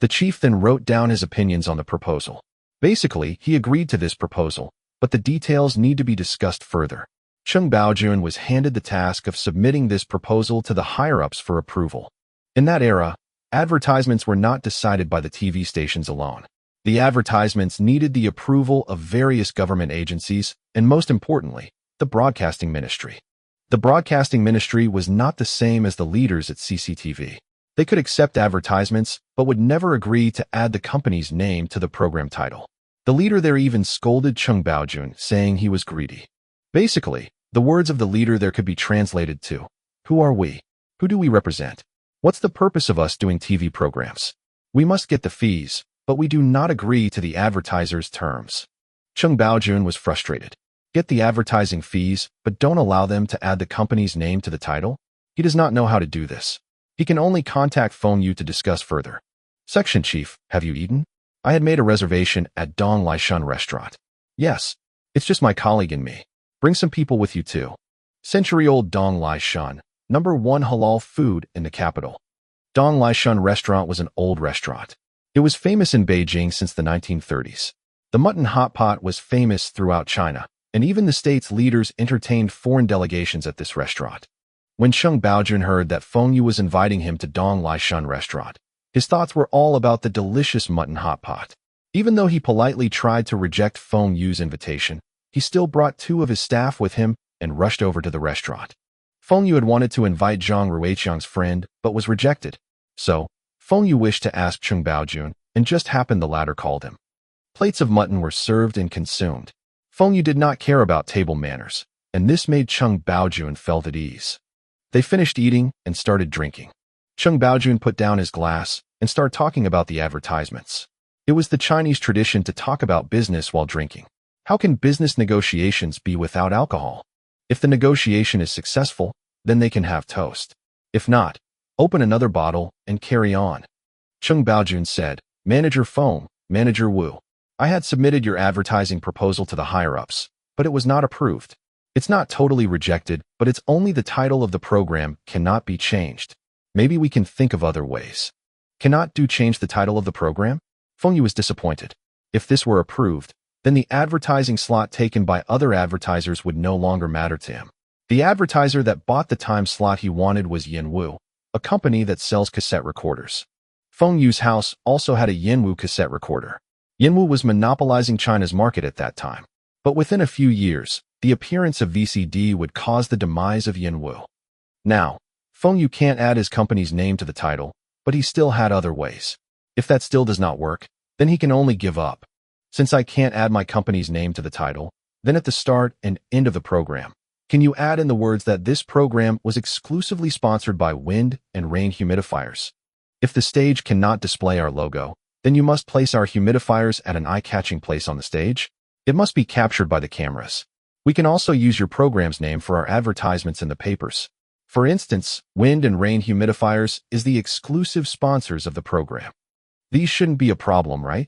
The chief then wrote down his opinions on the proposal. Basically, he agreed to this proposal, but the details need to be discussed further. Cheng Baojun was handed the task of submitting this proposal to the higher-ups for approval. In that era, advertisements were not decided by the TV stations alone. The advertisements needed the approval of various government agencies, and most importantly, the broadcasting ministry. The broadcasting ministry was not the same as the leaders at CCTV. They could accept advertisements, but would never agree to add the company's name to the program title. The leader there even scolded Cheng Baojun, saying he was greedy. Basically, the words of the leader there could be translated to, "Who are we? Who do we represent? What's the purpose of us doing TV programs? We must get the fees, but we do not agree to the advertiser's terms." Cheng Baojun was frustrated. Get the advertising fees, but don't allow them to add the company's name to the title? He does not know how to do this. He can only contact Feng Xue to discuss further. Section Chief, have you eaten? I had made a reservation at Dong Laishan restaurant. Yes, it's just my colleague and me. Bring some people with you too. Century-old Dong Laishan, #1 halal food in the capital. Dong Laishan restaurant was an old restaurant. It was famous in Beijing since the 1930s. The mutton hot pot was famous throughout China, and even the state's leaders entertained foreign delegations at this restaurant. When Cheng Baojun heard that Feng Xue was inviting him to Dong Laishan restaurant, his thoughts were all about the delicious mutton hot pot. Even though he politely tried to reject Feng Xue's invitation, he still brought 2 of his staff with him and rushed over to the restaurant. Feng Xue had wanted to invite Zhang Ruiqiang's friend, but was rejected. So, Feng Xue wished to ask Cheng Baojun, and just happened the latter called him. Plates of mutton were served and consumed. Feng Xue did not care about table manners, and this made Cheng Baojun felt at ease. They finished eating and started drinking. Cheng Baojun put down his glass and started talking about the advertisements. It was the Chinese tradition to talk about business while drinking. How can business negotiations be without alcohol? If the negotiation is successful, then they can have toast. If not, open another bottle and carry on. Cheng Baojun said, Manager Feng, Manager Wu, I had submitted your advertising proposal to the higher-ups, but it was not approved. It's not totally rejected, but it's only the title of the program cannot be changed. Maybe we can think of other ways. Cannot do change the title of the program? Feng Xue was disappointed. If this were approved, then the advertising slot taken by other advertisers would no longer matter to him. The advertiser that bought the time slot he wanted was Yanwu, a company that sells cassette recorders. Feng Xue's house also had a Yanwu cassette recorder. Yanwu was monopolizing China's market at that time. But within a few years, the appearance of VCD would cause the demise of Yanwu. Now, Feng Xue can't add his company's name to the title, but he still had other ways. If that still does not work, then he can only give up. Since I can't add my company's name to the title, then at the start and end of the program, can you add in the words that this program was exclusively sponsored by wind and rain humidifiers? If the stage cannot display our logo, then you must place our humidifiers at an eye-catching place on the stage. It must be captured by the cameras. We can also use your program's name for our advertisements in the papers. For instance, wind and rain humidifiers is the exclusive sponsors of the program. These shouldn't be a problem, right?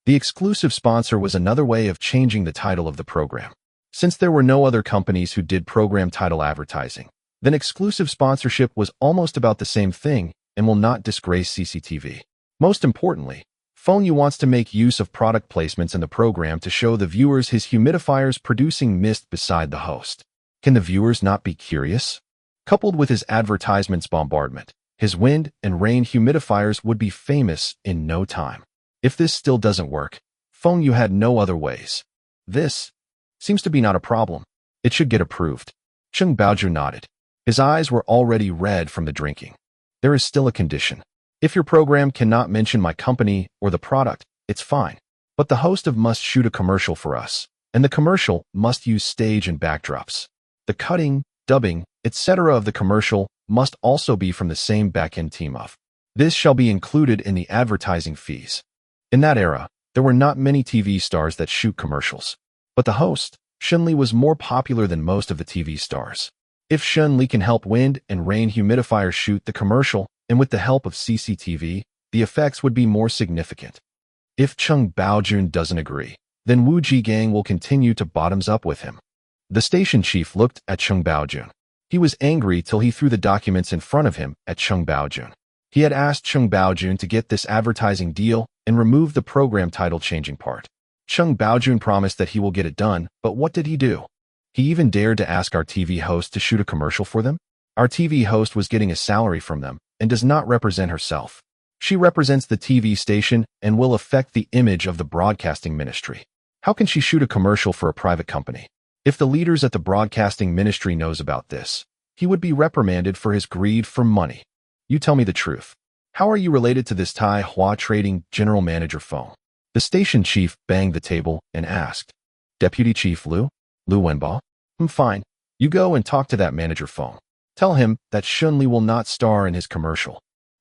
The exclusive sponsor was another way of changing the title of the program. Since there were no other companies who did program title advertising, then exclusive sponsorship was almost about the same thing and will not disgrace CCTV. Most importantly, Feng Xue wants to make use of product placements in the program to show the viewers his humidifiers producing mist beside the host. Can the viewers not be curious? Coupled with his advertisements bombardment, his wind and rain humidifiers would be famous in no time. If this still doesn't work, Feng Xue had no other ways. This seems to be not a problem. It should get approved. Cheng Baojun nodded. His eyes were already red from the drinking. There is still a condition. If your program cannot mention my company or the product, it's fine. But the host must shoot a commercial for us, and the commercial must use stage and backdrops. The cutting, dubbing, etc. of the commercial must also be from the same back-end team of. This shall be included in the advertising fees. In that era, There were not many TV stars that shoot commercials. But the host, Shunli, was more popular than most of the TV stars. If Shunli can help wind and rain humidifiers shoot the commercial, and with the help of CCTV, the effects would be more significant. If Chung Baojun doesn't agree, then Wu Jigang will continue to bottoms up with him. The station chief looked at Chung Baojun. He was angry till he threw the documents in front of him at Chung Baojun. He had asked Chung Baojun to get this advertising deal and remove the program title changing part. Chung Baojun promised that he will get it done, but what did he do? He even dared to ask our TV host to shoot a commercial for them? Our TV host was getting a salary from them and does not represent herself. She represents the TV station and will affect the image of the broadcasting ministry. How can she shoot a commercial for a private company? If the leaders at the broadcasting ministry knows about this, he would be reprimanded for his greed for money. You tell me the truth. How are you related to this Tai Hua Trading General Manager Feng? The station chief banged the table and asked, Deputy Chief Lu Wenbo? Fine. You go and talk to that manager Feng. Tell him that Shunli will not star in his commercial.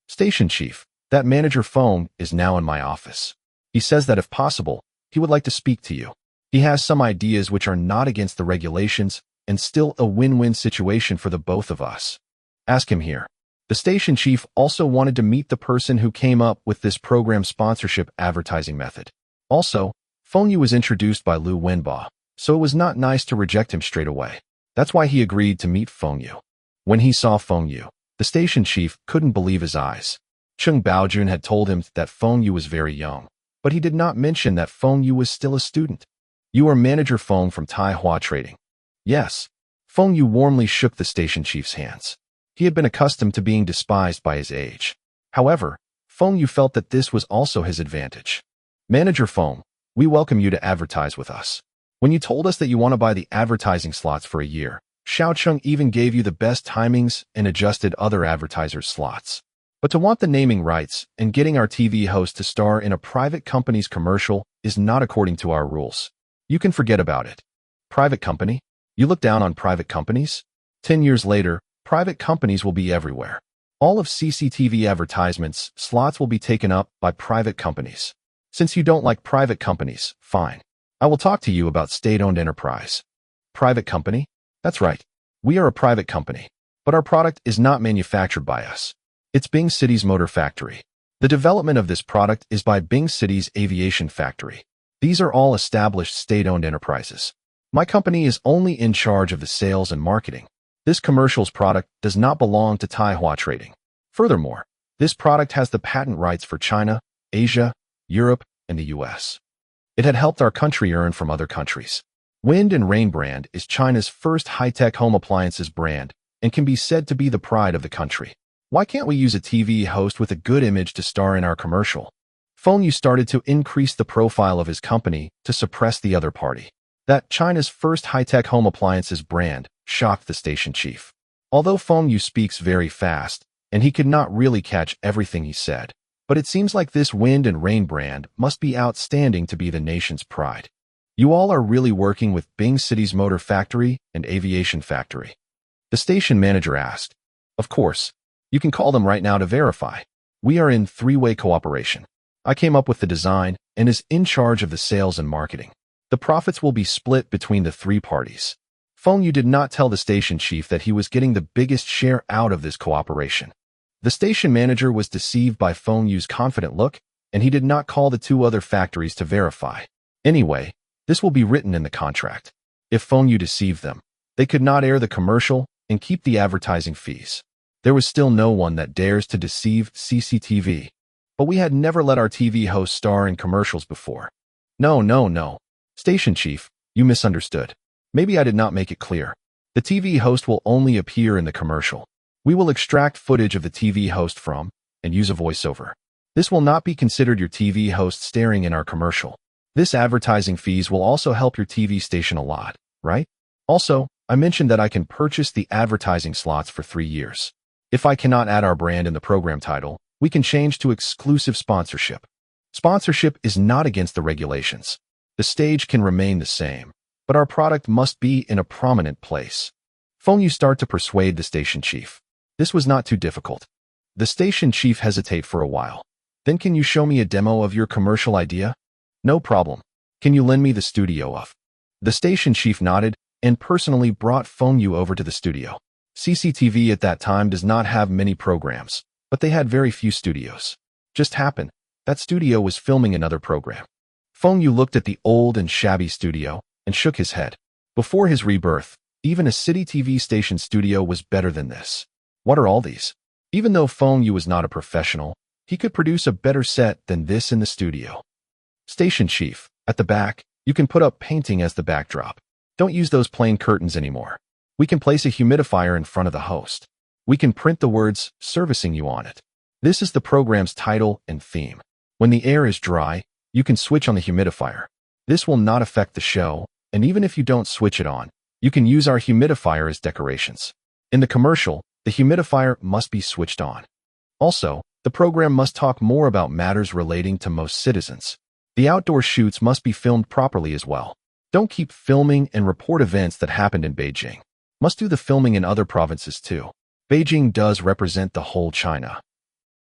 Station chief, that manager Feng is now in my office. He says that if possible, he would like to speak to you. He has some ideas which are not against the regulations and still a win-win situation for the both of us. Ask him here. The station chief also wanted to meet the person who came up with this program sponsorship advertising method. Also, Feng Xue was introduced by Lu Wenbo, so it was not nice to reject him straight away. That's why he agreed to meet Feng Xue. When he saw Feng Xue, the station chief couldn't believe his eyes. Chung Baojun had told him that Feng Xue was very young, but he did not mention that Feng Xue was still a student. You are Manager Feng from Tai Hua Trading. Yes. Feng Xue warmly shook the station chief's hands. He had been accustomed to being despised by his age. However, Feng Xue felt that this was also his advantage. Manager Feng, we welcome you to advertise with us. When you told us that you want to buy the advertising slots for a year, Xiao Chung even gave you the best timings and adjusted other advertisers' slots. But to want the naming rights and getting our TV host to star in a private company's commercial is not according to our rules. You can forget about it. Private company? You look down on private companies? 10 years later, private companies will be everywhere. All of CCTV advertisements slots will be taken up by private companies. Since you don't like private companies, fine. I will talk to you about state-owned enterprise. Private company? That's right. We are a private company, but our product is not manufactured by us. It's Bing City's motor factory. The development of this product is by Bing City's aviation factory. These are all established state-owned enterprises. My company is only in charge of the sales and marketing. This commercial's product does not belong to Tai Hua Trading. Furthermore, this product has the patent rights for China, Asia, Europe, and the US. It had helped our country earn from other countries. Wind and Rain brand is China's first high-tech home appliances brand and can be said to be the pride of the country. Why can't we use a TV host with a good image to star in our commercial? Feng Xue started to increase the profile of his company to suppress the other party. That China's first high-tech home appliances brand shocked the station chief. Although Feng Xue speaks very fast, and he could not really catch everything he said, but it seems like this Wind and Rain brand must be outstanding to be the nation's pride. You all are really working with Bing City's motor factory and aviation factory? The station manager asked. Of course. You can call them right now to verify. We are in three-way cooperation. I came up with the design and is in charge of the sales and marketing. The profits will be split between the three parties. Feng Xue did not tell the station chief that he was getting the biggest share out of this cooperation. The station manager was deceived by Feng Xue's confident look, and he did not call the two other factories to verify. Anyway, this will be written in the contract. If Feng Xue deceived them, they could not air the commercial and keep the advertising fees. There was still no one that dares to deceive CCTV. But we had never let our TV host star in commercials before. No. Station chief, you misunderstood. Maybe I did not make it clear. The TV host will only appear in the commercial. We will extract footage of the TV host from and use a voiceover. This will not be considered your TV host staring in our commercial. This advertising fees will also help your TV station a lot, right? Also, I mentioned that I can purchase the advertising slots for 3 years. If I cannot add our brand in the program title, we can change to exclusive sponsorship. Sponsorship is not against the regulations. The stage can remain the same, but our product must be in a prominent place. Feng Xue started to persuade the station chief. This was not too difficult. The station chief hesitated for a while. Then can you show me a demo of your commercial idea? No problem. Can you lend me the studio of? The station chief nodded and personally brought Feng Xue over to the studio. CCTV at that time does not have many programs, but they had very few studios. Just happened, that studio was filming another program. Feng Xue looked at the old and shabby studio and shook his head. Before his rebirth, even a city TV station studio was better than this. What are all these? Even though Feng Xue was not a professional, he could produce a better set than this in the studio. Station chief, at the back, you can put up painting as the backdrop. Don't use those plain curtains anymore. We can place a humidifier in front of the host. We can print the words, servicing you on it. This is the program's title and theme. When the air is dry, you can switch on the humidifier. This will not affect the show, and even if you don't switch it on, you can use our humidifier as decorations. In the commercial, the humidifier must be switched on. Also, the program must talk more about matters relating to most citizens. The outdoor shoots must be filmed properly as well. Don't keep filming and report events that happened in Beijing. Must do the filming in other provinces too. Beijing does represent the whole China.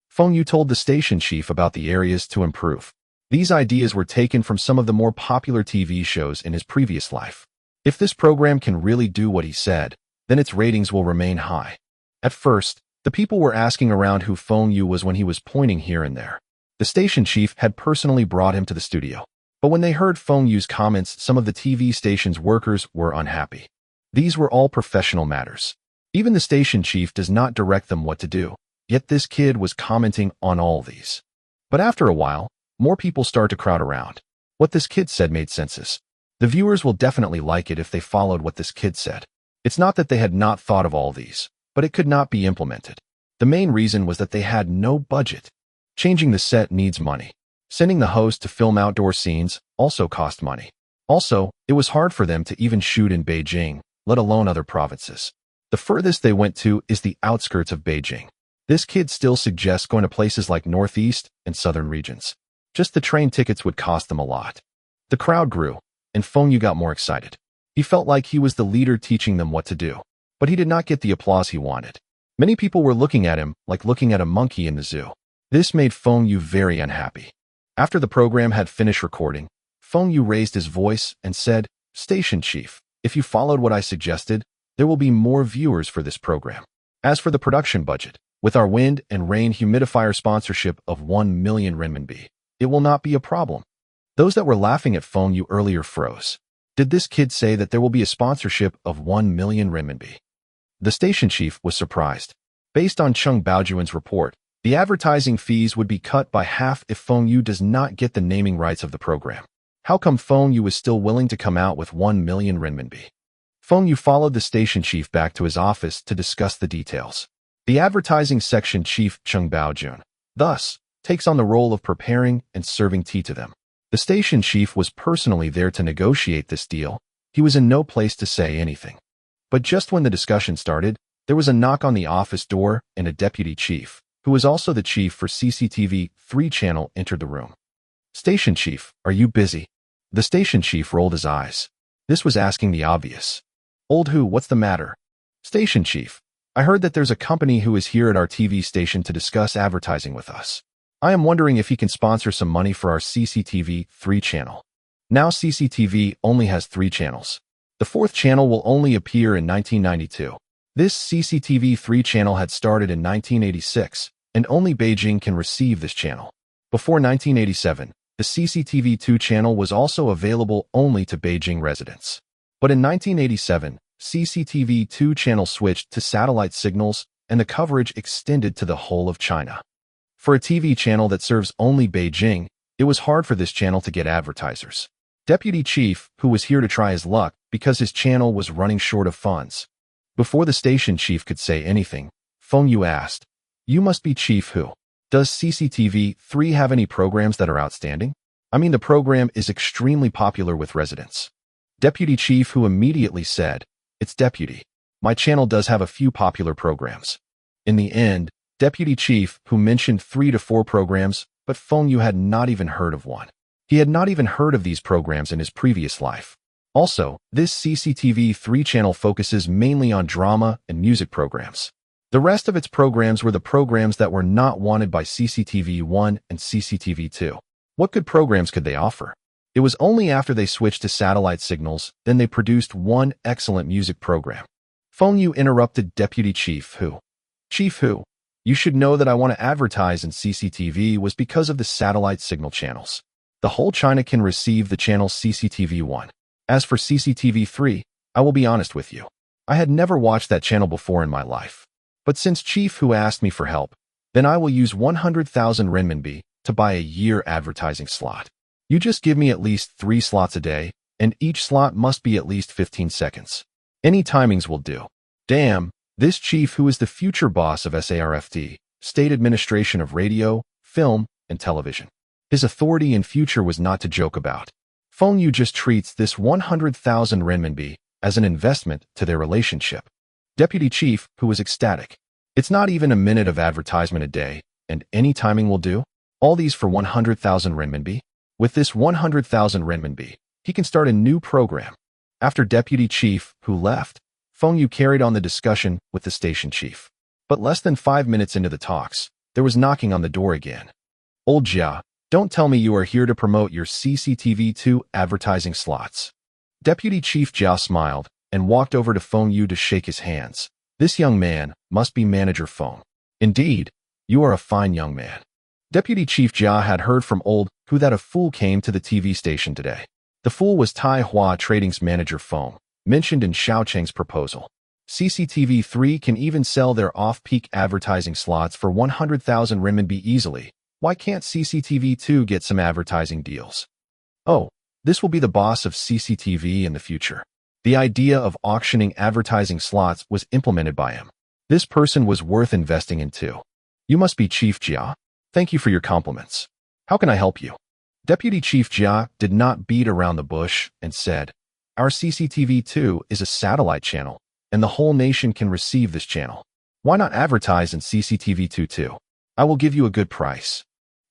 Feng Xue told the station chief about the areas to improve. These ideas were taken from some of the more popular TV shows in his previous life. If this program can really do what he said, then its ratings will remain high. At first, the people were asking around who Feng Xue was when he was pointing here and there. The station chief had personally brought him to the studio. But when they heard Feng Xue's comments, some of the TV station's workers were unhappy. These were all professional matters. Even the station chief does not direct them what to do, yet this kid was commenting on all these. But after a while, more people start to crowd around. What this kid said made sense. The viewers will definitely like it if they followed what this kid said. It's not that they had not thought of all these, but it could not be implemented. The main reason was that they had no budget. Changing the set needs money. Sending the host to film outdoor scenes also cost money. Also, it was hard for them to even shoot in Beijing, let alone other provinces. The furthest they went to is the outskirts of Beijing. This kid still suggests going to places like northeast and southern regions. Just the train tickets would cost them a lot. The crowd grew, and Feng Xue got more excited. He felt like he was the leader teaching them what to do, but he did not get the applause he wanted. Many people were looking at him like looking at a monkey in the zoo. This made Feng Xue very unhappy. After the program had finished recording, Feng Xue raised his voice and said, "Station chief, if you followed what I suggested, there will be more viewers for this program. As for the production budget, with our wind and rain humidifier sponsorship of 1 million renminbi, it will not be a problem." Those that were laughing at Feng Xue earlier froze. Did this kid say that there will be a sponsorship of 1 million renminbi? The station chief was surprised. Based on Cheng Baojuan's report, the advertising fees would be cut by half if Feng Xue does not get the naming rights of the program. How come Feng Xue was still willing to come out with 1 million renminbi? Feng Xue followed the station chief back to his office to discuss the details. The advertising section chief, Cheng Baojun, thus, takes on the role of preparing and serving tea to them. The station chief was personally there to negotiate this deal. He was in no place to say anything. But just when the discussion started, there was a knock on the office door and a deputy chief, who was also the chief for CCTV 3 channel, entered the room. "Station chief, are you busy?" The station chief rolled his eyes. This was asking the obvious. "Old who, what's the matter?" "Station chief, I heard that there's a company who is here at our TV station to discuss advertising with us. I am wondering if he can sponsor some money for our CCTV 3 channel. Now CCTV only has 3 channels. The 4th channel will only appear in 1992. This CCTV 3 channel had started in 1986, and only Beijing can receive this channel. Before 1987, the CCTV 2 channel was also available only to Beijing residents. But in 1987, CCTV 2 channel switched to satellite signals, and the coverage extended to the whole of China. For a TV channel that serves only Beijing, it was hard for this channel to get advertisers. Deputy Chief, who was here to try his luck because his channel was running short of funds. Before the station chief could say anything, Feng Xue asked, "You must be Chief who? Does CCTV 3 have any programs that are outstanding? I mean, the program is extremely popular with residents." Deputy Chief, who immediately said, "It's Deputy. My channel does have a few popular programs." In the end, Deputy Chief, who mentioned 3 to 4 programs, but Feng Xue had not even heard of one. He had not even heard of these programs in his previous life. Also, this CCTV 3 channel focuses mainly on drama and music programs. The rest of its programs were the programs that were not wanted by CCTV 1 and CCTV 2. What good programs could they offer? It was only after they switched to satellite signals then they produced one excellent music program. Feng Xue interrupted Deputy Chief Hu. Chief Hu, you should know that I want to advertise in CCTV was because of the satellite signal channels. The whole China can receive the channel CCTV1. As for CCTV3, I will be honest with you. I had never watched that channel before in my life. But since Chief Hu asked me for help, then I will use 100,000 renminbi to buy a year advertising slot. You just give me at least 3 slots a day, and each slot must be at least 15 seconds. Any timings will do. Damn, this Chief Hu is the future boss of SARFT, State Administration of Radio, Film, and Television. His authority in future was not to joke about. Feng Xue just treats this 100,000 renminbi as an investment to their relationship. Deputy Chief Hu was ecstatic. It's not even a minute of advertisement a day, and any timing will do? All these for 100,000 renminbi? With this 100,000 renminbi, he can start a new program. After Deputy Chief Hu left, Feng Xue carried on the discussion with the station chief. But less than 5 minutes into the talks, there was knocking on the door again. Old Jia, don't tell me you are here to promote your CCTV2 advertising slots. Deputy Chief Jia smiled and walked over to Feng Xue to shake his hands. This young man must be Manager Feng. Indeed, you are a fine young man. Deputy Chief Jia had heard from old Hu that a fool came to the TV station today. The fool was Tai Hua Trading's manager Feng, mentioned in Xiaocheng's proposal. CCTV3 can even sell their off-peak advertising slots for 100,000 renminbi easily. Why can't CCTV2 get some advertising deals? Oh, this will be the boss of CCTV in the future. The idea of auctioning advertising slots was implemented by him. This person was worth investing in too. You must be Chief Jia. Thank you for your compliments. How can I help you? Deputy Chief Jia did not beat around the bush and said, our CCTV2 is a satellite channel, and the whole nation can receive this channel. Why not advertise in CCTV2 too? I will give you a good price.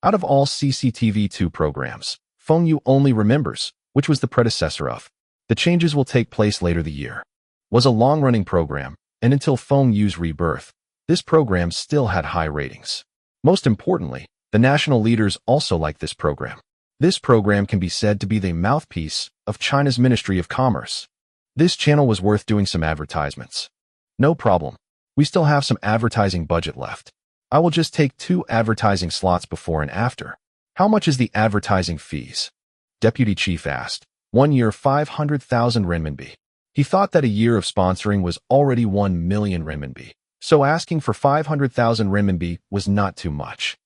Out of all CCTV2 programs, Feng Xue only remembers, which was the predecessor of. The changes will take place later the year. Was a long-running program, and until Feng Xue's rebirth, this program still had high ratings. Most importantly, the national leaders also liked this program. This program can be said to be the mouthpiece of China's Ministry of Commerce. This channel was worth doing some advertisements. No problem. We still have some advertising budget left. I will just take 2 advertising slots before and after. How much is the advertising fees? Deputy Chief asked. 1 year 500,000 renminbi. He thought that a year of sponsoring was already 1 million renminbi, so asking for 500,000 renminbi was not too much.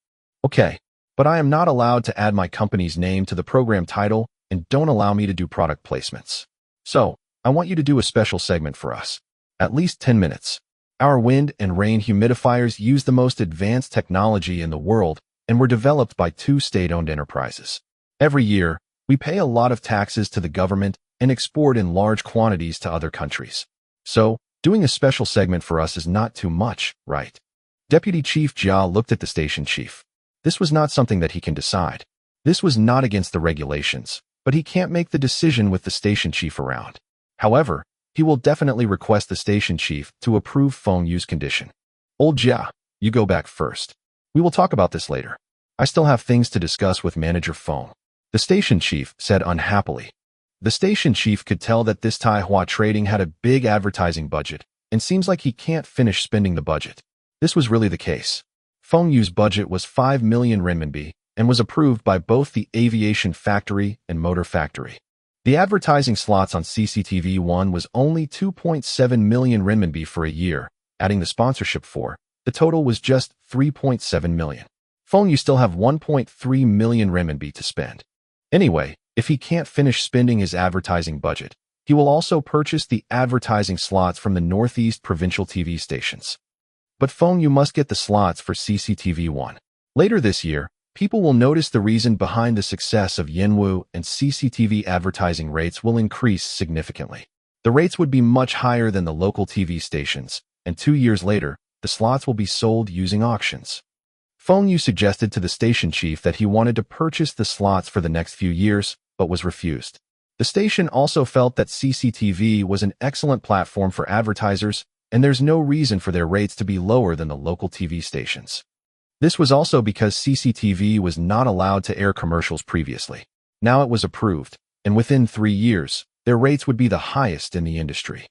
Okay, but I am not allowed to add my company's name to the program title and don't allow me to do product placements. So, I want you to do a special segment for us. At least 10 minutes. Our wind and rain humidifiers use the most advanced technology in the world and were developed by 2 state-owned enterprises. Every year, we pay a lot of taxes to the government and export in large quantities to other countries. So, doing a special segment for us is not too much, right? Deputy Chief Jia looked at the station chief. This was not something that he can decide. This was not against the regulations, but he can't make the decision with the station chief around. However, he will definitely request the station chief to approve Feng Xue's condition. Old Jia, you go back first. We will talk about this later. I still have things to discuss with Manager Feng. The station chief said unhappily. The station chief could tell that this Tai Hua Trading had a big advertising budget, and seems like he can't finish spending the budget. This was really the case. Feng Xue's budget was 5 million renminbi, and was approved by both the aviation factory and motor factory. The advertising slots on CCTV1 was only 2.7 million renminbi for a year, adding the sponsorship for. The total was just 3.7 million. Feng Xue still have 1.3 million renminbi to spend. Anyway, if he can't finish spending his advertising budget, he will also purchase the advertising slots from the Northeast provincial TV stations. But Feng Xue must get the slots for CCTV1. Later this year, people will notice the reason behind the success of Yanwu, and CCTV advertising rates will increase significantly. The rates would be much higher than the local TV stations, and 2 years later, the slots will be sold using auctions. Feng Xue suggested to the station chief that he wanted to purchase the slots for the next few years, but was refused. The station also felt that CCTV was an excellent platform for advertisers, and there's no reason for their rates to be lower than the local TV stations. This was also because CCTV was not allowed to air commercials previously. Now it was approved, and within 3 years, their rates would be the highest in the industry.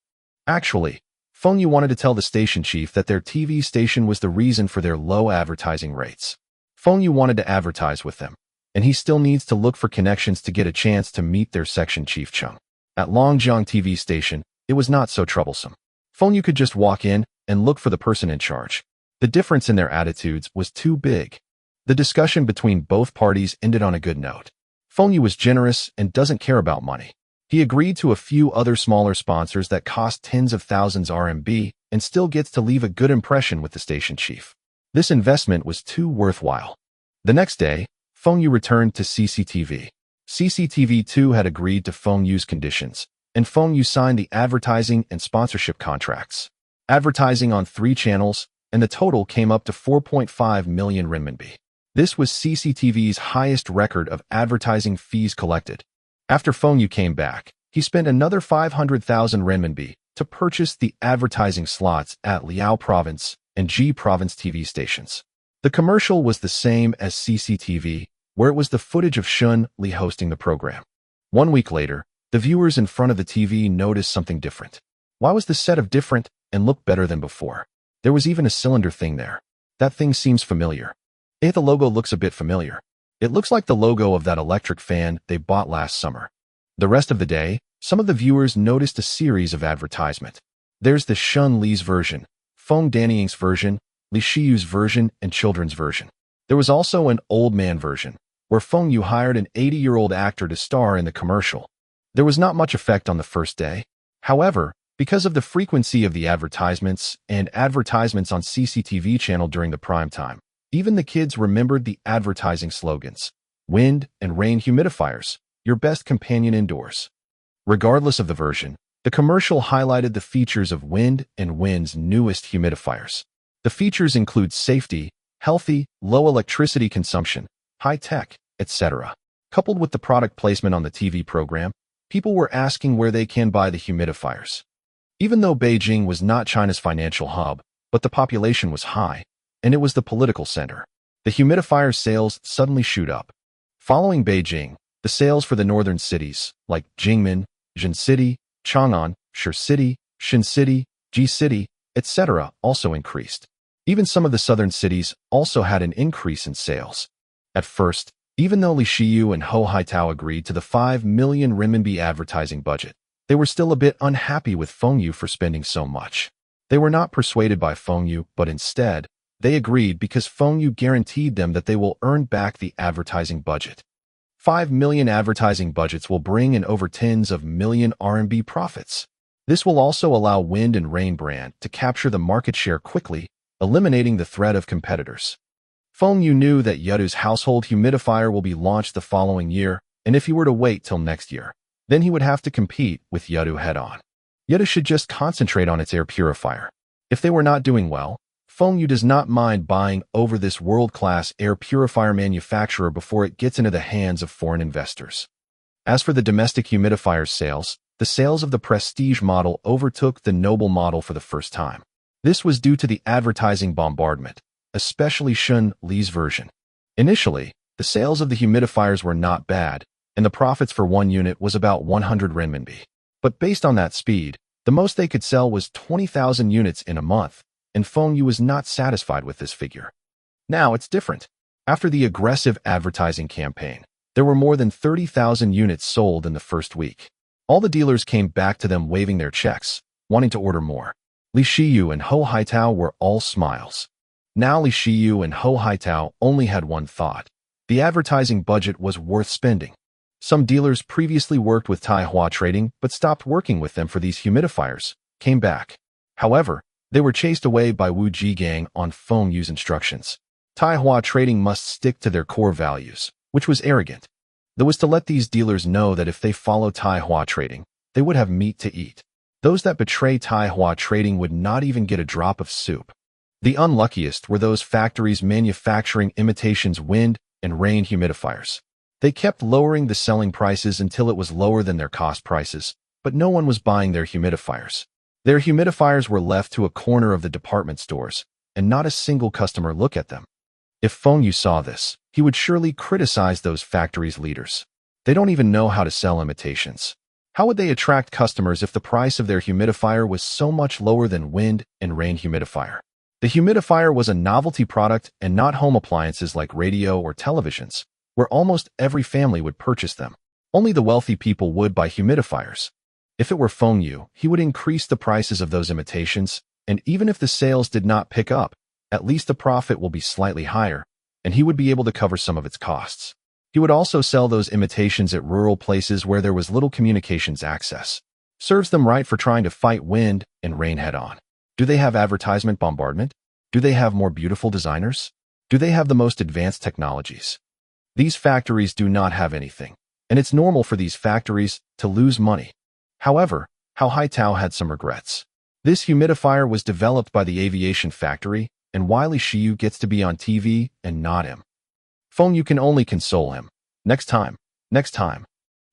Actually, Feng Xue wanted to tell the station chief that their TV station was the reason for their low advertising rates. Feng Xue wanted to advertise with them, and he still needs to look for connections to get a chance to meet their section chief Chung. At Longjiang TV station, it was not so troublesome. Feng Xue could just walk in and look for the person in charge. The difference in their attitudes was too big. The discussion between both parties ended on a good note. Feng Xue was generous and doesn't care about money. He agreed to a few other smaller sponsors that cost tens of thousands RMB and still gets to leave a good impression with the station chief. This investment was too worthwhile. The next day, Feng Xue returned to CCTV. CCTV 2 had agreed to Feng Xue's conditions, and Feng Xue signed the advertising and sponsorship contracts. Advertising on 3 channels, and the total came up to 4.5 million renminbi. This was CCTV's highest record of advertising fees collected. After Feng Xue came back, he spent another 500,000 renminbi to purchase the advertising slots at Liao Province and Ji Province TV stations. The commercial was the same as CCTV, where it was the footage of Shun Li hosting the program. 1 week later, the viewers in front of the TV noticed something different. Why was the setup different and looked better than before? There was even a cylinder thing there. That thing seems familiar. The logo looks a bit familiar. It looks like the logo of that electric fan they bought last summer. The rest of the day, some of the viewers noticed a series of advertisement. There's the Shun Li's version, Feng Danying's version, Li Shiyu's version, and children's version. There was also an old man version, where Feng Xue hired an 80-year-old actor to star in the commercial. There was not much effect on the first day. However, because of the frequency of the advertisements and advertisements on CCTV channel during the prime time, even the kids remembered the advertising slogans. Wind and rain humidifiers, your best companion indoors. Regardless of the version, the commercial highlighted the features of Wind and Wind's newest humidifiers. The features include safety, healthy, low electricity consumption, high-tech, etc. Coupled with the product placement on the TV program, people were asking where they can buy the humidifiers. Even though Beijing was not China's financial hub, but the population was high, and it was the political center, the humidifier sales suddenly shoot up. Following Beijing, the sales for the northern cities, like Jingmen, Jin City, Chang'an, Shi City, Xin City, Ji City, etc., also increased. Even some of the southern cities also had an increase in sales. At first, even though Li Shiyu and Hou Haitao agreed to the 5 million renminbi advertising budget, they were still a bit unhappy with Feng Xue for spending so much. They were not persuaded by Feng Xue, but instead, they agreed because Feng Xue guaranteed them that they will earn back the advertising budget. 5 million advertising budgets will bring in over tens of million RMB profits. This will also allow Wind and Rain brand to capture the market share quickly, eliminating the threat of competitors. Feng Xue knew that Yadu's household humidifier will be launched the following year, and if he were to wait till next year, then he would have to compete with Yadu head-on. Yadu should just concentrate on its air purifier. If they were not doing well, Feng Xue does not mind buying over this world-class air purifier manufacturer before it gets into the hands of foreign investors. As for the domestic humidifier sales, the sales of the Prestige model overtook the Noble model for the first time. This was due to the advertising bombardment, especially Shun Li's version. Initially, the sales of the humidifiers were not bad, and the profits for one unit was about 100 renminbi. But based on that speed, the most they could sell was 20,000 units in a month, and Feng Xue was not satisfied with this figure. Now it's different. After the aggressive advertising campaign, there were more than 30,000 units sold in the first week. All the dealers came back to them waving their checks, wanting to order more. Li Shiyu and Hou Haitao were all smiles. Now Li Shiyu and Hou Haitao only had one thought. The advertising budget was worth spending. Some dealers previously worked with Taihua Trading but stopped working with them for these humidifiers, came back. However, they were chased away by Wu Jigang on Feng Xue's instructions. Taihua Trading must stick to their core values, which was arrogant. That was to let these dealers know that if they follow Taihua Trading, they would have meat to eat. Those that betray Taihua Trading would not even get a drop of soup. The unluckiest were those factories manufacturing imitations Wind and Rain humidifiers. They kept lowering the selling prices until it was lower than their cost prices, but no one was buying their humidifiers. Their humidifiers were left to a corner of the department stores, and not a single customer looked at them. If Feng Xue saw this, he would surely criticize those factories' leaders. They don't even know how to sell imitations. How would they attract customers if the price of their humidifier was so much lower than wind and rain humidifier? The humidifier was a novelty product and not home appliances like radio or televisions, where almost every family would purchase them. Only the wealthy people would buy humidifiers. If it were Feng Xue, he would increase the prices of those imitations, and even if the sales did not pick up, at least the profit will be slightly higher, and he would be able to cover some of its costs. He would also sell those imitations at rural places where there was little communications access. Serves them right for trying to fight wind and rain head-on. Do they have advertisement bombardment? Do they have more beautiful designers? Do they have the most advanced technologies? These factories do not have anything, and it's normal for these factories to lose money. However, Hao Haitao had some regrets. This humidifier was developed by the aviation factory, and Wiley Shiyu gets to be on TV and not him. Feng Xue can only console him. Next time. Next time.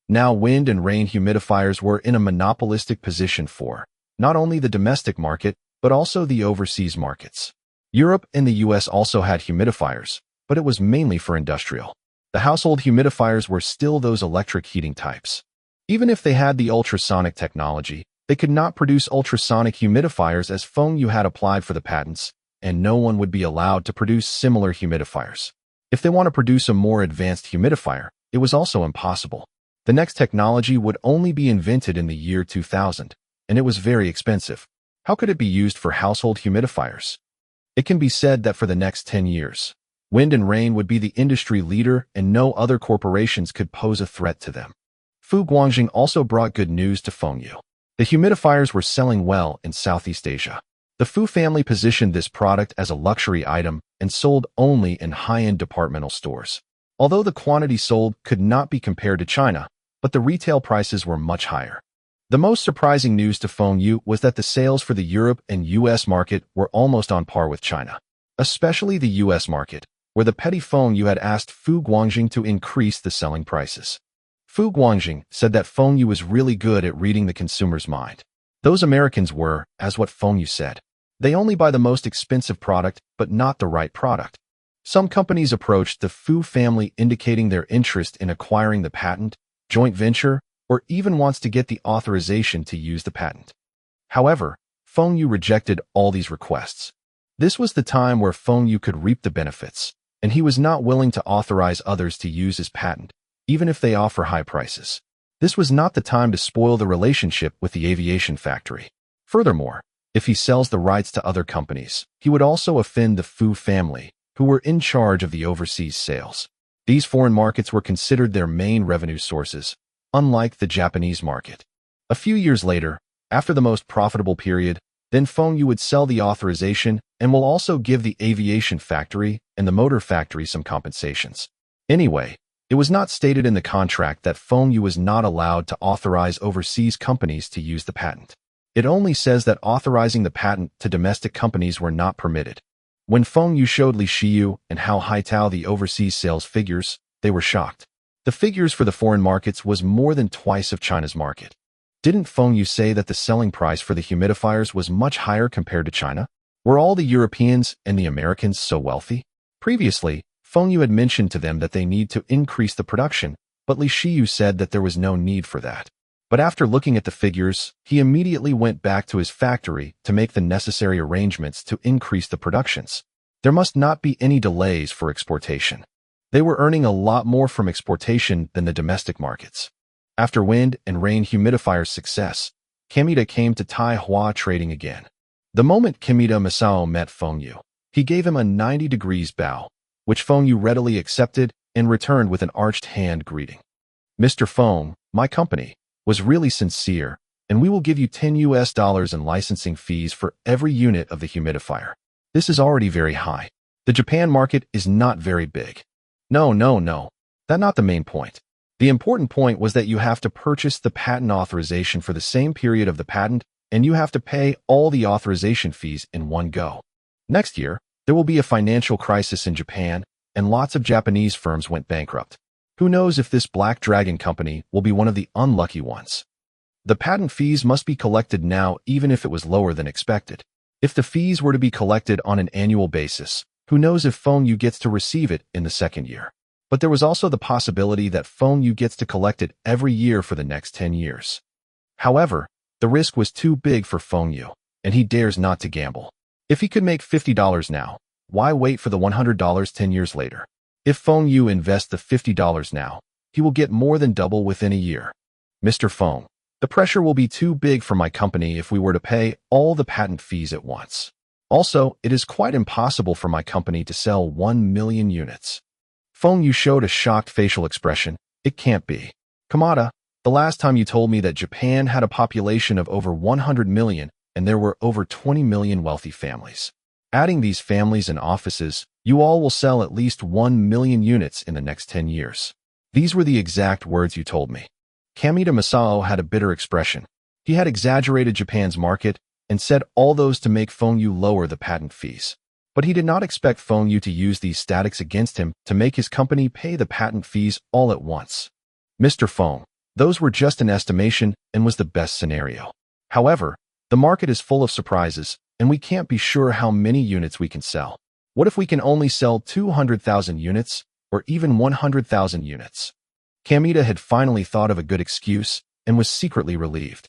Now wind and rain humidifiers were in a monopolistic position for not only the domestic market, but also the overseas markets. Europe and the US also had humidifiers, but it was mainly for industrial. The household humidifiers were still those electric heating types. Even if they had the ultrasonic technology, they could not produce ultrasonic humidifiers as Feng Xue had applied for the patents, and no one would be allowed to produce similar humidifiers. If they want to produce a more advanced humidifier, it was also impossible. The next technology would only be invented in the year 2000, and it was very expensive. How could it be used for household humidifiers? It can be said that for the next 10 years, wind and rain would be the industry leader and no other corporations could pose a threat to them. Fu Guangjing also brought good news to Feng Xue. The humidifiers were selling well in Southeast Asia. The Fu family positioned this product as a luxury item and sold only in high-end departmental stores. Although the quantity sold could not be compared to China, but the retail prices were much higher. The most surprising news to Feng Xue was that the sales for the Europe and US market were almost on par with China, especially the US market, where the petty Feng Xue had asked Fu Guangjing to increase the selling prices. Fu Guangjing said that Feng Xue was really good at reading the consumer's mind. Those Americans were, as what Feng Xue said. They only buy the most expensive product, but not the right product. Some companies approached the Fu family indicating their interest in acquiring the patent, joint venture, or even wants to get the authorization to use the patent. However, Feng Xue rejected all these requests. This was the time where Feng Xue could reap the benefits, and he was not willing to authorize others to use his patent, even if they offer high prices. This was not the time to spoil the relationship with the aviation factory. Furthermore, if he sells the rights to other companies, he would also offend the Fu family, who were in charge of the overseas sales. These foreign markets were considered their main revenue sources, unlike the Japanese market. A few years later, after the most profitable period, then Feng Xue would sell the authorization and will also give the aviation factory and the motor factory some compensations. Anyway, it was not stated in the contract that Feng Xue was not allowed to authorize overseas companies to use the patent. It only says that authorizing the patent to domestic companies were not permitted. When Feng Xue showed Li Shiyu and Hao Haitao the overseas sales figures, they were shocked. The figures for the foreign markets was more than twice of China's market. Didn't Feng Xue say that the selling price for the humidifiers was much higher compared to China? Were all the Europeans and the Americans so wealthy? Previously, Feng Xue had mentioned to them that they need to increase the production, but Li Shiyu said that there was no need for that. But after looking at the figures, he immediately went back to his factory to make the necessary arrangements to increase the productions. There must not be any delays for exportation. They were earning a lot more from exportation than the domestic markets. After wind and rain humidifier's success, Kimita came to Taihua trading again. The moment Kimita Masao met Feng Xue, he gave him a 90 degrees bow, which Feng Xue readily accepted and returned with an arched hand greeting. Mr. Feng, my company, was really sincere, and we will give you $10 in licensing fees for every unit of the humidifier. This is already very high. The Japan market is not very big. No. That's not the main point. The important point was that you have to purchase the patent authorization for the same period of the patent, and you have to pay all the authorization fees in one go. Next year, there will be a financial crisis in Japan, and lots of Japanese firms went bankrupt. Who knows if this Black Dragon company will be one of the unlucky ones. The patent fees must be collected now even if it was lower than expected. If the fees were to be collected on an annual basis, who knows if Feng Xue gets to receive it in the second year. But there was also the possibility that Feng Xue gets to collect it every year for the next 10 years. However, the risk was too big for Feng Xue, and he dares not to gamble. If he could make $50 now, why wait for the $100 10 years later? If Feng Xue invests the $50 now, he will get more than double within a year. Mr. Feng, the pressure will be too big for my company if we were to pay all the patent fees at once. Also, it is quite impossible for my company to sell 1 million units. Feng Xue showed a shocked facial expression. It can't be. Kamada, the last time you told me that Japan had a population of over 100 million and there were over 20 million wealthy families. Adding these families and offices, you all will sell at least 1 million units in the next 10 years. These were the exact words you told me. Kamida Masao had a bitter expression. He had exaggerated Japan's market and said all those to make Feng Xue lower the patent fees. But he did not expect Feng Xue to use these statics against him to make his company pay the patent fees all at once. Mr. Feng, those were just an estimation and was the best scenario. However, the market is full of surprises, and we can't be sure how many units we can sell. What if we can only sell 200,000 units, or even 100,000 units? Kamida had finally thought of a good excuse and was secretly relieved.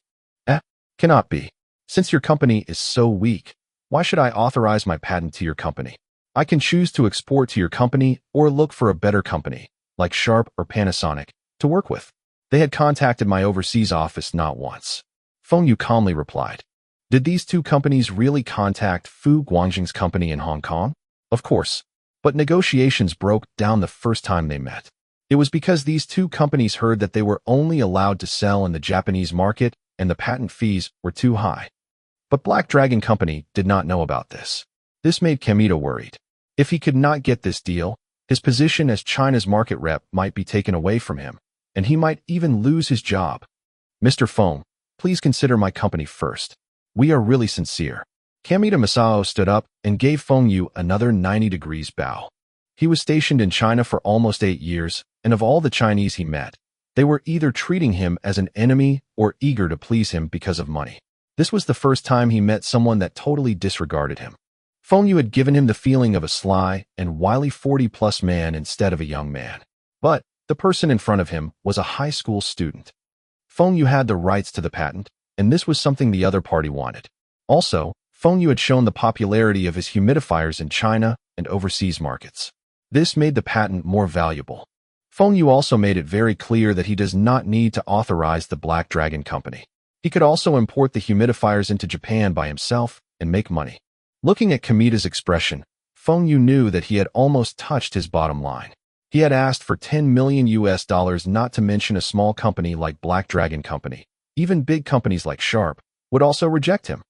Cannot be. Since your company is so weak, why should I authorize my patent to your company? I can choose to export to your company or look for a better company, like Sharp or Panasonic, to work with. They had contacted my overseas office not once. Feng Xue calmly replied. Did these two companies really contact Fu Guangjing's company in Hong Kong? Of course. But negotiations broke down the first time they met. It was because these two companies heard that they were only allowed to sell in the Japanese market and the patent fees were too high. But Black Dragon Company did not know about this. This made Kamida worried. If he could not get this deal, his position as China's market rep might be taken away from him, and he might even lose his job. Mr. Feng, please consider my company first. We are really sincere. Kamida Masao stood up and gave Feng Xue another 90 degrees bow. He was stationed in China for almost 8 years, and of all the Chinese he met, they were either treating him as an enemy or eager to please him because of money. This was the first time he met someone that totally disregarded him. Feng Xue had given him the feeling of a sly and wily 40-plus man instead of a young man. But the person in front of him was a high school student. Feng Xue had the rights to the patent, and this was something the other party wanted. Also, Feng Xue had shown the popularity of his humidifiers in China and overseas markets. This made the patent more valuable. Feng Xue also made it very clear that he does not need to authorize the Black Dragon Company. He could also import the humidifiers into Japan by himself and make money. Looking at Kamida's expression, Feng Xue knew that he had almost touched his bottom line. He had asked for $10 million, not to mention a small company like Black Dragon Company. Even big companies like Sharp would also reject him.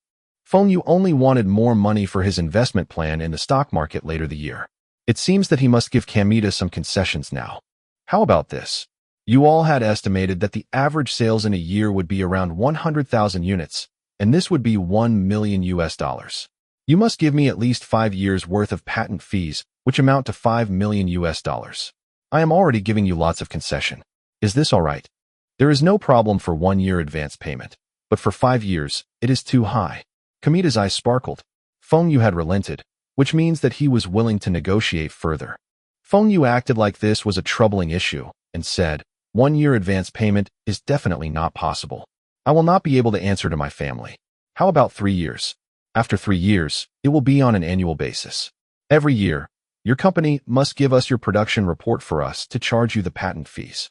Feng Xue only wanted more money for his investment plan in the stock market later the year. It seems that he must give Kamida some concessions now. How about this? You all had estimated that the average sales in a year would be around 100,000 units, and this would be $1 million. You must give me at least 5 years' worth of patent fees, which amount to $5 million. I am already giving you lots of concession. Is this all right? There is no problem for 1 year advance payment, but for 5 years, it is too high. Kamida's eyes sparkled. Feng Xue had relented, which means that he was willing to negotiate further. Feng Xue acted like this was a troubling issue and said, 1 year advance payment is definitely not possible. I will not be able to answer to my family. How about 3 years? After 3 years, it will be on an annual basis. Every year, your company must give us your production report for us to charge you the patent fees.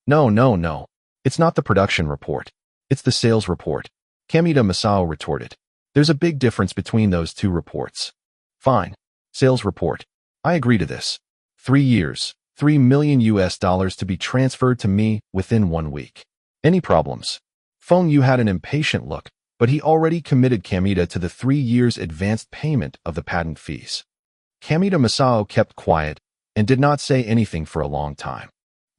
No. It's not the production report. It's the sales report. Kamida Masao retorted. There's a big difference between those two reports. Fine. Sales report. I agree to this. 3 years, $3 million to be transferred to me within 1 week. Any problems? Feng Xue had an impatient look, but he already committed Kamida to the 3 years advanced payment of the patent fees. Kamida Masao kept quiet and did not say anything for a long time.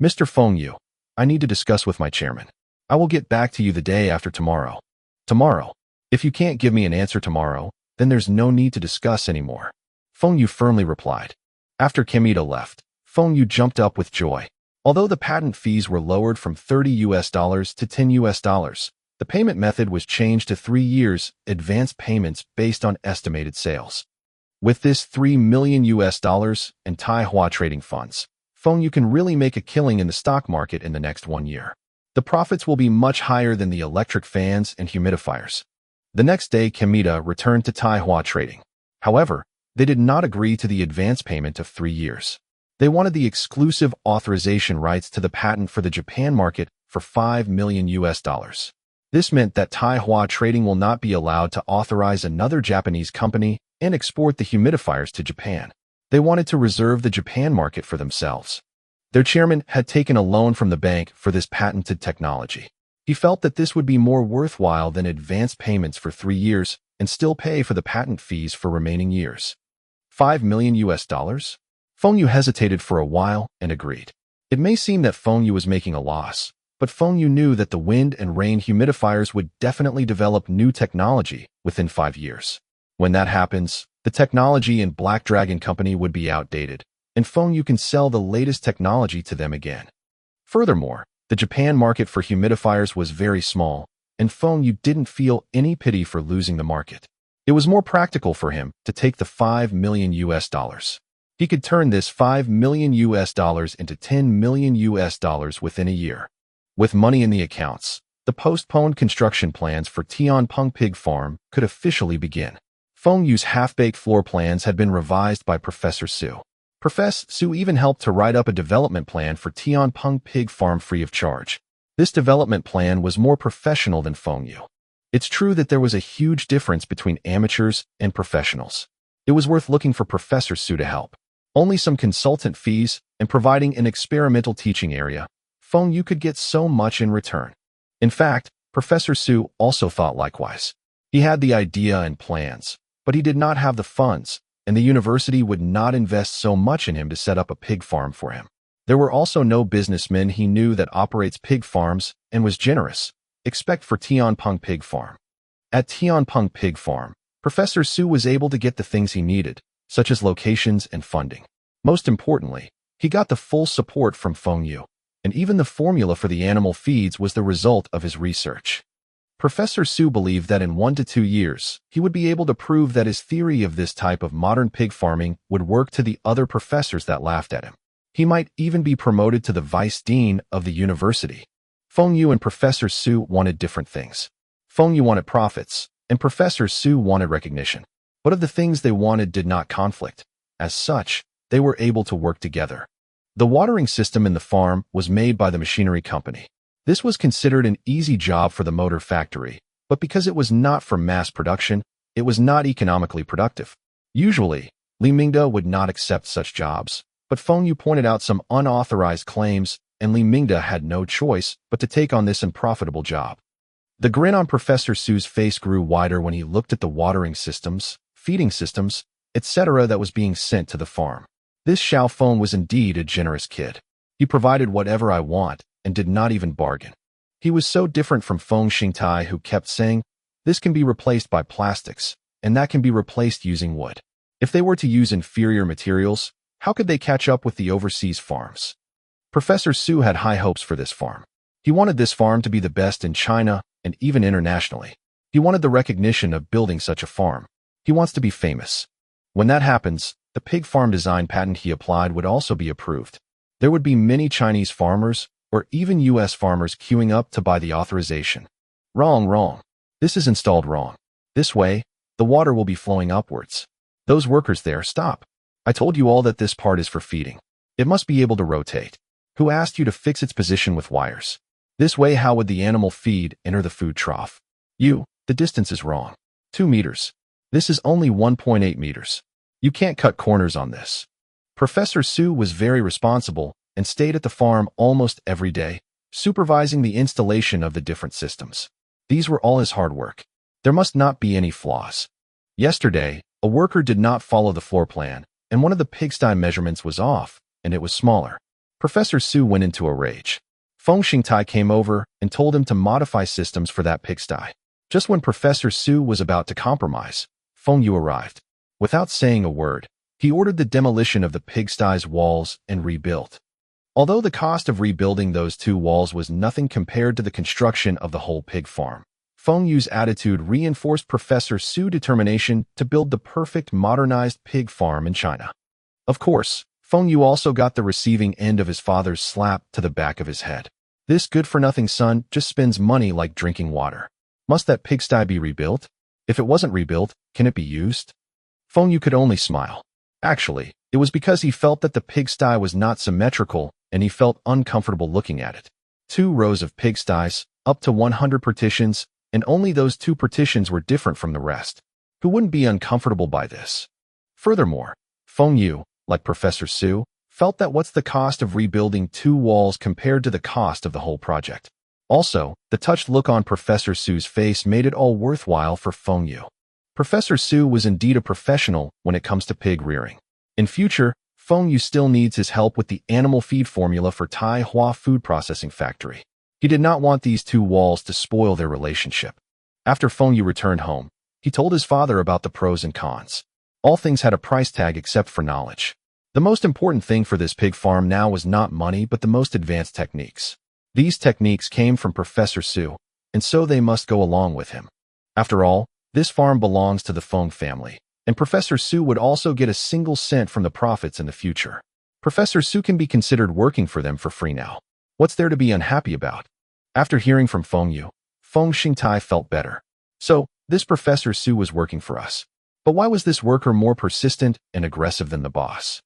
Mr. Feng Xue, I need to discuss with my chairman. I will get back to you the day after tomorrow. Tomorrow? If you can't give me an answer tomorrow, then there's no need to discuss anymore. Feng Xue firmly replied. After Kamida left, Feng Xue jumped up with joy. Although the patent fees were lowered from $30 to $10, the payment method was changed to 3 years advance payments based on estimated sales. With this $3 million and Taihua trading funds, Feng Xue can really make a killing in the stock market in the next 1 year. The profits will be much higher than the electric fans and humidifiers. The next day, Kamita returned to Taihua Trading. However, they did not agree to the advance payment of 3 years. They wanted the exclusive authorization rights to the patent for the Japan market for $5 million. This meant that Taihua Trading will not be allowed to authorize another Japanese company and export the humidifiers to Japan. They wanted to reserve the Japan market for themselves. Their chairman had taken a loan from the bank for this patented technology. He felt that this would be more worthwhile than advance payments for 3 years and still pay for the patent fees for remaining years. $5 million? Feng Xue hesitated for a while and agreed. It may seem that Feng Xue was making a loss, but Feng Xue knew that the wind and rain humidifiers would definitely develop new technology within 5 years. When that happens, the technology in Black Dragon Company would be outdated, and Feng Xue can sell the latest technology to them again. Furthermore, the Japan market for humidifiers was very small, and Feng Xue didn't feel any pity for losing the market. It was more practical for him to take the $5 million. He could turn this $5 million into $10 million within a year. With money in the accounts, the postponed construction plans for Tianpeng Pig Farm could officially begin. Feng Xue's half-baked floor plans had been revised by Professor Xue. Professor Xue even helped to write up a development plan for Tianpeng Pig Farm free of charge. This development plan was more professional than Feng Xue. It's true that there was a huge difference between amateurs and professionals. It was worth looking for Professor Xue to help. Only some consultant fees and providing an experimental teaching area, Feng Xue could get so much in return. In fact, Professor Xue also thought likewise. He had the idea and plans, but he did not have the funds, and the university would not invest so much in him to set up a pig farm for him. There were also no businessmen he knew that operates pig farms and was generous, except for Tianpeng Pig Farm. At Tianpeng Pig Farm, Professor Xue was able to get the things he needed, such as locations and funding. Most importantly, he got the full support from Feng Xue, and even the formula for the animal feeds was the result of his research. Professor Xue believed that in 1 to 2 years, he would be able to prove that his theory of this type of modern pig farming would work to the other professors that laughed at him. He might even be promoted to the vice dean of the university. Feng Xue and Professor Xue wanted different things. Feng Xue wanted profits, and Professor Xue wanted recognition. But of the things they wanted did not conflict. As such, they were able to work together. The watering system in the farm was made by the machinery company. This was considered an easy job for the motor factory, but because it was not for mass production, it was not economically productive. Usually, Li Mingde would not accept such jobs, but Feng Xue pointed out some unauthorized claims, and Li Mingde had no choice but to take on this unprofitable job. The grin on Professor Xue's face grew wider when he looked at the watering systems, feeding systems, etc. that was being sent to the farm. This Xiao Feng was indeed a generous kid. He provided whatever I want and did not even bargain. He was so different from Feng Xingtai, who kept saying, this can be replaced by plastics, and that can be replaced using wood. If they were to use inferior materials, how could they catch up with the overseas farms? Professor Xue had high hopes for this farm. He wanted this farm to be the best in China and even internationally. He wanted the recognition of building such a farm. He wants to be famous. When that happens, the pig farm design patent he applied would also be approved. There would be many Chinese farmers or even US farmers queuing up to buy the authorization. Wrong. This is installed wrong. This way, the water will be flowing upwards. Those workers there, stop. I told you all that this part is for feeding. It must be able to rotate. Who asked you to fix its position with wires? This way, how would the animal feed enter the food trough? The distance is wrong. 2 meters. This is only 1.8 meters. You can't cut corners on this. Professor Xue was very responsible and stayed at the farm almost every day, supervising the installation of the different systems. These were all his hard work. There must not be any flaws. Yesterday, a worker did not follow the floor plan, and one of the pigsty measurements was off, and it was smaller. Professor Xue went into a rage. Feng Xingtai came over and told him to modify systems for that pigsty. Just when Professor Xue was about to compromise, Feng Xue arrived. Without saying a word, he ordered the demolition of the pigsty's walls and rebuilt. Although the cost of rebuilding those 2 walls was nothing compared to the construction of the whole pig farm, Feng Xue's attitude reinforced Professor Xue's determination to build the perfect modernized pig farm in China. Of course, Feng Yu also got the receiving end of his father's slap to the back of his head. This good-for-nothing son just spends money like drinking water. Must that pigsty be rebuilt? If it wasn't rebuilt, can it be used? Feng Yu could only smile. Actually, it was because he felt that the pigsty was not symmetrical and he felt uncomfortable looking at it. 2 rows of pigsties, up to 100 partitions, and only those 2 partitions were different from the rest. Who wouldn't be uncomfortable by this? Furthermore, Feng Yu, like Professor Xue, felt that what's the cost of rebuilding 2 walls compared to the cost of the whole project? Also, the touched look on Professor Xue's face made it all worthwhile for Feng Yu. Professor Xue was indeed a professional when it comes to pig rearing. In future, Feng Yu still needs his help with the animal feed formula for Tai Hua Food Processing Factory. He did not want these 2 walls to spoil their relationship. After Feng Yu returned home, he told his father about the pros and cons. All things had a price tag except for knowledge. The most important thing for this pig farm now was not money but the most advanced techniques. These techniques came from Professor Xue, and so they must go along with him. After all, this farm belongs to the Feng family, and Professor Xue would also get a single cent from the profits in the future. Professor Xue can be considered working for them for free now. What's there to be unhappy about? After hearing from Feng Yu, Feng Xingtai felt better. So, this Professor Xue was working for us. But why was this worker more persistent and aggressive than the boss?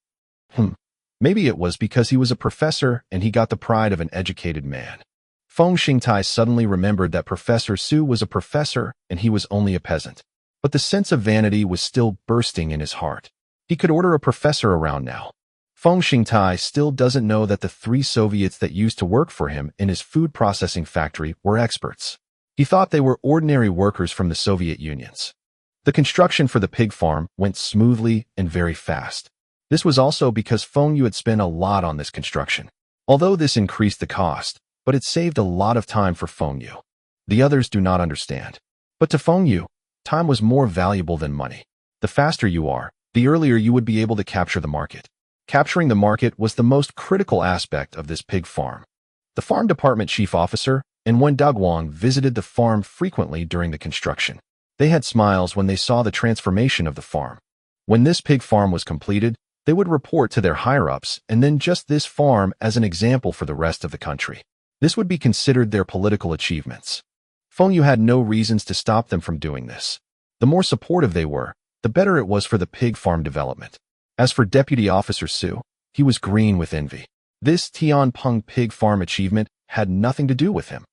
Maybe it was because he was a professor and he got the pride of an educated man. Feng Xingtai suddenly remembered that Professor Xue was a professor and he was only a peasant. But the sense of vanity was still bursting in his heart. He could order a professor around now. Feng Xingtai still doesn't know that the 3 Soviets that used to work for him in his food processing factory were experts. He thought they were ordinary workers from the Soviet Unions. The construction for the pig farm went smoothly and very fast. This was also because Feng Yu had spent a lot on this construction. Although this increased the cost, but it saved a lot of time for Feng Yu. The others do not understand. But to Feng Yu, time was more valuable than money. The faster you are, the earlier you would be able to capture the market. Capturing the market was the most critical aspect of this pig farm. The farm department chief officer and Wen Daguang visited the farm frequently during the construction. They had smiles when they saw the transformation of the farm. When this pig farm was completed, they would report to their higher-ups and then just this farm as an example for the rest of the country. This would be considered their political achievements. Feng Yu had no reasons to stop them from doing this. The more supportive they were, the better it was for the pig farm development. As for Deputy Officer Xue, he was green with envy. This Tianpeng pig farm achievement had nothing to do with him.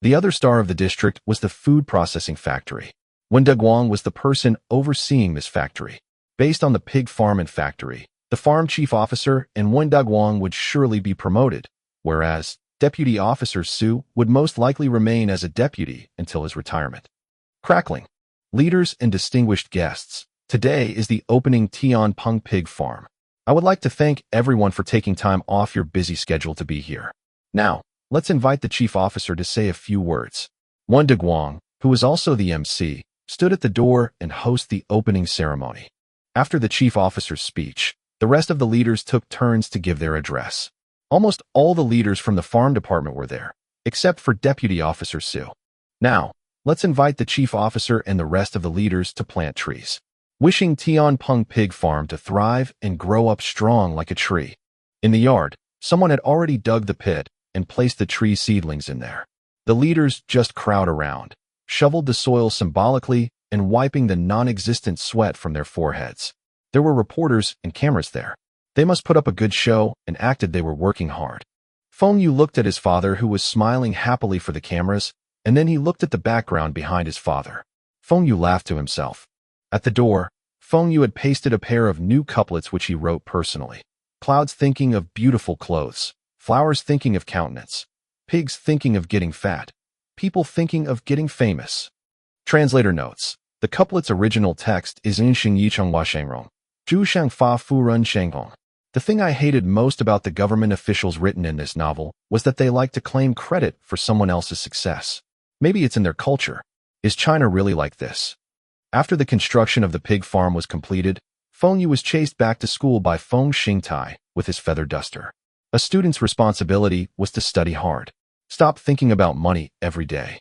The other star of the district was the food processing factory. Wen Daguang was the person overseeing this factory. Based on the pig farm and factory, the farm chief officer and Wen Daguang would surely be promoted, whereas Deputy Officer Xue would most likely remain as a deputy until his retirement. Crackling. Leaders and distinguished guests, today is the opening Tianpeng pig farm. I would like to thank everyone for taking time off your busy schedule to be here. Now, let's invite the chief officer to say a few words. Wen Daguang, who was also the MC, stood at the door and hosted the opening ceremony. After the chief officer's speech, the rest of the leaders took turns to give their address. Almost all the leaders from the farm department were there, except for Deputy Officer Xue. Now, let's invite the chief officer and the rest of the leaders to plant trees. Wishing Tianpeng pig farm to thrive and grow up strong like a tree. In the yard, someone had already dug the pit and placed the tree seedlings in there. The leaders just crowd around, shoveled the soil symbolically and wiping the non-existent sweat from their foreheads. There were reporters and cameras there. They must put up a good show and acted they were working hard. Feng Yu looked at his father who was smiling happily for the cameras, and then he looked at the background behind his father. Feng Yu laughed to himself. At the door, Feng Yu had pasted a pair of new couplets which he wrote personally. Clouds thinking of beautiful clothes, flowers thinking of countenance, pigs thinking of getting fat, people thinking of getting famous. Translator notes, the couplet's original text is In Xing Yi Cheng Hua Sheng Rong, Zhu Shang Fa Fu Run Sheng Hong. The thing I hated most about the government officials written in this novel was that they like to claim credit for someone else's success. Maybe it's in their culture. Is China really like this? After the construction of the pig farm was completed, Feng Yu was chased back to school by Feng Xingtai with his feather duster. A student's responsibility was to study hard. Stop thinking about money every day.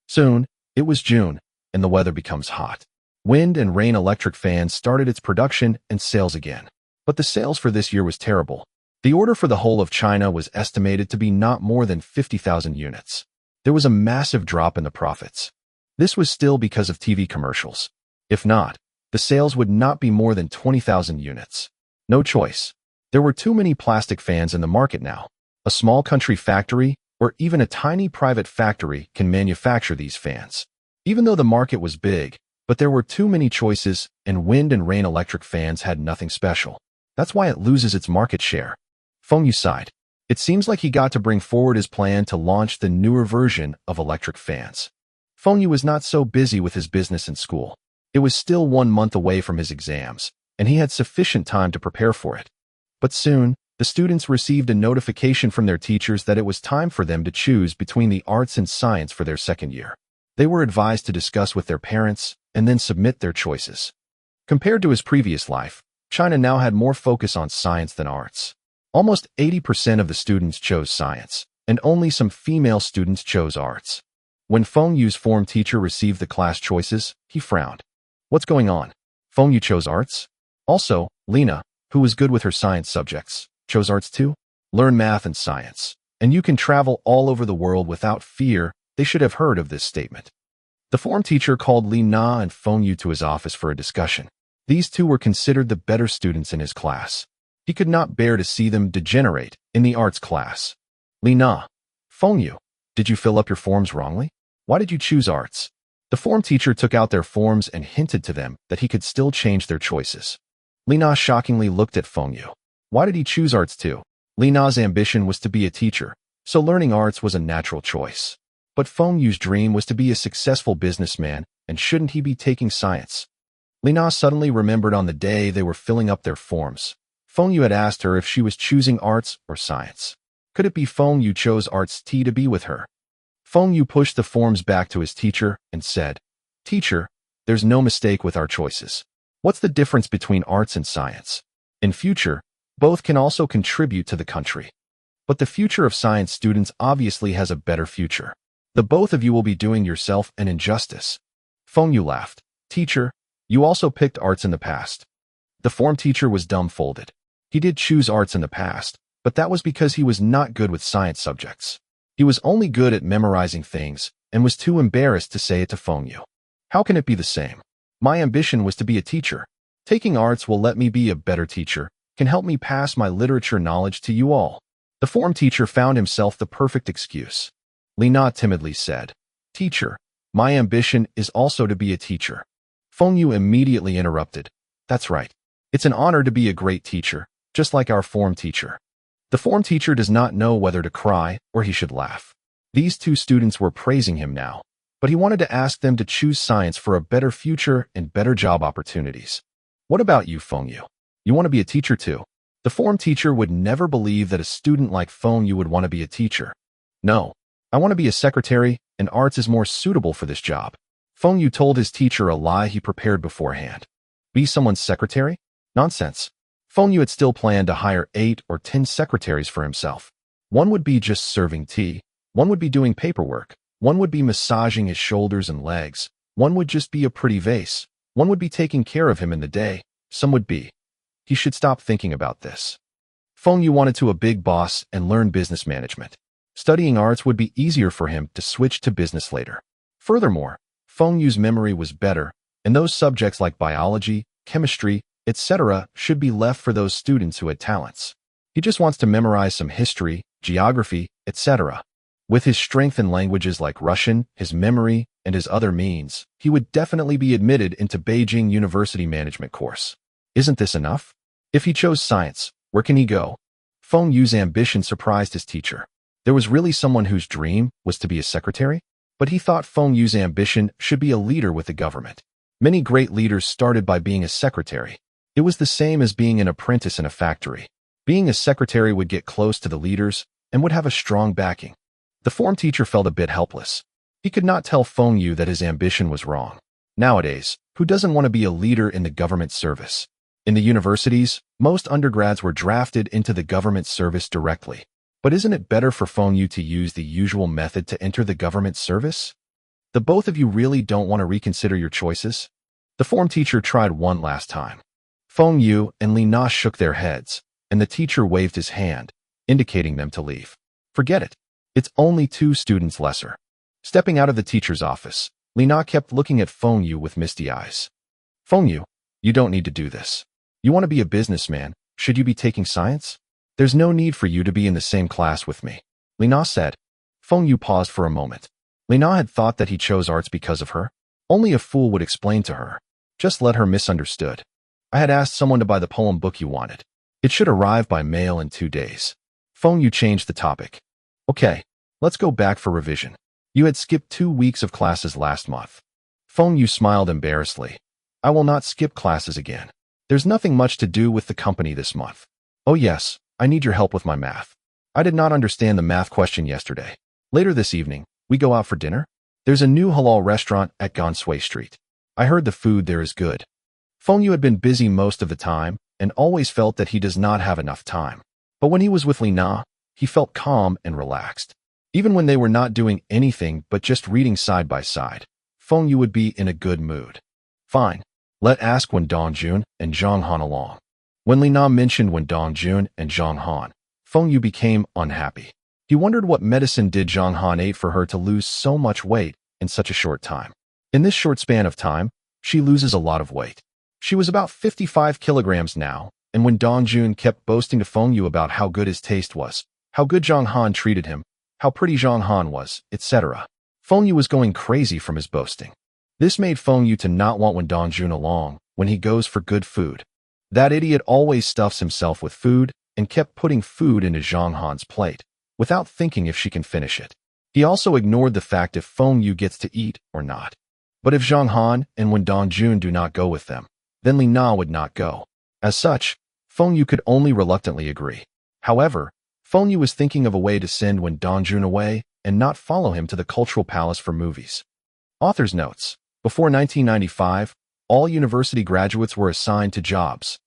Soon, it was June, and the weather becomes hot. Wind and rain electric fans started its production and sales again. But the sales for this year was terrible. The order for the whole of China was estimated to be not more than 50,000 units. There was a massive drop in the profits. This was still because of TV commercials. If not, the sales would not be more than 20,000 units. No choice. There were too many plastic fans in the market now. A small country factory, or even a tiny private factory, can manufacture these fans. Even though the market was big, but there were too many choices, and wind and rain electric fans had nothing special. That's why it loses its market share. Feng Xue sighed. It seems like he got to bring forward his plan to launch the newer version of electric fans. Feng Xue was not so busy with his business and school. It was still 1 month away from his exams, and he had sufficient time to prepare for it. But soon, the students received a notification from their teachers that it was time for them to choose between the arts and science for their second year. They were advised to discuss with their parents and then submit their choices. Compared to his previous life, China now had more focus on science than arts. Almost 80% of the students chose science, and only some female students chose arts. When Feng Xue's form teacher received the class choices, he frowned. What's going on? Feng Xue chose arts? Also, Lena, who was good with her science subjects, chose arts too? Learn math and science, and you can travel all over the world without fear. They should have heard of this statement. The form teacher called Li Na and Feng Xue to his office for a discussion. These two were considered the better students in his class. He could not bear to see them degenerate in the arts class. Li Na, Feng Xue, did you fill up your forms wrongly? Why did you choose arts? The form teacher took out their forms and hinted to them that he could still change their choices. Li Na shockingly looked at Feng Xue. Why did he choose arts too? Li Na's ambition was to be a teacher, so learning arts was a natural choice. But Feng Xue's dream was to be a successful businessman, and shouldn't he be taking science? Li Na suddenly remembered on the day they were filling up their forms. Feng Xue had asked her if she was choosing arts or science. Could it be Feng Xue chose arts to be with her? Feng Xue pushed the forms back to his teacher and said, Teacher, there's no mistake with our choices. What's the difference between arts and science? In future, both can also contribute to the country. But the future of science students obviously has a better future. The both of you will be doing yourself an injustice. Feng Xue laughed. Teacher, you also picked arts in the past. The form teacher was dumbfounded. He did choose arts in the past, but that was because he was not good with science subjects. He was only good at memorizing things and was too embarrassed to say it to Feng Xue. How can it be the same? My ambition was to be a teacher. Taking arts will let me be a better teacher, can help me pass my literature knowledge to you all. The form teacher found himself the perfect excuse. Li Na timidly said, Teacher, my ambition is also to be a teacher. Feng Xue immediately interrupted. That's right. It's an honor to be a great teacher, just like our form teacher. The form teacher does not know whether to cry or he should laugh. These two students were praising him now, but he wanted to ask them to choose science for a better future and better job opportunities. What about you, Feng Xue? You want to be a teacher too? The form teacher would never believe that a student like Feng Xue would want to be a teacher. No. I want to be a secretary, and arts is more suitable for this job. Feng Xue told his teacher a lie he prepared beforehand. Be someone's secretary? Nonsense. Feng Xue had still planned to hire 8 or 10 secretaries for himself. One would be just serving tea, one would be doing paperwork, one would be massaging his shoulders and legs, one would just be a pretty vase, one would be taking care of him in the day, some would be. He should stop thinking about this. Feng Xue wanted to be a big boss and learn business management. Studying arts would be easier for him to switch to business later. Furthermore, Feng Xue's memory was better, and those subjects like biology, chemistry, etc. should be left for those students who had talents. He just wants to memorize some history, geography, etc. With his strength in languages like Russian, his memory, and his other means, he would definitely be admitted into Beijing University Management course. Isn't this enough? If he chose science, where can he go? Feng Xue's ambition surprised his teacher. There was really someone whose dream was to be a secretary? But he thought Feng Xue's ambition should be a leader with the government. Many great leaders started by being a secretary. It was the same as being an apprentice in a factory. Being a secretary would get close to the leaders and would have a strong backing. The form teacher felt a bit helpless. He could not tell Feng Xue that his ambition was wrong. Nowadays, who doesn't want to be a leader in the government service? In the universities, most undergrads were drafted into the government service directly. But isn't it better for Feng Xue to use the usual method to enter the government service? The both of you really don't want to reconsider your choices? The form teacher tried one last time. Feng Xue and Li Na shook their heads, and the teacher waved his hand, indicating them to leave. Forget it. It's only 2 students lesser. Stepping out of the teacher's office, Li Na kept looking at Feng Xue with misty eyes. Feng Xue, you don't need to do this. You want to be a businessman, should you be taking science? There's no need for you to be in the same class with me, Li Na said. Feng Xue paused for a moment. Li Na had thought that he chose arts because of her. Only a fool would explain to her. Just let her misunderstood. I had asked someone to buy the poem book you wanted. It should arrive by mail in 2 days. Feng Xue changed the topic. Okay, let's go back for revision. You had skipped 2 weeks of classes last month. Feng Xue smiled embarrassedly. I will not skip classes again. There's nothing much to do with the company this month. Oh yes, I need your help with my math. I did not understand the math question yesterday. Later this evening, we go out for dinner? There's a new halal restaurant at Feng Street. I heard the food there is good. Feng Xue had been busy most of the time and always felt that he does not have enough time. But when he was with Li Na, he felt calm and relaxed. Even when they were not doing anything but just reading side by side, Feng Xue would be in a good mood. Fine. Let ask when Dongjun and Zhang Han along. When Li Na mentioned when Dongjun and Zhang Han, Feng Xue became unhappy. He wondered what medicine did Zhang Han ate for her to lose so much weight in such a short time. In this short span of time, she loses a lot of weight. She was about 55 kilograms now, and when Dongjun kept boasting to Feng Xue about how good his taste was, how good Zhang Han treated him, how pretty Zhang Han was, etc., Feng Xue was going crazy from his boasting. This made Feng Xue to not want when Dongjun along when he goes for good food. That idiot always stuffs himself with food and kept putting food into Zhang Han's plate, without thinking if she can finish it. He also ignored the fact if Feng Xue gets to eat or not. But if Zhang Han and when Dongjun do not go with them, then Li Na would not go. As such, Feng Xue could only reluctantly agree. However, Feng Xue was thinking of a way to send when Dongjun away and not follow him to the Cultural Palace for movies. Author's notes. Before 1995, all university graduates were assigned to jobs.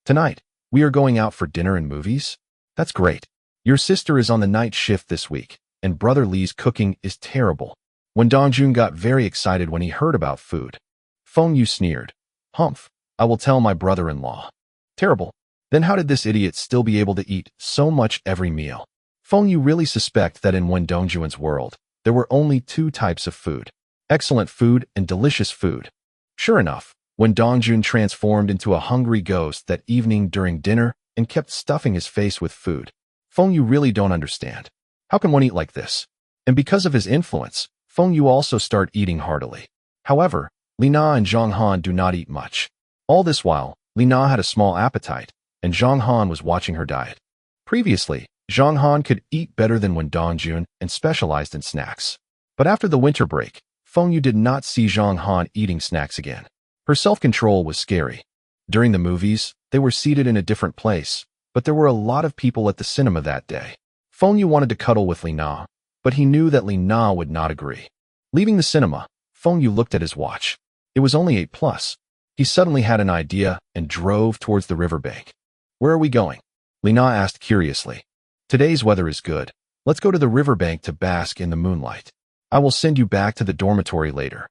Tonight, we are going out for dinner and movies? That's great. Your sister is on the night shift this week, and Brother Li's cooking is terrible. When Dongjun got very excited when he heard about food, Feng Xue sneered. Humph, I will tell my brother-in-law. Terrible. Then how did this idiot still be able to eat so much every meal? Feng Xue really suspect that in Wen Dongjun's world, there were only 2 types of food. Excellent food and delicious food. Sure enough, when Dongjun transformed into a hungry ghost that evening during dinner and kept stuffing his face with food, Feng Xue really don't understand. How can one eat like this? And because of his influence, Feng Xue also start eating heartily. However, Li Na and Zhang Han do not eat much. All this while, Li Na had a small appetite, and Zhang Han was watching her diet. Previously, Zhang Han could eat better than when Dongjun and specialized in snacks. But after the winter break, Feng Xue did not see Zhang Han eating snacks again. Her self-control was scary. During the movies, they were seated in a different place, but there were a lot of people at the cinema that day. Feng Xue wanted to cuddle with Li Na, but he knew that Li Na would not agree. Leaving the cinema, Feng Xue looked at his watch. It was only 8+. He suddenly had an idea and drove towards the riverbank. Where are we going? Li Na asked curiously. Today's weather is good. Let's go to the riverbank to bask in the moonlight. I will send you back to the dormitory later.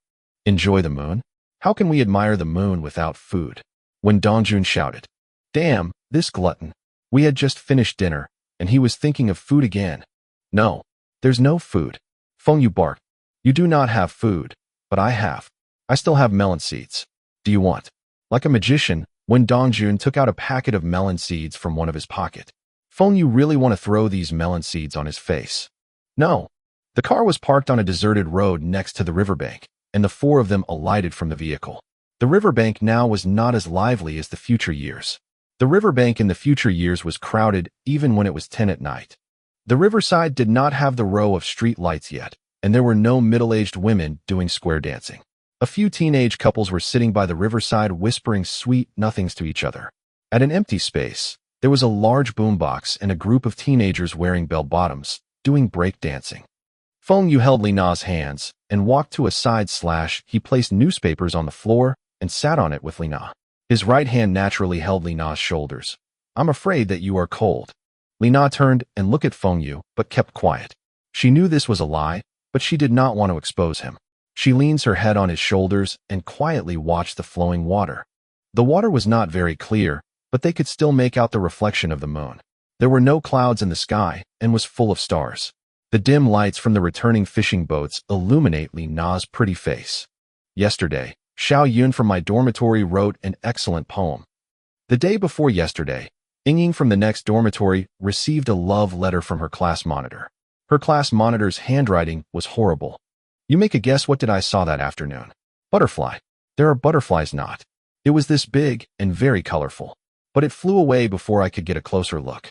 Enjoy the moon? How can we admire the moon without food? When Dongjun shouted. Damn, this glutton. We had just finished dinner, and he was thinking of food again. No, there's no food. Feng Xue barked. You do not have food, but I have. I still have melon seeds. Do you want? Like a magician, when Dongjun took out a packet of melon seeds from one of his pocket. Feng Xue really want to throw these melon seeds on his face. No. The car was parked on a deserted road next to the riverbank, and the 4 of them alighted from the vehicle. The riverbank now was not as lively as the future years. The riverbank in the future years was crowded even when it was 10 at night. The riverside did not have the row of street lights yet, and there were no middle-aged women doing square dancing. A few teenage couples were sitting by the riverside whispering sweet nothings to each other. At an empty space, there was a large boombox and a group of teenagers wearing bell-bottoms, doing break dancing. Feng Xue held Li Na's hands and walked to a side / he placed newspapers on the floor and sat on it with Li Na. His right hand naturally held Li Na's shoulders. I'm afraid that you are cold. Li Na turned and looked at Feng Xue, but kept quiet. She knew this was a lie, but she did not want to expose him. She leans her head on his shoulders and quietly watched the flowing water. The water was not very clear, but they could still make out the reflection of the moon. There were no clouds in the sky and was full of stars. The dim lights from the returning fishing boats illuminate Li Na's pretty face. Yesterday, Xiao Yun from my dormitory wrote an excellent poem. The day before yesterday, Ying from the next dormitory received a love letter from her class monitor. Her class monitor's handwriting was horrible. You make a guess what did I saw that afternoon? Butterfly. There are butterflies not. It was this big and very colorful. But it flew away before I could get a closer look.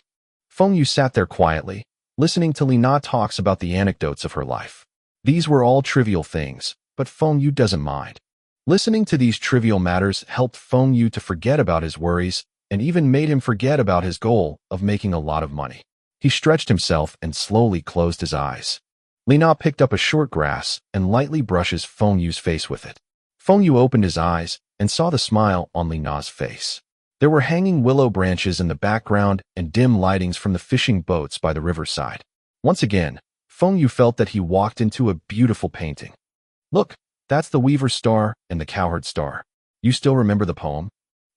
Feng Xue sat there quietly, listening to Li Na talks about the anecdotes of her life. These were all trivial things, but Feng Xue doesn't mind. Listening to these trivial matters helped Feng Xue to forget about his worries and even made him forget about his goal of making a lot of money. He stretched himself and slowly closed his eyes. Li Na picked up a short grass and lightly brushes Feng Xue's face with it. Feng Xue opened his eyes and saw the smile on Li Na's face. There were hanging willow branches in the background and dim lightings from the fishing boats by the riverside. Once again, Feng Xue felt that he walked into a beautiful painting. Look, that's the Weaver Star and the Cowherd Star. You still remember the poem?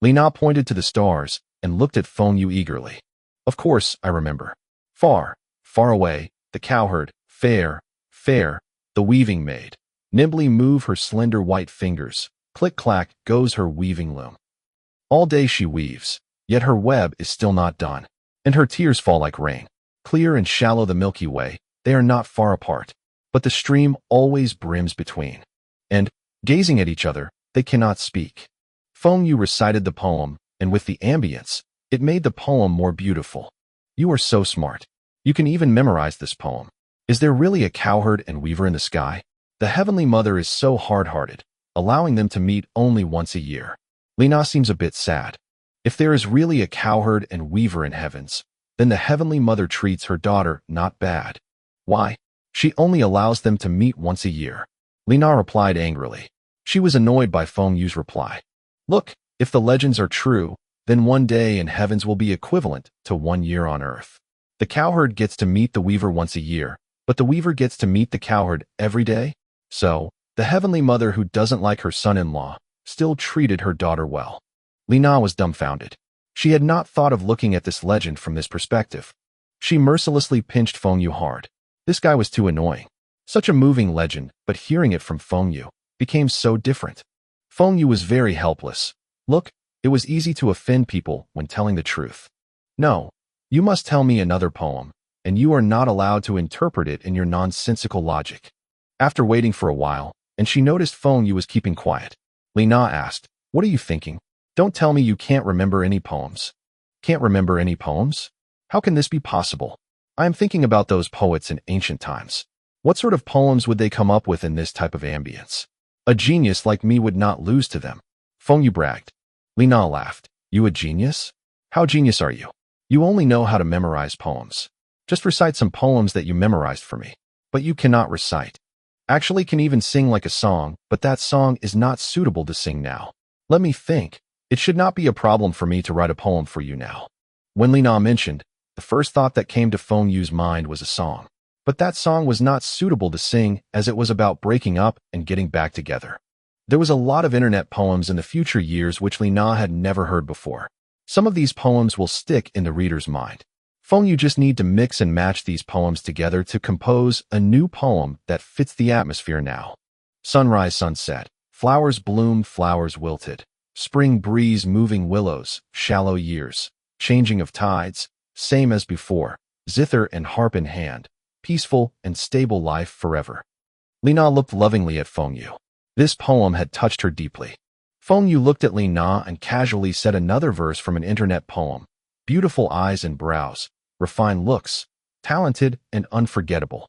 Li Na pointed to the stars and looked at Feng Xue eagerly. Of course, I remember. Far, far away, the cowherd, fair, fair, the weaving maid. Nimbly move her slender white fingers. Click-clack goes her weaving loom. All day she weaves, yet her web is still not done, and her tears fall like rain. Clear and shallow the Milky Way, they are not far apart, but the stream always brims between. And, gazing at each other, they cannot speak. Feng Xue recited the poem, and with the ambience, it made the poem more beautiful. You are so smart. You can even memorize this poem. Is there really a cowherd and weaver in the sky? The Heavenly Mother is so hard-hearted, allowing them to meet only once a year. Li Na seems a bit sad. If there is really a cowherd and weaver in heavens, then the Heavenly Mother treats her daughter not bad. Why? She only allows them to meet once a year. Li Na replied angrily. She was annoyed by Feng Xue's reply. Look, if the legends are true, then one day in heavens will be equivalent to 1 year on earth. The cowherd gets to meet the weaver once a year, but the weaver gets to meet the cowherd every day? So, the Heavenly Mother who doesn't like her son-in-law still treated her daughter well. Li Na was dumbfounded. She had not thought of looking at this legend from this perspective. She mercilessly pinched Feng Xue hard. This guy was too annoying. Such a moving legend, but hearing it from Feng Xue became so different. Feng Xue was very helpless. Look, it was easy to offend people when telling the truth. No, you must tell me another poem, and you are not allowed to interpret it in your nonsensical logic. After waiting for a while, and she noticed Feng Xue was keeping quiet, Li Na asked, what are you thinking? Don't tell me you can't remember any poems. Can't remember any poems? How can this be possible? I am thinking about those poets in ancient times. What sort of poems would they come up with in this type of ambience? A genius like me would not lose to them. Feng Xue bragged. Li Na laughed. You a genius? How genius are you? You only know how to memorize poems. Just recite some poems that you memorized for me. But you cannot recite. Actually can even sing like a song, but that song is not suitable to sing now. Let me think. It should not be a problem for me to write a poem for you now. When Li Na mentioned, the first thought that came to Feng Xue's mind was a song. But that song was not suitable to sing as it was about breaking up and getting back together. There was a lot of internet poems in the future years which Li Na had never heard before. Some of these poems will stick in the reader's mind. Feng Xue just need to mix and match these poems together to compose a new poem that fits the atmosphere now. Sunrise, sunset, flowers bloomed, flowers wilted, spring breeze moving willows, shallow years, changing of tides, same as before, zither and harp in hand, peaceful and stable life forever. Li Na looked lovingly at Feng Xue. This poem had touched her deeply. Feng Xue looked at Li Na and casually said another verse from an internet poem. Beautiful eyes and brows, refined looks, talented and unforgettable.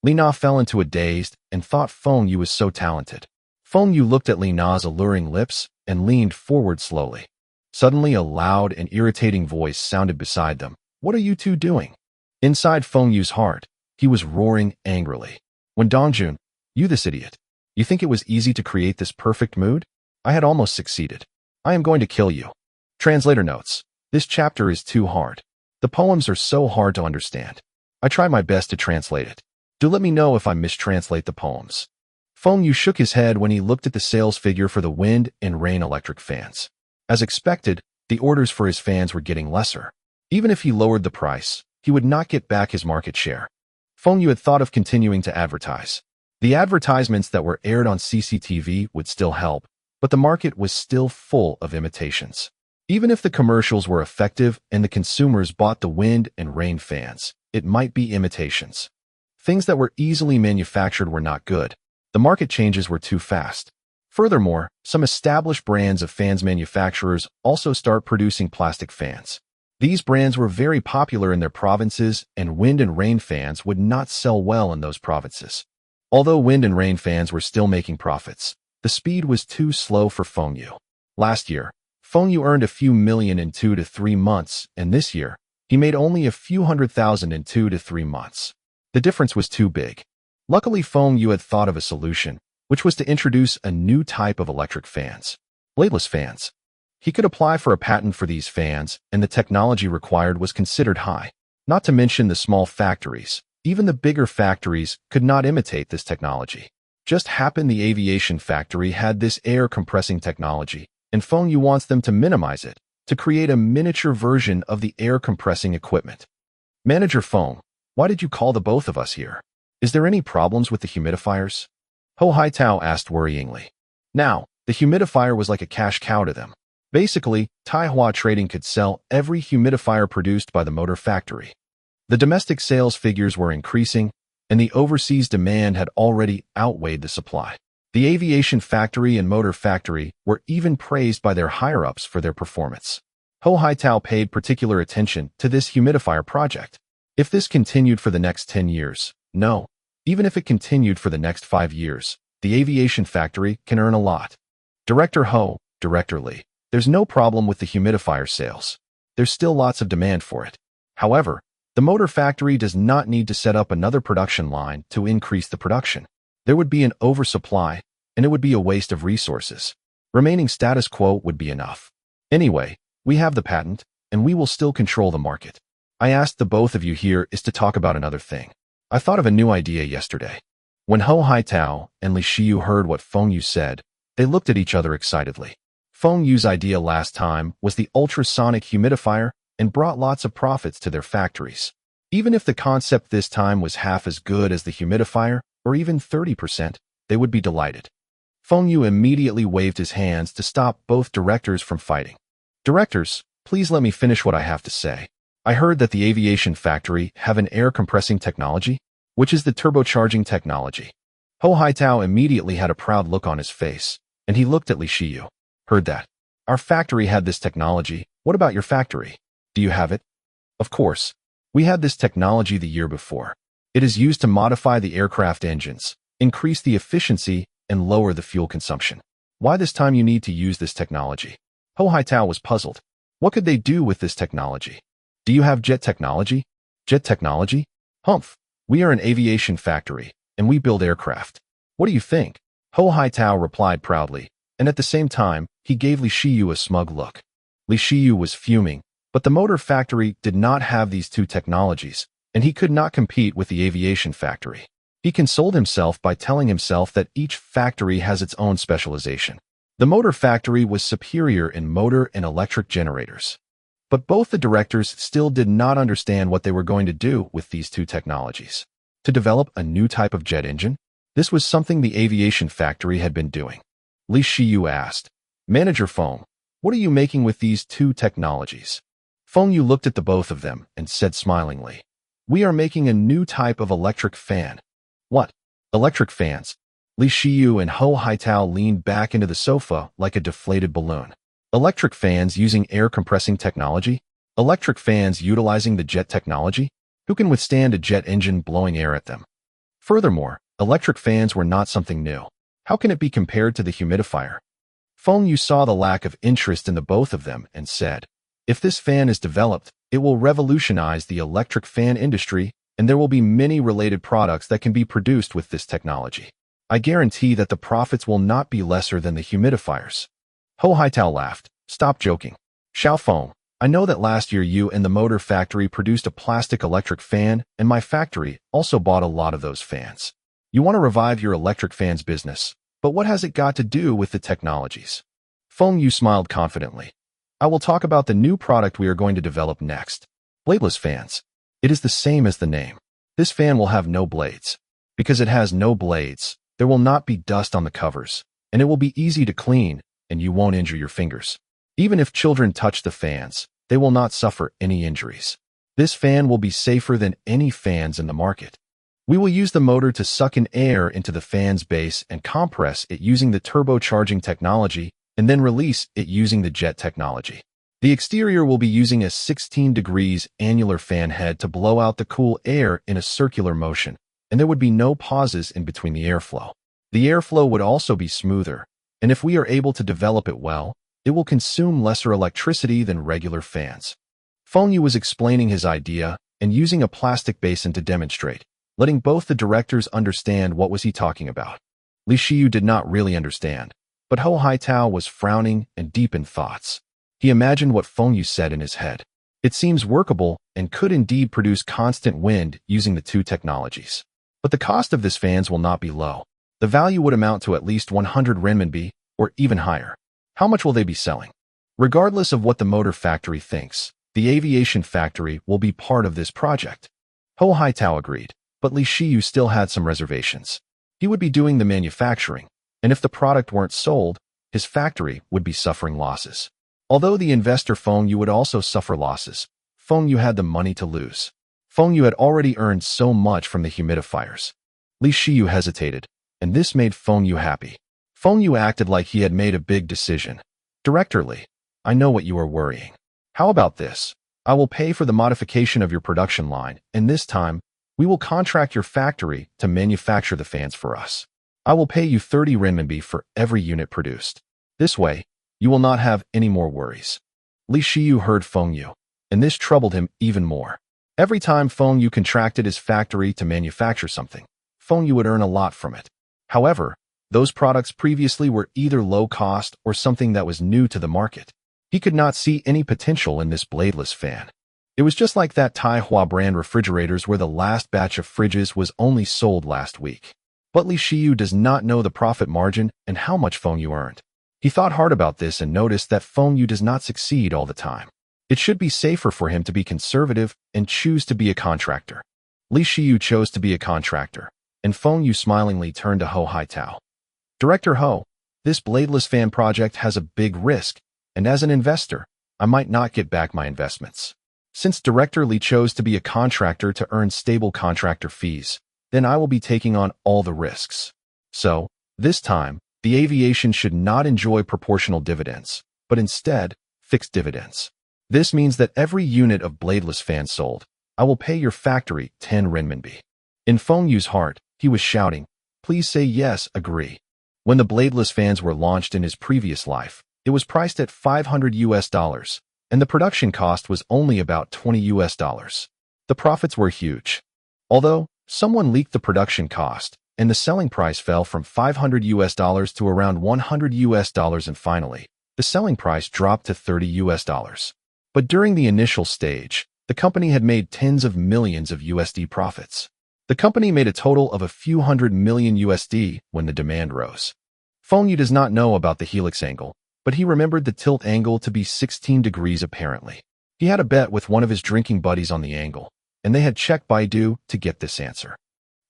Li Na fell into a daze and thought Feng Xue was so talented. Feng Xue looked at Li Na's alluring lips and leaned forward slowly. Suddenly a loud and irritating voice sounded beside them. What are you two doing? Inside Feng Xue's heart, he was roaring angrily. When Dongjun, you this idiot. You think it was easy to create this perfect mood? I had almost succeeded. I am going to kill you. Translator notes. This chapter is too hard. The poems are so hard to understand. I try my best to translate it. Do let me know if I mistranslate the poems. Feng Xue shook his head when he looked at the sales figure for the wind and rain electric fans. As expected, the orders for his fans were getting lesser. Even if he lowered the price, he would not get back his market share. Feng Xue had thought of continuing to advertise. The advertisements that were aired on CCTV would still help, but the market was still full of imitations. Even if the commercials were effective and the consumers bought the wind and rain fans, it might be imitations. Things that were easily manufactured were not good. The market changes were too fast. Furthermore, some established brands of fans manufacturers also start producing plastic fans. These brands were very popular in their provinces, and wind and rain fans would not sell well in those provinces. Although wind and rain fans were still making profits, the speed was too slow for Feng Xue. Last year, Feng Xue earned a few million in 2 to 3 months, and this year, he made only a few $100,000 in 2 to 3 months. The difference was too big. Luckily, Feng Xue had thought of a solution, which was to introduce a new type of electric fans, bladeless fans. He could apply for a patent for these fans, and the technology required was considered high. Not to mention the small factories. Even the bigger factories could not imitate this technology. Just happened the aviation factory had this air compressing technology, and Feng Xue wants them to minimize it, to create a miniature version of the air compressing equipment. Manager Feng, why did you call the both of us here? Is there any problems with the humidifiers? Ho Haitao asked worryingly. Now, the humidifier was like a cash cow to them. Basically, Taihua Trading could sell every humidifier produced by the motor factory. The domestic sales figures were increasing, and the overseas demand had already outweighed the supply. The aviation factory and motor factory were even praised by their higher-ups for their performance. Ho Haitao paid particular attention to this humidifier project. If this continued for the next 10 years, no, even if it continued for the next 5 years, the aviation factory can earn a lot. Director Ho, Director Li, there's no problem with the humidifier sales. There's still lots of demand for it. However, the motor factory does not need to set up another production line to increase the production. There would be an oversupply, and it would be a waste of resources. Remaining status quo would be enough. Anyway, we have the patent, and we will still control the market. I asked the both of you here is to talk about another thing. I thought of a new idea yesterday. When Ho Haitao and Li Shiyu heard what Feng Xue said, they looked at each other excitedly. Feng Xue's idea last time was the ultrasonic humidifier and brought lots of profits to their factories. Even if the concept this time was half as good as the humidifier, or even 30%, they would be delighted. Feng Xue immediately waved his hands to stop both directors from fighting. Directors, please let me finish what I have to say. I heard that the aviation factory have an air compressing technology, which is the turbocharging technology. Ho Haitao immediately had a proud look on his face, and he looked at Li Shiyu. Heard that. Our factory had this technology. What about your factory? Do you have it? Of course. We had this technology the year before. It is used to modify the aircraft engines, increase the efficiency, and lower the fuel consumption. Why this time you need to use this technology? Ho Haitao was puzzled. What could they do with this technology? Do you have jet technology? Jet technology? Humph. We are an aviation factory, and we build aircraft. What do you think? Ho Haitao replied proudly, and at the same time, he gave Li Shiyu a smug look. Li Shiyu was fuming, but the motor factory did not have these two technologies, and he could not compete with the aviation factory. He consoled himself by telling himself that each factory has its own specialization. The motor factory was superior in motor and electric generators. But both the directors still did not understand what they were going to do with these two technologies. To develop a new type of jet engine? This was something the aviation factory had been doing. Li Shiyu asked, Manager Feng, what are you making with these two technologies? Feng Xue looked at the both of them and said smilingly, We are making a new type of electric fan. What? Electric fans? Li Shiyu and Ho Haitao leaned back into the sofa like a deflated balloon. Electric fans using air compressing technology? Electric fans utilizing the jet technology? Who can withstand a jet engine blowing air at them? Furthermore, electric fans were not something new. How can it be compared to the humidifier? Feng Xue saw the lack of interest in the both of them and said, If this fan is developed, it will revolutionize the electric fan industry, and there will be many related products that can be produced with this technology. I guarantee that the profits will not be lesser than the humidifiers. Ho Haitao laughed. Stop joking. Xiao Feng, I know that last year you and the motor factory produced a plastic electric fan, and my factory also bought a lot of those fans. You want to revive your electric fans business, but what has it got to do with the technologies? Feng Xue smiled confidently. I will talk about the new product we are going to develop next. Bladeless fans. It is the same as the name. This fan will have no blades. Because it has no blades, there will not be dust on the covers, and it will be easy to clean, and you won't injure your fingers. Even if children touch the fans, they will not suffer any injuries. This fan will be safer than any fans in the market. We will use the motor to suck in air into the fan's base and compress it using the turbocharging technology, and then release it using the jet technology. The exterior will be using a 16 degrees annular fan head to blow out the cool air in a circular motion, and there would be no pauses in between the airflow. The airflow would also be smoother, and if we are able to develop it well, it will consume lesser electricity than regular fans. Feng Xue was explaining his idea and using a plastic basin to demonstrate, letting both the directors understand what was he talking about. Li Shiyu did not really understand, but Hou Haitao was frowning and deep in thoughts. He imagined what Feng Xue said in his head. It seems workable and could indeed produce constant wind using the two technologies. But the cost of this fans will not be low. The value would amount to at least 100 renminbi, or even higher. How much will they be selling? Regardless of what the motor factory thinks, the aviation factory will be part of this project. Hou Haitao agreed, but Li Shiyu still had some reservations. He would be doing the manufacturing, and if the product weren't sold, his factory would be suffering losses. Although the investor Feng Xue would also suffer losses, Feng Xue had the money to lose. Feng Xue had already earned so much from the humidifiers. Li Shiyu hesitated, and this made Feng Xue happy. Feng Xue acted like he had made a big decision. Director Li, I know what you are worrying. How about this? I will pay for the modification of your production line, and this time, we will contract your factory to manufacture the fans for us. I will pay you 30 renminbi for every unit produced. This way, you will not have any more worries. Li Shiyu heard Feng Xue, and this troubled him even more. Every time Feng Xue contracted his factory to manufacture something, Feng Xue would earn a lot from it. However, those products previously were either low cost or something that was new to the market. He could not see any potential in this bladeless fan. It was just like that Taihua brand refrigerators where the last batch of fridges was only sold last week. But Li Shiyu does not know the profit margin and how much Feng Xue earned. He thought hard about this and noticed that Feng Xue does not succeed all the time. It should be safer for him to be conservative and choose to be a contractor. Li Shiyu chose to be a contractor, and Feng Xue smilingly turned to Hou Haitao. Director Hou, this bladeless fan project has a big risk, and as an investor, I might not get back my investments. Since Director Li chose to be a contractor to earn stable contractor fees, then I will be taking on all the risks. So, this time, the aviation should not enjoy proportional dividends, but instead, fixed dividends. This means that every unit of bladeless fan sold, I will pay your factory 10 renminbi. In Feng Xue's heart, he was shouting, please say yes, agree. When the bladeless fans were launched in his previous life, it was priced at $500, and the production cost was only about $20. The profits were huge. Although, someone leaked the production cost, and the selling price fell from $500 to around $100, and finally, the selling price dropped to $30. But during the initial stage, the company had made tens of millions of USD profits. The company made a total of a few hundred million USD when the demand rose. Feng Xue does not know about the helix angle, but he remembered the tilt angle to be 16 degrees apparently. He had a bet with one of his drinking buddies on the angle, and they had checked Baidu to get this answer.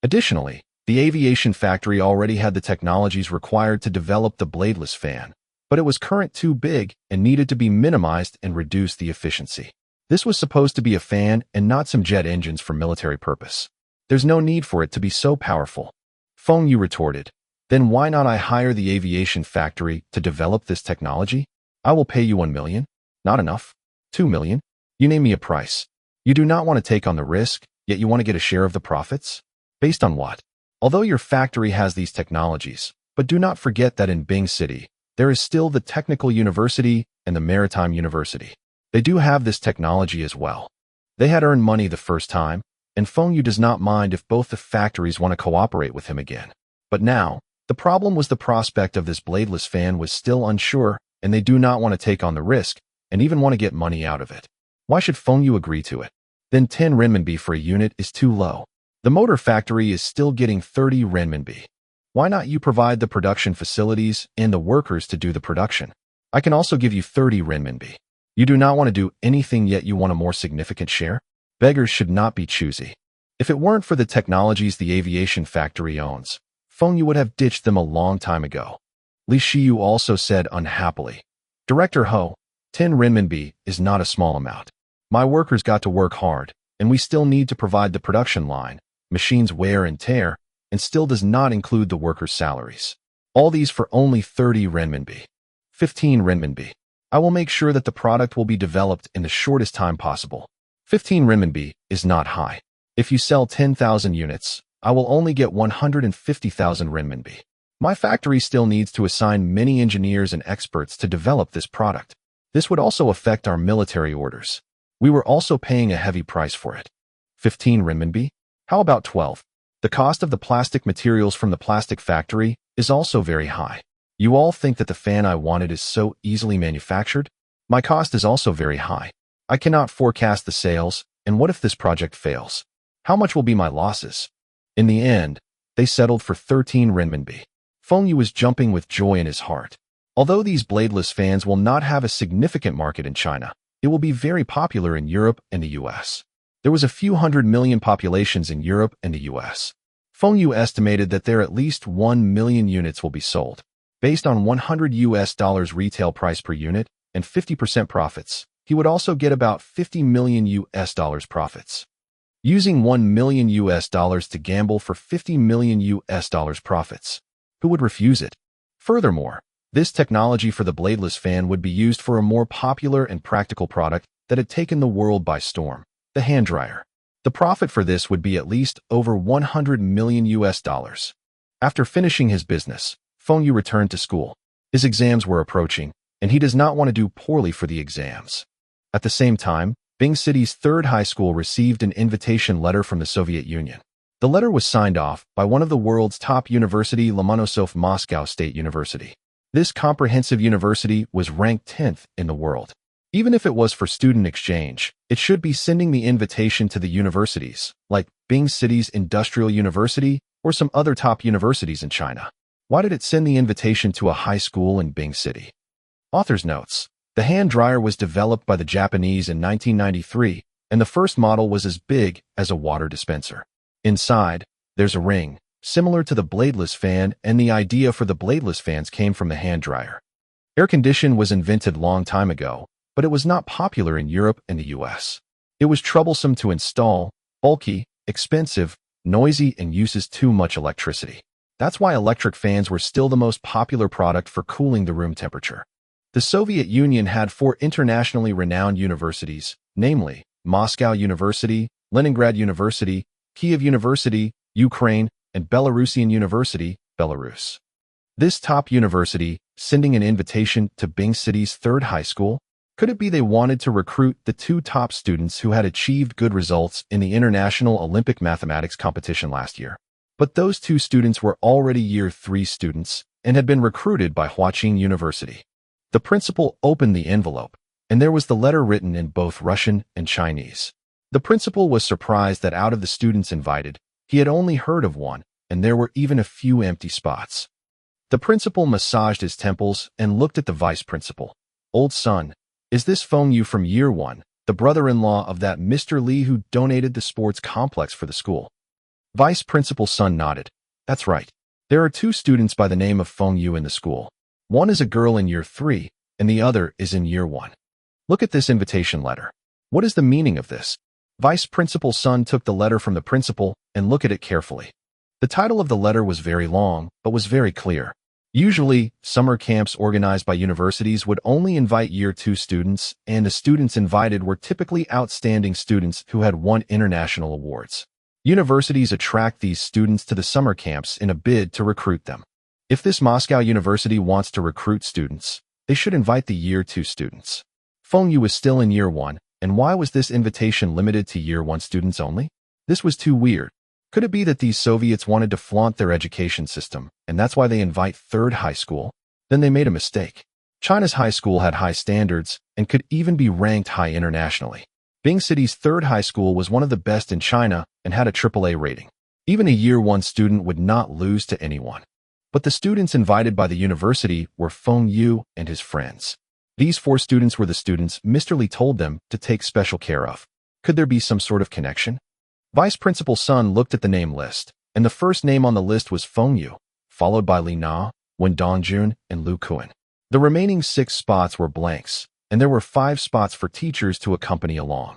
Additionally, the aviation factory already had the technologies required to develop the bladeless fan, but it was current too big and needed to be minimized and reduce the efficiency. This was supposed to be a fan and not some jet engines for military purpose. There's no need for it to be so powerful. Feng Xue retorted, then why not I hire the aviation factory to develop this technology? I will pay you 1 million. Not enough. 2 million. You name me a price. You do not want to take on the risk, yet you want to get a share of the profits? Based on what? Although your factory has these technologies, but do not forget that in Bing City, there is still the Technical University and the Maritime University. They do have this technology as well. They had earned money the first time, and Feng Xue does not mind if both the factories want to cooperate with him again. But now, the problem was the prospect of this bladeless fan was still unsure, and they do not want to take on the risk, and even want to get money out of it. Why should Feng Xue agree to it? Then 10 renminbi for a unit is too low. The motor factory is still getting 30 renminbi. Why not you provide the production facilities and the workers to do the production? I can also give you 30 renminbi. You do not want to do anything yet you want a more significant share? Beggars should not be choosy. If it weren't for the technologies the aviation factory owns, Feng Xue would have ditched them a long time ago. Li Shiyu also said unhappily, Director Ho, 10 renminbi is not a small amount. My workers got to work hard, and we still need to provide the production line, machines wear and tear, and still does not include the workers' salaries. All these for only 30 renminbi. 15 renminbi. I will make sure that the product will be developed in the shortest time possible. 15 renminbi is not high. If you sell 10,000 units, I will only get 150,000 renminbi. My factory still needs to assign many engineers and experts to develop this product. This would also affect our military orders. We were also paying a heavy price for it. 15 renminbi? How about 12? The cost of the plastic materials from the plastic factory is also very high. You all think that the fan I wanted is so easily manufactured? My cost is also very high. I cannot forecast the sales, and what if this project fails? How much will be my losses? In the end, they settled for 13 renminbi. Feng Xue was jumping with joy in his heart. Although these bladeless fans will not have a significant market in China, it will be very popular in Europe and the US. There was a few 100 million populations in Europe and the US. Feng Xue estimated that there at least 1 million units will be sold. Based on $100 retail price per unit and 50% profits, he would also get about $50 million profits. Using $1 million to gamble for $50 million profits. Who would refuse it? Furthermore, this technology for the bladeless fan would be used for a more popular and practical product that had taken the world by storm, the hand dryer. The profit for this would be at least over $100 million. After finishing his business, Feng Xue returned to school. His exams were approaching, and he does not want to do poorly for the exams. At the same time, Bing City's third high school received an invitation letter from the Soviet Union. The letter was signed off by one of the world's top university, Lomonosov Moscow State University. This comprehensive university was ranked 10th in the world. Even if it was for student exchange, it should be sending the invitation to the universities, like Bing City's Industrial University or some other top universities in China. Why did it send the invitation to a high school in Bing City? Author's notes. The hand dryer was developed by the Japanese in 1993, and the first model was as big as a water dispenser. Inside, there's a ring, similar to the bladeless fan, and the idea for the bladeless fans came from the hand dryer. Air condition was invented long time ago, but it was not popular in Europe and the US. It was troublesome to install, bulky, expensive, noisy, and uses too much electricity. That's why electric fans were still the most popular product for cooling the room temperature. The Soviet Union had 4 internationally renowned universities, namely Moscow University, Leningrad University, Kiev University, Ukraine, and Belarusian University, Belarus. This top university, sending an invitation to Bing City's third high school? Could it be they wanted to recruit the 2 top students who had achieved good results in the International Olympic Mathematics competition last year? But those 2 students were already Year 3 students and had been recruited by Huaqing University. The principal opened the envelope, and there was the letter written in both Russian and Chinese. The principal was surprised that out of the students invited, he had only heard of one, and there were even a few empty spots. The principal massaged his temples and looked at the vice principal. Old son, is this Feng Xue from Year 1, the brother-in-law of that Mr. Li who donated the sports complex for the school? Vice principal's son nodded. That's right. There are 2 students by the name of Feng Xue in the school. One is a girl in Year 3, and the other is in Year 1. Look at this invitation letter. What is the meaning of this? Vice principal's son took the letter from the principal and looked at it carefully. The title of the letter was very long, but was very clear. Usually, summer camps organized by universities would only invite Year 2 students, and the students invited were typically outstanding students who had won international awards. Universities attract these students to the summer camps in a bid to recruit them. If this Moscow University wants to recruit students, they should invite the Year 2 students. Feng Xue was still in Year 1, and why was this invitation limited to Year 1 students only? This was too weird. Could it be that these Soviets wanted to flaunt their education system, and that's why they invite third high school? Then they made a mistake. China's high school had high standards and could even be ranked high internationally. Bing City's third high school was one of the best in China and had a AAA rating. Even a Year 1 student would not lose to anyone. But the students invited by the university were Feng Xue and his friends. These 4 students were the students Mr. Lee told them to take special care of. Could there be some sort of connection? Vice Principal Sun looked at the name list, and the first name on the list was Feng Xue, followed by Li Na, Wen Dongjun, and Lu Kuan. The remaining 6 spots were blanks, and there were 5 spots for teachers to accompany along.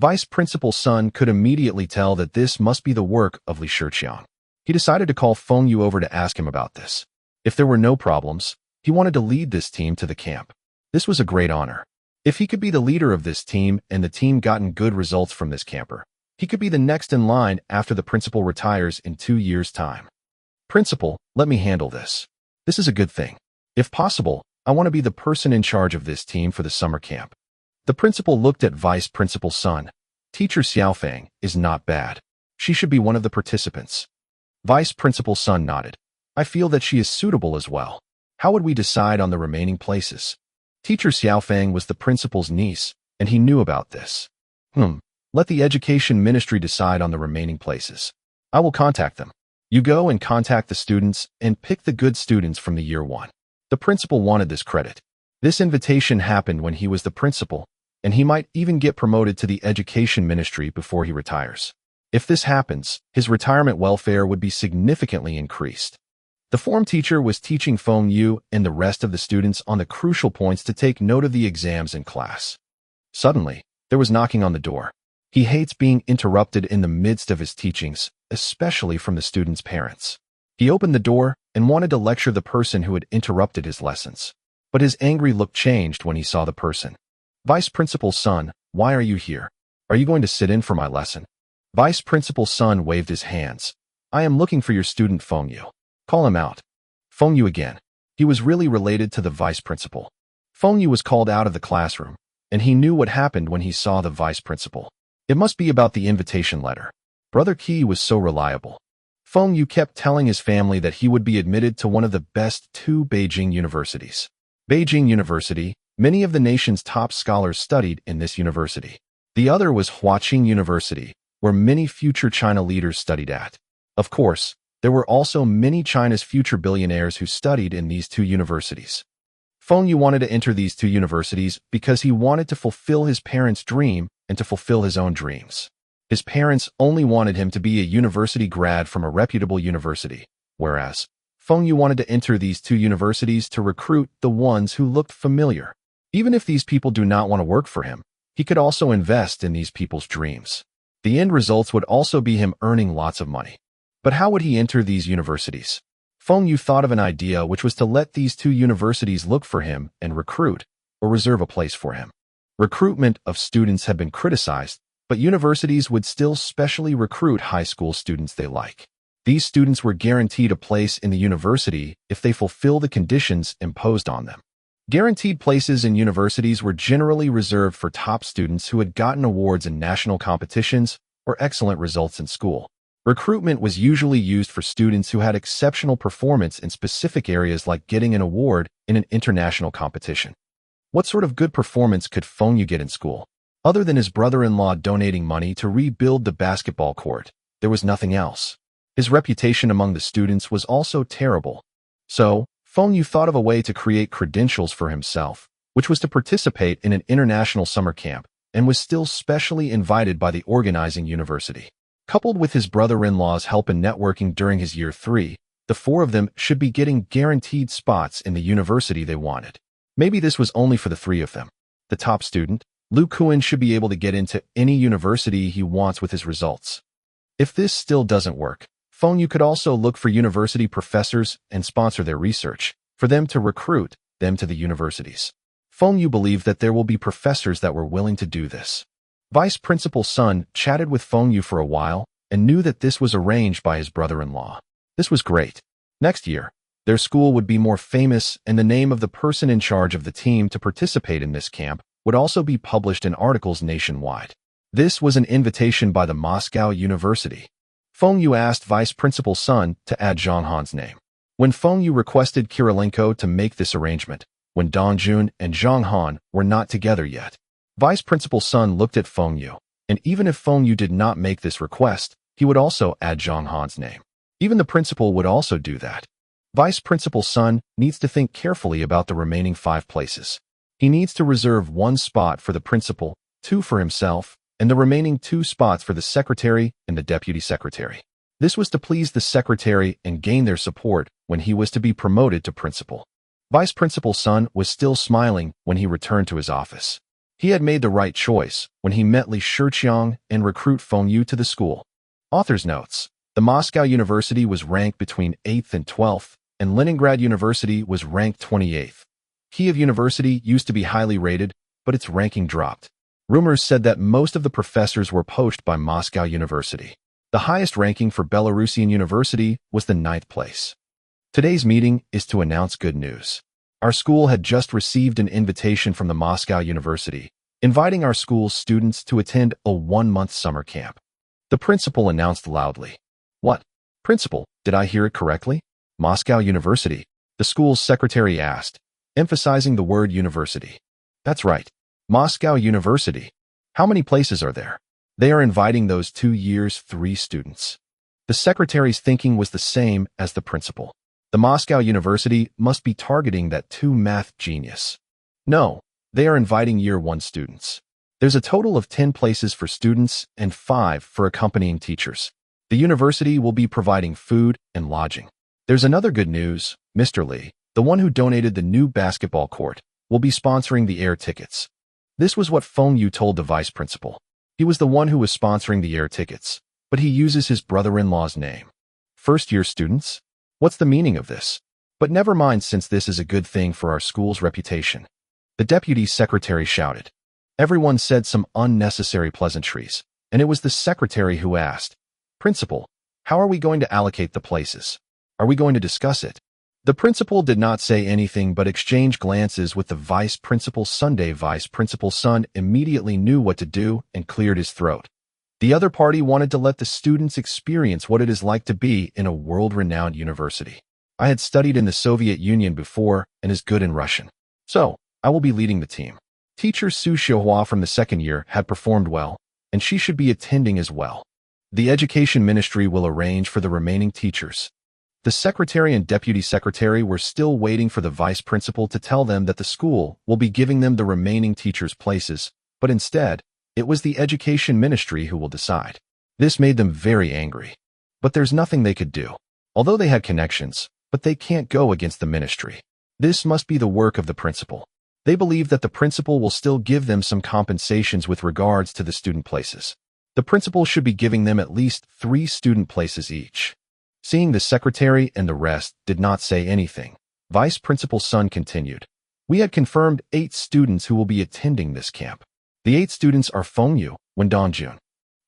Vice Principal Sun could immediately tell that this must be the work of Li Shiqiang. He decided to call Feng Xue over to ask him about this. If there were no problems, he wanted to lead this team to the camp. This was a great honor. If he could be the leader of this team and the team gotten good results from this camper, he could be the next in line after the principal retires in 2 years' time. Principal, let me handle this. This is a good thing. If possible, I want to be the person in charge of this team for the summer camp. The principal looked at Vice Principal Sun. Teacher Xiaofang is not bad. She should be one of the participants. Vice Principal Sun nodded. I feel that she is suitable as well. How would we decide on the remaining places? Teacher Xiaofang was the principal's niece, and he knew about this. Let the Education Ministry decide on the remaining places. I will contact them. You go and contact the students and pick the good students from the year 1. The principal wanted this credit. This invitation happened when he was the principal, and he might even get promoted to the Education Ministry before he retires. If this happens, his retirement welfare would be significantly increased. The form teacher was teaching Feng Xue and the rest of the students on the crucial points to take note of the exams in class. Suddenly, there was knocking on the door. He hates being interrupted in the midst of his teachings, especially from the students' parents. He opened the door and wanted to lecture the person who had interrupted his lessons. But his angry look changed when he saw the person. Vice Principal Sun, why are you here? Are you going to sit in for my lesson? Vice Principal Sun waved his hands. I am looking for your student Feng Xue. Call him out. Feng Xue again. He was really related to the vice principal. Feng Xue was called out of the classroom, and he knew what happened when he saw the vice principal. It must be about the invitation letter. Brother Qi was so reliable. Feng Xue kept telling his family that he would be admitted to one of the best 2 Beijing universities. Beijing University, many of the nation's top scholars studied in this university. The other was Huaqing University, where many future China leaders studied at. Of course, there were also many China's future billionaires who studied in these 2 universities. Feng Xue wanted to enter these 2 universities because he wanted to fulfill his parents' dream and to fulfill his own dreams. His parents only wanted him to be a university grad from a reputable university, whereas Feng Xue wanted to enter these 2 universities to recruit the ones who looked familiar. Even if these people do not want to work for him, he could also invest in these people's dreams. The end results would also be him earning lots of money. But how would he enter these universities? Feng Xue thought of an idea, which was to let these 2 universities look for him and recruit, or reserve a place for him. Recruitment of students had been criticized, but universities would still specially recruit high school students they like. These students were guaranteed a place in the university if they fulfill the conditions imposed on them. Guaranteed places in universities were generally reserved for top students who had gotten awards in national competitions or excellent results in school. Recruitment was usually used for students who had exceptional performance in specific areas like getting an award in an international competition. What sort of good performance could Feng Xue get in school? Other than his brother-in-law donating money to rebuild the basketball court, there was nothing else. His reputation among the students was also terrible. So, Feng Xue thought of a way to create credentials for himself, which was to participate in an international summer camp, and was still specially invited by the organizing university. Coupled with his brother-in-law's help in networking during his year 3, the 4 of them should be getting guaranteed spots in the university they wanted. Maybe this was only for the 3 of them. The top student, Lu Kuan, should be able to get into any university he wants with his results. If this still doesn't work, Feng Xue could also look for university professors and sponsor their research, for them to recruit them to the universities. Feng Xue believed that there will be professors that were willing to do this. Vice Principal Sun chatted with Feng Xue for a while and knew that this was arranged by his brother-in-law. This was great. Next year, their school would be more famous, and the name of the person in charge of the team to participate in this camp would also be published in articles nationwide. This was an invitation by the Moscow University. Feng Xue asked Vice Principal Sun to add Zhang Han's name. When Feng Xue requested Kirilenko to make this arrangement, when Dongjun and Zhang Han were not together yet, Vice Principal Sun looked at Feng Xue, and even if Feng Xue did not make this request, he would also add Zhang Han's name. Even the principal would also do that. Vice Principal Sun needs to think carefully about the remaining 5 places. He needs to reserve 1 spot for the principal, 2 for himself, and the remaining 2 spots for the secretary and the deputy secretary. This was to please the secretary and gain their support when he was to be promoted to principal. Vice Principal Sun was still smiling when he returned to his office. He had made the right choice when he met Li Shiqiang and recruit Feng Xue to the school. Author's notes. The Moscow University was ranked between 8th and 12th, and Leningrad University was ranked 28th. Kiev University used to be highly rated, but its ranking dropped. Rumors said that most of the professors were poached by Moscow University. The highest ranking for Belarusian University was the 9th place. Today's meeting is to announce good news. Our school had just received an invitation from the Moscow University, inviting our school's students to attend a 1-month summer camp. The principal announced loudly. What? Principal, did I hear it correctly? Moscow University, the school's secretary asked, emphasizing the word university. That's right. Moscow University. How many places are there? They are inviting those 2 years 3 students. The secretary's thinking was the same as the principal. The Moscow University must be targeting that 2 math genius. No, they are inviting year 1 students. There's a total of 10 places for students and 5 for accompanying teachers. The university will be providing food and lodging. There's another good news. Mr. Li, the one who donated the new basketball court, will be sponsoring the air tickets. This was what Feng Xue told the vice principal. He was the one who was sponsoring the air tickets, but he uses his brother-in-law's name. First-year students? What's the meaning of this? But never mind, since this is a good thing for our school's reputation. The deputy secretary shouted. Everyone said some unnecessary pleasantries, and it was the secretary who asked, Principal, how are we going to allocate the places? Are we going to discuss it? The principal did not say anything but exchanged glances with the vice principal. Sunday Vice Principal Sun immediately knew what to do and cleared his throat. The other party wanted to let the students experience what it is like to be in a world-renowned university. I had studied in the Soviet Union before and is good in Russian. So, I will be leading the team. Teacher Su Xiuhua from the 2nd year had performed well, and she should be attending as well. The Education Ministry will arrange for the remaining teachers. The secretary and deputy secretary were still waiting for the vice principal to tell them that the school will be giving them the remaining teachers' places, but instead, it was the Education Ministry who will decide. This made them very angry. But there's nothing they could do. Although they had connections, but they can't go against the ministry. This must be the work of the principal. They believe that the principal will still give them some compensations with regards to the student places. The principal should be giving them at least 3 student places each. Seeing the secretary and the rest did not say anything, Vice Principal Sun continued. We had confirmed 8 students who will be attending this camp. The 8 students are Feng Xue, Wendongjun,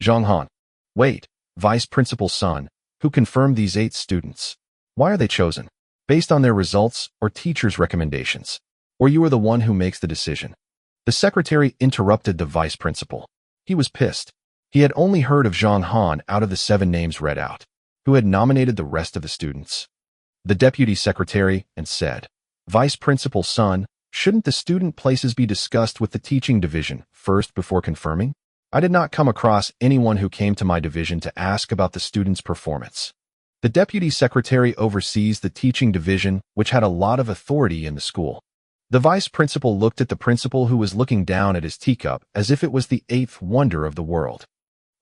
Zhang Han. Wait, Vice Principal Sun, who confirmed these 8 students? Why are they chosen? Based on their results or teachers' recommendations? Or you are the one who makes the decision? The secretary interrupted the vice principal. He was pissed. He had only heard of Zhang Han out of the 7 names read out, who had nominated the rest of the students. The deputy secretary and said, Vice Principal Sun, shouldn't the student places be discussed with the teaching division first before confirming? I did not come across anyone who came to my division to ask about the students' performance. The deputy secretary oversees the teaching division, which had a lot of authority in the school. The vice principal looked at the principal, who was looking down at his teacup as if it was the 8th wonder of the world.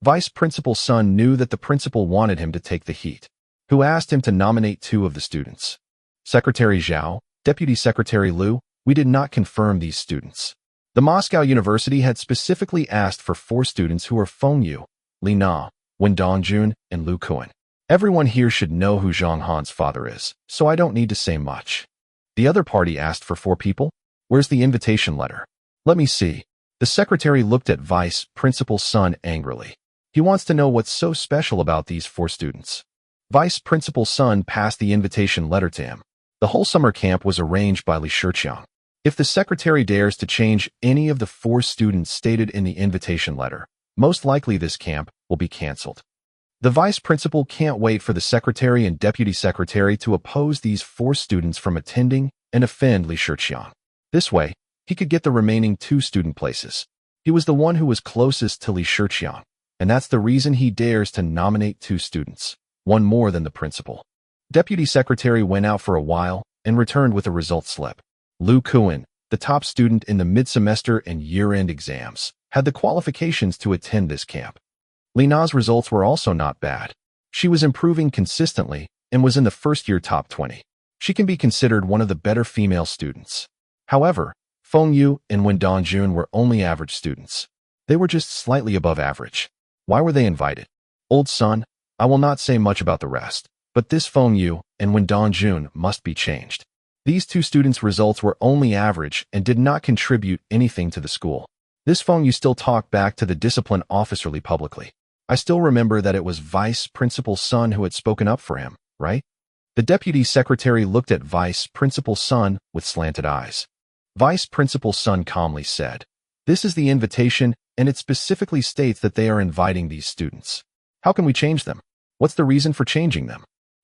Vice Principal Sun knew that the principal wanted him to take the heat, who asked him to nominate 2 of the students. Secretary Zhao, Deputy Secretary Liu, we did not confirm these students. The Moscow University had specifically asked for 4 students who are Feng Xue, Li Na, Wen Dongjun, and Lu Kuan. Everyone here should know who Zhang Han's father is, so I don't need to say much. The other party asked for 4 people? Where's the invitation letter? Let me see. The secretary looked at Vice Principal Sun angrily. He wants to know what's so special about these 4 students. Vice Principal Sun passed the invitation letter to him. The whole summer camp was arranged by Li Shiqiang. If the secretary dares to change any of the 4 students stated in the invitation letter, most likely this camp will be cancelled. The vice principal can't wait for the secretary and deputy secretary to oppose these 4 students from attending and offend Li Shiqiang. This way, he could get the remaining 2 student places. He was the one who was closest to Li Shiqiang, and that's the reason he dares to nominate 2 students, 1 more than the principal. Deputy secretary went out for a while and returned with a result slip. Lu Kuan, the top student in the mid-semester and year-end exams, had the qualifications to attend this camp. Lina's results were also not bad. She was improving consistently and was in the first-year top 20. She can be considered one of the better female students. However, Feng Xue and Wen Dongjun were only average students. They were just slightly above average. Why were they invited? Old son, I will not say much about the rest, but this Feng Xue and Wen Dongjun must be changed. These two students' results were only average and did not contribute anything to the school. This Feng Xue still talked back to the discipline officer publicly. I still remember that it was Vice Principal Sun who had spoken up for him, right? The deputy secretary looked at Vice Principal Sun with slanted eyes. Vice Principal Sun calmly said, "This is the invitation, and it specifically states that they are inviting these students. How can we change them? What's the reason for changing them?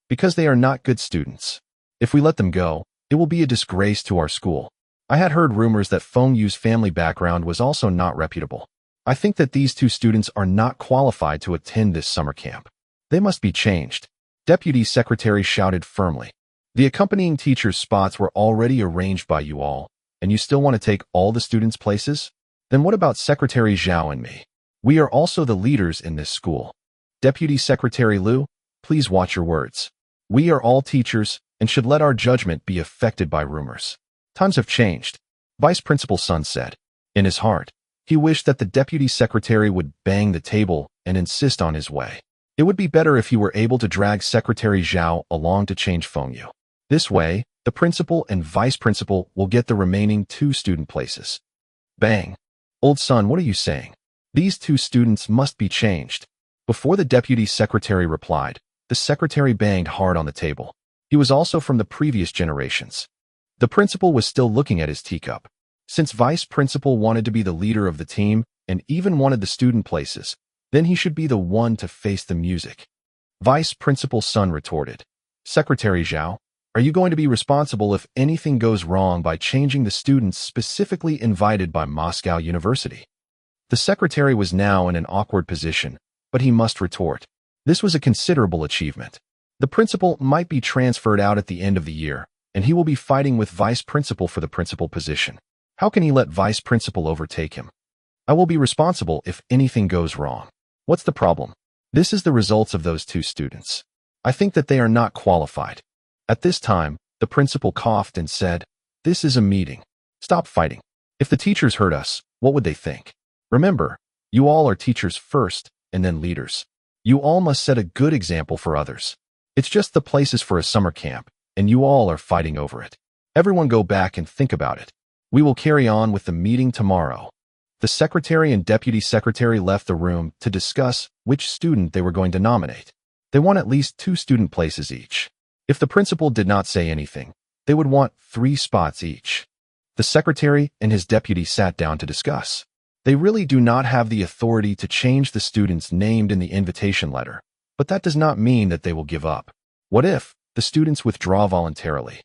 Because they are not good students. If we let them go, it will be a disgrace to our school." I had heard rumors that Feng Xue's family background was also not reputable. I think that these two students are not qualified to attend this summer camp. They must be changed. Deputy Secretary shouted firmly. The accompanying teachers' spots were already arranged by you all, and you still want to take all the students' places? Then what about Secretary Zhao and me? We are also the leaders in this school. Deputy Secretary Liu, please watch your words. We are all teachers and should let our judgment be affected by rumors. Times have changed, Vice Principal Sun said. In his heart, he wished that the deputy secretary would bang the table and insist on his way. It would be better if he were able to drag Secretary Zhao along to change Feng Xue. This way, the principal and vice principal will get the remaining 2 student places. Bang. Old son, what are you saying? These 2 students must be changed. Before the deputy secretary replied, the secretary banged hard on the table. He was also from the previous generations. The principal was still looking at his teacup. Since vice principal wanted to be the leader of the team and even wanted the student places, then he should be the one to face the music. Vice Principal Sun retorted, "Secretary Zhao, are you going to be responsible if anything goes wrong by changing the students specifically invited by Moscow University?" The secretary was now in an awkward position, but he must retort. This was a considerable achievement. The principal might be transferred out at the end of the year, and he will be fighting with vice principal for the principal position. How can he let vice principal overtake him? I will be responsible if anything goes wrong. What's the problem? This is the results of those 2 students. I think that they are not qualified. At this time, the principal coughed and said, "This is a meeting. Stop fighting. If the teachers heard us, what would they think? Remember, you all are teachers first and then leaders. You all must set a good example for others. It's just the places for a summer camp, and you all are fighting over it. Everyone go back and think about it. We will carry on with the meeting tomorrow." The secretary and deputy secretary left the room to discuss which student they were going to nominate. They want at least 2 student places each. If the principal did not say anything, they would want 3 spots each. The secretary and his deputy sat down to discuss. They really do not have the authority to change the students named in the invitation letter, but that does not mean that they will give up. What if the students withdraw voluntarily?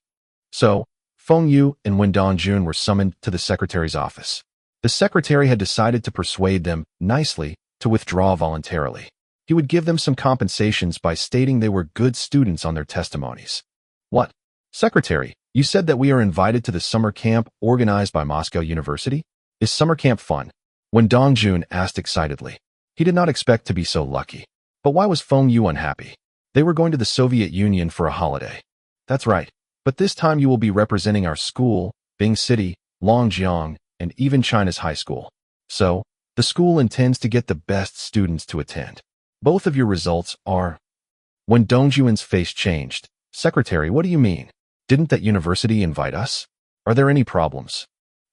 So, Feng Xue and Wen Dongjun were summoned to the secretary's office. The secretary had decided to persuade them, nicely, to withdraw voluntarily. He would give them some compensations by stating they were good students on their testimonies. What? Secretary, you said that we are invited to the summer camp organized by Moscow University? Is summer camp fun? Wen Dongjun asked excitedly. He did not expect to be so lucky. But why was Feng Xue unhappy? They were going to the Soviet Union for a holiday. That's right. But this time you will be representing our school, Bing City, Longjiang, and even China's high school. So, the school intends to get the best students to attend. Both of your results are... When Dongjun's face changed, "Secretary, what do you mean? Didn't that university invite us? Are there any problems?"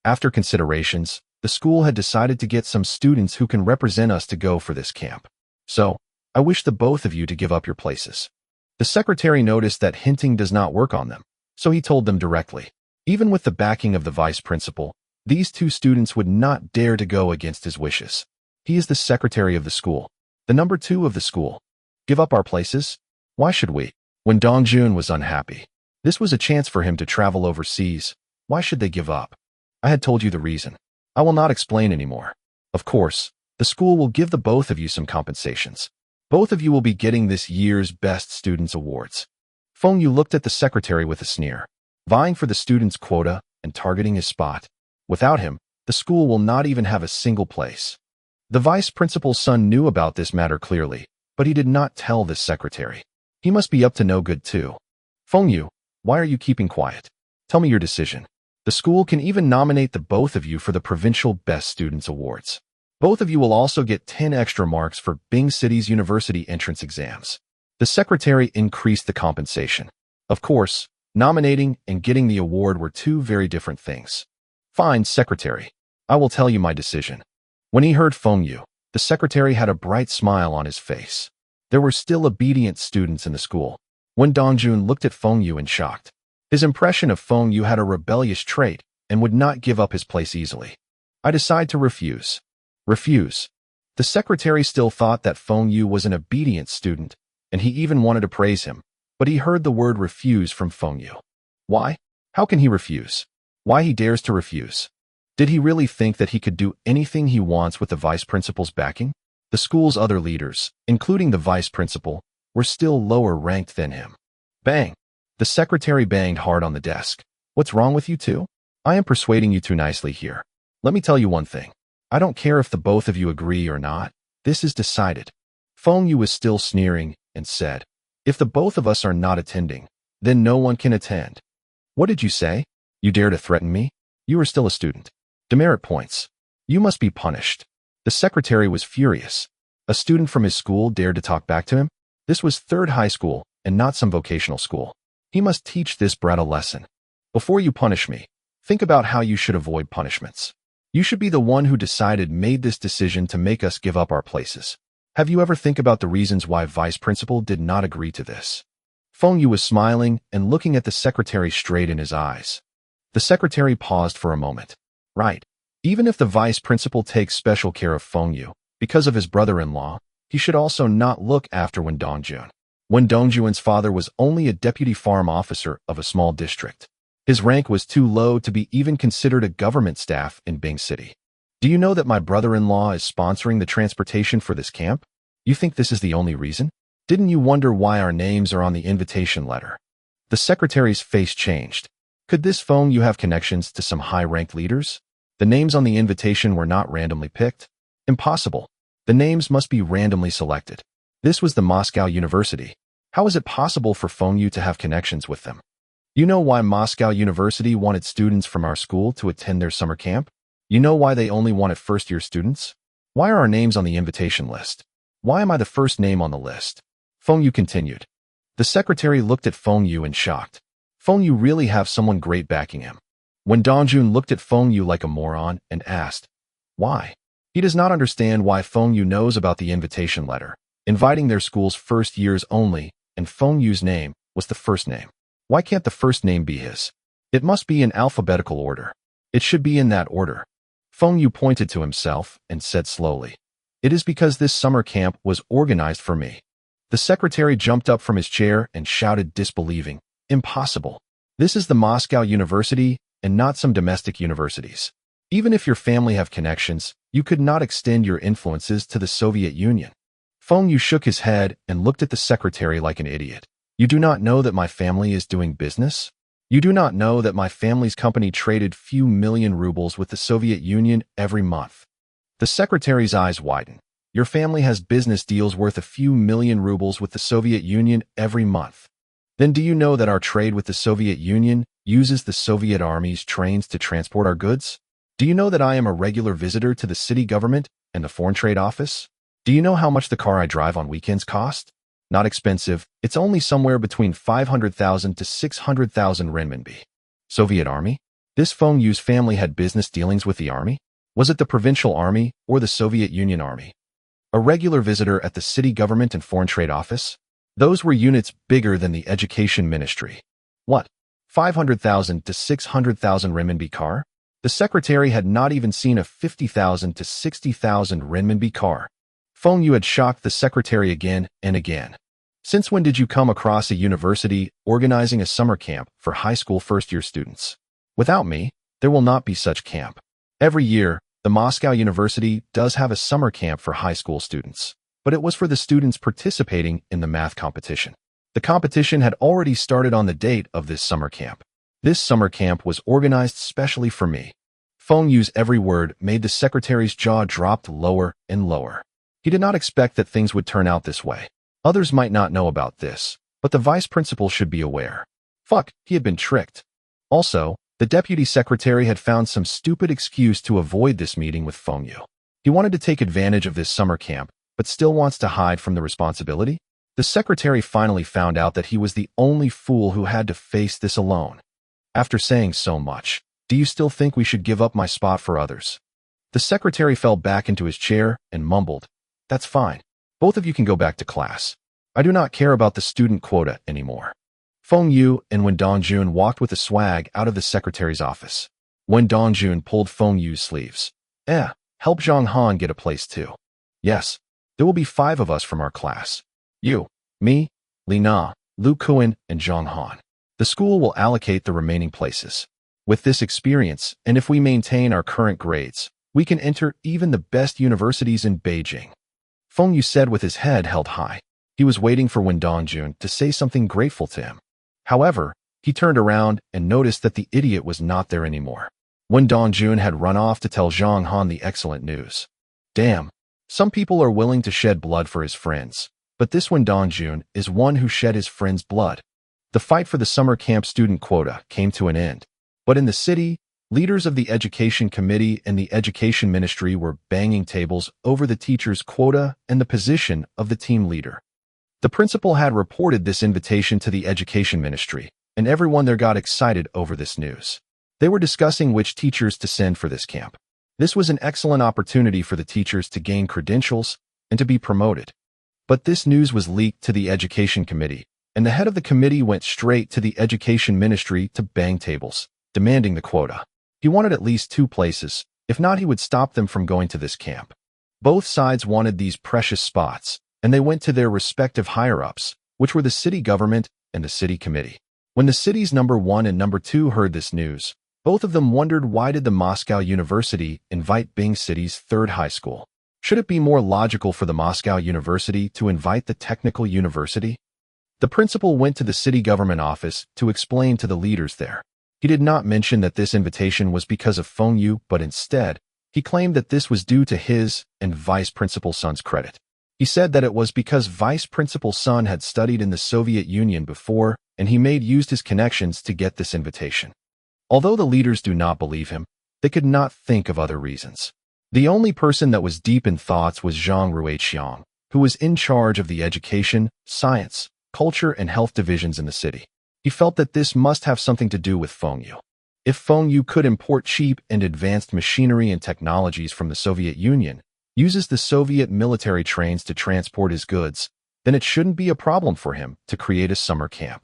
After considerations, the school had decided to get some students who can represent us to go for this camp. So, I wish the both of you to give up your places. The secretary noticed that hinting does not work on them, so he told them directly. Even with the backing of the vice principal, these 2 students would not dare to go against his wishes. He is the secretary of the school, the number 2 of the school. Give up our places? Why should we? When Dongjun was unhappy, this was a chance for him to travel overseas. Why should they give up? I had told you the reason. I will not explain anymore. Of course, the school will give the both of you some compensations. Both of you will be getting this year's Best Students Awards. Feng Xue looked at the secretary with a sneer. Vying for the students' quota and targeting his spot, Without him, the school will not even have a single place. The vice principal's son knew about this matter clearly, but he did not tell this secretary. He must be up to no good too. Feng Xue, why are you keeping quiet? Tell me your decision. The school can even nominate the both of you for the Provincial Best Students Awards. Both of you will also get 10 extra marks for Bing City's university entrance exams. The secretary increased the compensation. Of course, nominating and getting the award were two very different things. Fine, secretary. I will tell you my decision. When he heard Feng Xue, the secretary had a bright smile on his face. There were still obedient students in the school. When Dongjun looked at Feng Xue in shock, his impression of Feng Xue had a rebellious trait and would not give up his place easily. I decide to refuse. Refuse. The secretary still thought that Feng Xue was an obedient student, and he even wanted to praise him, but he heard the word refuse from Feng Xue. Why? How can he refuse? Why he dares to refuse? Did he really think that he could do anything he wants with the vice principal's backing? The school's other leaders, including the vice principal, were still lower ranked than him. Bang! The secretary banged hard on the desk. What's wrong with you two? I am persuading you too nicely here. Let me tell you one thing. I don't care if the both of you agree or not. This is decided. Feng Xue was still sneering and said, if the both of us are not attending, then no one can attend. What did you say? You dare to threaten me? You are still a student. Demerit points. You must be punished. The secretary was furious. A student from his school dared to talk back to him? This was third high school and not some vocational school. He must teach this brat a lesson. Before you punish me, think about how you should avoid punishments. You should be the one who made this decision to make us give up our places. Have you ever think about the reasons why vice principal did not agree to this? Feng Xue was smiling and looking at the secretary straight in his eyes. The secretary paused for a moment. Right. Even if the vice principal takes special care of Feng Xue, because of his brother-in-law, he should also not look after Wen Dongjun. Wen Dongjun's father was only a deputy farm officer of a small district. His rank was too low to be even considered a government staff in Bing City. Do you know that my brother-in-law is sponsoring the transportation for this camp? You think this is the only reason? Didn't you wonder why our names are on the invitation letter? The secretary's face changed. Could this Feng Xue have connections to some high-ranked leaders? The names on the invitation were not randomly picked. Impossible. The names must be randomly selected. This was the Moscow University. How is it possible for Feng Xue to have connections with them? You know why Moscow University wanted students from our school to attend their summer camp? You know why they only wanted first-year students? Why are our names on the invitation list? Why am I the first name on the list? Feng Xue continued. The secretary looked at Feng Xue in shock. Feng Xue really have someone great backing him. When Dongjun looked at Feng Xue like a moron and asked, why? He does not understand why Feng Xue knows about the invitation letter, inviting their school's first years only, and Feng Xue's name was the first name. Why can't the first name be his? It must be in alphabetical order. It should be in that order. Feng Xue pointed to himself and said slowly, it is because this summer camp was organized for me. The secretary jumped up from his chair and shouted disbelieving, impossible. This is the Moscow University and not some domestic universities. Even if your family have connections, you could not extend your influences to the Soviet Union. Feng Xue shook his head and looked at the secretary like an idiot. You do not know that my family is doing business? You do not know that my family's company traded few million rubles with the Soviet Union every month? The secretary's eyes widened. Your family has business deals worth a few million rubles with the Soviet Union every month. Then do you know that our trade with the Soviet Union uses the Soviet Army's trains to transport our goods? Do you know that I am a regular visitor to the city government and the foreign trade office? Do you know how much the car I drive on weekends cost? Not expensive, it's only somewhere between 500,000 to 600,000 renminbi. Soviet Army? This Feng Xue's family had business dealings with the army? Was it the provincial army or the Soviet Union army? A regular visitor at the city government and foreign trade office? Those were units bigger than the education ministry. What? 500,000 to 600,000 renminbi car? The secretary had not even seen a 50,000 to 60,000 renminbi car. Feng Xue had shocked the secretary again and again. Since when did you come across a university organizing a summer camp for high school first-year students? Without me, there will not be such camp. Every year, the Moscow University does have a summer camp for high school students, but it was for the students participating in the math competition. The competition had already started on the date of this summer camp. This summer camp was organized specially for me. Feng Xue's every word made the secretary's jaw drop lower and lower. He did not expect that things would turn out this way. Others might not know about this, but the vice principal should be aware. Fuck, he had been tricked. Also, the deputy secretary had found some stupid excuse to avoid this meeting with Feng Xue. He wanted to take advantage of this summer camp, but still wants to hide from the responsibility? The secretary finally found out that he was the only fool who had to face this alone. After saying so much, do you still think we should give up my spot for others? The secretary fell back into his chair and mumbled, "That's fine. Both of you can go back to class. I do not care about the student quota anymore." Feng Xue and Wen Dongjun walked with a swag out of the secretary's office. Wen Dongjun pulled Feng Xue's sleeves. Help Zhang Han get a place too. Yes, there will be 5 of us from our class. You, me, Li Na, Lu Kuan, and Zhang Han. The school will allocate the remaining places. With this experience, and if we maintain our current grades, we can enter even the best universities in Beijing. Feng Xue said with his head held high. He was waiting for Wen Dongjun to say something grateful to him. However, he turned around and noticed that the idiot was not there anymore. Wen Dongjun had run off to tell Zhang Han the excellent news. Damn, some people are willing to shed blood for his friends, but this Wen Dongjun is one who shed his friend's blood. The fight for the summer camp student quota came to an end. But in the city, leaders of the Education Committee and the Education Ministry were banging tables over the teacher's quota and the position of the team leader. The principal had reported this invitation to the Education Ministry, and everyone there got excited over this news. They were discussing which teachers to send for this camp. This was an excellent opportunity for the teachers to gain credentials and to be promoted. But this news was leaked to the Education Committee, and the head of the committee went straight to the Education Ministry to bang tables, demanding the quota. He wanted at least 2 places, if not he would stop them from going to this camp. Both sides wanted these precious spots, and they went to their respective higher-ups, which were the city government and the city committee. When the city's number 1 and number 2 heard this news, both of them wondered why did the Moscow University invite Bing City's 3rd high school? Should it be more logical for the Moscow University to invite the technical university? The principal went to the city government office to explain to the leaders there. He did not mention that this invitation was because of Feng Xue, but instead, he claimed that this was due to his and Vice Principal Sun's credit. He said that it was because Vice Principal Sun had studied in the Soviet Union before, and he used his connections to get this invitation. Although the leaders do not believe him, they could not think of other reasons. The only person that was deep in thoughts was Zhang Ruiqiang, who was in charge of the education, science, culture, and health divisions in the city. He felt that this must have something to do with Feng Xue. If Feng Xue could import cheap and advanced machinery and technologies from the Soviet Union, uses the Soviet military trains to transport his goods, then it shouldn't be a problem for him to create a summer camp.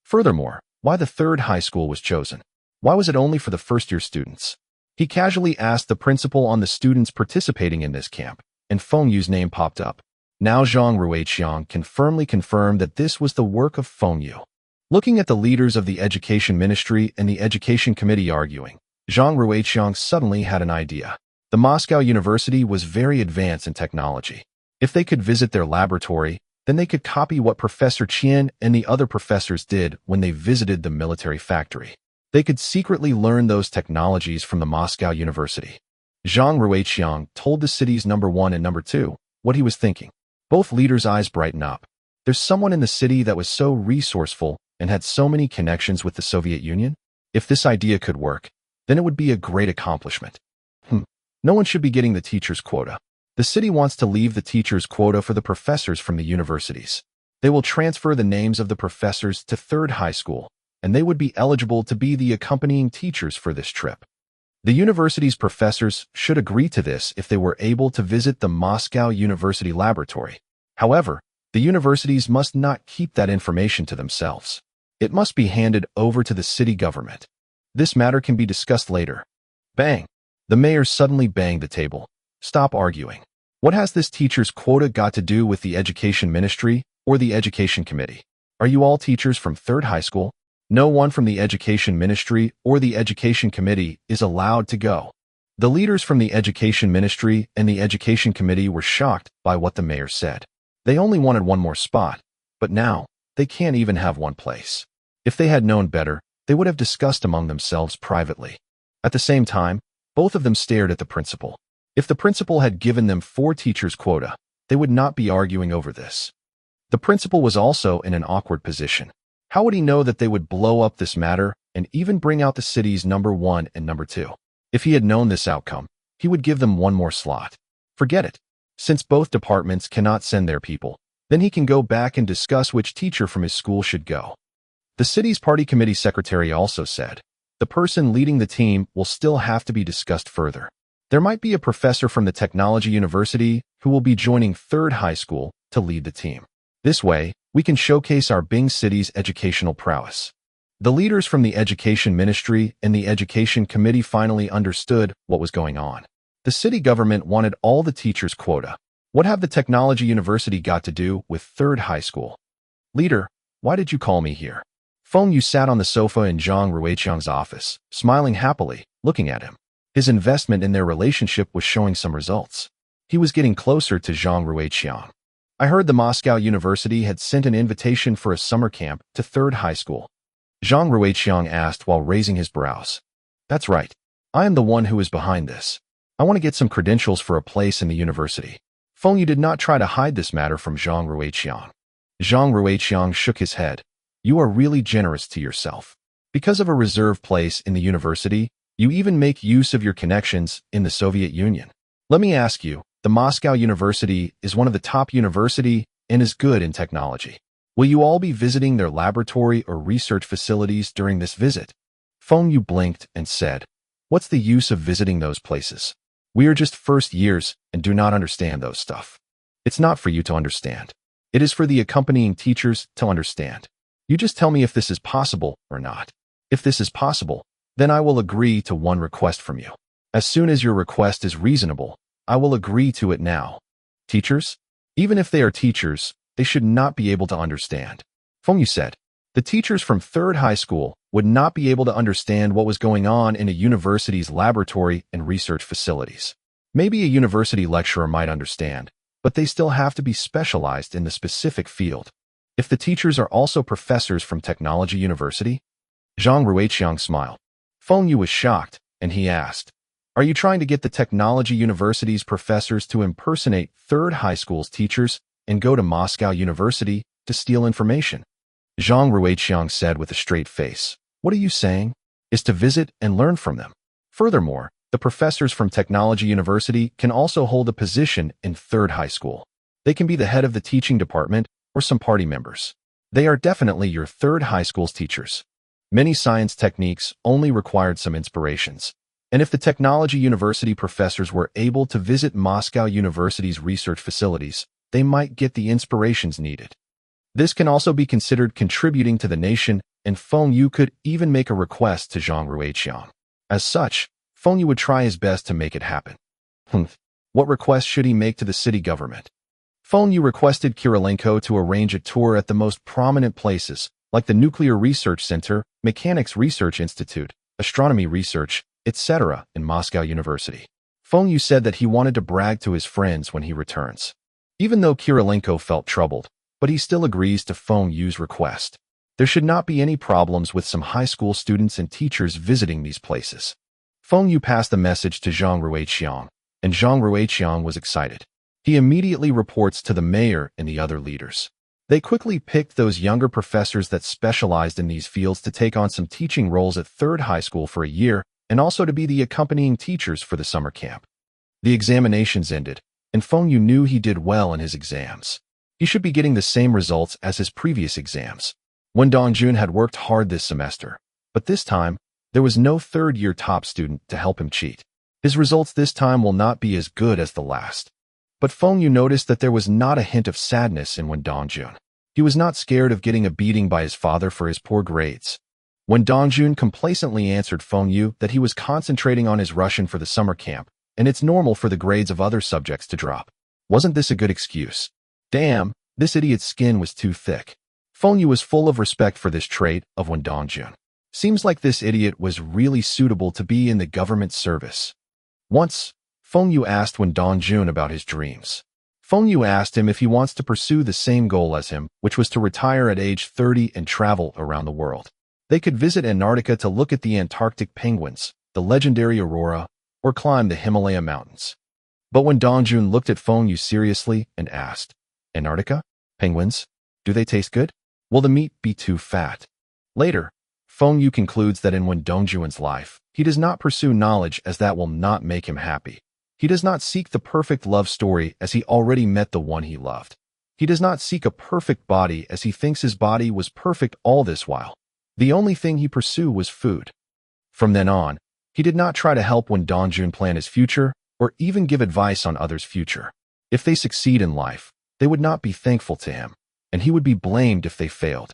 Furthermore, why the 3rd high school was chosen? Why was it only for the first-year students? He casually asked the principal on the students participating in this camp, and Feng Xue's name popped up. Now Zhang Ruiqiang can firmly confirm that this was the work of Feng Xue. Looking at the leaders of the Education Ministry and the Education Committee arguing, Zhang Ruiqiang suddenly had an idea. The Moscow University was very advanced in technology. If they could visit their laboratory, then they could copy what Professor Qian and the other professors did when they visited the military factory. They could secretly learn those technologies from the Moscow University. Zhang Ruiqiang told the city's number 1 and number 2 what he was thinking. Both leaders' eyes brightened up. There's someone in the city that was so resourceful and had so many connections with the Soviet Union? If this idea could work, then it would be a great accomplishment. No one should be getting the teacher's quota. The city wants to leave the teacher's quota for the professors from the universities. They will transfer the names of the professors to 3rd high school, and they would be eligible to be the accompanying teachers for this trip. The university's professors should agree to this if they were able to visit the Moscow University laboratory. However, the universities must not keep that information to themselves. It must be handed over to the city government. This matter can be discussed later. Bang! The mayor suddenly banged the table. Stop arguing. What has this teacher's quota got to do with the Education Ministry or the Education Committee? Are you all teachers from 3rd high school? No one from the Education Ministry or the Education Committee is allowed to go. The leaders from the Education Ministry and the Education Committee were shocked by what the mayor said. They only wanted 1 more spot, but now they can't even have 1 place. If they had known better, they would have discussed among themselves privately. At the same time, Both of them stared at the principal. If the principal had given them 4 teachers quota, they would not be arguing over this. The principal was also in an awkward position. How would he know that they would blow up this matter and even bring out the city's number 1 and number 2? If he had known this outcome, he would give them one more slot. Forget it. Since both departments cannot send their people, then he can go back and discuss which teacher from his school should go. The city's party committee secretary also said, the person leading the team will still have to be discussed further. There might be a professor from the technology university who will be joining 3rd high school to lead the team. This way, we can showcase our Bing City's educational prowess. The leaders from the Education Ministry and the Education Committee finally understood what was going on. The city government wanted all the teachers' quota. What have the technology university got to do with 3rd high school? Leader, why did you call me here? Feng Xue sat on the sofa in Zhang Ruiqiang's office, smiling happily, looking at him. His investment in their relationship was showing some results. He was getting closer to Zhang Ruiqiang. I heard the Moscow University had sent an invitation for a summer camp to 3rd high school. Zhang Ruiqiang asked while raising his brows. That's right. I am the one who is behind this. I want to get some credentials for a place in the university. Feng Xue did not try to hide this matter from Zhang Ruiqiang. Zhang Ruiqiang shook his head. You are really generous to yourself. Because of a reserved place in the university, you even make use of your connections in the Soviet Union. Let me ask you, the Moscow University is one of the top university and is good in technology. Will you all be visiting their laboratory or research facilities during this visit? Feng Xue blinked and said, what's the use of visiting those places? We are just first years and do not understand those stuff. It's not for you to understand. It is for the accompanying teachers to understand. You just tell me if this is possible or not. If this is possible, then I will agree to one request from you. As soon as your request is reasonable, I will agree to it now. Teachers? Even if they are teachers, they should not be able to understand. Feng Xue said, the teachers from 3rd high school would not be able to understand what was going on in a university's laboratory and research facilities. Maybe a university lecturer might understand, but they still have to be specialized in the specific field. If the teachers are also professors from Technology University? Zhang Ruiqiang smiled. Feng Xue was shocked, and he asked, are you trying to get the Technology University's professors to impersonate 3rd high school's teachers and go to Moscow University to steal information? Zhang Ruiqiang said with a straight face, what are you saying? Is to visit and learn from them. Furthermore, the professors from Technology University can also hold a position in 3rd high school. They can be the head of the teaching department or some party members. They are definitely your 3rd high school's teachers. Many science techniques only required some inspirations. And if the Technology University professors were able to visit Moscow University's research facilities, they might get the inspirations needed. This can also be considered contributing to the nation, and Feng Xue could even make a request to Zhang Ruiqiang. As such, Feng Xue would try his best to make it happen. What request should he make to the city government? Feng Xue requested Kirilenko to arrange a tour at the most prominent places, like the Nuclear Research Center, Mechanics Research Institute, Astronomy Research, etc. in Moscow University. Feng Xue said that he wanted to brag to his friends when he returns. Even though Kirilenko felt troubled, but he still agrees to Feng Xue's request. There should not be any problems with some high school students and teachers visiting these places. Feng Xue passed the message to Zhang Ruiqiang, and Zhang Ruiqiang was excited. He immediately reports to the mayor and the other leaders. They quickly picked those younger professors that specialized in these fields to take on some teaching roles at 3rd high school for a year and also to be the accompanying teachers for the summer camp. The examinations ended, and Feng Xue knew he did well in his exams. He should be getting the same results as his previous exams. Wen Dongjun had worked hard this semester, but this time, there was no 3rd-year top student to help him cheat. His results this time will not be as good as the last. But Feng Xue noticed that there was not a hint of sadness in Wen Dongjun. He was not scared of getting a beating by his father for his poor grades. Wen Dongjun complacently answered Feng Xue that he was concentrating on his Russian for the summer camp, and it's normal for the grades of other subjects to drop. Wasn't this a good excuse? Damn, this idiot's skin was too thick. Feng Xue was full of respect for this trait of Wen Dongjun. Seems like this idiot was really suitable to be in the government service. Once, Feng Xue asked Wen Dongjun about his dreams. Feng Xue asked him if he wants to pursue the same goal as him, which was to retire at age 30 and travel around the world. They could visit Antarctica to look at the Antarctic penguins, the legendary aurora, or climb the Himalaya mountains. But when Dongjun looked at Feng Xue seriously and asked, Antarctica? Penguins? Do they taste good? Will the meat be too fat? Later, Feng Xue concludes that in Wen Dongjun's life, he does not pursue knowledge as that will not make him happy. He does not seek the perfect love story as he already met the one he loved. He does not seek a perfect body as he thinks his body was perfect all this while. The only thing he pursued was food. From then on, he did not try to help Wen Dongjun plan his future or even give advice on others' future. If they succeed in life, they would not be thankful to him, and he would be blamed if they failed.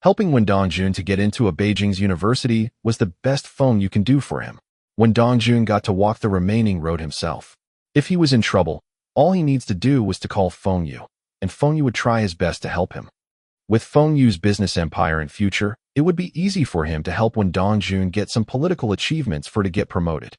Helping Wen Dongjun to get into a Beijing's university was the best Feng Xue can do for him. Wen Dongjun got to walk the remaining road himself. If he was in trouble, all he needs to do was to call Feng Xue, and Feng Xue would try his best to help him. With Feng Xue's business empire and future, it would be easy for him to help Wen Dongjun get some political achievements to get promoted.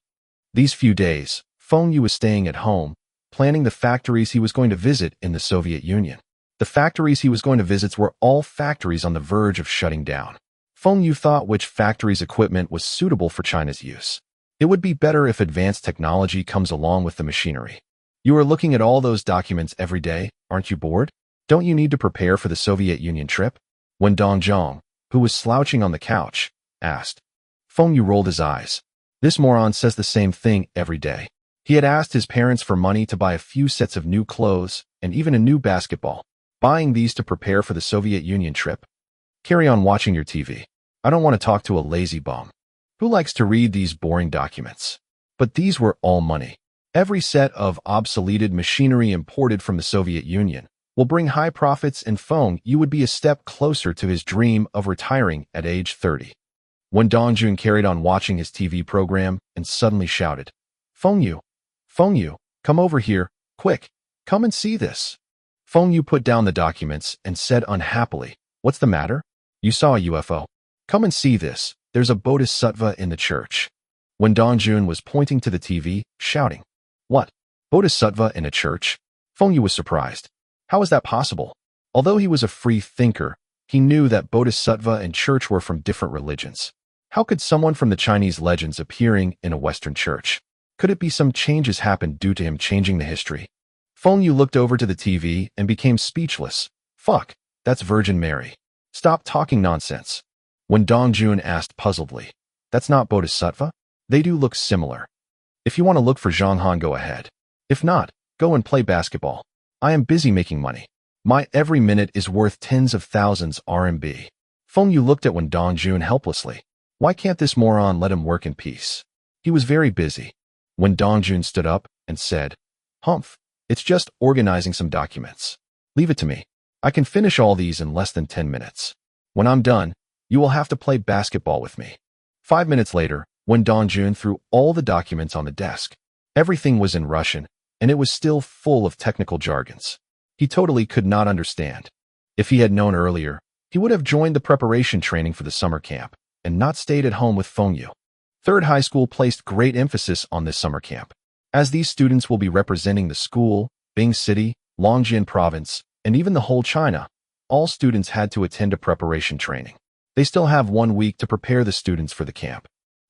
These few days, Feng Xue was staying at home, planning the factories he was going to visit in the Soviet Union. The factories he was going to visit were all factories on the verge of shutting down. Feng Xue thought which factory's equipment was suitable for China's use. It would be better if advanced technology comes along with the machinery. You are looking at all those documents every day, aren't you bored? Don't you need to prepare for the Soviet Union trip? When Dongjun, who was slouching on the couch, asked. Feng Xue rolled his eyes. This moron says the same thing every day. He had asked his parents for money to buy a few sets of new clothes and even a new basketball. Buying these to prepare for the Soviet Union trip? Carry on watching your TV. I don't want to talk to a lazy bum. Who likes to read these boring documents? But these were all money. Every set of obsoleted machinery imported from the Soviet Union will bring high profits, and Feng Xue would be a step closer to his dream of retiring at age 30. When Dongjun carried on watching his TV program and suddenly shouted, Feng Xue, come over here, quick, come and see this. Feng Xue put down the documents and said unhappily, What's the matter? You saw a UFO. Come and see this, there's a bodhisattva in the church. When Dongjun was pointing to the TV, shouting, What? Bodhisattva in a church? Feng Xue was surprised. How is that possible? Although he was a free thinker, he knew that bodhisattva and church were from different religions. How could someone from the Chinese legends appearing in a Western church? Could it be some changes happened due to him changing the history? Feng Xue looked over to the TV and became speechless. Fuck, that's Virgin Mary. Stop talking nonsense. When Dongjun asked puzzledly, That's not bodhisattva? They do look similar. If you want to look for Zhonghan, go ahead. If not, go and play basketball. I am busy making money. My every minute is worth tens of thousands RMB. Feng Xue looked at Wen Dongjun helplessly. Why can't this moron let him work in peace? He was very busy. When Dongjun stood up and said, Humph, it's just organizing some documents. Leave it to me. I can finish all these in less than 10 minutes. When I'm done, you will have to play basketball with me. 5 minutes later, when Dongjun threw all the documents on the desk, everything was in Russian, and it was still full of technical jargons. He totally could not understand. If he had known earlier, he would have joined the preparation training for the summer camp and not stayed at home with Feng Xue. Third High School placed great emphasis on this summer camp, as these students will be representing the school, Bing City, Longjian Province, and even the whole China. All students had to attend a preparation training. They still have 1 week to prepare the students for the camp.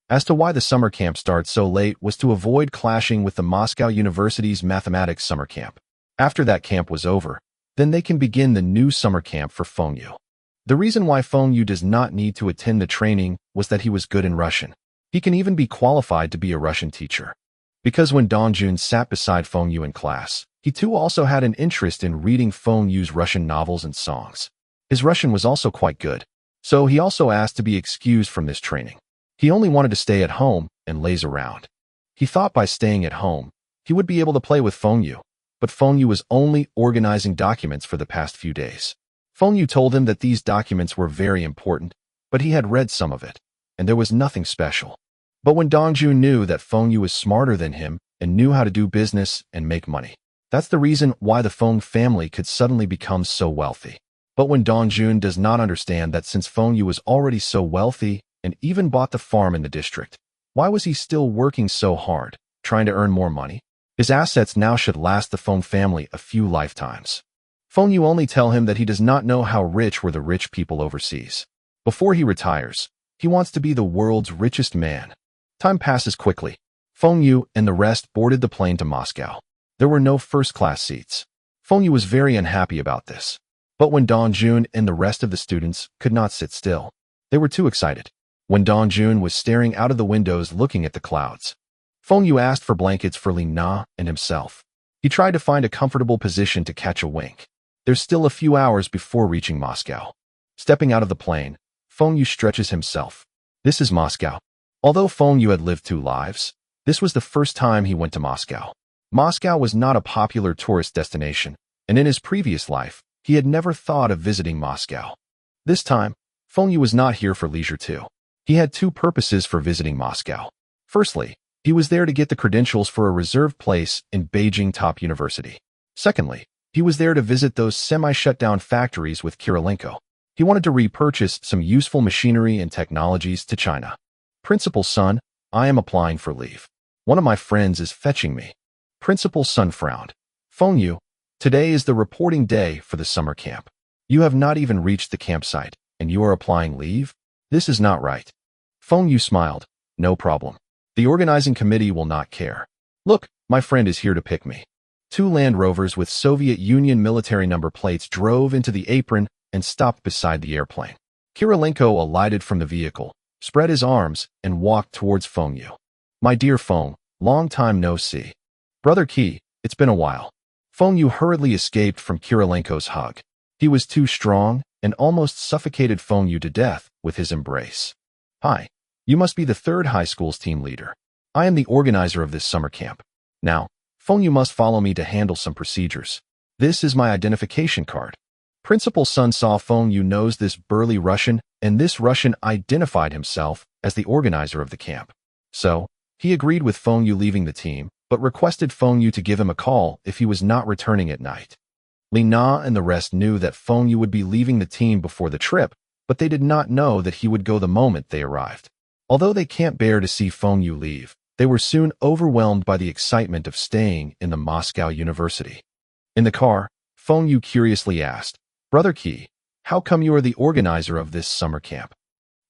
As to why the summer camp starts so late was to avoid clashing with the Moscow University's mathematics summer camp. After that camp was over, then they can begin the new summer camp for Feng Xue. The reason why Feng Xue does not need to attend the training was that he was good in Russian. He can even be qualified to be a Russian teacher. Because when Dongjun sat beside Feng Xue in class, he too also had an interest in reading Feng Xue's Russian novels and songs. His Russian was also quite good, so he also asked to be excused from this training. He only wanted to stay at home and laze around. He thought by staying at home, he would be able to play with Feng Xue, but Feng Xue was only organizing documents for the past few days. Feng Xue told him that these documents were very important, but he had read some of it, and there was nothing special. But when Dongjun knew that Feng Xue was smarter than him and knew how to do business and make money, that's the reason why the Feng family could suddenly become so wealthy. But when Dongjun does not understand that since Feng Xue was already so wealthy and even bought the farm in the district, why was he still working so hard, trying to earn more money? His assets now should last the Feng family a few lifetimes. Feng Xue only tell him that he does not know how rich were the rich people overseas. Before he retires, he wants to be the world's richest man. Time passes quickly. Feng Xue and the rest boarded the plane to Moscow. There were no first-class seats. Feng Xue was very unhappy about this. But when Dong Jun and the rest of the students could not sit still, they were too excited. When Dong Jun was staring out of the windows looking at the clouds, Feng Xue asked for blankets for Li Na and himself. He tried to find a comfortable position to catch a wink. There's still a few hours before reaching Moscow. Stepping out of the plane, Feng Xue stretches himself. This is Moscow. Although Feng Xue had lived 2 lives, this was the first time he went to Moscow. Moscow was not a popular tourist destination, and in his previous life, he had never thought of visiting Moscow. This time, Feng Xue was not here for leisure too. He had 2 purposes for visiting Moscow. Firstly, he was there to get the credentials for a reserved place in Beijing Top University. Secondly, he was there to visit those semi-shut-down factories with Kirilenko. He wanted to repurchase some useful machinery and technologies to China. Principal Sun, I am applying for leave. One of my friends is fetching me. Principal Sun frowned. Feng Xue, today is the reporting day for the summer camp. You have not even reached the campsite, and you are applying leave? This is not right. Feng Xue smiled. No problem. The organizing committee will not care. Look, my friend is here to pick me. 2 Land Rovers with Soviet Union military number plates drove into the apron and stopped beside the airplane. Kirilenko alighted from the vehicle, spread his arms, and walked towards Feng Xue. My dear Feng, long time no see. Brother Qi, it's been a while. Feng Xue hurriedly escaped from Kirilenko's hug. He was too strong and almost suffocated Feng Xue to death with his embrace. Hi. You must be the 3rd high school's team leader. I am the organizer of this summer camp. Now, Feng Xue must follow me to handle some procedures. This is my identification card. Principal Sun saw Feng Xue knows this burly Russian, and this Russian identified himself as the organizer of the camp. So, he agreed with Feng Xue leaving the team, but requested Feng Xue to give him a call if he was not returning at night. Li Na and the rest knew that Feng Xue would be leaving the team before the trip, but they did not know that he would go the moment they arrived. Although they can't bear to see Feng Xue leave, they were soon overwhelmed by the excitement of staying in the Moscow University. In the car, Feng Xue curiously asked, Brother Qi, how come you are the organizer of this summer camp?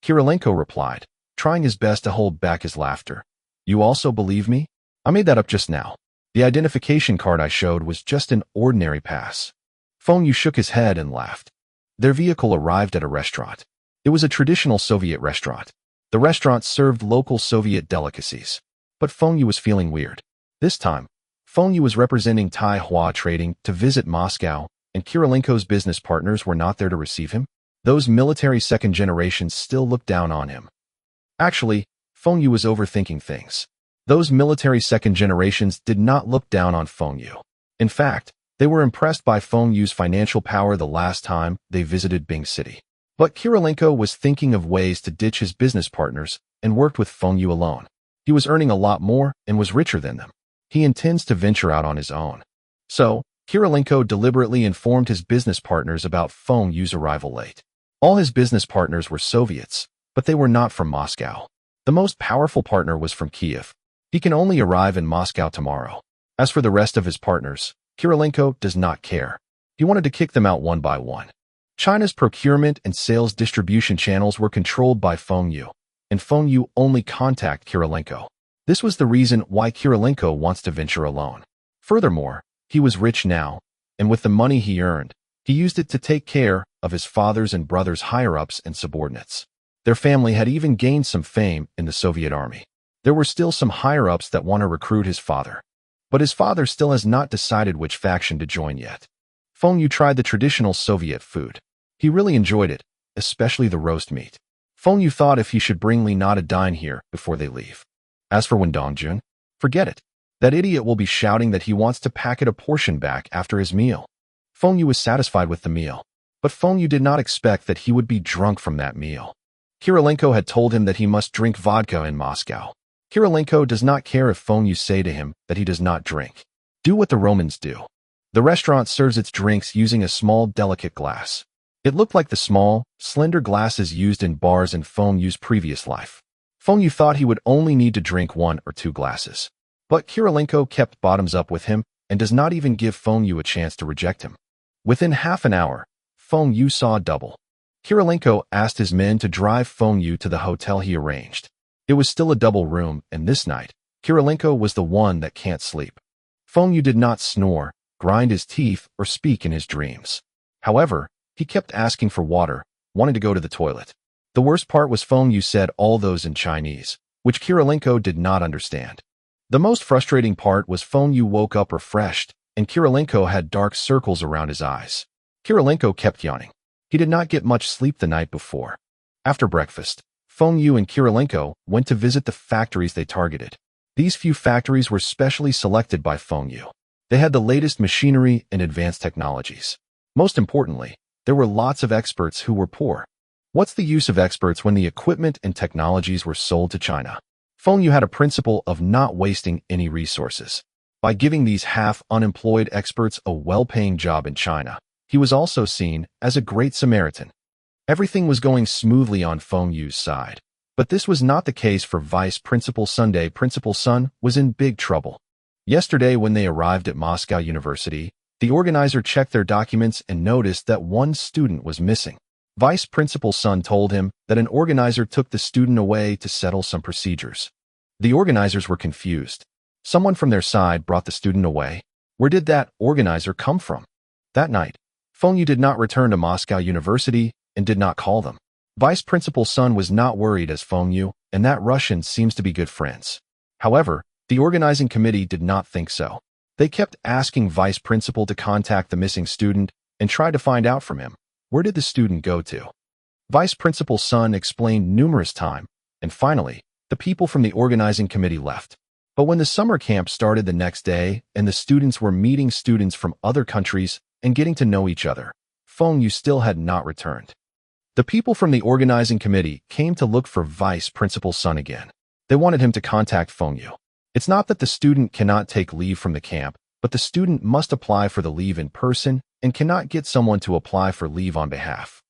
Kirilenko replied, trying his best to hold back his laughter. You also believe me? I made that up just now. The identification card I showed was just an ordinary pass. Feng Xue shook his head and laughed. Their vehicle arrived at a restaurant. It was a traditional Soviet restaurant. The restaurant served local Soviet delicacies. But Feng Xue was feeling weird. This time, Feng Xue was representing Taihua Trading to visit Moscow, and Kirilenko's business partners were not there to receive him. Those military second generations still looked down on him. Actually, Feng Xue was overthinking things. Those military second generations did not look down on Feng Xue. In fact, they were impressed by Feng Xue's financial power the last time they visited Bing City. But Kirilenko was thinking of ways to ditch his business partners and worked with Feng Xue alone. He was earning a lot more and was richer than them. He intends to venture out on his own. So, Kirilenko deliberately informed his business partners about Feng Xue's arrival late. All his business partners were Soviets, but they were not from Moscow. The most powerful partner was from Kiev. He can only arrive in Moscow tomorrow. As for the rest of his partners, Kirilenko does not care. He wanted to kick them out one by one. China's procurement and sales distribution channels were controlled by Feng Xue, and Feng Xue only contacted Kirilenko. This was the reason why Kirilenko wants to venture alone. Furthermore, he was rich now, and with the money he earned, he used it to take care of his father's and brother's higher-ups and subordinates. Their family had even gained some fame in the Soviet army. There were still some higher-ups that want to recruit his father. But his father still has not decided which faction to join yet. Feng Xue tried the traditional Soviet food. He really enjoyed it, especially the roast meat. Feng Xue thought if he should bring Li Na to dine here before they leave. As for Dong Jun, forget it. That idiot will be shouting that he wants to packet a portion back after his meal. Feng Xue was satisfied with the meal, but Feng Xue did not expect that he would be drunk from that meal. Kirilenko had told him that he must drink vodka in Moscow. Kirilenko does not care if Feng Xue say to him that he does not drink. Do what the Romans do. The restaurant serves its drinks using a small, delicate glass. It looked like the small, slender glasses used in bars in Feng Xue's previous life. Feng Xue thought he would only need to drink 1 or 2 glasses. But Kirilenko kept bottoms up with him and does not even give Feng Xue a chance to reject him. Within half an hour, Feng Xue saw double. Kirilenko asked his men to drive Feng Xue to the hotel he arranged. It was still a double room, and this night, Kirilenko was the one that can't sleep. Feng Xue did not snore, grind his teeth, or speak in his dreams. However, he kept asking for water, wanting to go to the toilet. The worst part was Feng Xue said all those in Chinese, which Kirilenko did not understand. The most frustrating part was Feng Xue woke up refreshed, and Kirilenko had dark circles around his eyes. Kirilenko kept yawning. He did not get much sleep the night before. After breakfast, Feng Xue and Kirilenko went to visit the factories they targeted. These few factories were specially selected by Feng Xue. They had the latest machinery and advanced technologies. Most importantly, there were lots of experts who were poor. What's the use of experts when the equipment and technologies were sold to China? Feng Xue had a principle of not wasting any resources. By giving these half-unemployed experts a well-paying job in China, he was also seen as a great Samaritan. Everything was going smoothly on Feng Xue's side. But this was not the case for Vice Principal Sunday. Principal Sun was in big trouble. Yesterday, when they arrived at Moscow University, the organizer checked their documents and noticed that one student was missing. Vice Principal Sun told him that an organizer took the student away to settle some procedures. The organizers were confused. Someone from their side brought the student away. Where did that organizer come from? That night, Feng Xue did not return to Moscow University and did not call them. Vice Principal Sun was not worried as Feng Xue and that Russian seems to be good friends. However, the organizing committee did not think so. They kept asking Vice Principal to contact the missing student and try to find out from him, where did the student go to? Vice Principal Sun explained numerous times, and finally, the people from the organizing committee left. But when the summer camp started the next day and the students were meeting students from other countries and getting to know each other, Feng Xue still had not returned. The people from the organizing committee came to look for Vice Principal Sun again. They wanted him to contact Feng Xue. It's not that the student cannot take leave from the camp, but the student must apply for the leave in person and cannot get someone to apply for leave on behalf.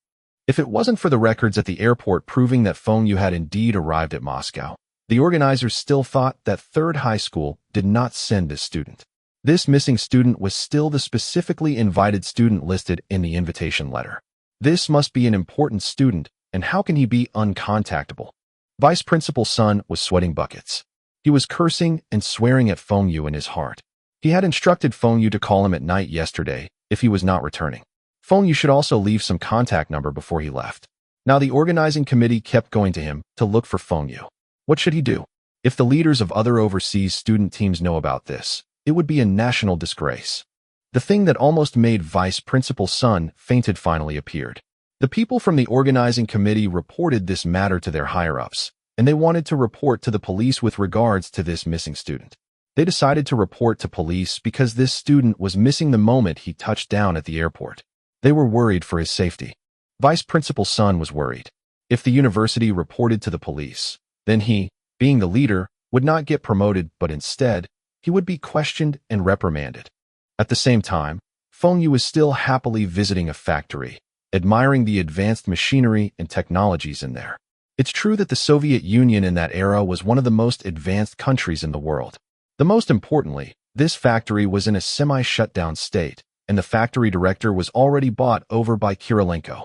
If it wasn't for the records at the airport proving that Feng Xue had indeed arrived at Moscow, the organizers still thought that Third High School did not send this student. This missing student was still the specifically invited student listed in the invitation letter. This must be an important student, and how can he be uncontactable? Vice Principal Sun was sweating buckets. He was cursing and swearing at Feng Xue in his heart. He had instructed Feng Xue to call him at night yesterday if he was not returning. Feng Xue should also leave some contact number before he left. Now the organizing committee kept going to him to look for Feng Xue. What should he do? If the leaders of other overseas student teams know about this, it would be a national disgrace. The thing that almost made Vice Principal Sun fainted finally appeared. The people from the organizing committee reported this matter to their higher-ups, and they wanted to report to the police with regards to this missing student. They decided to report to police because this student was missing the moment he touched down at the airport. They were worried for his safety. Vice Principal Sun was worried. If the university reported to the police, then he, being the leader, would not get promoted, but instead, he would be questioned and reprimanded. At the same time, Feng Xue was still happily visiting a factory, admiring the advanced machinery and technologies in there. It's true that the Soviet Union in that era was one of the most advanced countries in the world. The most importantly, this factory was in a semi-shutdown state, and the factory director was already bought over by Kirilenko.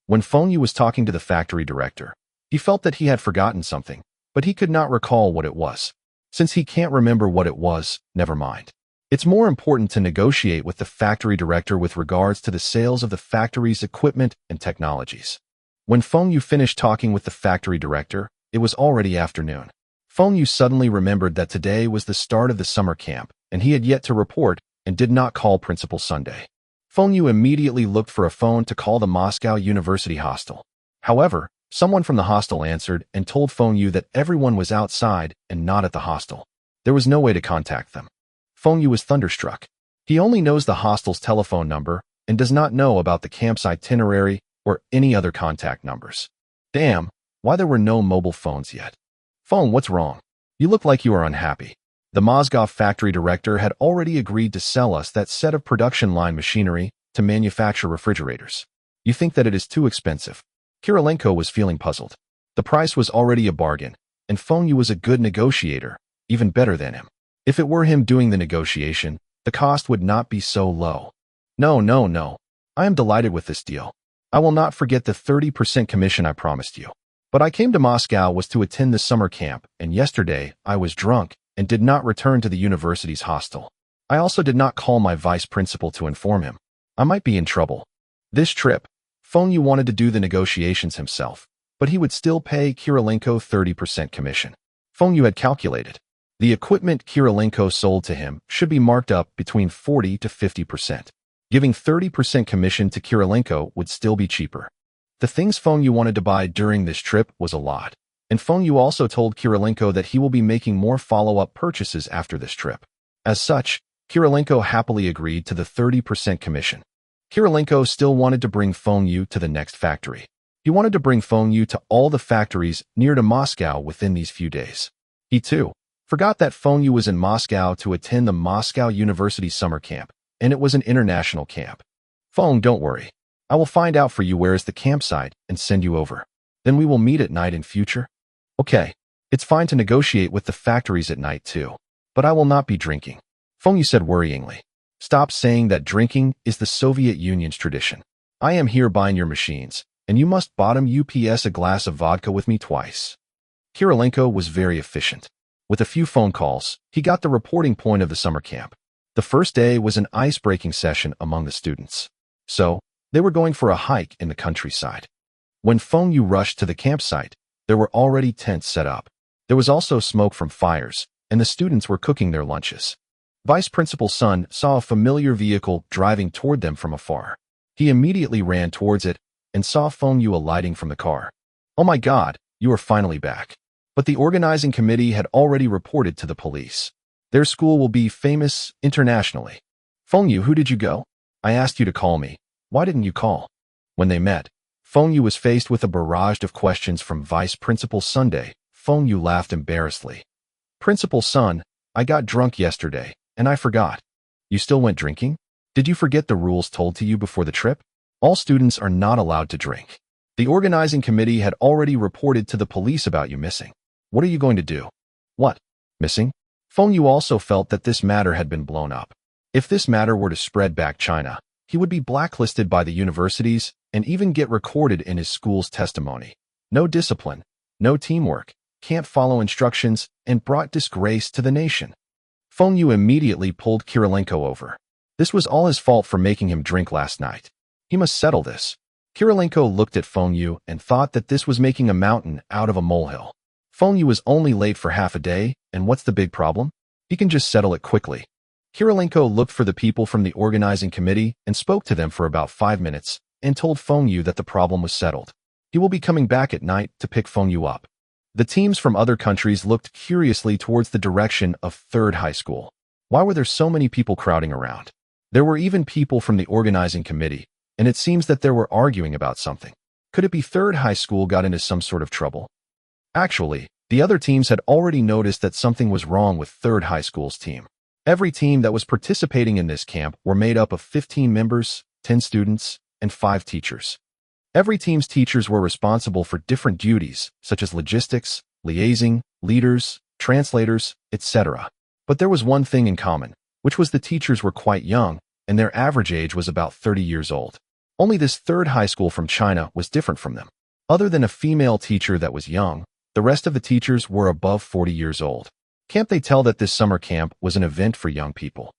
When Feng Xue was talking to the factory director, he felt that he had forgotten something, but he could not recall what it was. Since he can't remember what it was, never mind. It's more important to negotiate with the factory director with regards to the sales of the factory's equipment and technologies. When Feng Xue finished talking with the factory director, it was already afternoon. Feng Xue suddenly remembered that today was the start of the summer camp, and he had yet to report and did not call Principal Sunday. Feng Xue immediately looked for a phone to call the Moscow University hostel. However, someone from the hostel answered and told Feng Xue that everyone was outside and not at the hostel. There was no way to contact them. Feng Xue was thunderstruck. He only knows the hostel's telephone number and does not know about the camp's itinerary or any other contact numbers. Damn, why there were no mobile phones yet? Feng, what's wrong? You look like you are unhappy. The Moscow factory director had already agreed to sell us that set of production line machinery to manufacture refrigerators. You think that it is too expensive? Kirilenko was feeling puzzled. The price was already a bargain, and Feng Xue was a good negotiator, even better than him. If it were him doing the negotiation, the cost would not be so low. No. I am delighted with this deal. I will not forget the 30% commission I promised you. But I came to Moscow was to attend the summer camp, and yesterday I was drunk, and did not return to the university's hostel. I also did not call my vice principal to inform him. I might be in trouble. This trip, Feng Xue wanted to do the negotiations himself, but he would still pay Kirilenko 30% commission. Feng Xue had calculated. The equipment Kirilenko sold to him should be marked up between 40 to 50%. Giving 30% commission to Kirilenko would still be cheaper. The things Feng Xue wanted to buy during this trip was a lot, and Feng Xue also told Kirilenko that he will be making more follow-up purchases after this trip. As such, Kirilenko happily agreed to the 30% commission. Kirilenko still wanted to bring Feng Xue to the next factory. He wanted to bring Feng Xue to all the factories near to Moscow within these few days. He, too, forgot that Feng Xue was in Moscow to attend the Moscow University summer camp, and it was an international camp. Feng, don't worry. I will find out for you where is the campsite and send you over. Then we will meet at night in future. Okay, it's fine to negotiate with the factories at night too, but I will not be drinking. Feng Xue said worryingly. Stop saying that drinking is the Soviet Union's tradition. I am here buying your machines, and you must bottom UPS a glass of vodka with me twice. Kirilenko was very efficient. With a few phone calls, he got the reporting point of the summer camp. The first day was an ice-breaking session among the students. So, they were going for a hike in the countryside. When Feng Xue rushed to the campsite, there were already tents set up. There was also smoke from fires, and the students were cooking their lunches. Vice Principal's son saw a familiar vehicle driving toward them from afar. He immediately ran towards it and saw Feng Xue alighting from the car. Oh my God, you are finally back. But the organizing committee had already reported to the police. Their school will be famous internationally. Feng Xue, who did you go? I asked you to call me. Why didn't you call? When they met, Feng Xue was faced with a barrage of questions from Vice Principal Sunday. Feng Xue laughed embarrassedly. Principal Son, I got drunk yesterday, and I forgot. You still went drinking? Did you forget the rules told to you before the trip? All students are not allowed to drink. The organizing committee had already reported to the police about you missing. What are you going to do? What? Missing? Feng Xue also felt that this matter had been blown up. If this matter were to spread back China, he would be blacklisted by the universities and even get recorded in his school's testimony. No discipline, no teamwork, can't follow instructions, and brought disgrace to the nation. Feng Xue immediately pulled Kirilenko over. This was all his fault for making him drink last night. He must settle this. Kirilenko looked at Feng Xue and thought that this was making a mountain out of a molehill. Feng Xue was only late for half a day, and what's the big problem? He can just settle it quickly. Kirilenko looked for the people from the organizing committee and spoke to them for about 5 minutes and told Feng Xue that the problem was settled. He will be coming back at night to pick Feng Xue up. The teams from other countries looked curiously towards the direction of Third High School. Why were there so many people crowding around? There were even people from the organizing committee, and it seems that they were arguing about something. Could it be Third High School got into some sort of trouble? Actually, the other teams had already noticed that something was wrong with Third High School's team. Every team that was participating in this camp were made up of 15 members, 10 students, and 5 teachers. Every team's teachers were responsible for different duties, such as logistics, liaising, leaders, translators, etc. But there was one thing in common, which was the teachers were quite young, and their average age was about 30 years old. Only this Third High School from China was different from them. Other than a female teacher that was young, the rest of the teachers were above 40 years old. Can't they tell that this summer camp was an event for young people?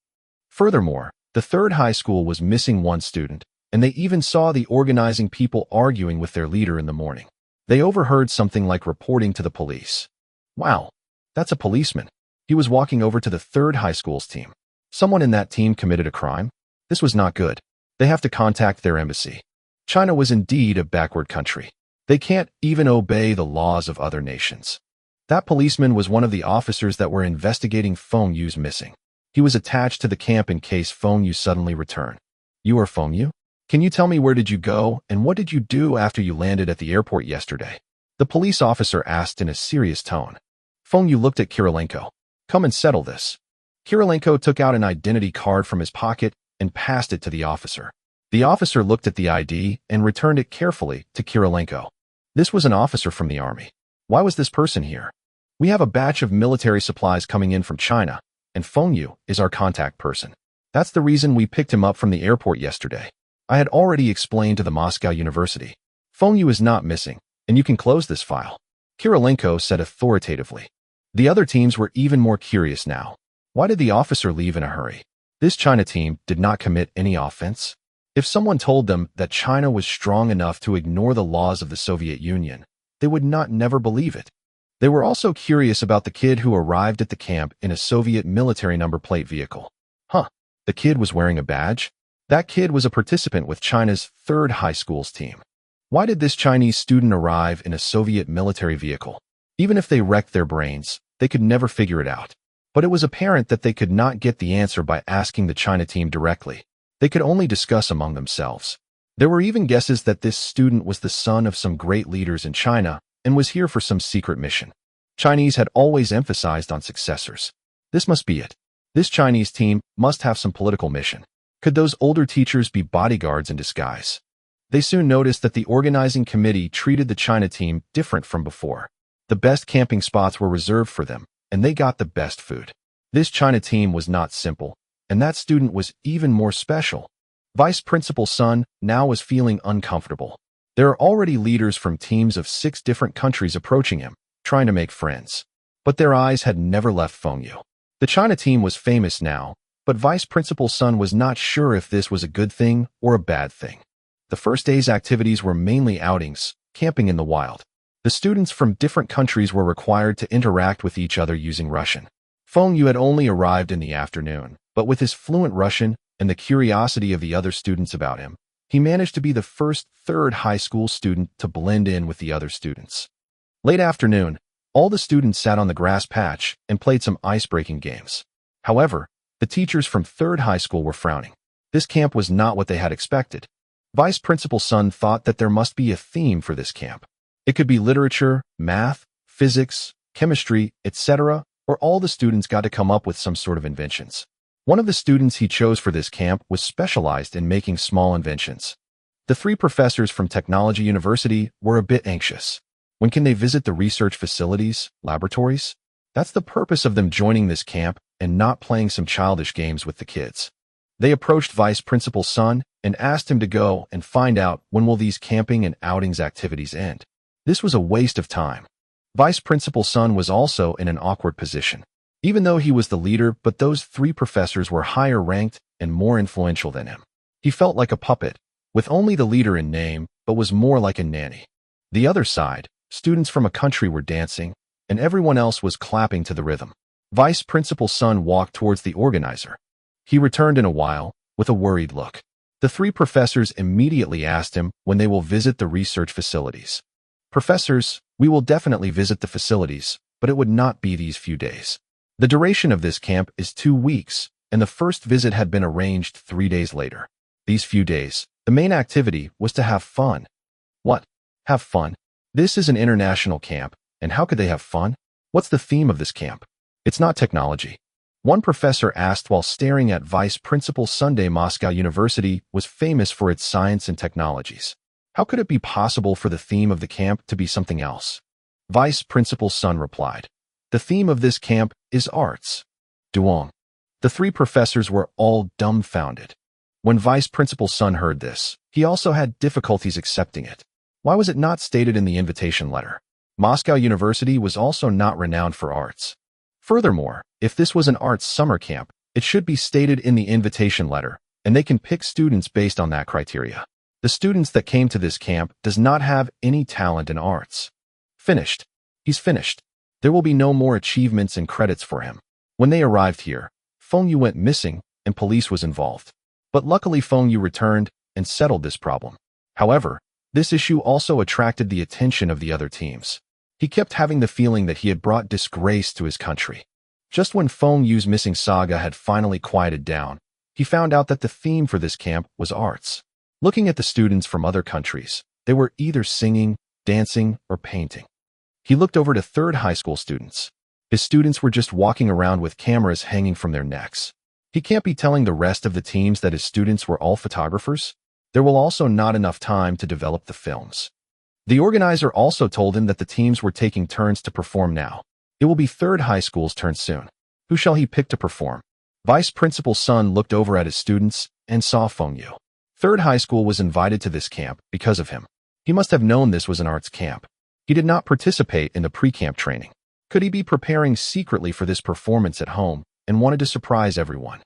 Furthermore, the Third High School was missing one student, and they even saw the organizing people arguing with their leader in the morning. They overheard something like reporting to the police. Wow, that's a policeman. He was walking over to the Third High School's team. Someone in that team committed a crime? This was not good. They have to contact their embassy. China was indeed a backward country. They can't even obey the laws of other nations. That policeman was one of the officers that were investigating Feng Xue's missing. He was attached to the camp in case Feng Xue suddenly returned. You are Feng Xue? Can you tell me where did you go and what did you do after you landed at the airport yesterday? The police officer asked in a serious tone. Feng Xue looked at Kirilenko. Come and settle this. Kirilenko took out an identity card from his pocket and passed it to the officer. The officer looked at the ID and returned it carefully to Kirilenko. This was an officer from the army. Why was this person here? We have a batch of military supplies coming in from China, and Feng Xue is our contact person. That's the reason we picked him up from the airport yesterday. I had already explained to the Moscow University. Feng Xue is not missing, and you can close this file. Kirilenko said authoritatively. The other teams were even more curious now. Why did the officer leave in a hurry? This China team did not commit any offense. If someone told them that China was strong enough to ignore the laws of the Soviet Union, they would never believe it. They were also curious about the kid who arrived at the camp in a Soviet military number plate vehicle. The kid was wearing a badge? That kid was a participant with China's 3rd high school's team. Why did this Chinese student arrive in a Soviet military vehicle? Even if they wrecked their brains, they could never figure it out. But it was apparent that they could not get the answer by asking the China team directly. They could only discuss among themselves. There were even guesses that this student was the son of some great leaders in China and was here for some secret mission. Chinese had always emphasized on successors. This must be it. This Chinese team must have some political mission. Could those older teachers be bodyguards in disguise? They soon noticed that the organizing committee treated the China team different from before. The best camping spots were reserved for them, and they got the best food. This China team was not simple, and that student was even more special. Vice Principal Sun now was feeling uncomfortable. There are already leaders from teams of 6 different countries approaching him, trying to make friends. But their eyes had never left Feng Xue. The China team was famous now, but Vice Principal Sun was not sure if this was a good thing or a bad thing. The first day's activities were mainly outings, camping in the wild. The students from different countries were required to interact with each other using Russian. Feng Xue had only arrived in the afternoon, but with his fluent Russian and the curiosity of the other students about him, he managed to be the first 3rd high school student to blend in with the other students. Late afternoon, all the students sat on the grass patch and played some ice-breaking games. However, the teachers from 3rd high school were frowning. This camp was not what they had expected. Vice Principal Sun thought that there must be a theme for this camp. It could be literature, math, physics, chemistry, etc., or all the students got to come up with some sort of inventions. One of the students he chose for this camp was specialized in making small inventions. The 3 professors from Technology University were a bit anxious. When can they visit the research facilities, laboratories? That's the purpose of them joining this camp and not playing some childish games with the kids. They approached Vice Principal Sun and asked him to go and find out when will these camping and outings activities end. This was a waste of time. Vice Principal Sun was also in an awkward position. Even though he was the leader, but those 3 professors were higher ranked and more influential than him. He felt like a puppet, with only the leader in name, but was more like a nanny. The other side, students from a country were dancing, and everyone else was clapping to the rhythm. Vice Principal Sun walked towards the organizer. He returned in a while, with a worried look. The 3 professors immediately asked him when they will visit the research facilities. Professors, we will definitely visit the facilities, but it would not be these few days. The duration of this camp is 2 weeks, and the first visit had been arranged 3 days later. These few days, the main activity was to have fun. What? Have fun? This is an international camp, and how could they have fun? What's the theme of this camp? It's not technology. One professor asked while staring at Vice Principal Sunday. Moscow University was famous for its science and technologies. How could it be possible for the theme of the camp to be something else? Vice Principal Sun replied, the theme of this camp is arts. Duong. The 3 professors were all dumbfounded. When Vice Principal Sun heard this, he also had difficulties accepting it. Why was it not stated in the invitation letter? Moscow University was also not renowned for arts. Furthermore, if this was an arts summer camp, it should be stated in the invitation letter, and they can pick students based on that criteria. The students that came to this camp does not have any talent in arts. Finished. He's finished. There will be no more achievements and credits for him. When they arrived here, Feng Xue went missing and police was involved. But luckily Feng Xue returned and settled this problem. However, this issue also attracted the attention of the other teams. He kept having the feeling that he had brought disgrace to his country. Just when Feng Xue's missing saga had finally quieted down, he found out that the theme for this camp was arts. Looking at the students from other countries, they were either singing, dancing, or painting. He looked over to 3rd high school students. His students were just walking around with cameras hanging from their necks. He can't be telling the rest of the teams that his students were all photographers. There will also not enough time to develop the films. The organizer also told him that the teams were taking turns to perform now. It will be 3rd high school's turn soon. Who shall he pick to perform? Vice Principal Sun looked over at his students and saw Feng Xue. 3rd high school was invited to this camp because of him. He must have known this was an arts camp. He did not participate in the pre-camp training. Could he be preparing secretly for this performance at home and wanted to surprise everyone?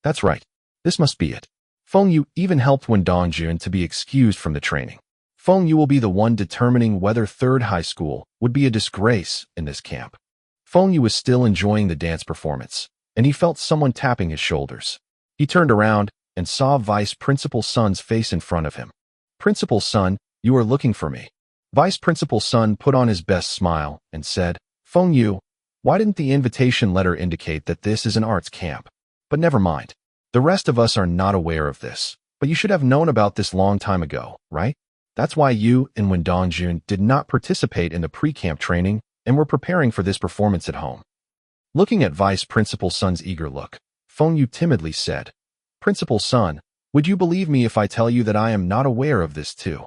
That's right. This must be it. Feng Xue even helped Wen Dongjun to be excused from the training. Feng Xue will be the one determining whether third high school would be a disgrace in this camp. Feng Xue was still enjoying the dance performance, and he felt someone tapping his shoulders. He turned around and saw Vice Principal Sun's face in front of him. Principal Sun, you are looking for me. Vice Principal Sun put on his best smile and said, Feng Xue, why didn't the invitation letter indicate that this is an arts camp? But never mind. The rest of us are not aware of this, but you should have known about this long time ago, right? That's why you and Wen Dongjun did not participate in the pre-camp training and were preparing for this performance at home. Looking at Vice Principal Sun's eager look, Feng Xue timidly said, Principal Sun, would you believe me if I tell you that I am not aware of this too?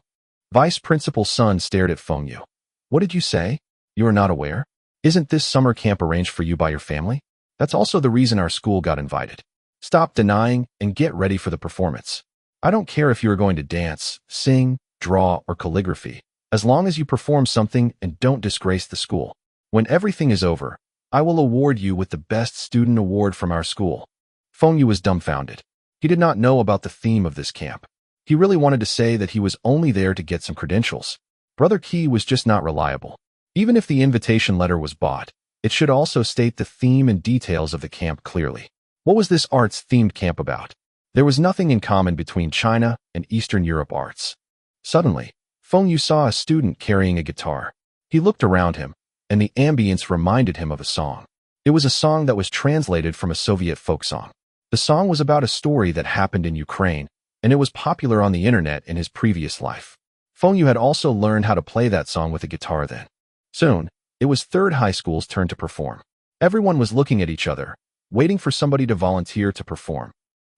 Vice Principal Sun stared at Feng Xue. What did you say? You are not aware? Isn't this summer camp arranged for you by your family? That's also the reason our school got invited. Stop denying and get ready for the performance. I don't care if you are going to dance, sing, draw, or calligraphy, as long as you perform something and don't disgrace the school. When everything is over, I will award you with the Best Student Award from our school. Feng Xue was dumbfounded. He did not know about the theme of this camp. He really wanted to say that he was only there to get some credentials. Brother Qi was just not reliable. Even if the invitation letter was bought, it should also state the theme and details of the camp clearly. What was this arts-themed camp about? There was nothing in common between China and Eastern Europe arts. Suddenly, Feng Xue saw a student carrying a guitar. He looked around him, and the ambience reminded him of a song. It was a song that was translated from a Soviet folk song. The song was about a story that happened in Ukraine, and it was popular on the internet in his previous life. Feng Xue had also learned how to play that song with a guitar then. Soon, it was third high school's turn to perform. Everyone was looking at each other, waiting for somebody to volunteer to perform.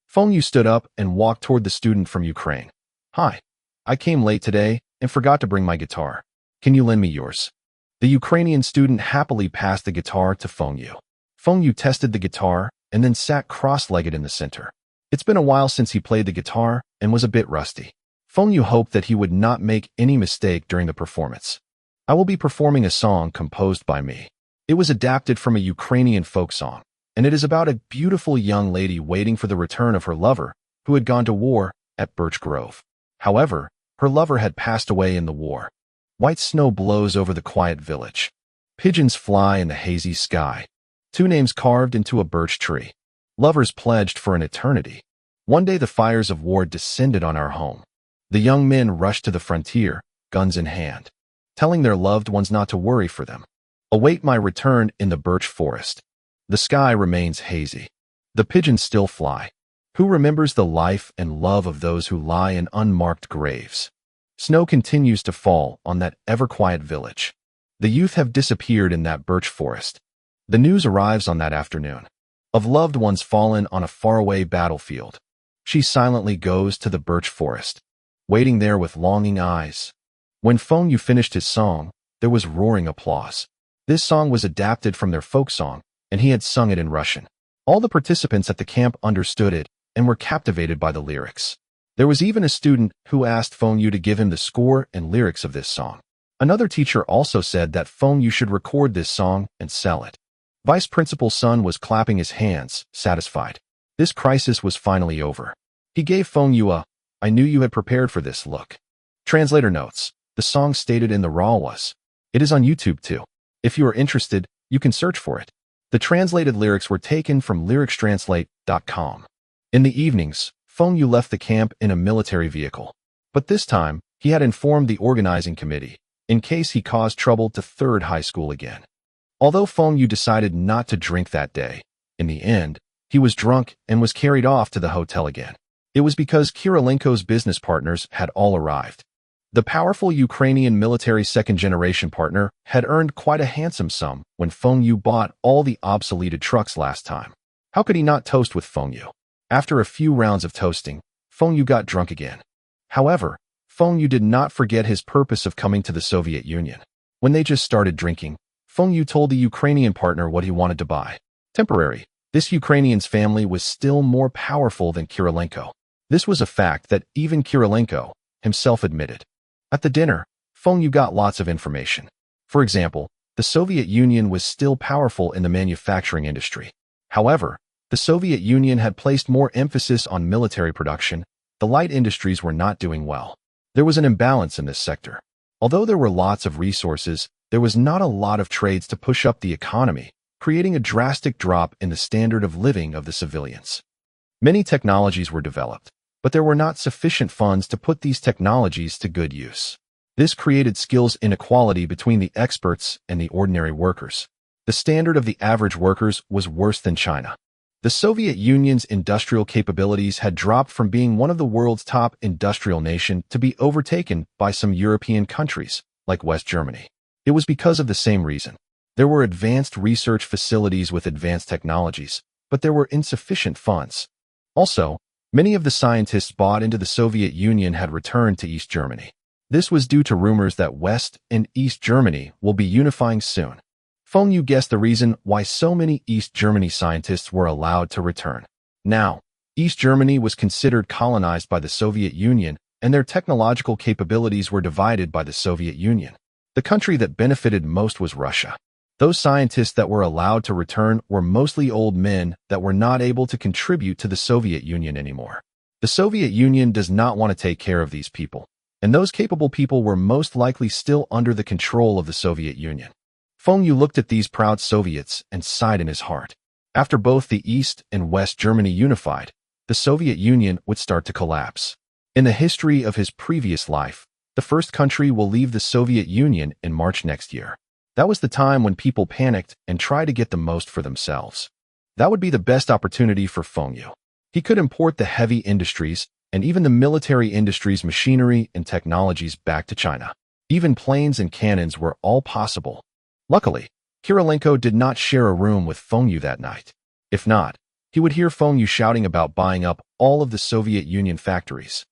Feng Xue stood up and walked toward the student from Ukraine. Hi, I came late today and forgot to bring my guitar. Can you lend me yours? The Ukrainian student happily passed the guitar to Feng Xue. Feng Xue tested the guitar and then sat cross-legged in the center. It's been a while since he played the guitar and was a bit rusty. Feng Xue hoped that he would not make any mistake during the performance. I will be performing a song composed by me. It was adapted from a Ukrainian folk song, and it is about a beautiful young lady waiting for the return of her lover, who had gone to war at Birch Grove. However, her lover had passed away in the war. White snow blows over the quiet village. Pigeons fly in the hazy sky. Two names carved into a birch tree. Lovers pledged for an eternity. One day the fires of war descended on our home. The young men rushed to the frontier, guns in hand, telling their loved ones not to worry for them. Await my return in the birch forest. The sky remains hazy. The pigeons still fly. Who remembers the life and love of those who lie in unmarked graves? Snow continues to fall on that ever-quiet village. The youth have disappeared in that birch forest. The news arrives on that afternoon of loved ones fallen on a faraway battlefield. She silently goes to the birch forest, waiting there with longing eyes. When Feng Xue finished his song, there was roaring applause. This song was adapted from their folk song, and he had sung it in Russian. All the participants at the camp understood it and were captivated by the lyrics. There was even a student who asked Feng Xue to give him the score and lyrics of this song. Another teacher also said that Feng Xue should record this song and sell it. Vice Principal Sun was clapping his hands, satisfied. This crisis was finally over. He gave Feng Xue a, I knew you had prepared for this look. Translator notes, the song stated in the RAW was. It is on YouTube too. If you are interested, you can search for it. The translated lyrics were taken from lyricstranslate.com. In the evenings, Feng Xue left the camp in a military vehicle. But this time, he had informed the organizing committee, in case he caused trouble to third high school again. Although Feng Xue decided not to drink that day, in the end, he was drunk and was carried off to the hotel again. It was because Kirilenko's business partners had all arrived. The powerful Ukrainian military second-generation partner had earned quite a handsome sum when Feng Xue bought all the obsoleted trucks last time. How could he not toast with Feng Xue? After a few rounds of toasting, Feng Xue got drunk again. However, Feng Xue did not forget his purpose of coming to the Soviet Union. When they just started drinking, Feng Xue told the Ukrainian partner what he wanted to buy. Temporary. This Ukrainian's family was still more powerful than Kirilenko. This was a fact that even Kirilenko himself admitted. At the dinner, Feng Xue got lots of information. For example, the Soviet Union was still powerful in the manufacturing industry. However, the Soviet Union had placed more emphasis on military production. The light industries were not doing well. There was an imbalance in this sector. Although there were lots of resources, there was not a lot of trades to push up the economy, creating a drastic drop in the standard of living of the civilians. Many technologies were developed, but there were not sufficient funds to put these technologies to good use. This created skills inequality between the experts and the ordinary workers. The standard of the average workers was worse than China. The Soviet Union's industrial capabilities had dropped from being one of the world's top industrial nations to be overtaken by some European countries, like West Germany. It was because of the same reason. There were advanced research facilities with advanced technologies, but there were insufficient funds. Also, many of the scientists bought into the Soviet Union had returned to East Germany. This was due to rumors that West and East Germany will be unifying soon. Feng Xue guessed the reason why so many East Germany scientists were allowed to return. Now, East Germany was considered colonized by the Soviet Union, and their technological capabilities were divided by the Soviet Union. The country that benefited most was Russia. Those scientists that were allowed to return were mostly old men that were not able to contribute to the Soviet Union anymore. The Soviet Union does not want to take care of these people, and those capable people were most likely still under the control of the Soviet Union. Feng Xue looked at these proud Soviets and sighed in his heart. After both the East and West Germany unified, the Soviet Union would start to collapse. In the history of his previous life, the first country will leave the Soviet Union in March next year. That was the time when people panicked and tried to get the most for themselves. That would be the best opportunity for Feng Xue. He could import the heavy industries and even the military industries' machinery and technologies back to China. Even planes and cannons were all possible. Luckily, Kirilenko did not share a room with Feng Xue that night. If not, he would hear Feng Xue shouting about buying up all of the Soviet Union factories.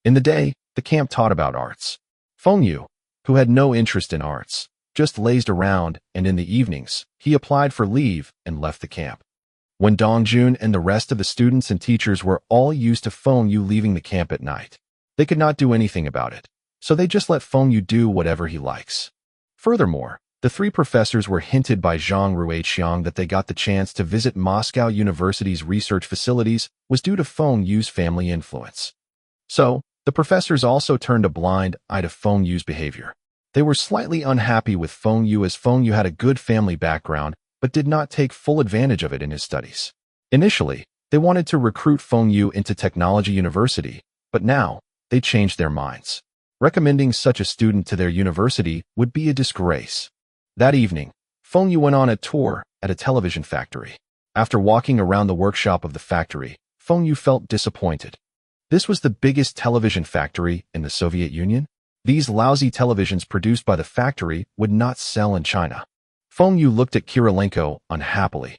In the day, the camp taught about arts. Feng Xue, who had no interest in arts, just lazed around, and in the evenings, he applied for leave and left the camp. When Dongjun and the rest of the students and teachers were all used to Feng Xue leaving the camp at night, they could not do anything about it, so they just let Feng Xue do whatever he likes. Furthermore, the three professors were hinted by Zhang Ruiqiang that they got the chance to visit Moscow University's research facilities was due to Feng Xue's family influence. So, the professors also turned a blind eye to Feng Xue's behavior. They were slightly unhappy with Feng Xue as Feng Xue had a good family background but did not take full advantage of it in his studies. Initially, they wanted to recruit Feng Xue into Technology University, but now, they changed their minds. Recommending such a student to their university would be a disgrace. That evening, Feng Xue went on a tour at a television factory. After walking around the workshop of the factory, Feng Xue felt disappointed. This was the biggest television factory in the Soviet Union. These lousy televisions produced by the factory would not sell in China. Feng Xue looked at Kirilenko unhappily.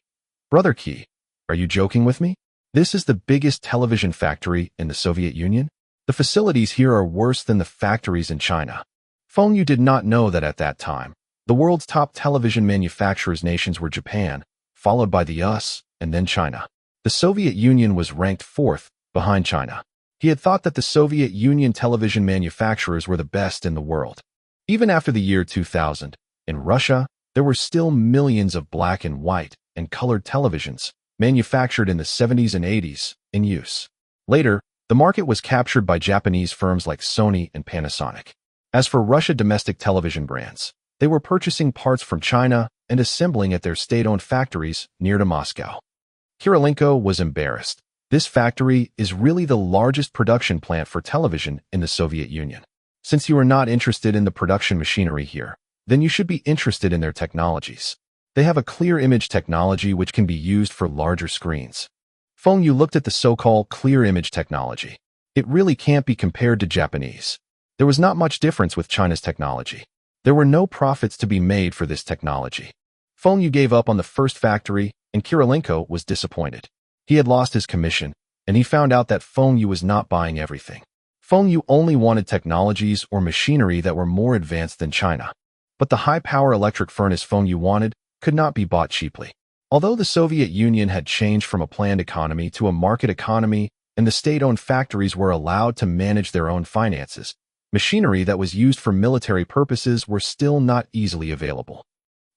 "Brother Qi, are you joking with me? This is the biggest television factory in the Soviet Union? The facilities here are worse than the factories in China." Feng Xue did not know that at that time, the world's top television manufacturers nations were Japan, followed by the US, and then China. The Soviet Union was ranked fourth, behind China. He had thought that the Soviet Union television manufacturers were the best in the world. Even after the year 2000, in Russia, there were still millions of black and white and colored televisions, manufactured in the 70s and 80s, in use. Later, the market was captured by Japanese firms like Sony and Panasonic. As for Russia domestic television brands, they were purchasing parts from China and assembling at their state-owned factories near to Moscow. Kirilenko was embarrassed. This factory is really the largest production plant for television in the Soviet Union. Since you are not interested in the production machinery here, then you should be interested in their technologies. They have a clear image technology which can be used for larger screens. Feng Xue looked at the so-called clear image technology. It really can't be compared to Japanese. There was not much difference with China's technology. There were no profits to be made for this technology. Feng Xue gave up on the first factory, and Kirilenko was disappointed. He had lost his commission, and he found out that Feng Xue was not buying everything. Feng Xue only wanted technologies or machinery that were more advanced than China. But the high-power electric furnace Feng Xue wanted could not be bought cheaply. Although the Soviet Union had changed from a planned economy to a market economy, and the state-owned factories were allowed to manage their own finances, machinery that was used for military purposes were still not easily available.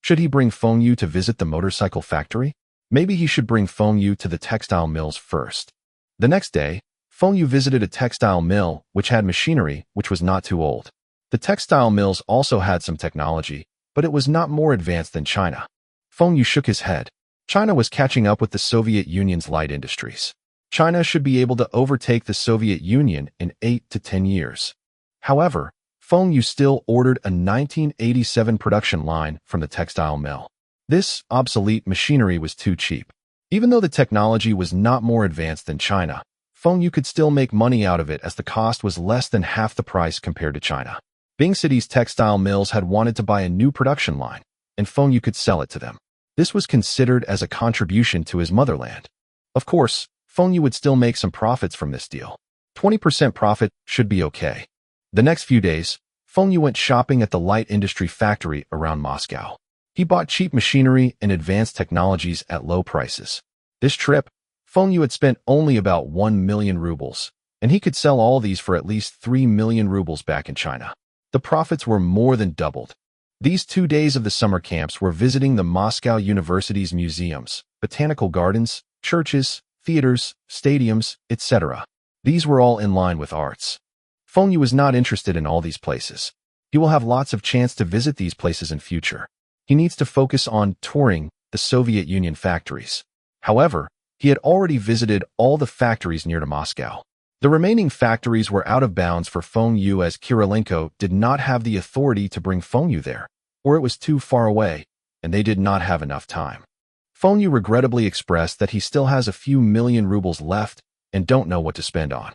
Should he bring Feng Xue to visit the motorcycle factory? Maybe he should bring Feng Xue to the textile mills first. The next day, Feng Xue visited a textile mill which had machinery which was not too old. The textile mills also had some technology, but it was not more advanced than China. Feng Xue shook his head. China was catching up with the Soviet Union's light industries. China should be able to overtake the Soviet Union in 8 to 10 years. However, Feng Xue still ordered a 1987 production line from the textile mill. This obsolete machinery was too cheap. Even though the technology was not more advanced than China, Feng Xue could still make money out of it as the cost was less than half the price compared to China. Bing City's textile mills had wanted to buy a new production line, and Feng Xue could sell it to them. This was considered as a contribution to his motherland. Of course, Feng Xue would still make some profits from this deal. 20% profit should be okay. The next few days, Feng Xue went shopping at the light industry factory around Moscow. He bought cheap machinery and advanced technologies at low prices. This trip, Feng Xue had spent only about 1 million rubles, and he could sell all these for at least 3 million rubles back in China. The profits were more than doubled. These 2 days of the summer camps were visiting the Moscow University's museums, botanical gardens, churches, theaters, stadiums, etc. These were all in line with arts. Feng Xue was not interested in all these places. He will have lots of chance to visit these places in future. He needs to focus on touring the Soviet Union factories. However, he had already visited all the factories near to Moscow. The remaining factories were out of bounds for Feng Xue as Kirilenko did not have the authority to bring Feng Xue there, or it was too far away, and they did not have enough time. Feng Xue regrettably expressed that he still has a few million rubles left and don't know what to spend on.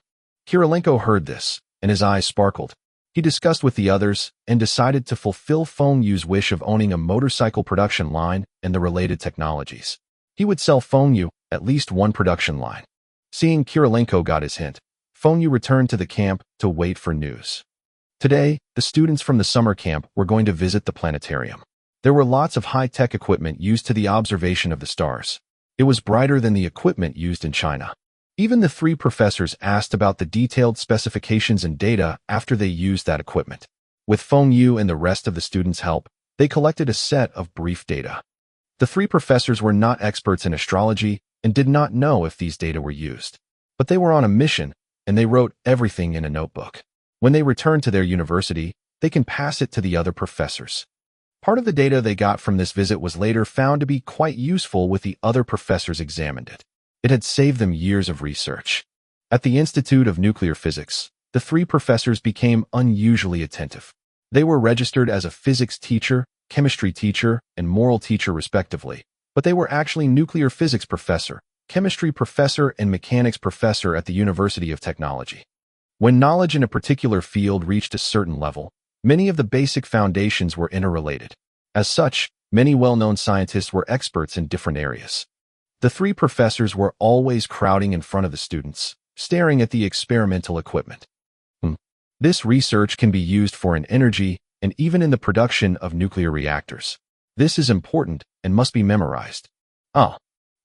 Kirilenko heard this, and his eyes sparkled. He discussed with the others and decided to fulfill Feng Xue's wish of owning a motorcycle production line and the related technologies. He would sell Feng Xue at least one production line. Seeing Kirilenko got his hint, Feng Xue returned to the camp to wait for news. Today, the students from the summer camp were going to visit the planetarium. There were lots of high-tech equipment used to the observation of the stars. It was brighter than the equipment used in China. Even the 3 professors asked about the detailed specifications and data after they used that equipment. With Feng Xue and the rest of the students' help, they collected a set of brief data. The 3 professors were not experts in astrology and did not know if these data were used. But they were on a mission, and they wrote everything in a notebook. When they returned to their university, they can pass it to the other professors. Part of the data they got from this visit was later found to be quite useful with the other professors examined it. It had saved them years of research. At the Institute of Nuclear Physics, the 3 professors became unusually attentive. They were registered as a physics teacher, chemistry teacher, and moral teacher respectively, but they were actually nuclear physics professor, chemistry professor, and mechanics professor at the University of Technology. When knowledge in a particular field reached a certain level, many of the basic foundations were interrelated. As such, many well-known scientists were experts in different areas. The 3 professors were always crowding in front of the students, staring at the experimental equipment. This research can be used for an energy and even in the production of nuclear reactors. This is important and must be memorized.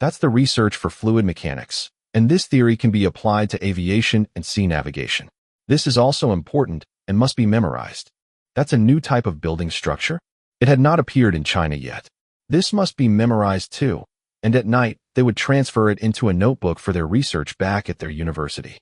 That's the research for fluid mechanics, and this theory can be applied to aviation and sea navigation. This is also important and must be memorized. That's a new type of building structure. It had not appeared in China yet. This must be memorized too, and at night, they would transfer it into a notebook for their research back at their university.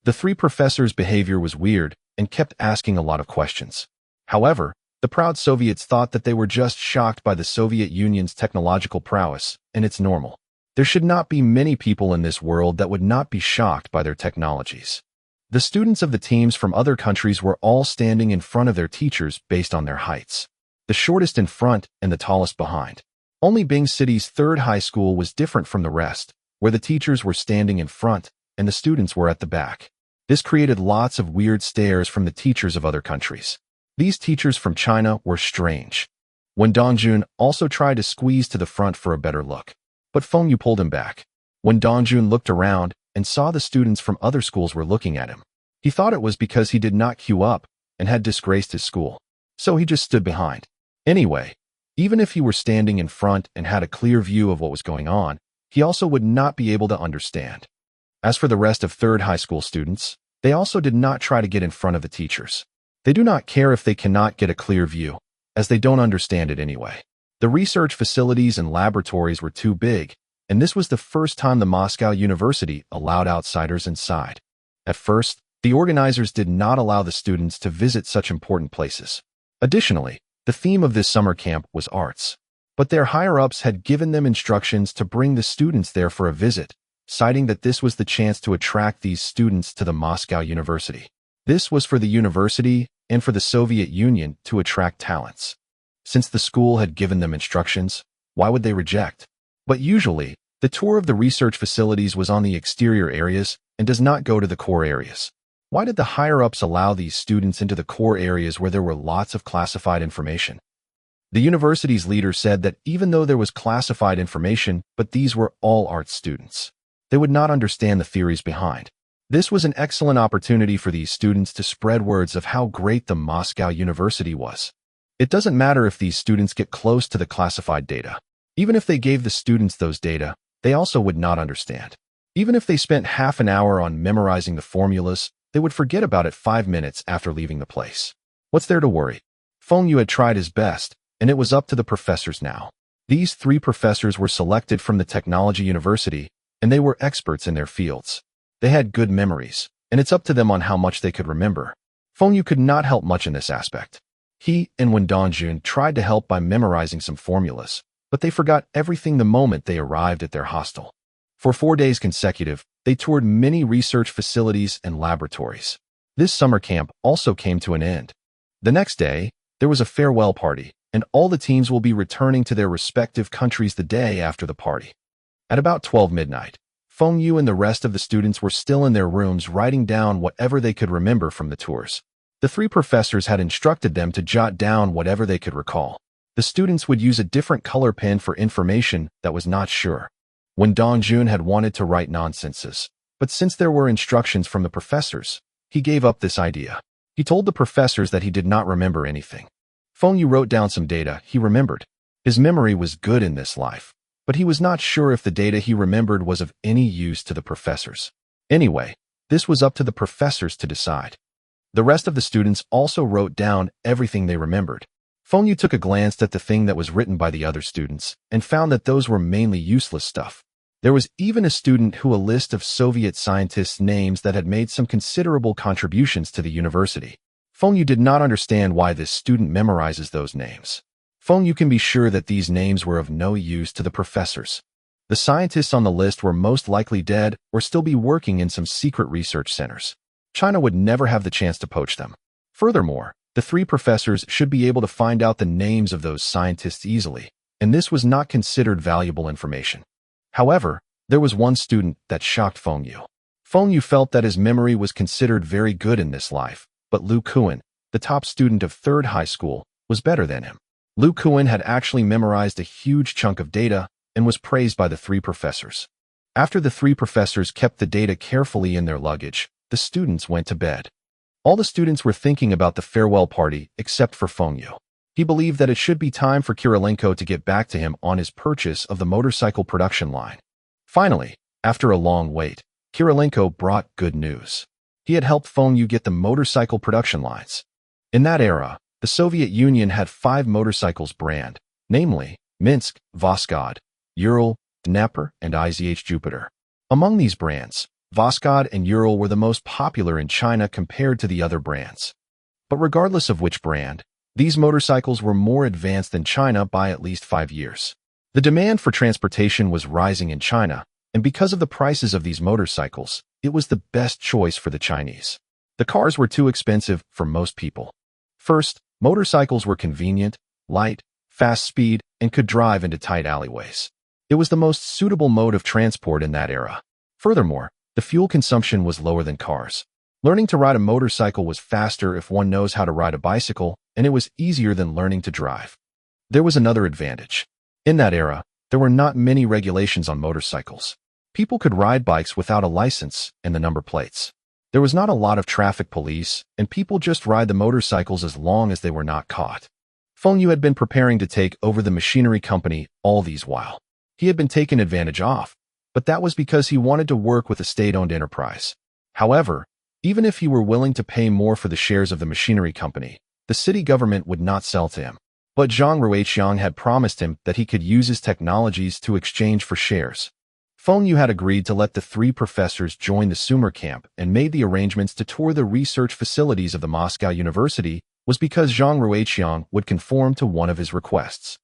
The 3 professors' behavior was weird and kept asking a lot of questions. However, the proud Soviets thought that they were just shocked by the Soviet Union's technological prowess, and it's normal. There should not be many people in this world that would not be shocked by their technologies. The students of the teams from other countries were all standing in front of their teachers based on their heights. The shortest in front and the tallest behind. Only Bing City's 3rd high school was different from the rest, where the teachers were standing in front and the students were at the back. This created lots of weird stares from the teachers of other countries. These teachers from China were strange. When Dongjun also tried to squeeze to the front for a better look, but Feng Xue pulled him back. When Dongjun looked around and saw the students from other schools were looking at him, he thought it was because he did not queue up and had disgraced his school. So he just stood behind. Anyway, even if he were standing in front and had a clear view of what was going on, he also would not be able to understand. As for the rest of 3rd high school students, they also did not try to get in front of the teachers. They do not care if they cannot get a clear view, as they don't understand it anyway. The research facilities and laboratories were too big, and this was the first time the Moscow University allowed outsiders inside. At first, the organizers did not allow the students to visit such important places. Additionally, the theme of this summer camp was arts. But their higher-ups had given them instructions to bring the students there for a visit, citing that this was the chance to attract these students to the Moscow University. This was for the university and for the Soviet Union to attract talents. Since the school had given them instructions, why would they reject? But usually, the tour of the research facilities was on the exterior areas and does not go to the core areas. Why did the higher-ups allow these students into the core areas where there were lots of classified information? The university's leader said that even though there was classified information, but these were all art students, they would not understand the theories behind. This was an excellent opportunity for these students to spread words of how great the Moscow University was. It doesn't matter if these students get close to the classified data. Even if they gave the students those data, they also would not understand. Even if they spent half an hour on memorizing the formulas, they would forget about it 5 minutes after leaving the place. What's there to worry? Feng Xue had tried his best, and it was up to the professors now. These 3 professors were selected from the Technology University, and they were experts in their fields. They had good memories, and it's up to them on how much they could remember. Feng Xue could not help much in this aspect. He and Wen Dongjun tried to help by memorizing some formulas, but they forgot everything the moment they arrived at their hostel. For 4 days consecutive, they toured many research facilities and laboratories. This summer camp also came to an end. The next day, there was a farewell party, and all the teams will be returning to their respective countries the day after the party. At about 12 midnight, Feng Xue and the rest of the students were still in their rooms writing down whatever they could remember from the tours. The 3 professors had instructed them to jot down whatever they could recall. The students would use a different color pen for information that was not sure. When Dongjun had wanted to write nonsenses, but since there were instructions from the professors, he gave up this idea. He told the professors that he did not remember anything. Feng Xue wrote down some data he remembered. His memory was good in this life, but he was not sure if the data he remembered was of any use to the professors. Anyway, this was up to the professors to decide. The rest of the students also wrote down everything they remembered. Feng Xue took a glance at the thing that was written by the other students and found that those were mainly useless stuff. There was even a student who a list of Soviet scientists' names that had made some considerable contributions to the university. Feng Xue did not understand why this student memorizes those names. Feng Xue can be sure that these names were of no use to the professors. The scientists on the list were most likely dead or still be working in some secret research centers. China would never have the chance to poach them. Furthermore, the 3 professors should be able to find out the names of those scientists easily, and this was not considered valuable information. However, there was one student that shocked Feng Xue. Feng Xue felt that his memory was considered very good in this life, but Lu Kuan, the top student of 3rd high school, was better than him. Lu Kuan had actually memorized a huge chunk of data and was praised by the 3 professors. After the 3 professors kept the data carefully in their luggage, the students went to bed. All the students were thinking about the farewell party except for Feng Xue. He believed that it should be time for Kirilenko to get back to him on his purchase of the motorcycle production line. Finally, after a long wait, Kirilenko brought good news. He had helped Feng Xue get the motorcycle production lines. In that era, the Soviet Union had 5 motorcycles brand, namely Minsk, Voskhod, Ural, Dnepr, and IZH Jupiter. Among these brands, Voskhod and Ural were the most popular in China compared to the other brands. But regardless of which brand, these motorcycles were more advanced than China by at least 5 years. The demand for transportation was rising in China, and because of the prices of these motorcycles, it was the best choice for the Chinese. The cars were too expensive for most people. First, motorcycles were convenient, light, fast speed, and could drive into tight alleyways. It was the most suitable mode of transport in that era. Furthermore, the fuel consumption was lower than cars. Learning to ride a motorcycle was faster if one knows how to ride a bicycle, and it was easier than learning to drive. There was another advantage. In that era, there were not many regulations on motorcycles. People could ride bikes without a license and the number plates. There was not a lot of traffic police, and people just ride the motorcycles as long as they were not caught. Feng Xue had been preparing to take over the machinery company all these while. He had been taken advantage of, but that was because he wanted to work with a state-owned enterprise. However, even if he were willing to pay more for the shares of the machinery company, the city government would not sell to him. But Zhang Ruiqiang had promised him that he could use his technologies to exchange for shares. Feng Xue had agreed to let the 3 professors join the Sumer camp and made the arrangements to tour the research facilities of the Moscow University was because Zhang Ruiqiang would conform to one of his requests.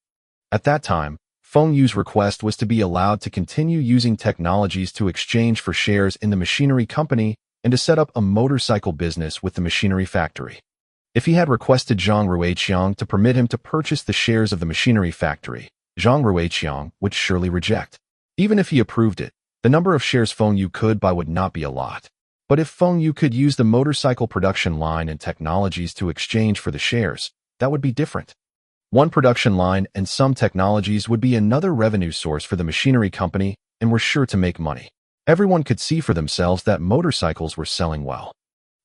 At that time, Feng Xue's request was to be allowed to continue using technologies to exchange for shares in the machinery company and to set up a motorcycle business with the machinery factory. If he had requested Zhang Ruiqiang to permit him to purchase the shares of the machinery factory, Zhang Ruiqiang would surely reject. Even if he approved it, the number of shares Feng Xue could buy would not be a lot. But if Feng Xue could use the motorcycle production line and technologies to exchange for the shares, that would be different. One production line and some technologies would be another revenue source for the machinery company and were sure to make money. Everyone could see for themselves that motorcycles were selling well.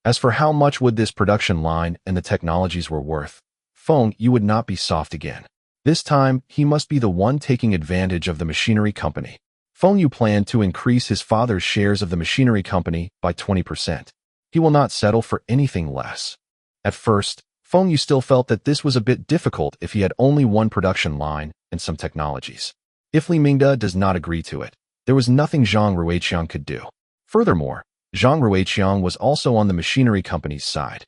As for how much would this production line and the technologies were worth, Feng Xue would not be soft again. This time, he must be the one taking advantage of the machinery company. Feng Xue planned to increase his father's shares of the machinery company by 20%. He will not settle for anything less. At first, Feng Xue still felt that this was a bit difficult if he had only one production line and some technologies. If Li Mingde does not agree to it, there was nothing Zhang Ruiqiang could do. Furthermore, Zhang Ruiqiang was also on the machinery company's side.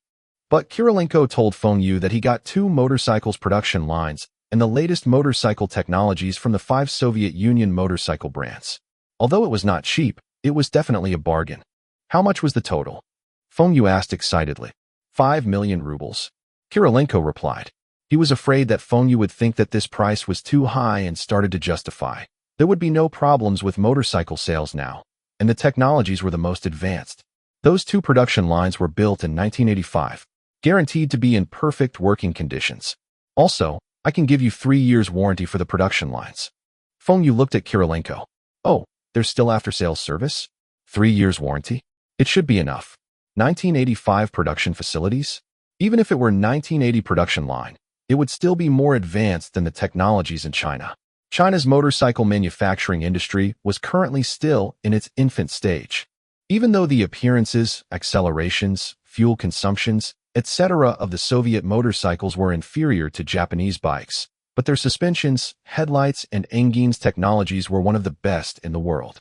But Kirilenko told Feng Xue that he got 2 motorcycles production lines and the latest motorcycle technologies from the 5 Soviet Union motorcycle brands. Although it was not cheap, it was definitely a bargain. How much was the total? Feng Xue asked excitedly. 5 million rubles. Kirilenko replied. He was afraid that Feng Xue would think that this price was too high and started to justify. There would be no problems with motorcycle sales now, and the technologies were the most advanced. Those 2 production lines were built in 1985, guaranteed to be in perfect working conditions. Also, I can give you 3 years warranty for the production lines. Feng Xue looked at Kirilenko. Oh, there's still after-sales service? 3 years warranty? It should be enough. 1985 production facilities? Even if it were 1980 production line, it would still be more advanced than the technologies in China. China's motorcycle manufacturing industry was currently still in its infant stage. Even though the appearances, accelerations, fuel consumptions, etc. of the Soviet motorcycles were inferior to Japanese bikes, but their suspensions, headlights, and engines technologies were one of the best in the world.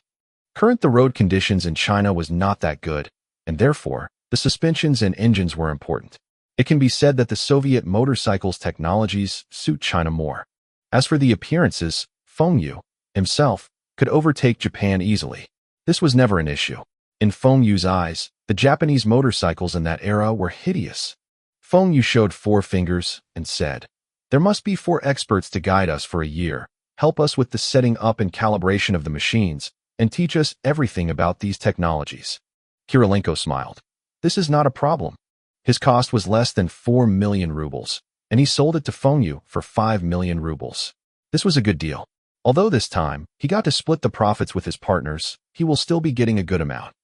The road conditions in China was not that good, and therefore, the suspensions and engines were important. It can be said that the Soviet motorcycles technologies suit China more. As for the appearances, Feng Xue, himself, could overtake Japan easily. This was never an issue. In Feng Xue's eyes, the Japanese motorcycles in that era were hideous. Feng Xue showed 4 fingers and said, "There must be 4 experts to guide us for a year, help us with the setting up and calibration of the machines, and teach us everything about these technologies." Kirilenko smiled. This is not a problem. His cost was less than 4 million rubles, and he sold it to Feng Xue for 5 million rubles. This was a good deal. Although this time, he got to split the profits with his partners, he will still be getting a good amount.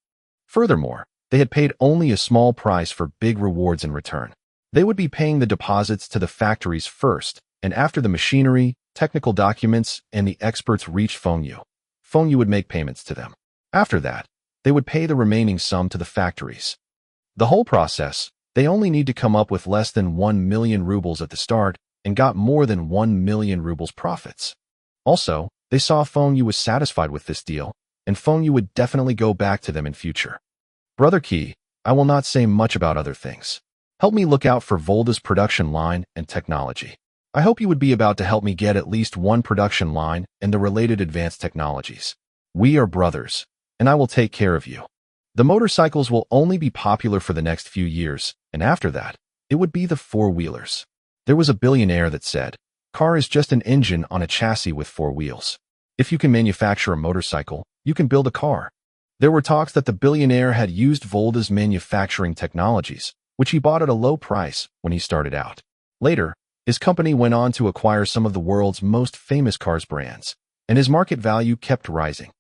Furthermore, they had paid only a small price for big rewards in return. They would be paying the deposits to the factories first, and after the machinery, technical documents, and the experts reached Feng Xue would make payments to them. After that, they would pay the remaining sum to the factories. The whole process, they only need to come up with less than 1 million rubles at the start and got more than 1 million rubles profits. Also, they saw Feng Xue was satisfied with this deal, and Feng Xue would definitely go back to them in future. Brother Qi, I will not say much about other things. Help me look out for Volda's production line and technology. I hope you would be about to help me get at least 1 production line and the related advanced technologies. We are brothers, and I will take care of you. The motorcycles will only be popular for the next few years, and after that, it would be the 4-wheelers. There was a billionaire that said, "Car is just an engine on a chassis with 4 wheels. If you can manufacture a motorcycle, you can build a car." There were talks that the billionaire had used Volda's manufacturing technologies, which he bought at a low price when he started out. Later, his company went on to acquire some of the world's most famous cars brands, and his market value kept rising.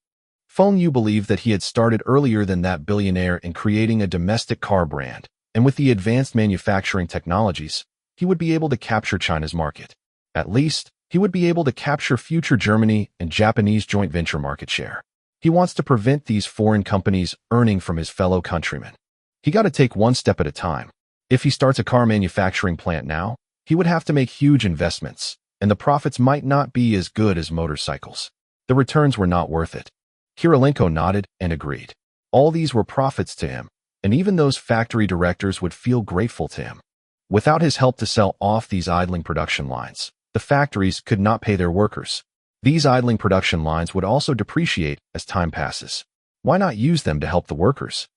Feng Xue believed that he had started earlier than that billionaire in creating a domestic car brand, and with the advanced manufacturing technologies, he would be able to capture China's market. At least, he would be able to capture future Germany and Japanese joint venture market share. He wants to prevent these foreign companies earning from his fellow countrymen. He got to take one step at a time. If he starts a car manufacturing plant now, He would have to make huge investments, and the profits might not be as good as motorcycles. The returns were not worth it. Kirilenko nodded and agreed. All these were profits to him, and even those factory directors would feel grateful to him. Without his help to sell off these idling production lines, the factories could not pay their workers. These idling production lines would also depreciate as time passes. Why not use them to help the workers?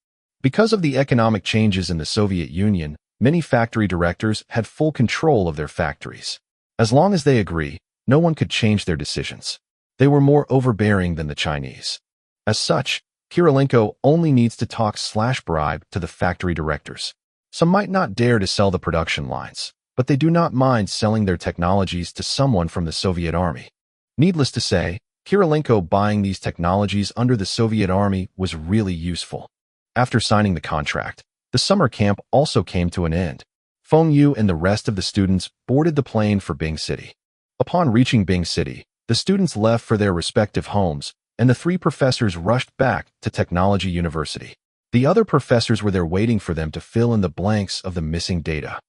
Because of the economic changes in the Soviet Union, many factory directors had full control of their factories. As long as they agree, no one could change their decisions. They were more overbearing than the Chinese. As such, Kirilenko only needs to talk/bribe to the factory directors. Some might not dare to sell the production lines, but they do not mind selling their technologies to someone from the Soviet army. Needless to say, Kirilenko buying these technologies under the Soviet army was really useful. After signing the contract, the summer camp also came to an end. Feng Xue and the rest of the students boarded the plane for Bing City. Upon reaching Bing City, the students left for their respective homes, and the 3 professors rushed back to Technology University. The other professors were there waiting for them to fill in the blanks of the missing data.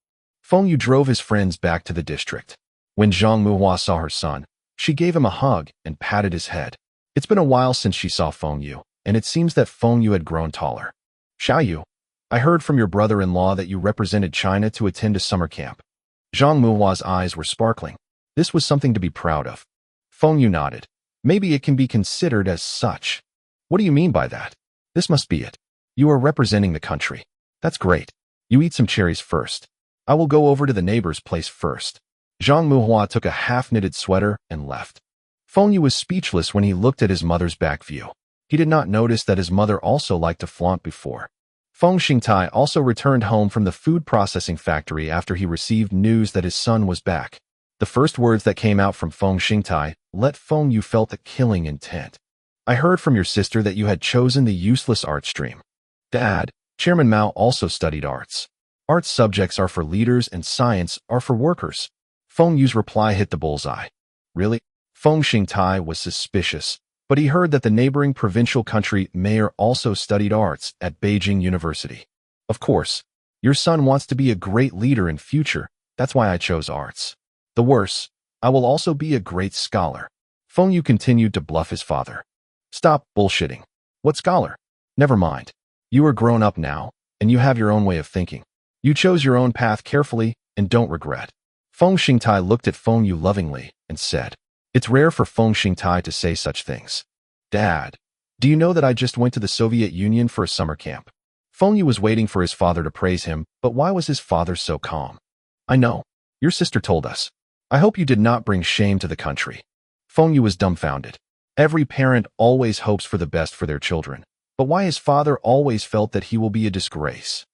Feng Xue drove his friends back to the district. When Zhang Muhua saw her son, she gave him a hug and patted his head. It's been a while since she saw Feng Xue, and it seems that Feng Xue had grown taller. Xiaoyu, I heard from your brother-in-law that you represented China to attend a summer camp. Zhang Muhua's eyes were sparkling. This was something to be proud of. Feng Xue nodded. Maybe it can be considered as such. What do you mean by that? This must be it. You are representing the country. That's great. You eat some cherries first. I will go over to the neighbor's place first. Zhang Muhua took a half-knitted sweater and left. Feng Xue was speechless when he looked at his mother's back view. He did not notice that his mother also liked to flaunt before. Feng Xingtai also returned home from the food processing factory after he received news that his son was back. The first words that came out from Feng Xingtai let Feng Xue felt the killing intent. I heard from your sister that you had chosen the useless art stream. Dad, Chairman Mao also studied arts. Art subjects are for leaders and science are for workers. Feng Xue's reply hit the bullseye. Really? Feng Xingtai was suspicious, but he heard that the neighboring provincial country mayor also studied arts at Beijing University. Of course, your son wants to be a great leader in future, that's why I chose arts. The worse, I will also be a great scholar. Feng Xue continued to bluff his father. Stop bullshitting. What scholar? Never mind. You are grown up now, and you have your own way of thinking. You chose your own path carefully and don't regret. Feng Xingtai looked at Feng Xue lovingly and said, It's rare for Feng Xingtai to say such things. Dad, do you know that I just went to the Soviet Union for a summer camp? Feng Xue was waiting for his father to praise him, but why was his father so calm? I know. Your sister told us. I hope you did not bring shame to the country. Feng Xue was dumbfounded. Every parent always hopes for the best for their children, but why his father always felt that he will be a disgrace?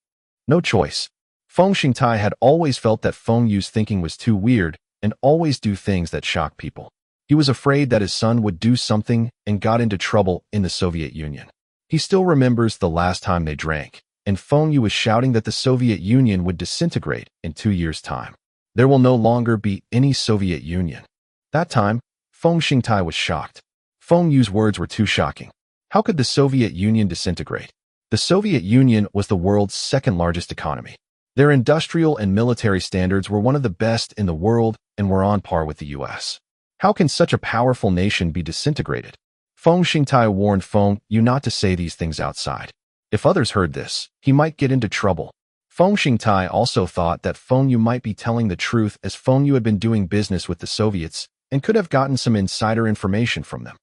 No choice. Feng Xingtai had always felt that Feng Xue's thinking was too weird and always do things that shock people. He was afraid that his son would do something and got into trouble in the Soviet Union. He still remembers the last time they drank, and Feng Xue was shouting that the Soviet Union would disintegrate in 2 years' time. There will no longer be any Soviet Union. That time, Feng Xingtai was shocked. Feng Xue's words were too shocking. How could the Soviet Union disintegrate? The Soviet Union was the world's second-largest economy. Their industrial and military standards were one of the best in the world and were on par with the U.S. How can such a powerful nation be disintegrated? Feng Xingtai warned Feng Xue not to say these things outside. If others heard this, he might get into trouble. Feng Xingtai also thought that Feng Xue might be telling the truth, as Feng Xue had been doing business with the Soviets and could have gotten some insider information from them.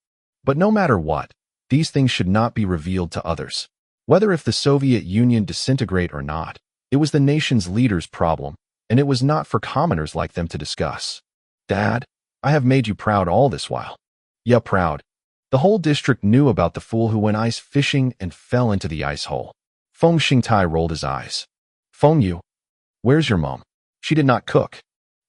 But no matter what, these things should not be revealed to others. Whether if the Soviet Union disintegrate or not, it was the nation's leaders' problem, and it was not for commoners like them to discuss. Dad, I have made you proud all this while. Yeah, proud. The whole district knew about the fool who went ice fishing and fell into the ice hole. Feng Xingtai rolled his eyes. Feng Xue, where's your mom? She did not cook.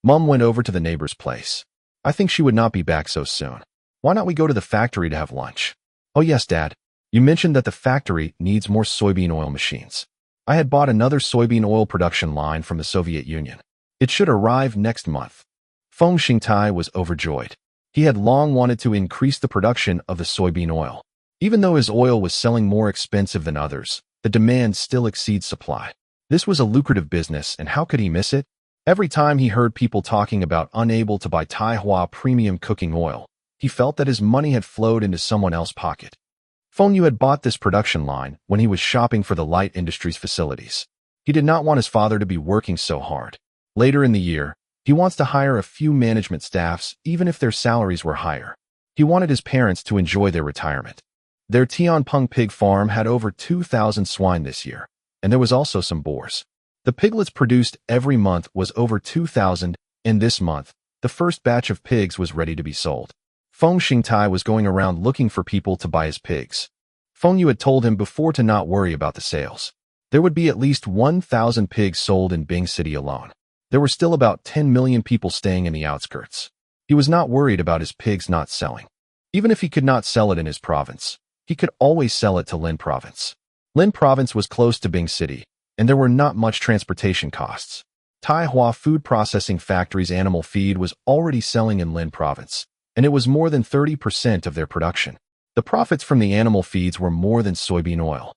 Mom went over to the neighbor's place. I think she would not be back so soon. Why not we go to the factory to have lunch? Oh yes, Dad. You mentioned that the factory needs more soybean oil machines. I had bought another soybean oil production line from the Soviet Union. It should arrive next month. Feng Xingtai was overjoyed. He had long wanted to increase the production of the soybean oil. Even though his oil was selling more expensive than others, the demand still exceeds supply. This was a lucrative business, and how could he miss it? Every time he heard people talking about unable to buy Taihua premium cooking oil, he felt that his money had flowed into someone else's pocket. Feng Xue had bought this production line when he was shopping for the light industry's facilities. He did not want his father to be working so hard. Later in the year, he wants to hire a few management staffs even if their salaries were higher. He wanted his parents to enjoy their retirement. Their Tianpeng pig farm had over 2,000 swine this year, and there was also some boars. The piglets produced every month was over 2,000, and this month, the first batch of pigs was ready to be sold. Feng Xingtai was going around looking for people to buy his pigs. Feng Xue had told him before to not worry about the sales. There would be at least 1,000 pigs sold in Bing City alone. There were still about 10 million people staying in the outskirts. He was not worried about his pigs not selling. Even if he could not sell it in his province, he could always sell it to Lin Province. Lin Province was close to Bing City, and there were not much transportation costs. Taihua Food Processing Factory's animal feed was already selling in Lin Province, and it was more than 30% of their production. The profits from the animal feeds were more than soybean oil.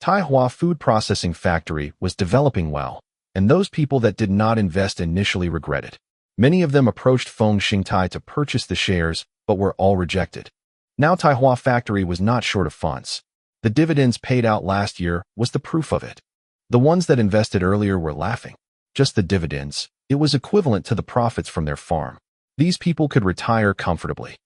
Taihua Food Processing Factory was developing well, and those people that did not invest initially regretted. Many of them approached Feng Xingtai to purchase the shares, but were all rejected. Now Taihua Factory was not short of funds. The dividends paid out last year was the proof of it. The ones that invested earlier were laughing. Just the dividends, it was equivalent to the profits from their farm. These people could retire comfortably.